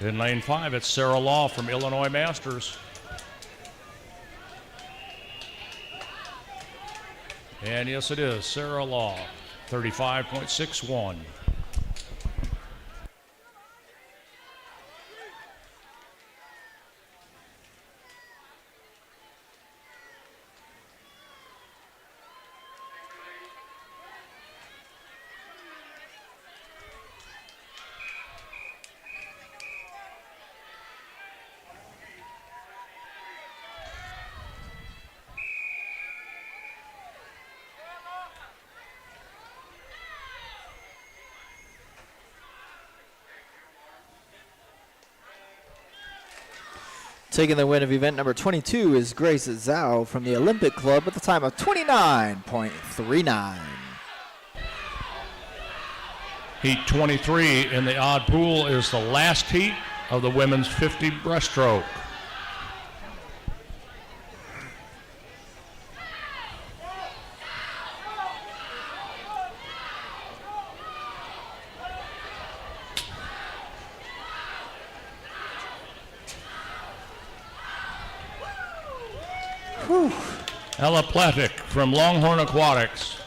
In lane 5, it's Sarah Law from Illinois Masters. And yes, it is Sarah Law, 35.61. Taking the win of event number 22 is Grace Zhao from the Olympic Club with a time of 29.39. Heat 23 in the odd pool is the last heat of the women's 50 breaststroke. Ella Platic from Longhorn Aquatics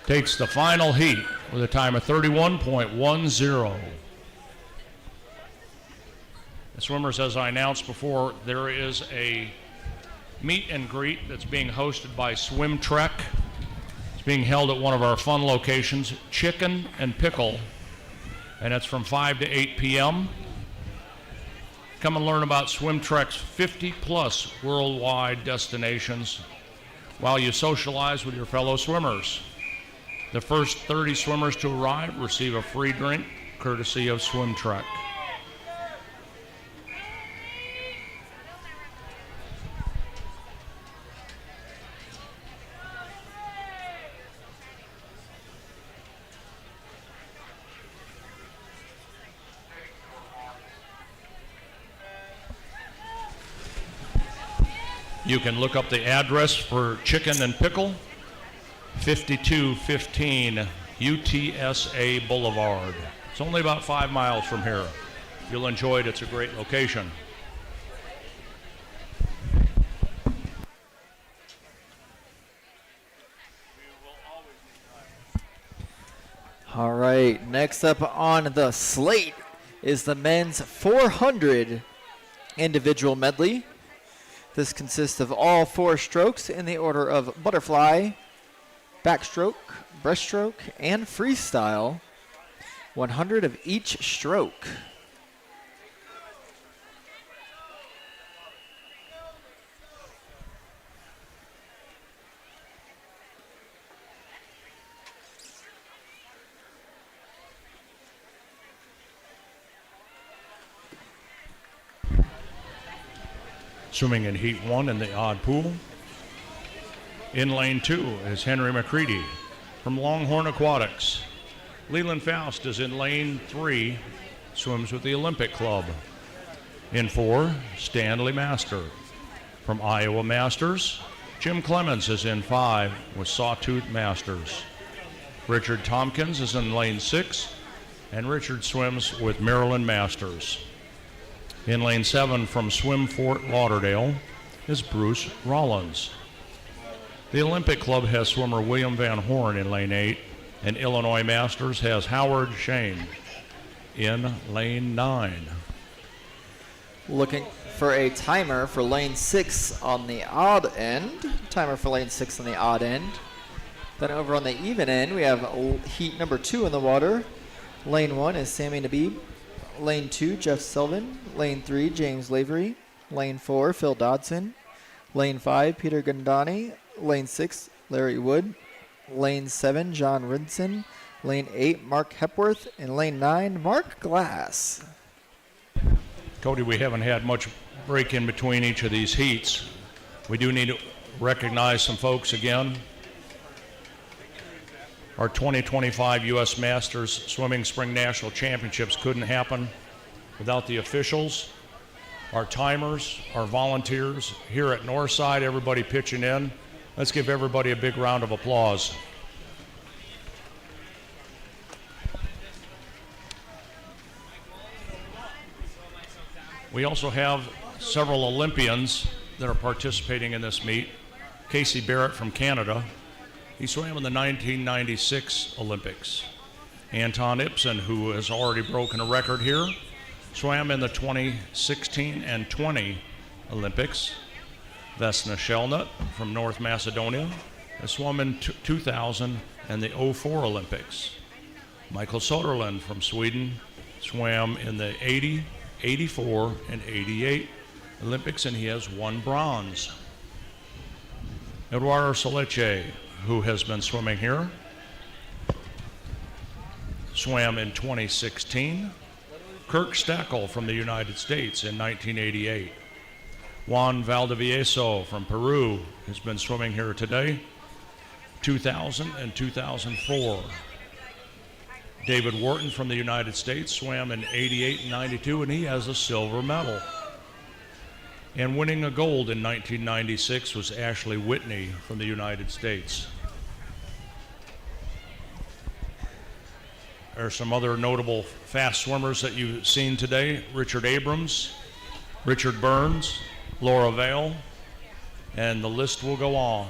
takes the final heat with a time of 31.10. The swimmers, as I announced before, there is a meet and greet that's being hosted by Swim Trek. It's being held at one of our fun locations, Chicken and Pickle, and it's from 5 to 8 p.m. Come and learn about Swim Trek's 50-plus worldwide destinations while you socialize with your fellow swimmers. The first 30 swimmers to arrive receive a free drink courtesy of Swim Trek. You can look up the address for Chicken and Pickle, 5215 UTSA Boulevard. It's only about 5 miles from here. You'll enjoy it. It's a great location. All right, next up on the slate is the men's 400 individual medley. This consists of all 4 strokes in the order of butterfly, backstroke, breaststroke, and freestyle. 100 of each stroke. Swimming in Heat 1 in the odd pool. In lane 2 is Henry McCready from Longhorn Aquatics. Leland Faust is in lane 3, swims with the Olympic Club. In 4, Stanley Master from Iowa Masters. Jim Clemens is in 5 with Sawtooth Masters. Richard Tompkins is in lane 6, and Richard swims with Maryland Masters. In lane 7 from Swim Fort Lauderdale is Bruce Rollins. The Olympic Club has swimmer William Van Horn in lane 8, and Illinois Masters has Howard Shane in lane 9. Looking for a timer for lane 6 on the odd end. Timer for lane 6 on the odd end. Then over on the even end, we have heat number 2 in the water. Lane 1 is Sammy Nabib. Lane 2, Jeff Selvin. Lane 3, James Lavery. Lane 4, Phil Dodson. Lane 5, Peter Gandani. Lane 6, Larry Wood. Lane 7, John Rinson. Lane 8, Mark Hepworth. And lane 9, Mark Glass. Cody, we haven't had much break in between each of these heats. We do need to recognize some folks again. Our 2025 U.S. Masters Swimming Spring National Championships couldn't happen without the officials, our timers, our volunteers here at Northside, everybody pitching in. Let's give everybody a big round of applause. We also have several Olympians that are participating in this meet. Casey Barrett from Canada. He swam in the 1996 Olympics. Anton Ibsen, who has already broken a record here, swam in the 2016 and 20 Olympics. Vesna Shelnut from North Macedonia has swum in 2000 and the 04 Olympics. Michael Soderlund from Sweden swam in the 80, 84, and 88 Olympics, and he has 1 bronze. Eduardo Soleche, who has been swimming here, swam in 2016. Kirk Stackel from the United States in 1988. Juan Valdivieso from Peru has been swimming here today, 2000 and 2004. David Wharton from the United States swam in 88 and 92, and he has a silver medal. And winning a gold in 1996 was Ashley Whitney from the United States. There are some other notable fast swimmers that you've seen today. Richard Abrams, Richard Burns, Laura Vale, and the list will go on.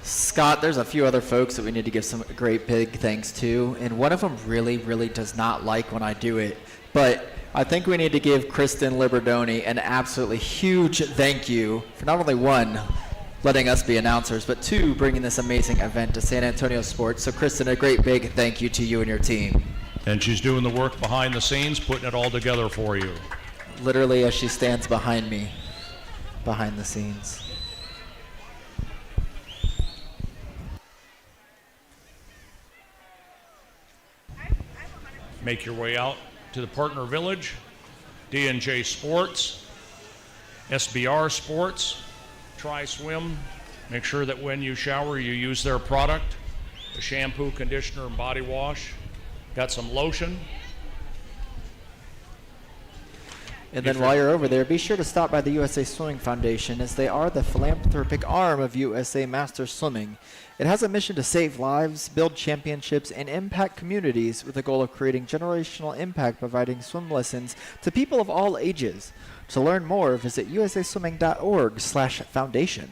Scott, there's a few other folks that we need to give some great big thanks to, and one of them really, really does not like when I do it. But I think we need to give Kristen Liberdoni an absolutely huge thank you for not only 1, letting us be announcers, but 2, bringing this amazing event to San Antonio Sports. So Kristen, a great big thank you to you and your team. And she's doing the work behind the scenes, putting it all together for you. Literally as she stands behind me, behind the scenes. Make your way out to the partner village, D&J Sports, SBR Sports, Try Swim. Make sure that when you shower, you use their product, the shampoo, conditioner, and body wash. Got some lotion. And then while you're over there, be sure to stop by the USA Swimming Foundation, as they are the philanthropic arm of USA Masters Swimming. It has a mission to save lives, build championships, and impact communities with the goal of creating generational impact, providing swim lessons to people of all ages. To learn more, visit usaswimming.org/foundation.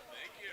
Thank you.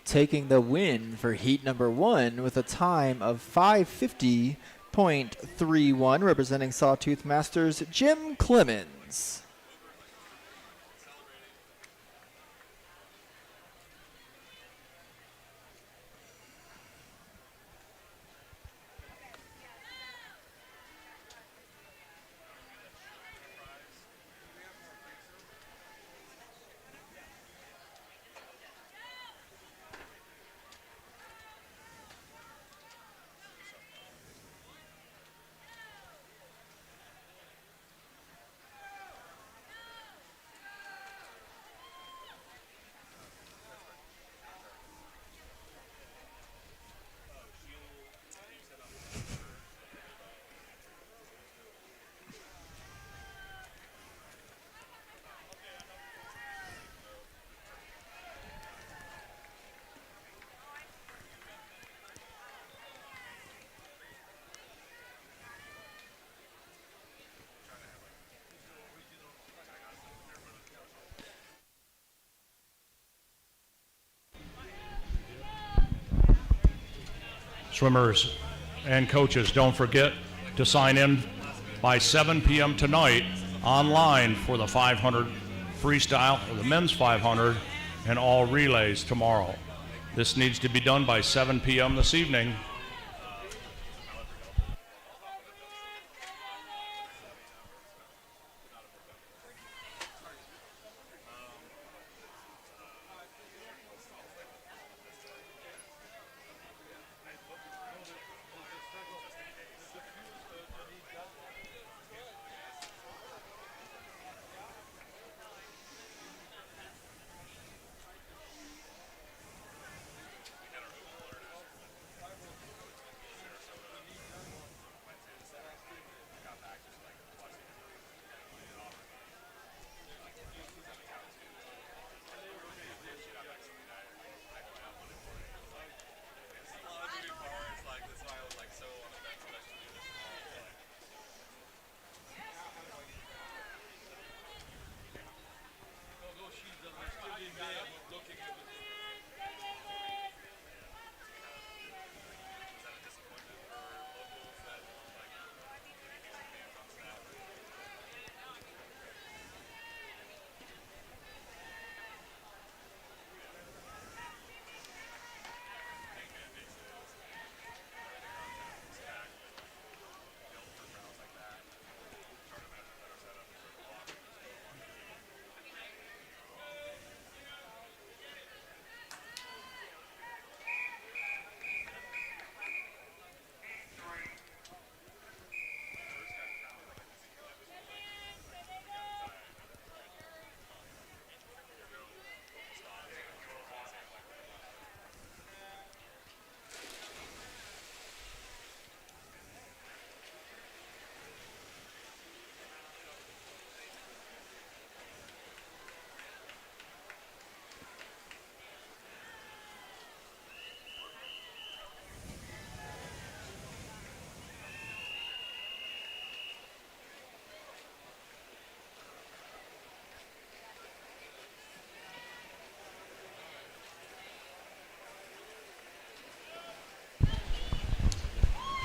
taking the win for heat number 1 with a time of 5:50.31, representing Sawtooth Masters, Jim Clemens. Swimmers and coaches, don't forget to sign in by 7 p.m. tonight online for the 500 freestyle, or the men's 500, and all relays tomorrow. This needs to be done by 7 p.m. this evening.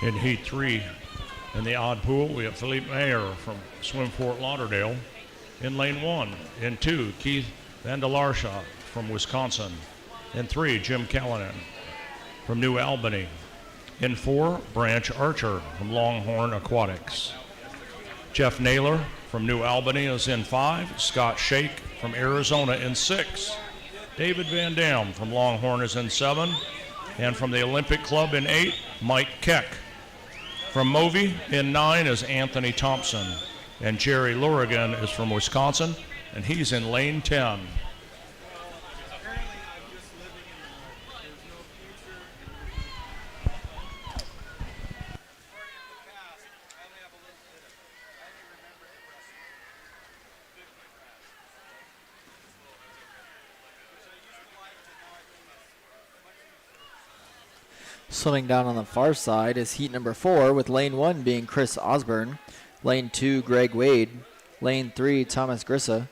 In Heat 3, in the odd pool, we have Philippe Mayer from Swim Fort Lauderdale in lane 1. In 2, Keith Vandalarsha from Wisconsin. In 3, Jim Callanan from New Albany. In 4, Branch Archer from Longhorn Aquatics. Jeff Naylor from New Albany is in 5. Scott Shake from Arizona in 6. David Van Dam from Longhorn is in 7. And from the Olympic Club in 8, Mike Keck. From Movie in 9 is Anthony Thompson. And Jerry Lurigan is from Wisconsin, and he's in lane 10. Swimming down on the far side is heat number 4, with lane 1 being Chris Osborne, lane 2 Greg Wade, lane 3 Thomas Grissa,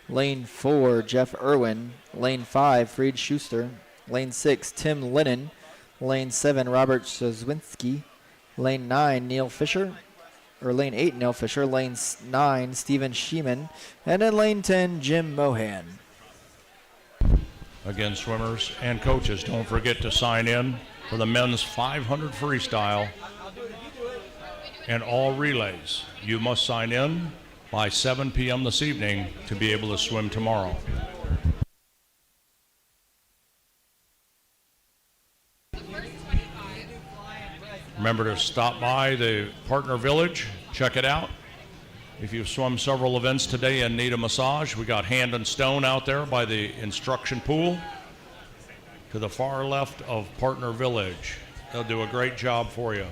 lane 4 Jeff Irwin, lane 5 Fried Schuster, Lane 6, Tim Lennon. Lane 7, Robert Szewinski. Lane 9, Neil Fisher. Or lane 8, Neil Fisher. Lane 9, Steven Sheeman. And in lane 10, Jim Mohan. Again, swimmers and coaches, don't forget to sign in for the men's 500 freestyle and all relays. You must sign in by 7 p.m. this evening to be able to swim tomorrow. Remember to stop by the partner village, check it out. If you've swum several events today and need a massage, we got Hand and Stone out there by the instruction pool to the far left of Partner Village. They'll do a great job for you.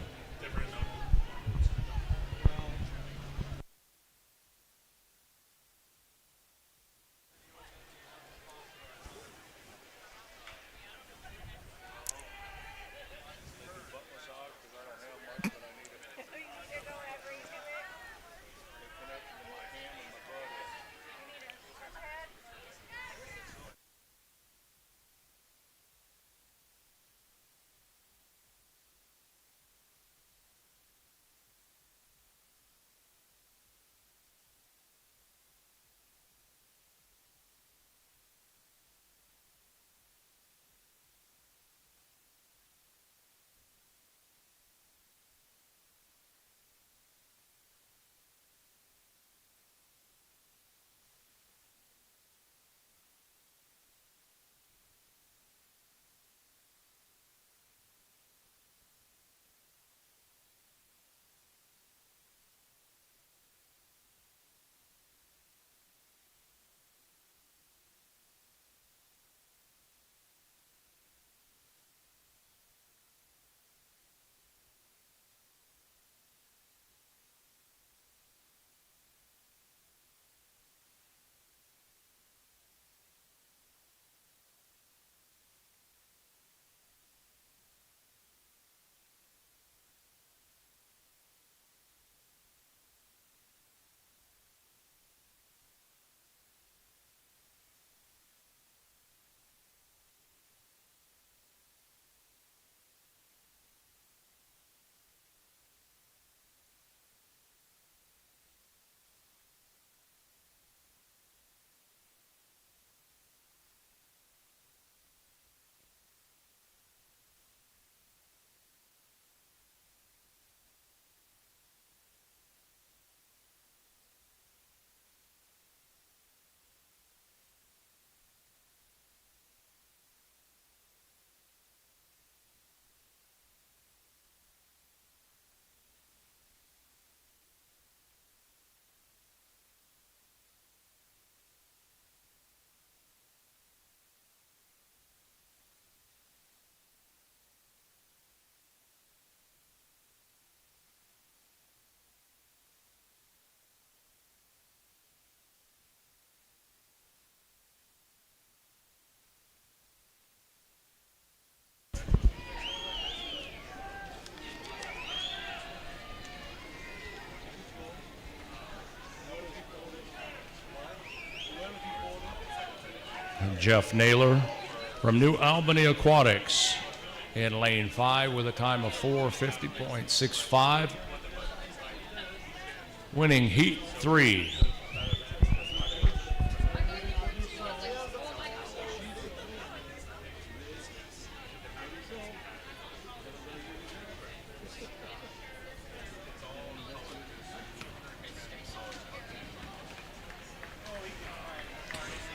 Jeff Naylor from New Albany Aquatics in lane 5 with a time of 4:50.65, winning heat 3.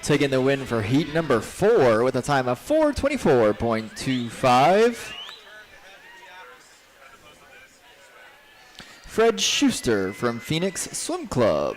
Taking the win for heat number 4 with a time of 4:24.25. Fred Schuster from Phoenix Swim Club.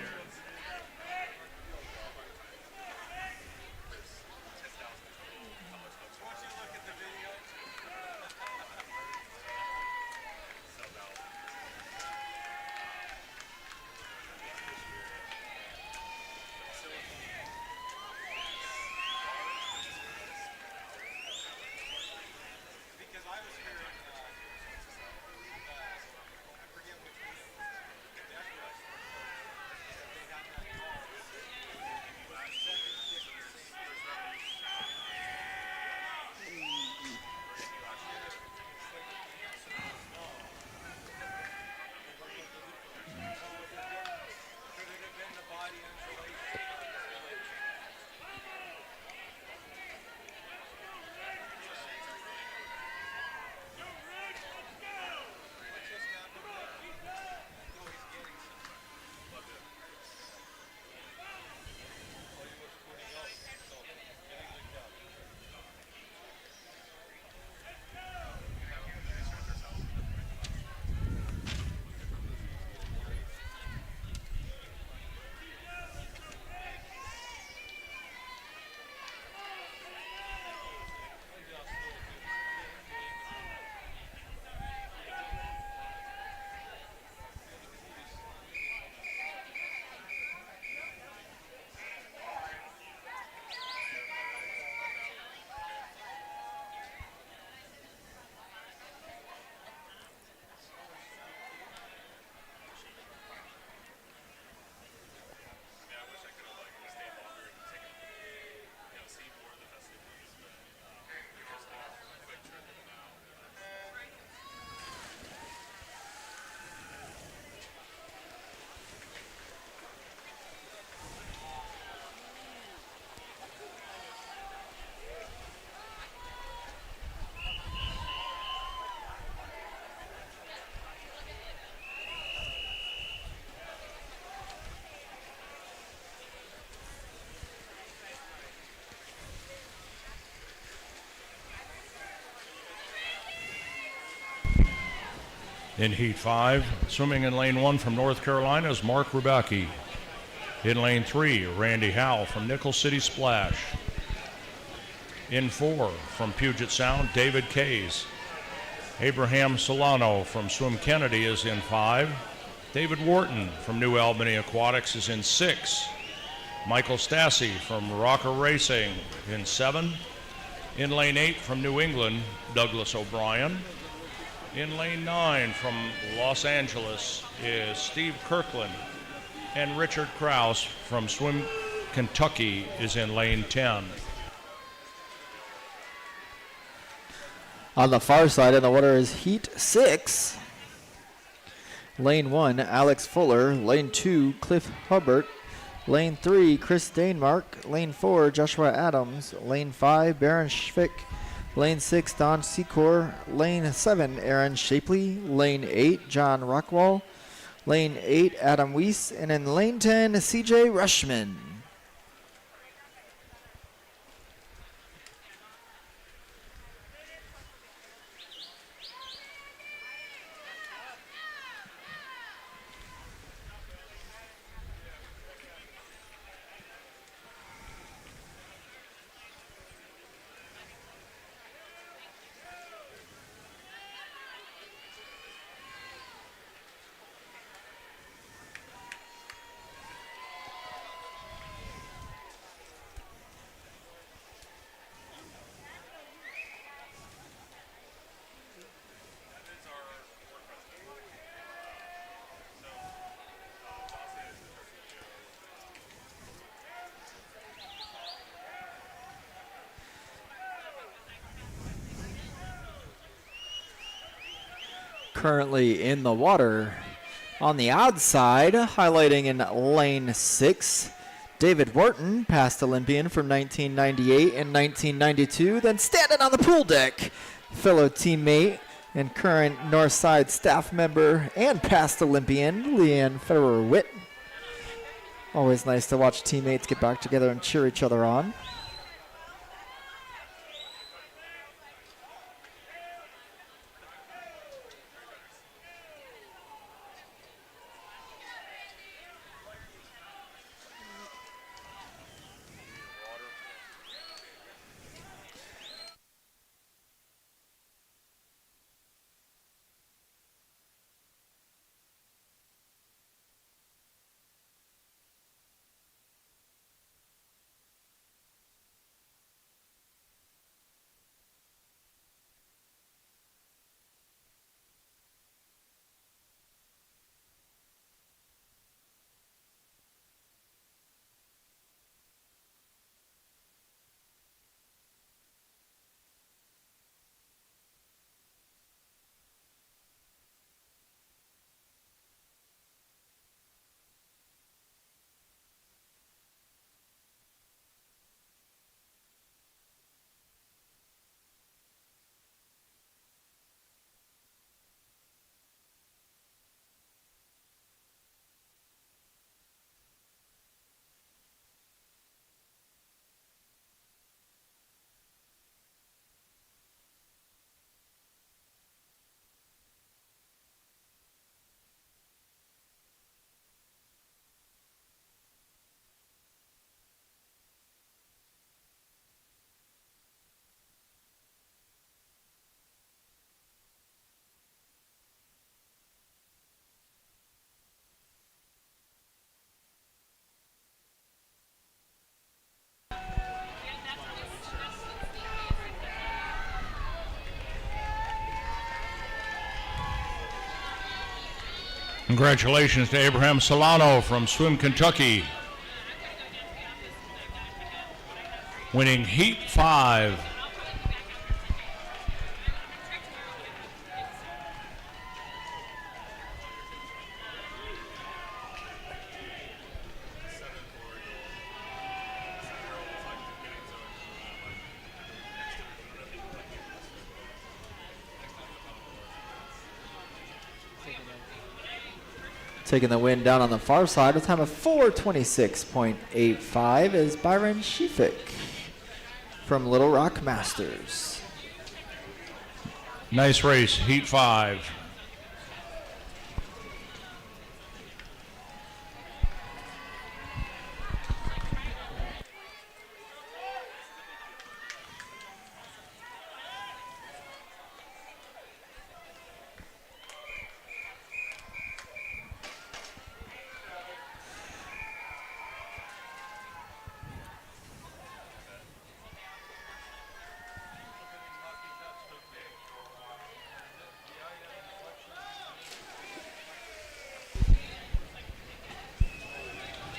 In Heat 5, swimming in Lane 1 from North Carolina is Mark Rubacki. In Lane 3, Randy Howell from Nickel City Splash. In 4, from Puget Sound, David Kays. Abraham Solano from Swim Kennedy is in 5. David Wharton from New Albany Aquatics is in 6. Michael Stassi from Rocker Racing in 7. In Lane 8 from New England, Douglas O'Brien. In Lane 9 from Los Angeles is Steve Kirkland. And Richard Krause from Swim Kentucky is in Lane 10. On the far side of the water is Heat 6. Lane 1, Alex Fuller. Lane 2, Cliff Hubbard. Lane 3, Chris Danemark. Lane 4, Joshua Adams. Lane 5, Baron Schvick. Lane 6, Don Secor. Lane 7, Aaron Shapley. Lane 8, John Rockwall. Lane 8, Adam Weiss. And in Lane 10, CJ Rushman. Currently in the water on the outside, highlighting in Lane 6, David Wharton, past Olympian from 1998 and 1992, then standing on the pool deck, fellow teammate and current Northside staff member and past Olympian, Leanne Federer-Witt. Always nice to watch teammates get back together and cheer each other on. Congratulations to Abraham Solano from Swim Kentucky, winning Heat 5. Taking the win down on the far side with a time of 4:26.85 is Byron Shefik from Little Rock Masters. Nice race, Heat 5.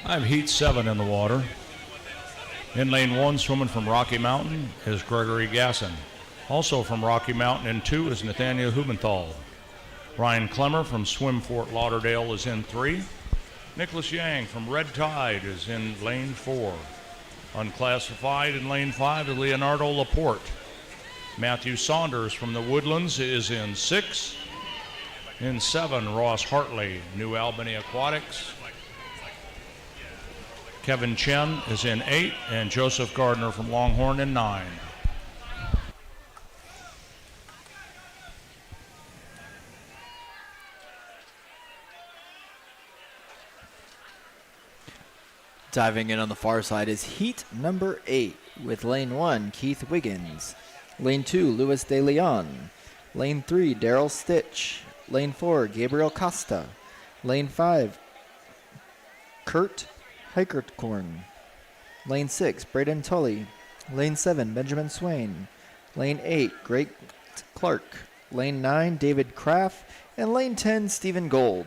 I have heat 7 in the water. In lane 1, swimming from Rocky Mountain, is Gregory Gasson. Also from Rocky Mountain in 2 is Nathaniel Hubenthal. Ryan Clemmer from Swim Fort Lauderdale is in 3. Nicholas Yang from Red Tide is in lane 4. Unclassified in lane 5 is Leonardo Laporte. Matthew Saunders from the Woodlands is in 6. In 7, Ross Hartley, New Albany Aquatics. Kevin Chen is in 8, and Joseph Gardner from Longhorn in 9. Diving in on the far side is heat number 8 with lane 1, Keith Wiggins. Lane 2, Luis De Leon. Lane 3, Daryl Stitch. Lane 4, Gabriel Costa. Lane 5, Kurt Hikertkorn. Lane 6, Braden Tully. Lane 7, Benjamin Swain. Lane 8, Greg Clark. Lane 9, David Kraft. And lane 10, Stephen Gold.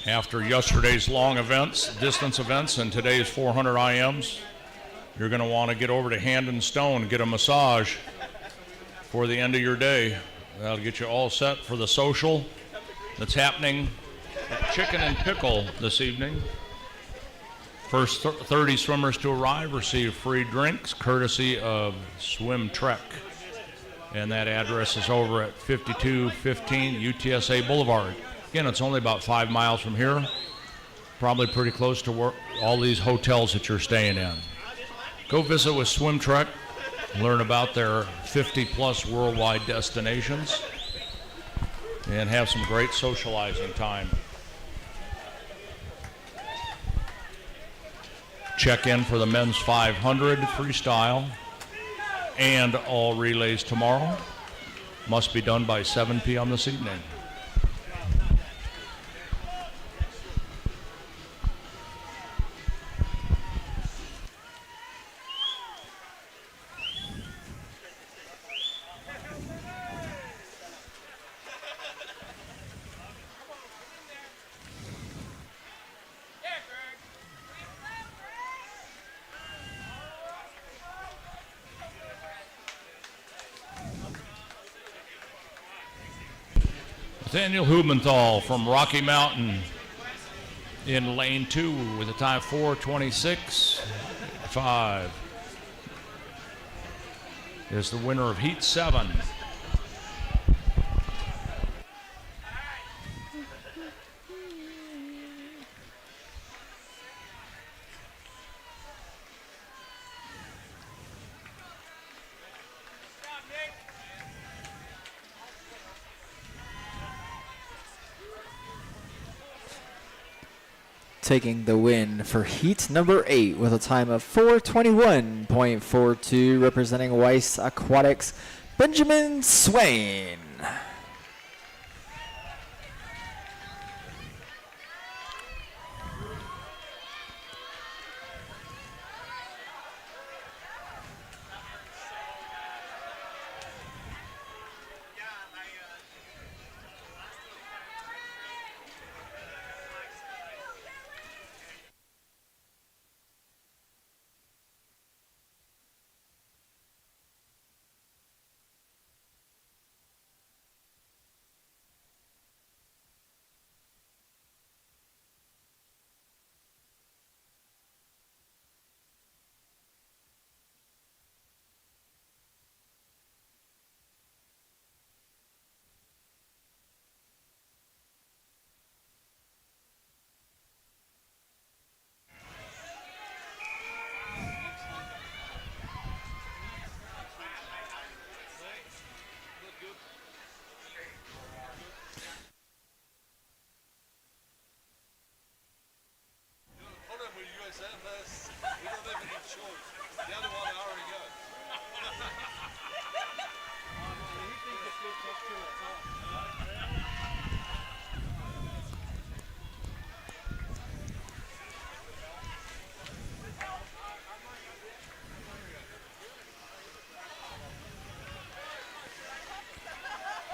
After yesterday's long events, distance events, and today's 400 IMs, you're going to want to get over to Hand and Stone, get a massage for the end of your day. That'll get you all set for the social that's happening at Chicken and Pickle this evening. First 30 swimmers to arrive receive free drinks courtesy of Swim Trek. And that address is over at 5215 UTSA Boulevard. Again, it's only about 5 miles from here, probably pretty close to where all these hotels that you're staying in. Go visit with Swim Trek, learn about their 50-plus worldwide destinations, and have some great socializing time. Check in for the men's 500 freestyle and all relays tomorrow. Must be done by 7 p.m. this evening. Nathaniel Hubenthal from Rocky Mountain in lane 2 with a time 4:26.5 is the winner of heat 7. taking the win for heat number 8 with a time of 4:21.42, representing Weiss Aquatics, Benjamin Swain. Problem with USMS, we don't have any choice. The other one I already got.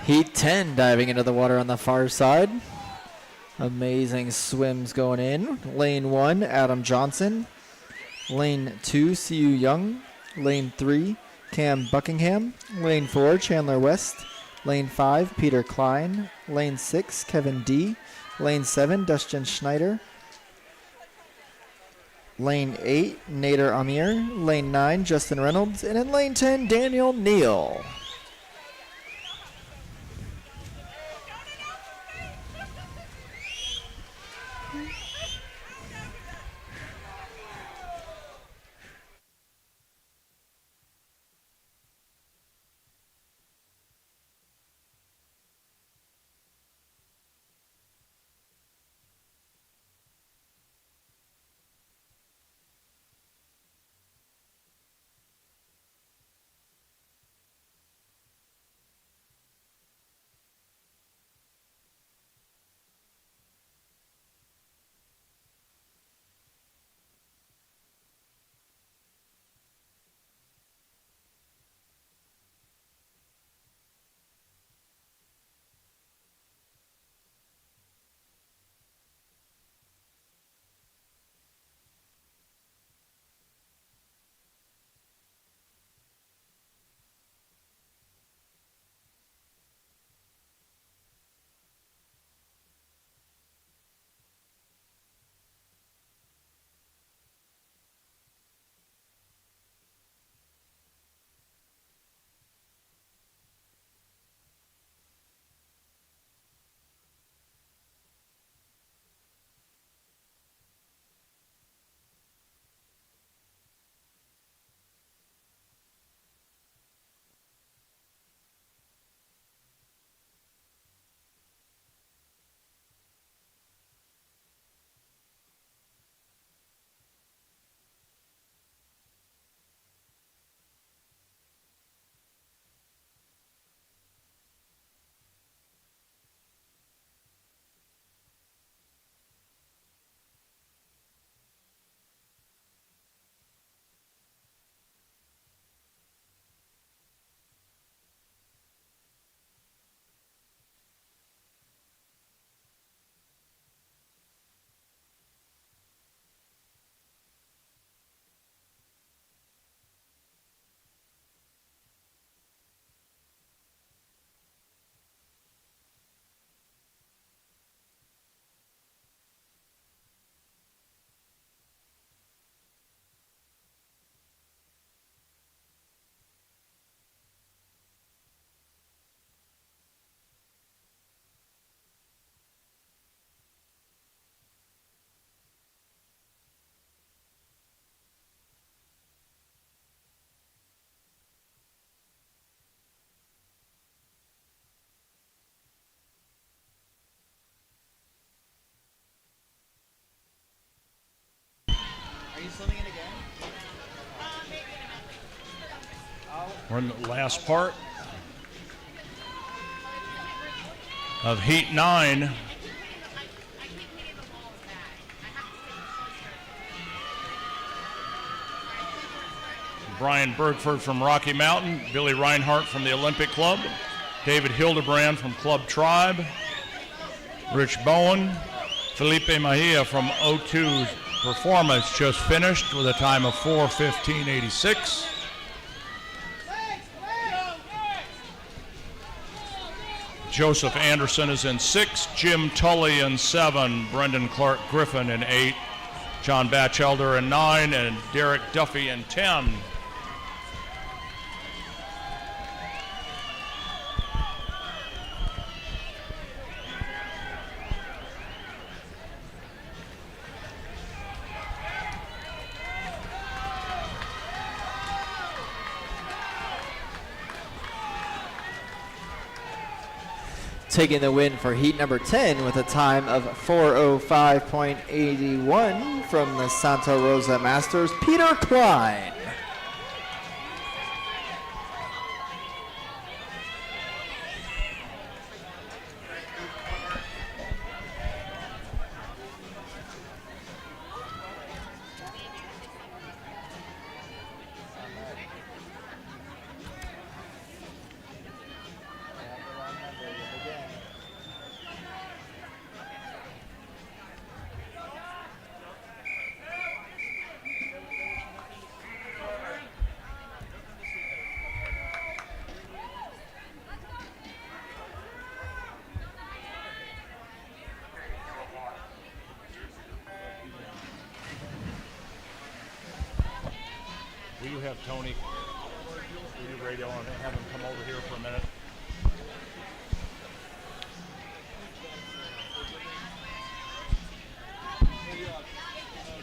Heat 10 diving into the water on the far side. Amazing swims going in. Lane 1, Adam Johnson. Lane 2, CU Young. Lane 3, Cam Buckingham. Lane 4, Chandler West. Lane 5, Peter Klein. Lane 6, Kevin D. Lane 7, Dustin Schneider. Lane 8, Nader Amir. Lane 9, Justin Reynolds. And in lane 10, Daniel Neal. We're in the last part of Heat 9. Brian Bergford from Rocky Mountain, Billy Reinhart from the Olympic Club, David Hildebrand from Club Tribe, Rich Bowen, Felipe Mejia from O2's Performance just finished with a time of 4:15.86. Joseph Anderson is in 6, Jim Tully in 7, Brendan Clark Griffin in 8, John Batchelder in 9, and Derek Duffy in 10. Taking the win for heat number 10 with a time of 4:05.81 from the Santa Rosa Masters, Peter Klein. Will you have Tony, will you radio and have him come over here for a minute?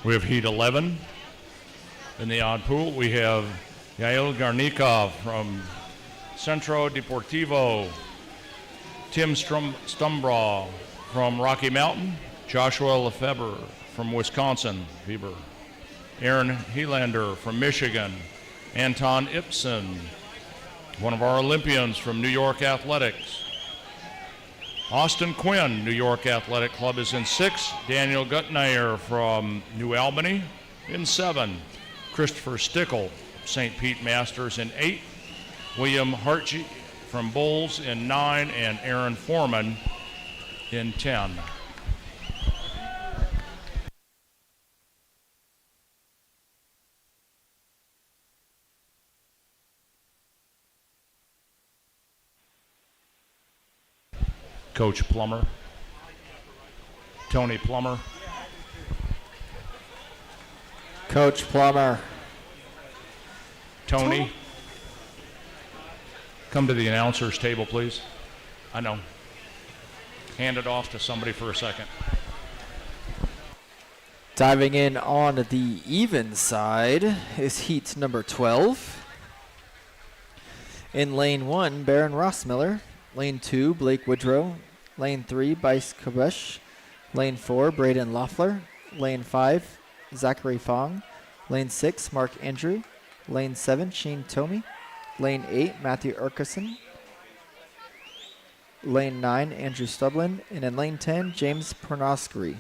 We have Heat 11 in the odd pool. We have Yael Garnikov from Centro Deportivo, Tim Stumbraw from Rocky Mountain, Joshua Lefebvre from Wisconsin, Weber. Aaron Helander from Michigan, Anton Ipsen, one of our Olympians from New York Athletics. Austin Quinn, New York Athletic Club, is in 6. Daniel Gutneyer from New Albany in 7. Christopher Stickle, St. Pete Masters in 8. William Hartge from Bulls in 9, and Aaron Foreman in 10. Coach Plummer, Tony Plummer. Coach Plummer. Tony, come to the announcer's table, please. I know. Hand it off to somebody for a second. Diving in on the even side is heat number 12. In lane 1, Baron Rossmiller. Lane 2, Blake Woodrow. Lane 3, Bice Kabesh. Lane 4, Braden Loeffler. Lane 5, Zachary Fong. Lane 6, Mark Andrew. Lane 7, Sheen Tomey. Lane 8, Matthew Urkison. Lane 9, Andrew Stublin. And in lane 10, James Pernoskry.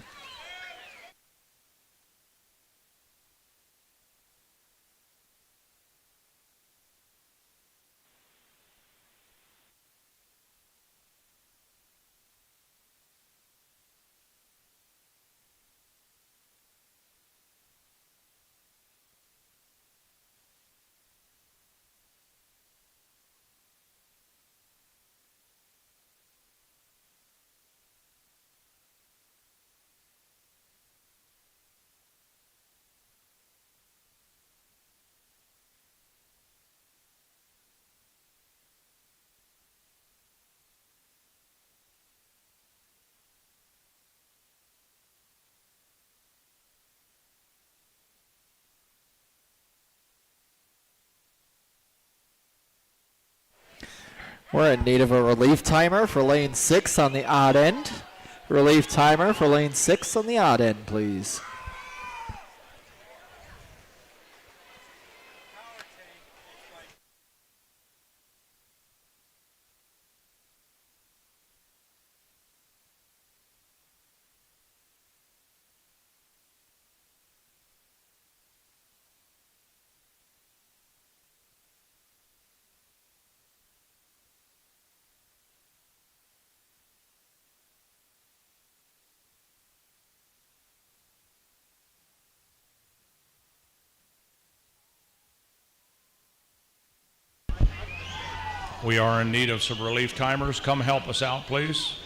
We're in need of a relief timer for lane 6 on the odd end. Relief timer for lane 6 on the odd end, please. We are in need of some relief timers. Come help us out, please.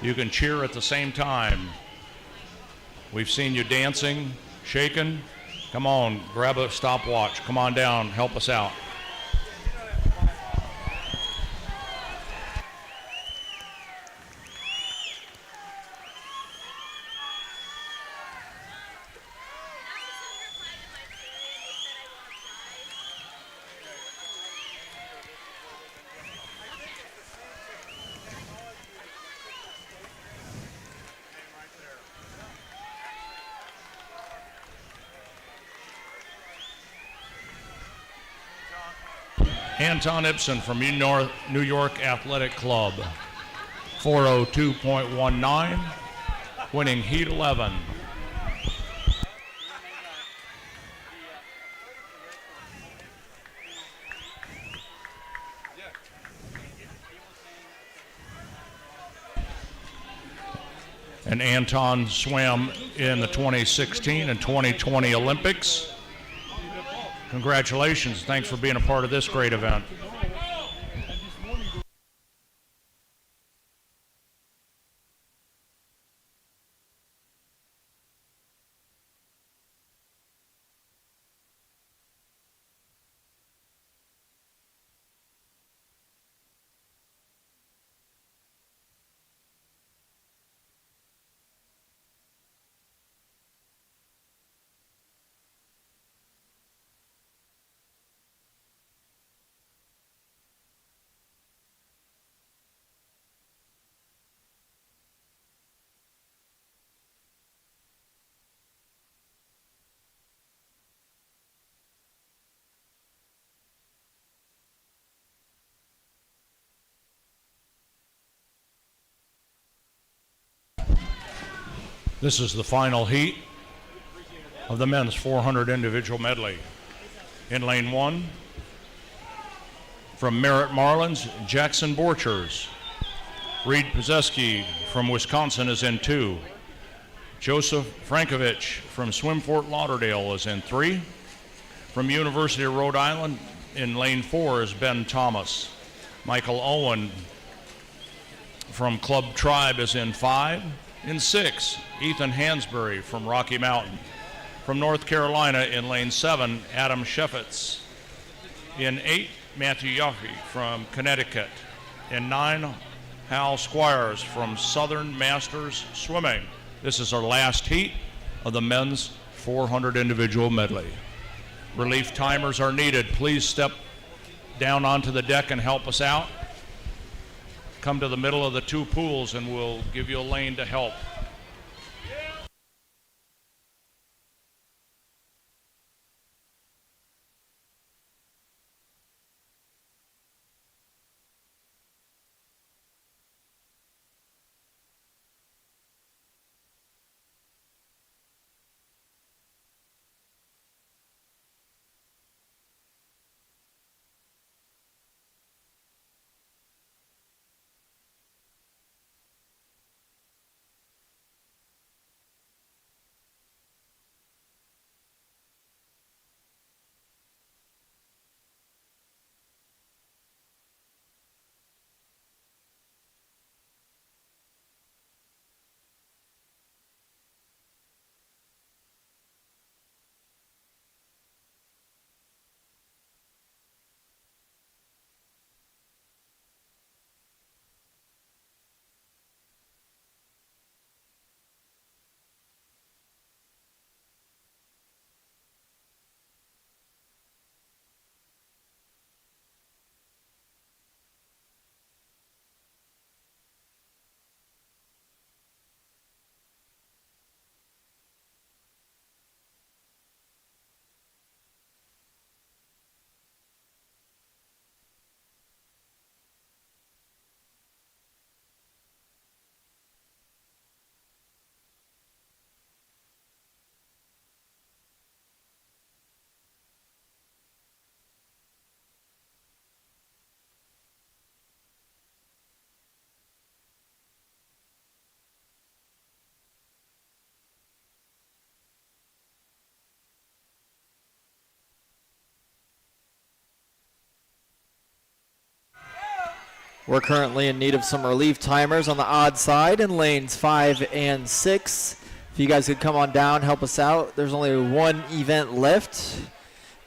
You can cheer at the same time. We've seen you dancing, shaking. Come on, grab a stopwatch. Come on down, help us out. Anton Ibsen from New York Athletic Club, 402.19, winning Heat 11. And Anton swam in the 2016 and 2020 Olympics. Congratulations. Thanks for being a part of this great event. This is the final heat of the men's 400 individual medley. In lane 1, from Merritt Marlins, Jackson Borchers. Reed Pozeski from Wisconsin is in 2. Joseph Frankovich from Swim Fort Lauderdale is in 3. From University of Rhode Island, in lane 4 is Ben Thomas. Michael Owen from Club Tribe is in 5. In 6, Ethan Hansberry from Rocky Mountain. From North Carolina, in lane 7, Adam Sheffitz. In 8, Matthew Yaffe from Connecticut. In 9, Hal Squires from Southern Masters Swimming. This is our last heat of the men's 400 individual medley. Relief timers are needed. Please step down onto the deck and help us out. Come to the middle of the 2 pools and we'll give you a lane to help. We're currently in need of some relief timers on the odd side in lanes 5 and 6. If you guys could come on down, help us out. There's only one event left,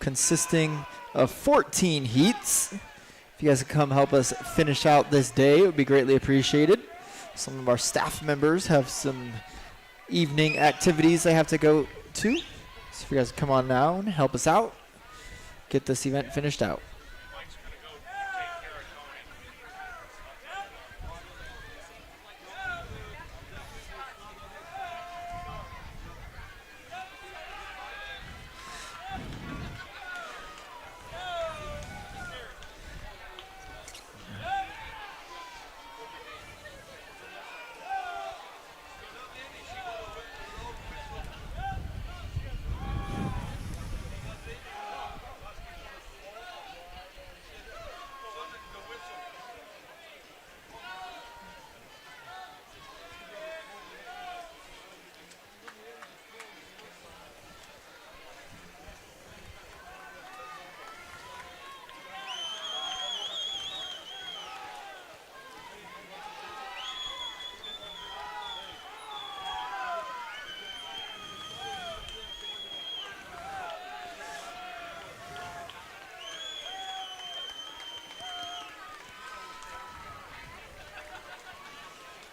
consisting of 14 heats. If you guys could come help us finish out this day, it would be greatly appreciated. Some of our staff members have some evening activities they have to go to. So if you guys could come on now and help us out, get this event finished out.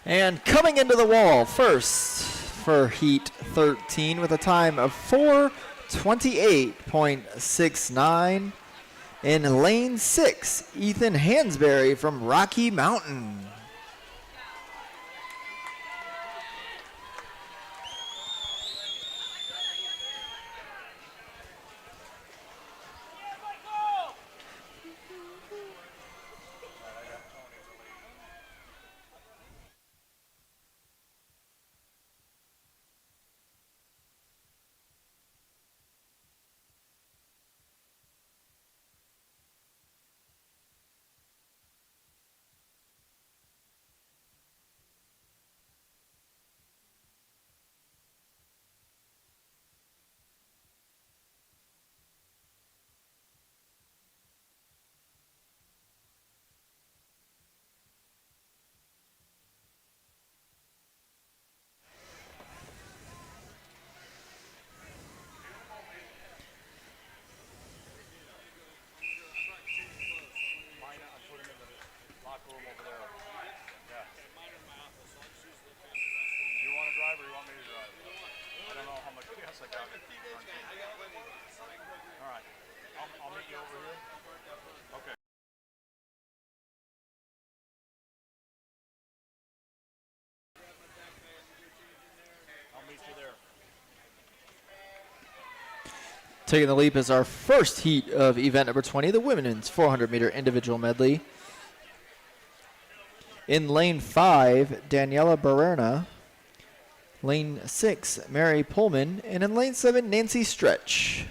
And coming into the wall first for Heat 13 with a time of 4:28.69 in lane 6, Ethan Hansberry from Rocky Mountain. Taking the leap is our first heat of event number 20, the women's 400-meter individual medley. In lane 5, Daniela Barrena. Lane 6, Mary Pullman. And in lane 7, Nancy Stretch.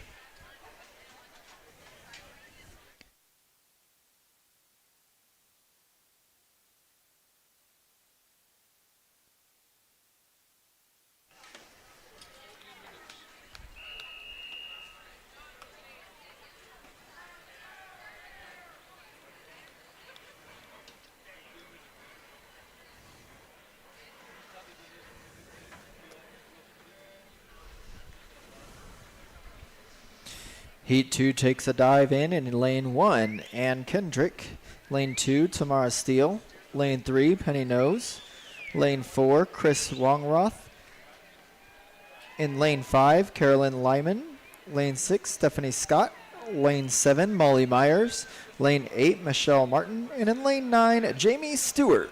Heat 2 takes a dive in lane 1, Ann Kendrick. Lane 2, Tamara Steele. Lane 3, Penny Nose. Lane 4, Chris Wongroth. In lane 5, Carolyn Lyman. Lane 6, Stephanie Scott. Lane 7, Molly Myers. Lane 8, Michelle Martin. And in lane 9, Jamie Stewart.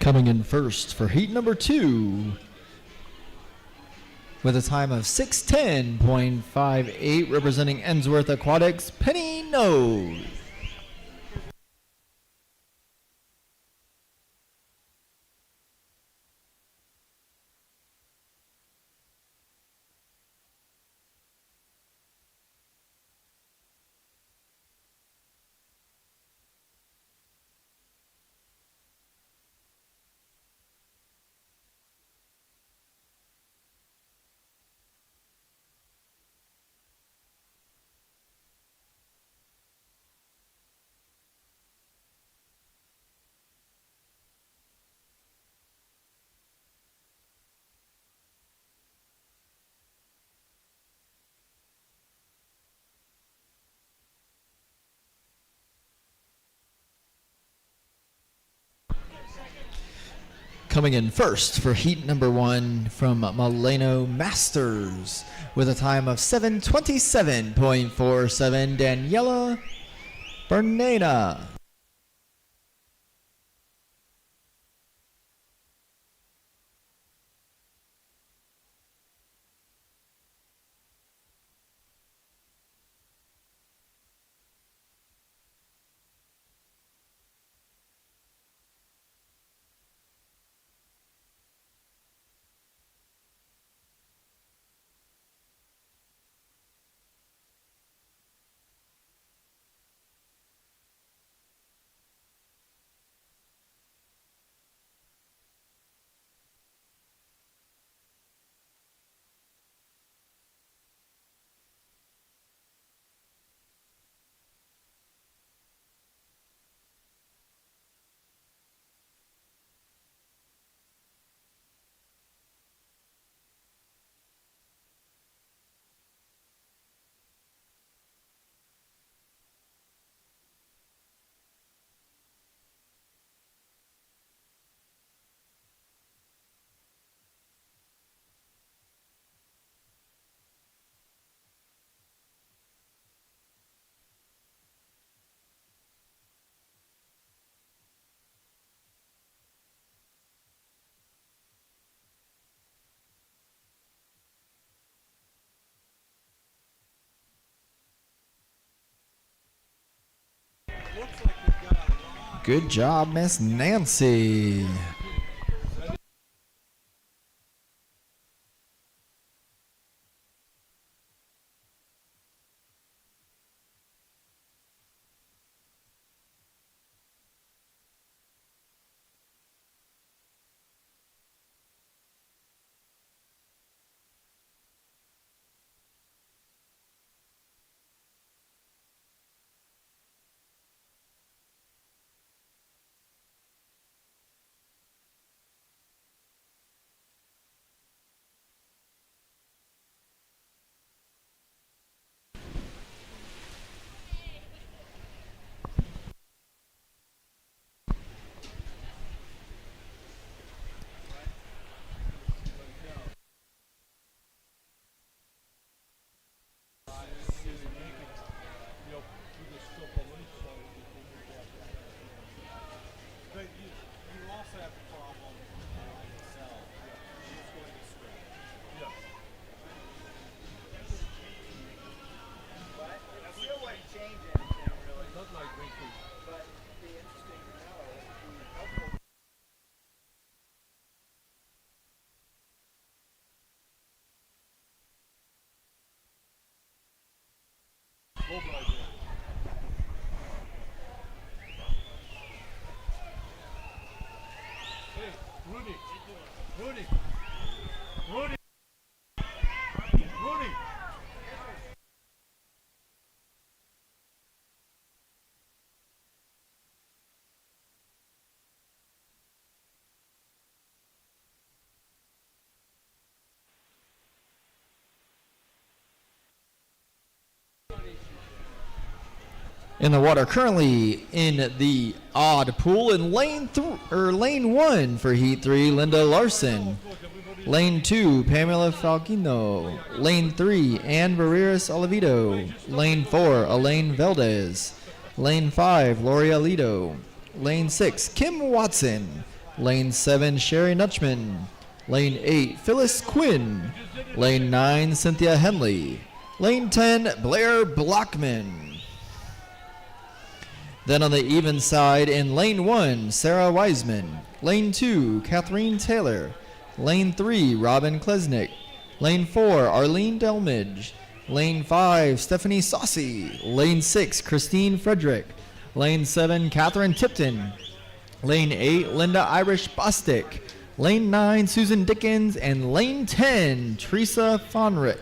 Coming in first for heat number 2 with a time of 6:10.58, representing Emsworth Aquatics, Penny Nose. Coming in first for heat number 1 from Milano Masters with a time of 7:27.47, Daniela Bernena. Good job, Miss Nancy. But you also have the problem itself. It's going to swim. But it still wouldn't change anything really. Not like drinking. But it'd be interesting to know. It'd be helpful. Hey, Rudy. Rudy. Rudy. Rudy. In the water currently in the odd pool in lane 1 for heat 3, Linda Larson. Lane 2, Pamela Falcino. Lane 3, Ann Barreras Olivedo. Lane 4, Elaine Valdez. Lane 5, Lori Alito. Lane 6, Kim Watson. Lane 7, Sherry Nutchman. Lane 8, Phyllis Quinn. Lane 9, Cynthia Henley. Lane 10, Blair Blockman. Then on the even side in Lane 1, Sarah Wiseman. Lane 2, Kathleen Taylor. Lane 3, Robin Klesnick. Lane 4, Arlene Delmidge. Lane 5, Stephanie Saucy. Lane 6, Christine Frederick. Lane 7, Catherine Tipton. Lane 8, Linda Irish Bostick. Lane 9, Susan Dickens. And Lane 10, Teresa Fonrick.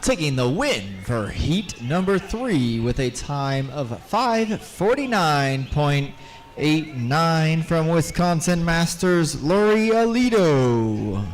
Taking the win for heat number 3 with a time of 5:49.8 8-9 from Wisconsin Masters, Lori Alito.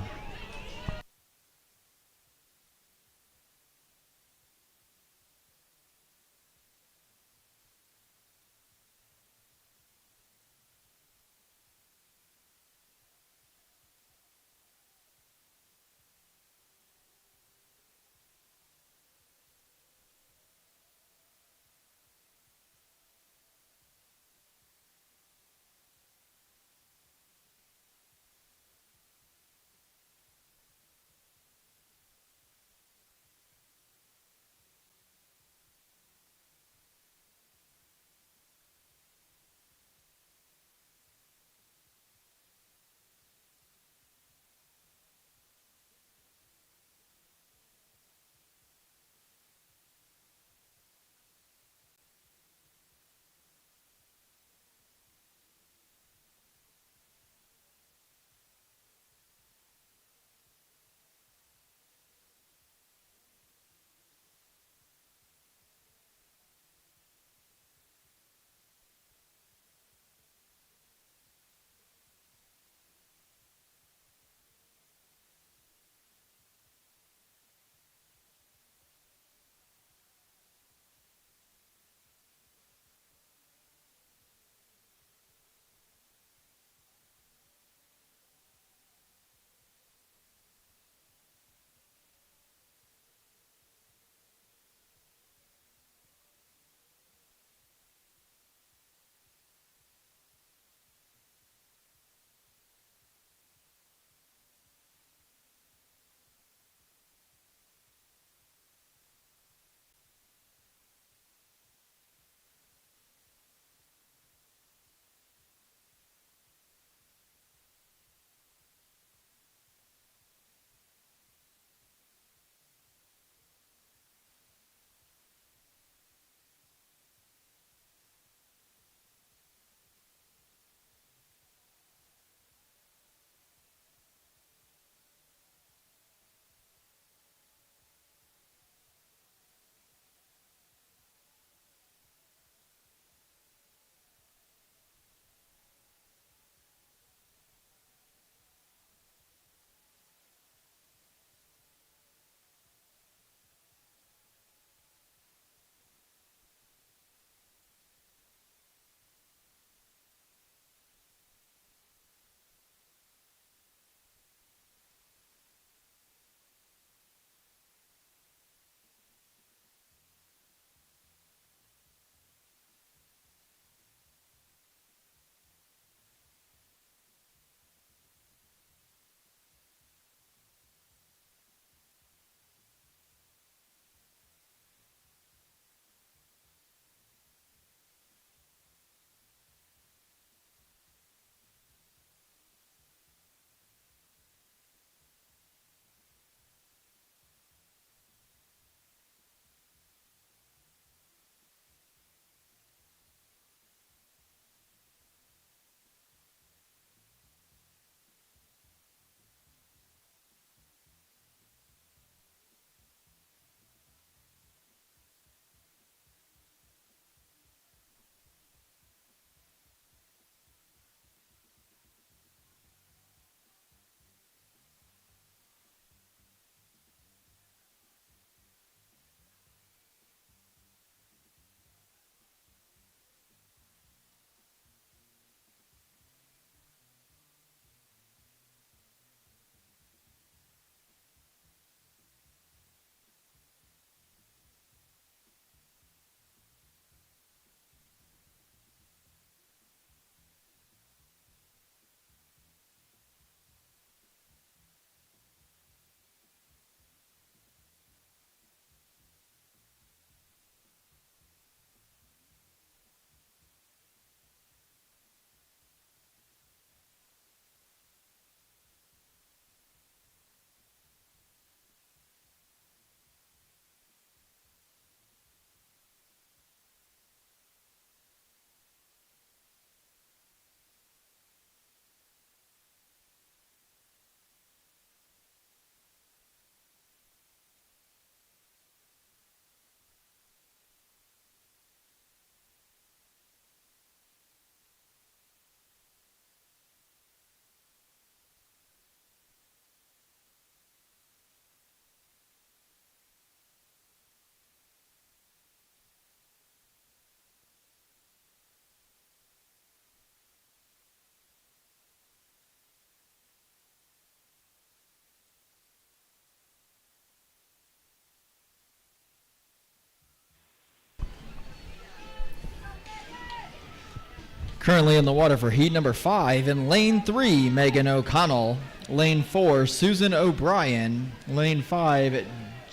Currently in the water for heat number 5 in lane 3, Megan O'Connell. Lane 4, Susan O'Brien. Lane 5,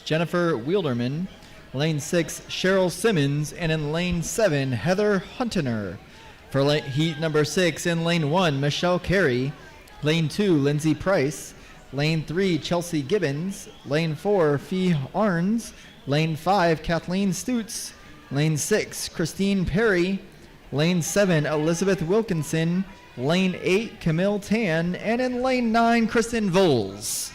Jennifer Wielderman. Lane 6, Cheryl Simmons. And in lane 7, Heather Huntener. For heat number 6 in lane 1, Michelle Carey. Lane 2, Lindsay Price. Lane 3, Chelsea Gibbons. Lane 4, Fee Arns. Lane 5, Kathleen Stutz. Lane 6, Christine Perry. Lane 7, Elizabeth Wilkinson. Lane 8, Camille Tan. And in lane 9, Kristen Voles.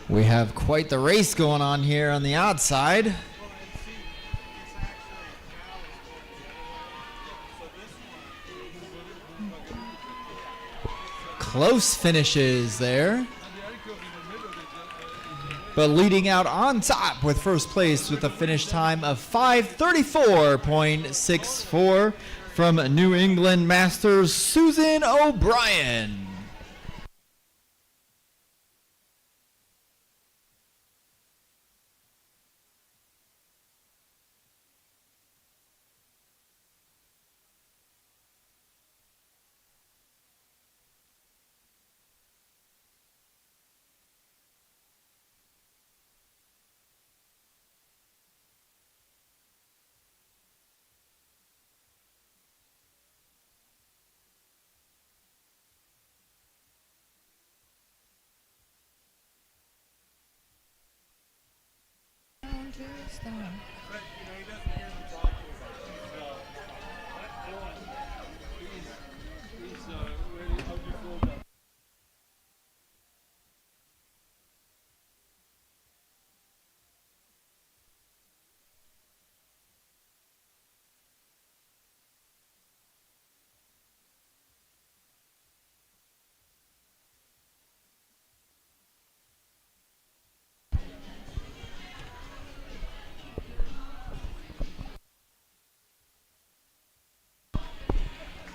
We have quite the race going on here on the outside. close finishes there. But leading out on top with first place with a finish time of 5:34.64 from New England Masters, Susan O'Brien.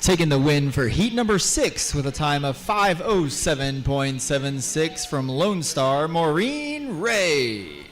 Taking the win for heat number 6 with a time of 5:07.76 from Lone Star, Maureen Ray.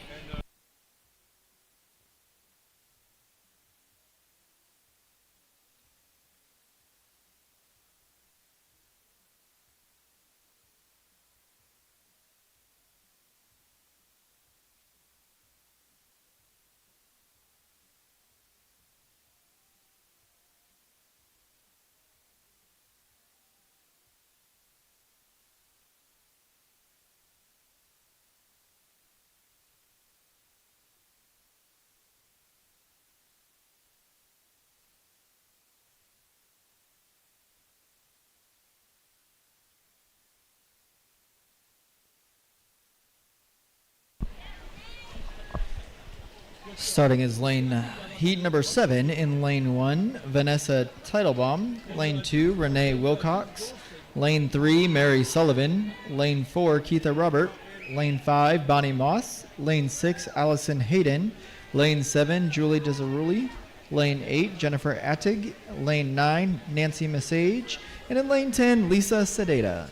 Starting as heat number 7 in lane 1, Vanessa Teitelbaum. Lane 2, Renee Wilcox. Lane 3, Mary Sullivan. Lane 4, Keitha Robert. Lane 5, Bonnie Moss. Lane 6, Allison Hayden. Lane 7, Julie Desiruli. Lane 8, Jennifer Attig. Lane 9, Nancy Massage. And in lane 10, Lisa Sedeta.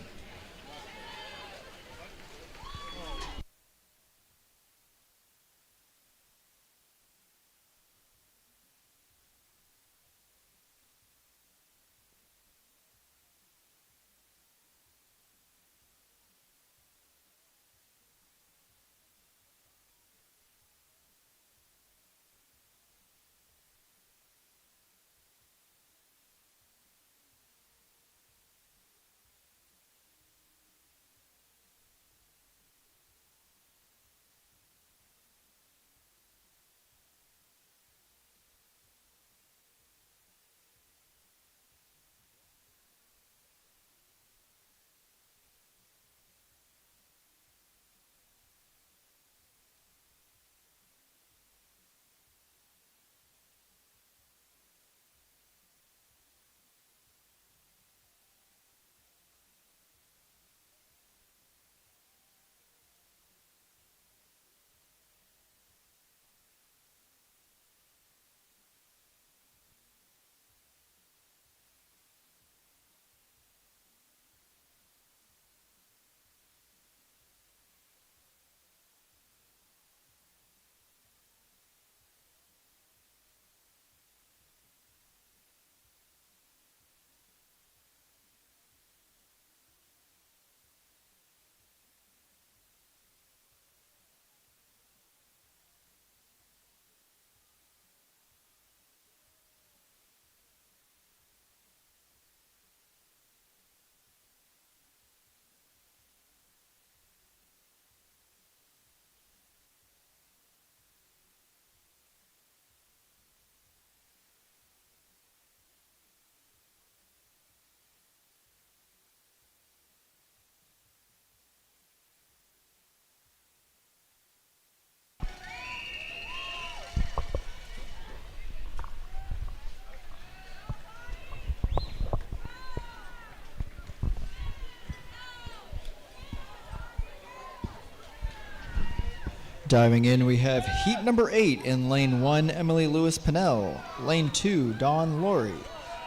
Diving in, we have heat number 8 in lane 1, Emily Lewis Pinnell. Lane 2, Dawn Laurie.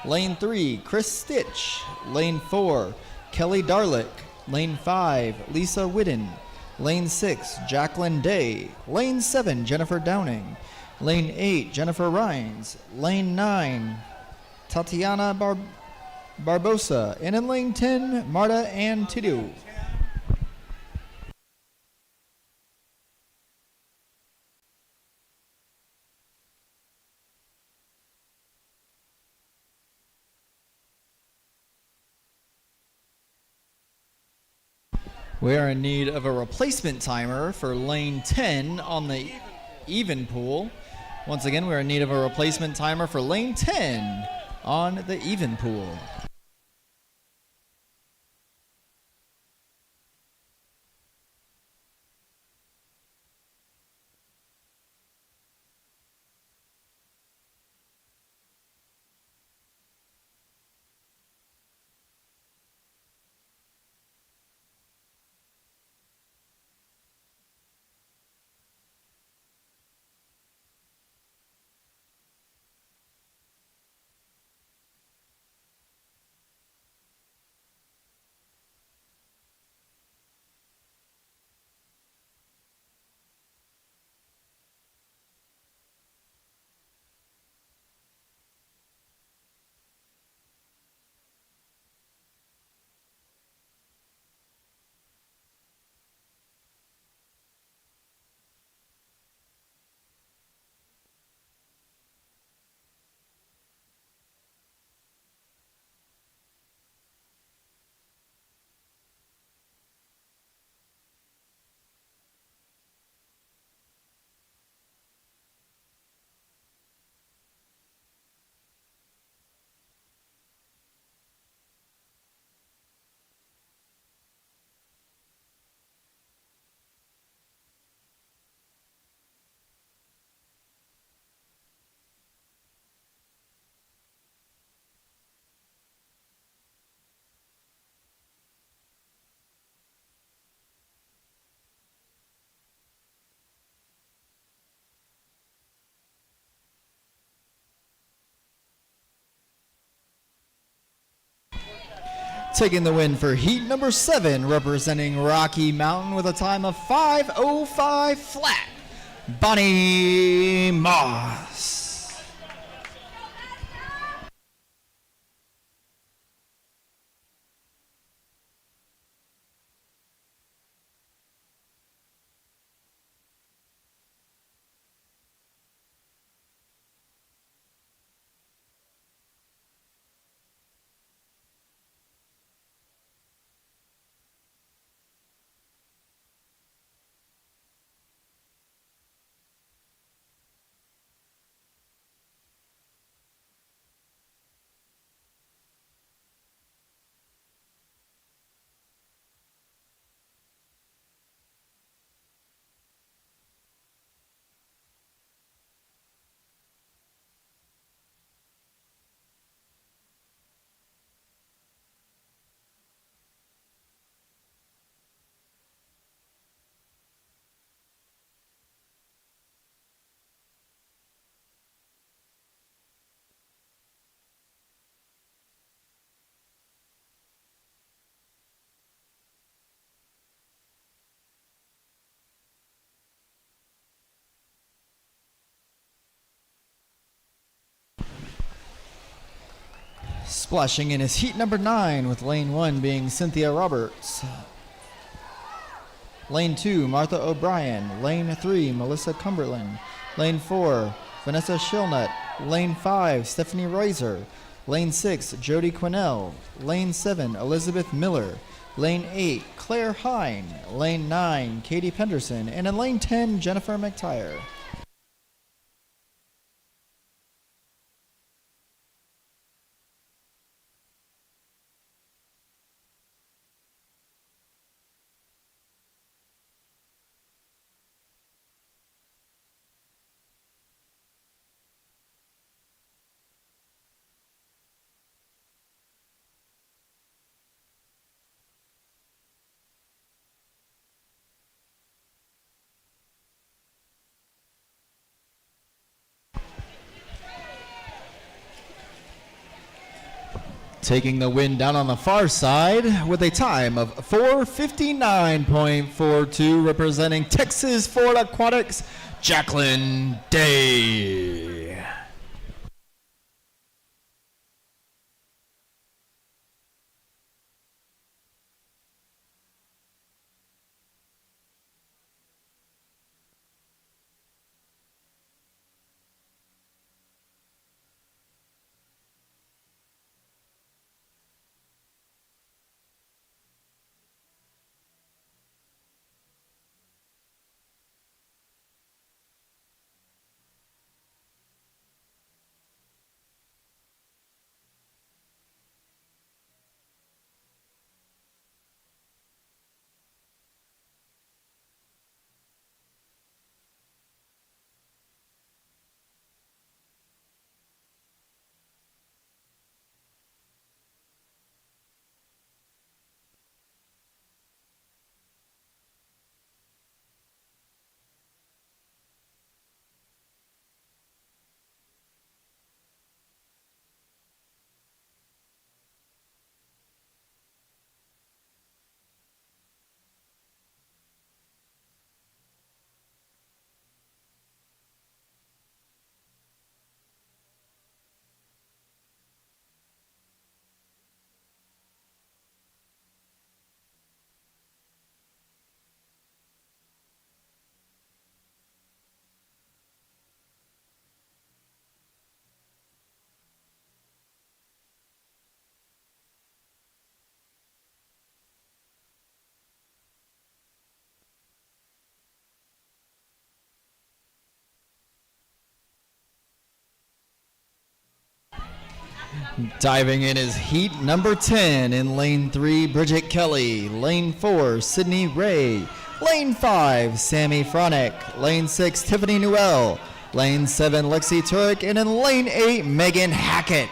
Lane 3, Chris Stitch. Lane 4, Kelly Darlick. Lane 5, Lisa Whidden. Lane 6, Jacqueline Day. Lane 7, Jennifer Downing. Lane 8, Jennifer Rhines. Lane 9, Tatiana Barbosa. And in lane 10, Marta Antidu. We are in need of a replacement timer for lane 10 on the even pool. Once again, we are in need of a replacement timer for lane 10 on the even pool. Taking the win for heat number 7, representing Rocky Mountain with a time of 5:05 flat, Bonnie Moss. Splashing in is heat number 9, with lane 1 being Cynthia Roberts. Lane 2, Martha O'Brien. Lane 3, Melissa Cumberland. Lane 4, Vanessa Shilnut. Lane 5, Stephanie Reiser. Lane 6, Jody Quinnell. Lane 7, Elizabeth Miller. Lane 8, Claire Hine. Lane 9, Katie Penderson. And in lane 10, Jennifer McTire. Taking the win down on the far side with a time of 4:59.42, representing Texas Ford Aquatics, Jacqueline Day. Diving in is heat number 10 in lane 3, Bridget Kelly. Lane 4, Sydney Ray. Lane 5, Sammy Fronick. Lane 6, Tiffany Newell. Lane 7, Lexi Turek. And in lane 8, Megan Hackett.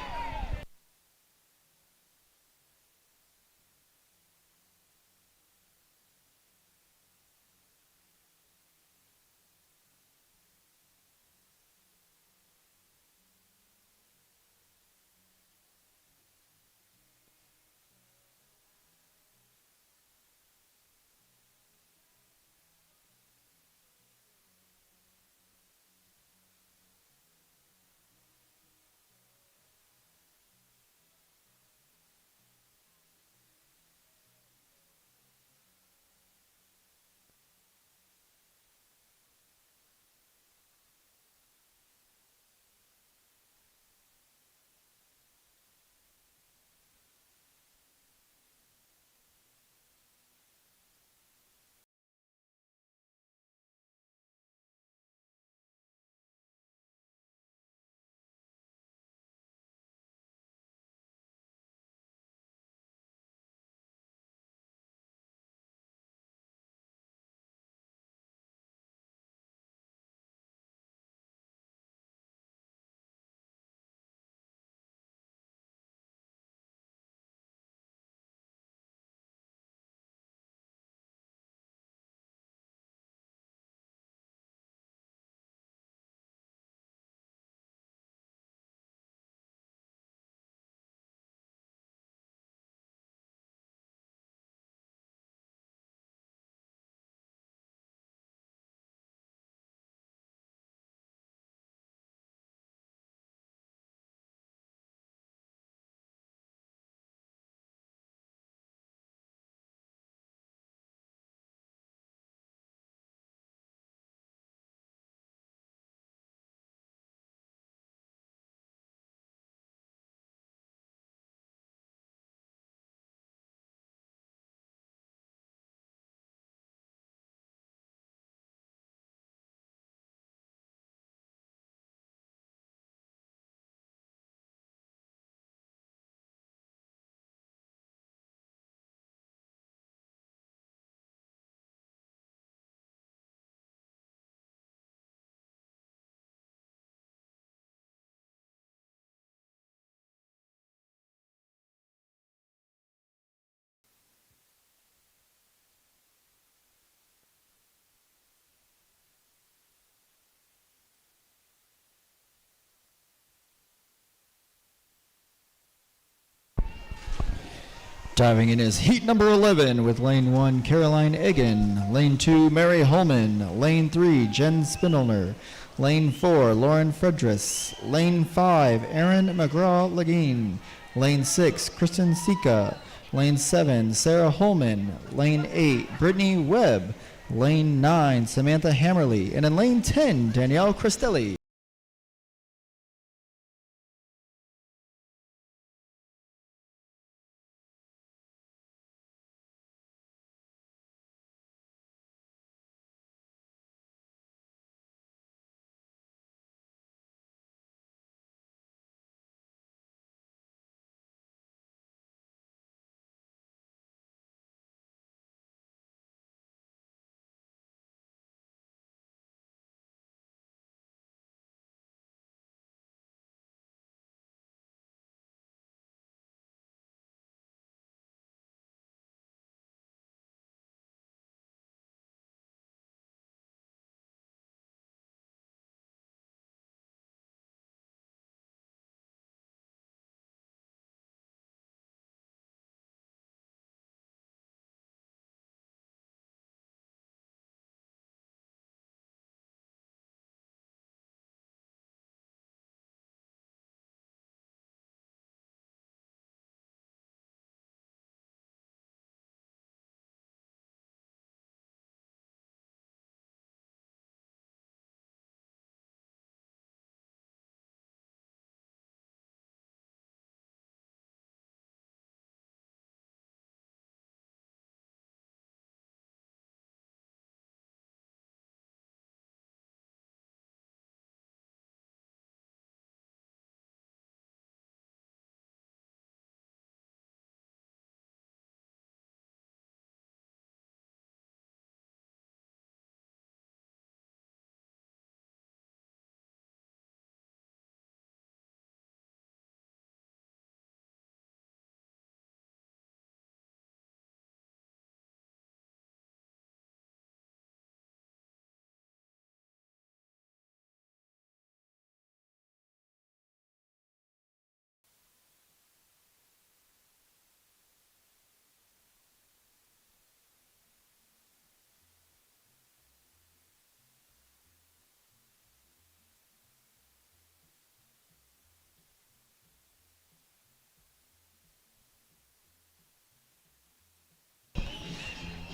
Diving in is heat number 11 with lane 1, Caroline Egan. Lane 2, Mary Holman. Lane 3, Jen Spindler. Lane 4, Lauren Fredris. Lane 5, Erin McGraw-Legine. Lane 6, Kristen Sika. Lane 7, Sarah Holman. Lane 8, Brittany Webb. Lane 9, Samantha Hammerly. And in lane 10, Danielle Cristelli.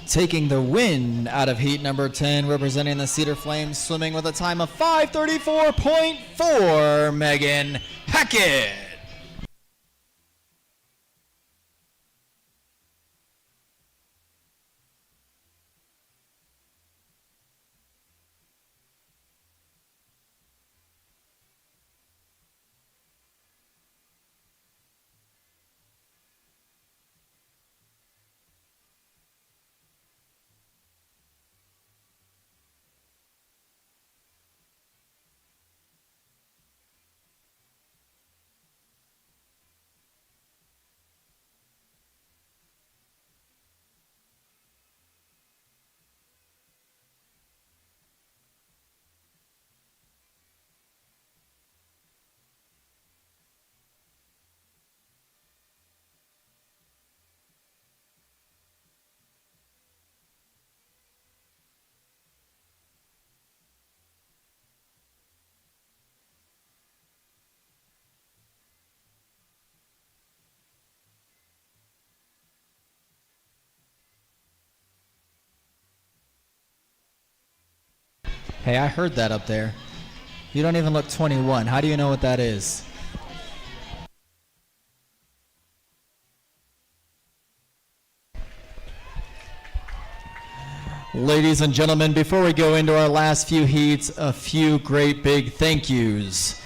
Taking the win out of heat number 10, representing the Cedar Flames, swimming with a time of 5:34.4, Megan Hackett. Hey, I heard that up there. You don't even look 21. How do you know what that is? Ladies and gentlemen, before we go into our last few heats, a few great big thank yous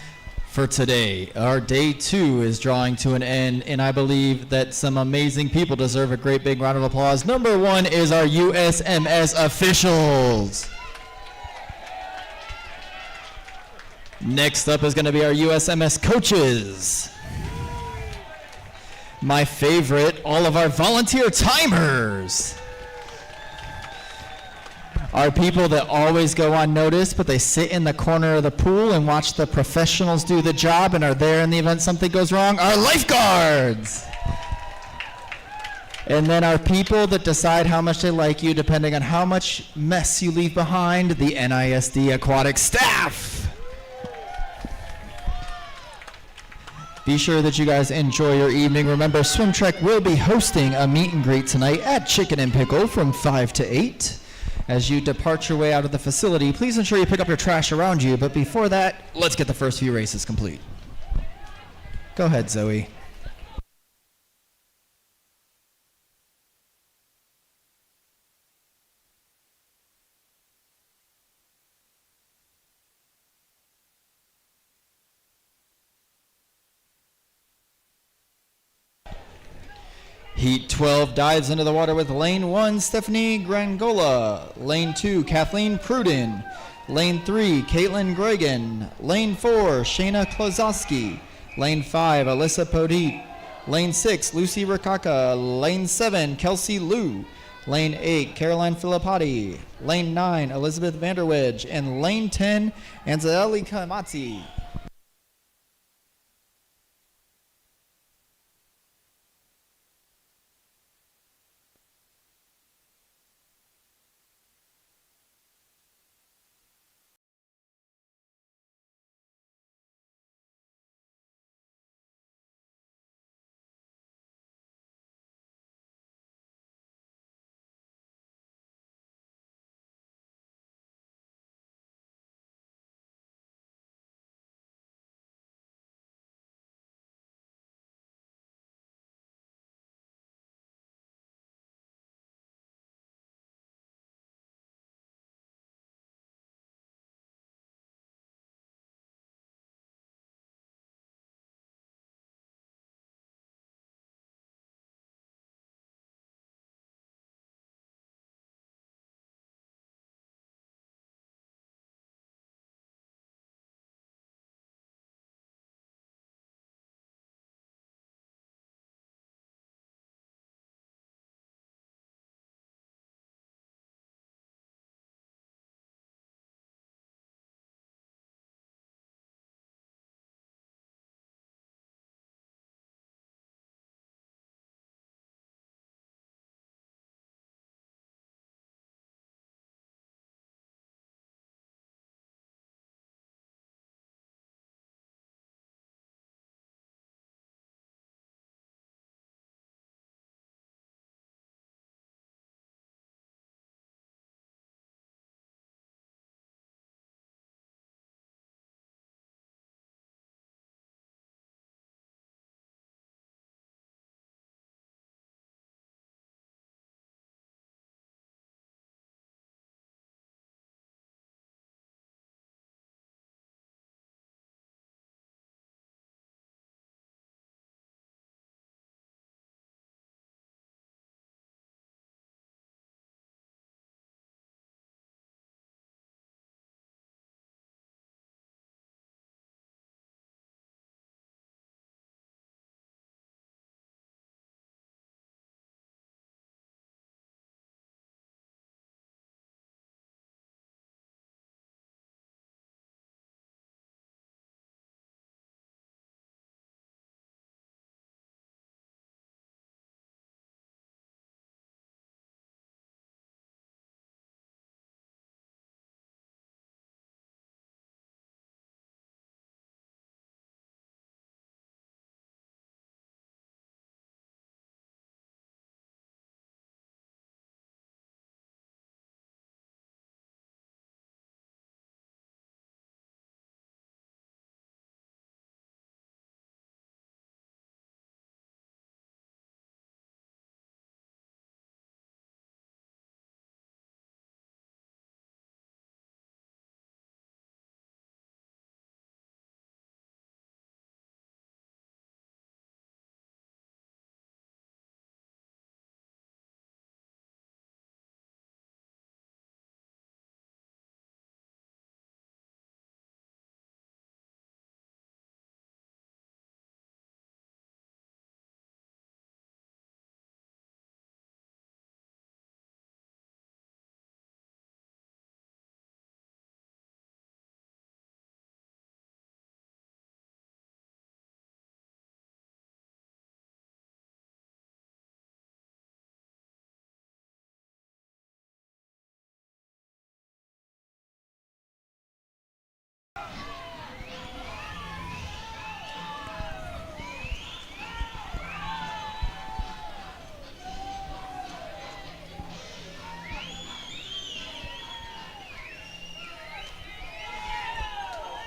for today. Our day 2 is drawing to an end, and I believe that some amazing people deserve a great big round of applause. Number 1 is our USMS officials. Next up is going to be our USMS coaches. My favorite, all of our volunteer timers. Our people that always go unnoticed, but they sit in the corner of the pool and watch the professionals do the job and are there in the event something goes wrong. Our lifeguards. And then our people that decide how much they like you, depending on how much mess you leave behind, the NISD aquatic staff. Be sure that you guys enjoy your evening. Remember, Swim Trek will be hosting a meet and greet tonight at Chicken and Pickle from 5 to 8. As you depart your way out of the facility, please ensure you pick up your trash around you. But before that, let's get the first few races complete. Go ahead, Zoe. Heat 12 dives into the water with lane 1, Stephanie Grangola. Lane 2, Kathleen Pruden. Lane 3, Caitlin Gregan. Lane 4, Shayna Klozowski. Lane 5, Alyssa Podit. Lane 6, Lucy Rikaka. Lane 7, Kelsey Liu. Lane 8, Caroline Filippati. Lane 9, Elizabeth Vanderwedge. And lane 10, Anzali Kamatsi.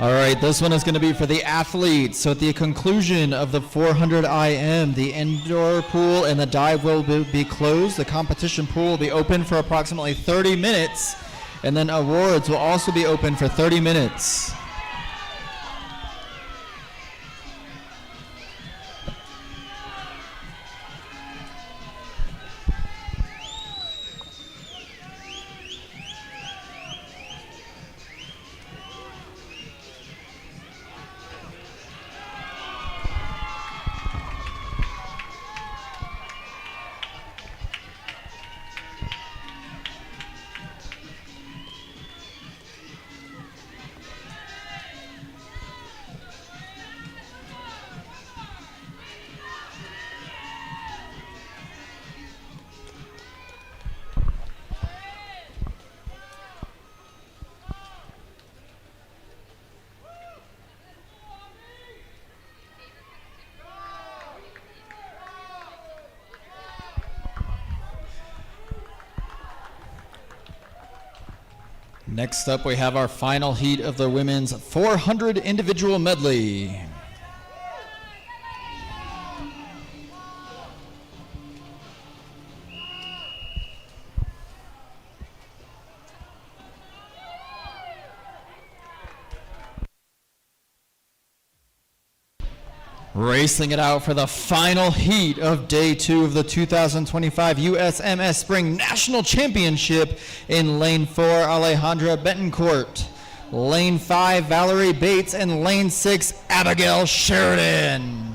All right, this one is going to be for the athletes. So at the conclusion of the 400 IM, the indoor pool and the dive will be closed. The competition pool will be open for approximately 30 minutes, and then awards will also be open for 30 minutes. Next up, we have our final heat of the women's 400 individual medley. Racing it out for the final heat of day 2 of the 2025 USMS Spring National Championship. In lane 4, Alejandra Betancourt. Lane 5, Valerie Bates. And lane 6, Abigail Sheridan.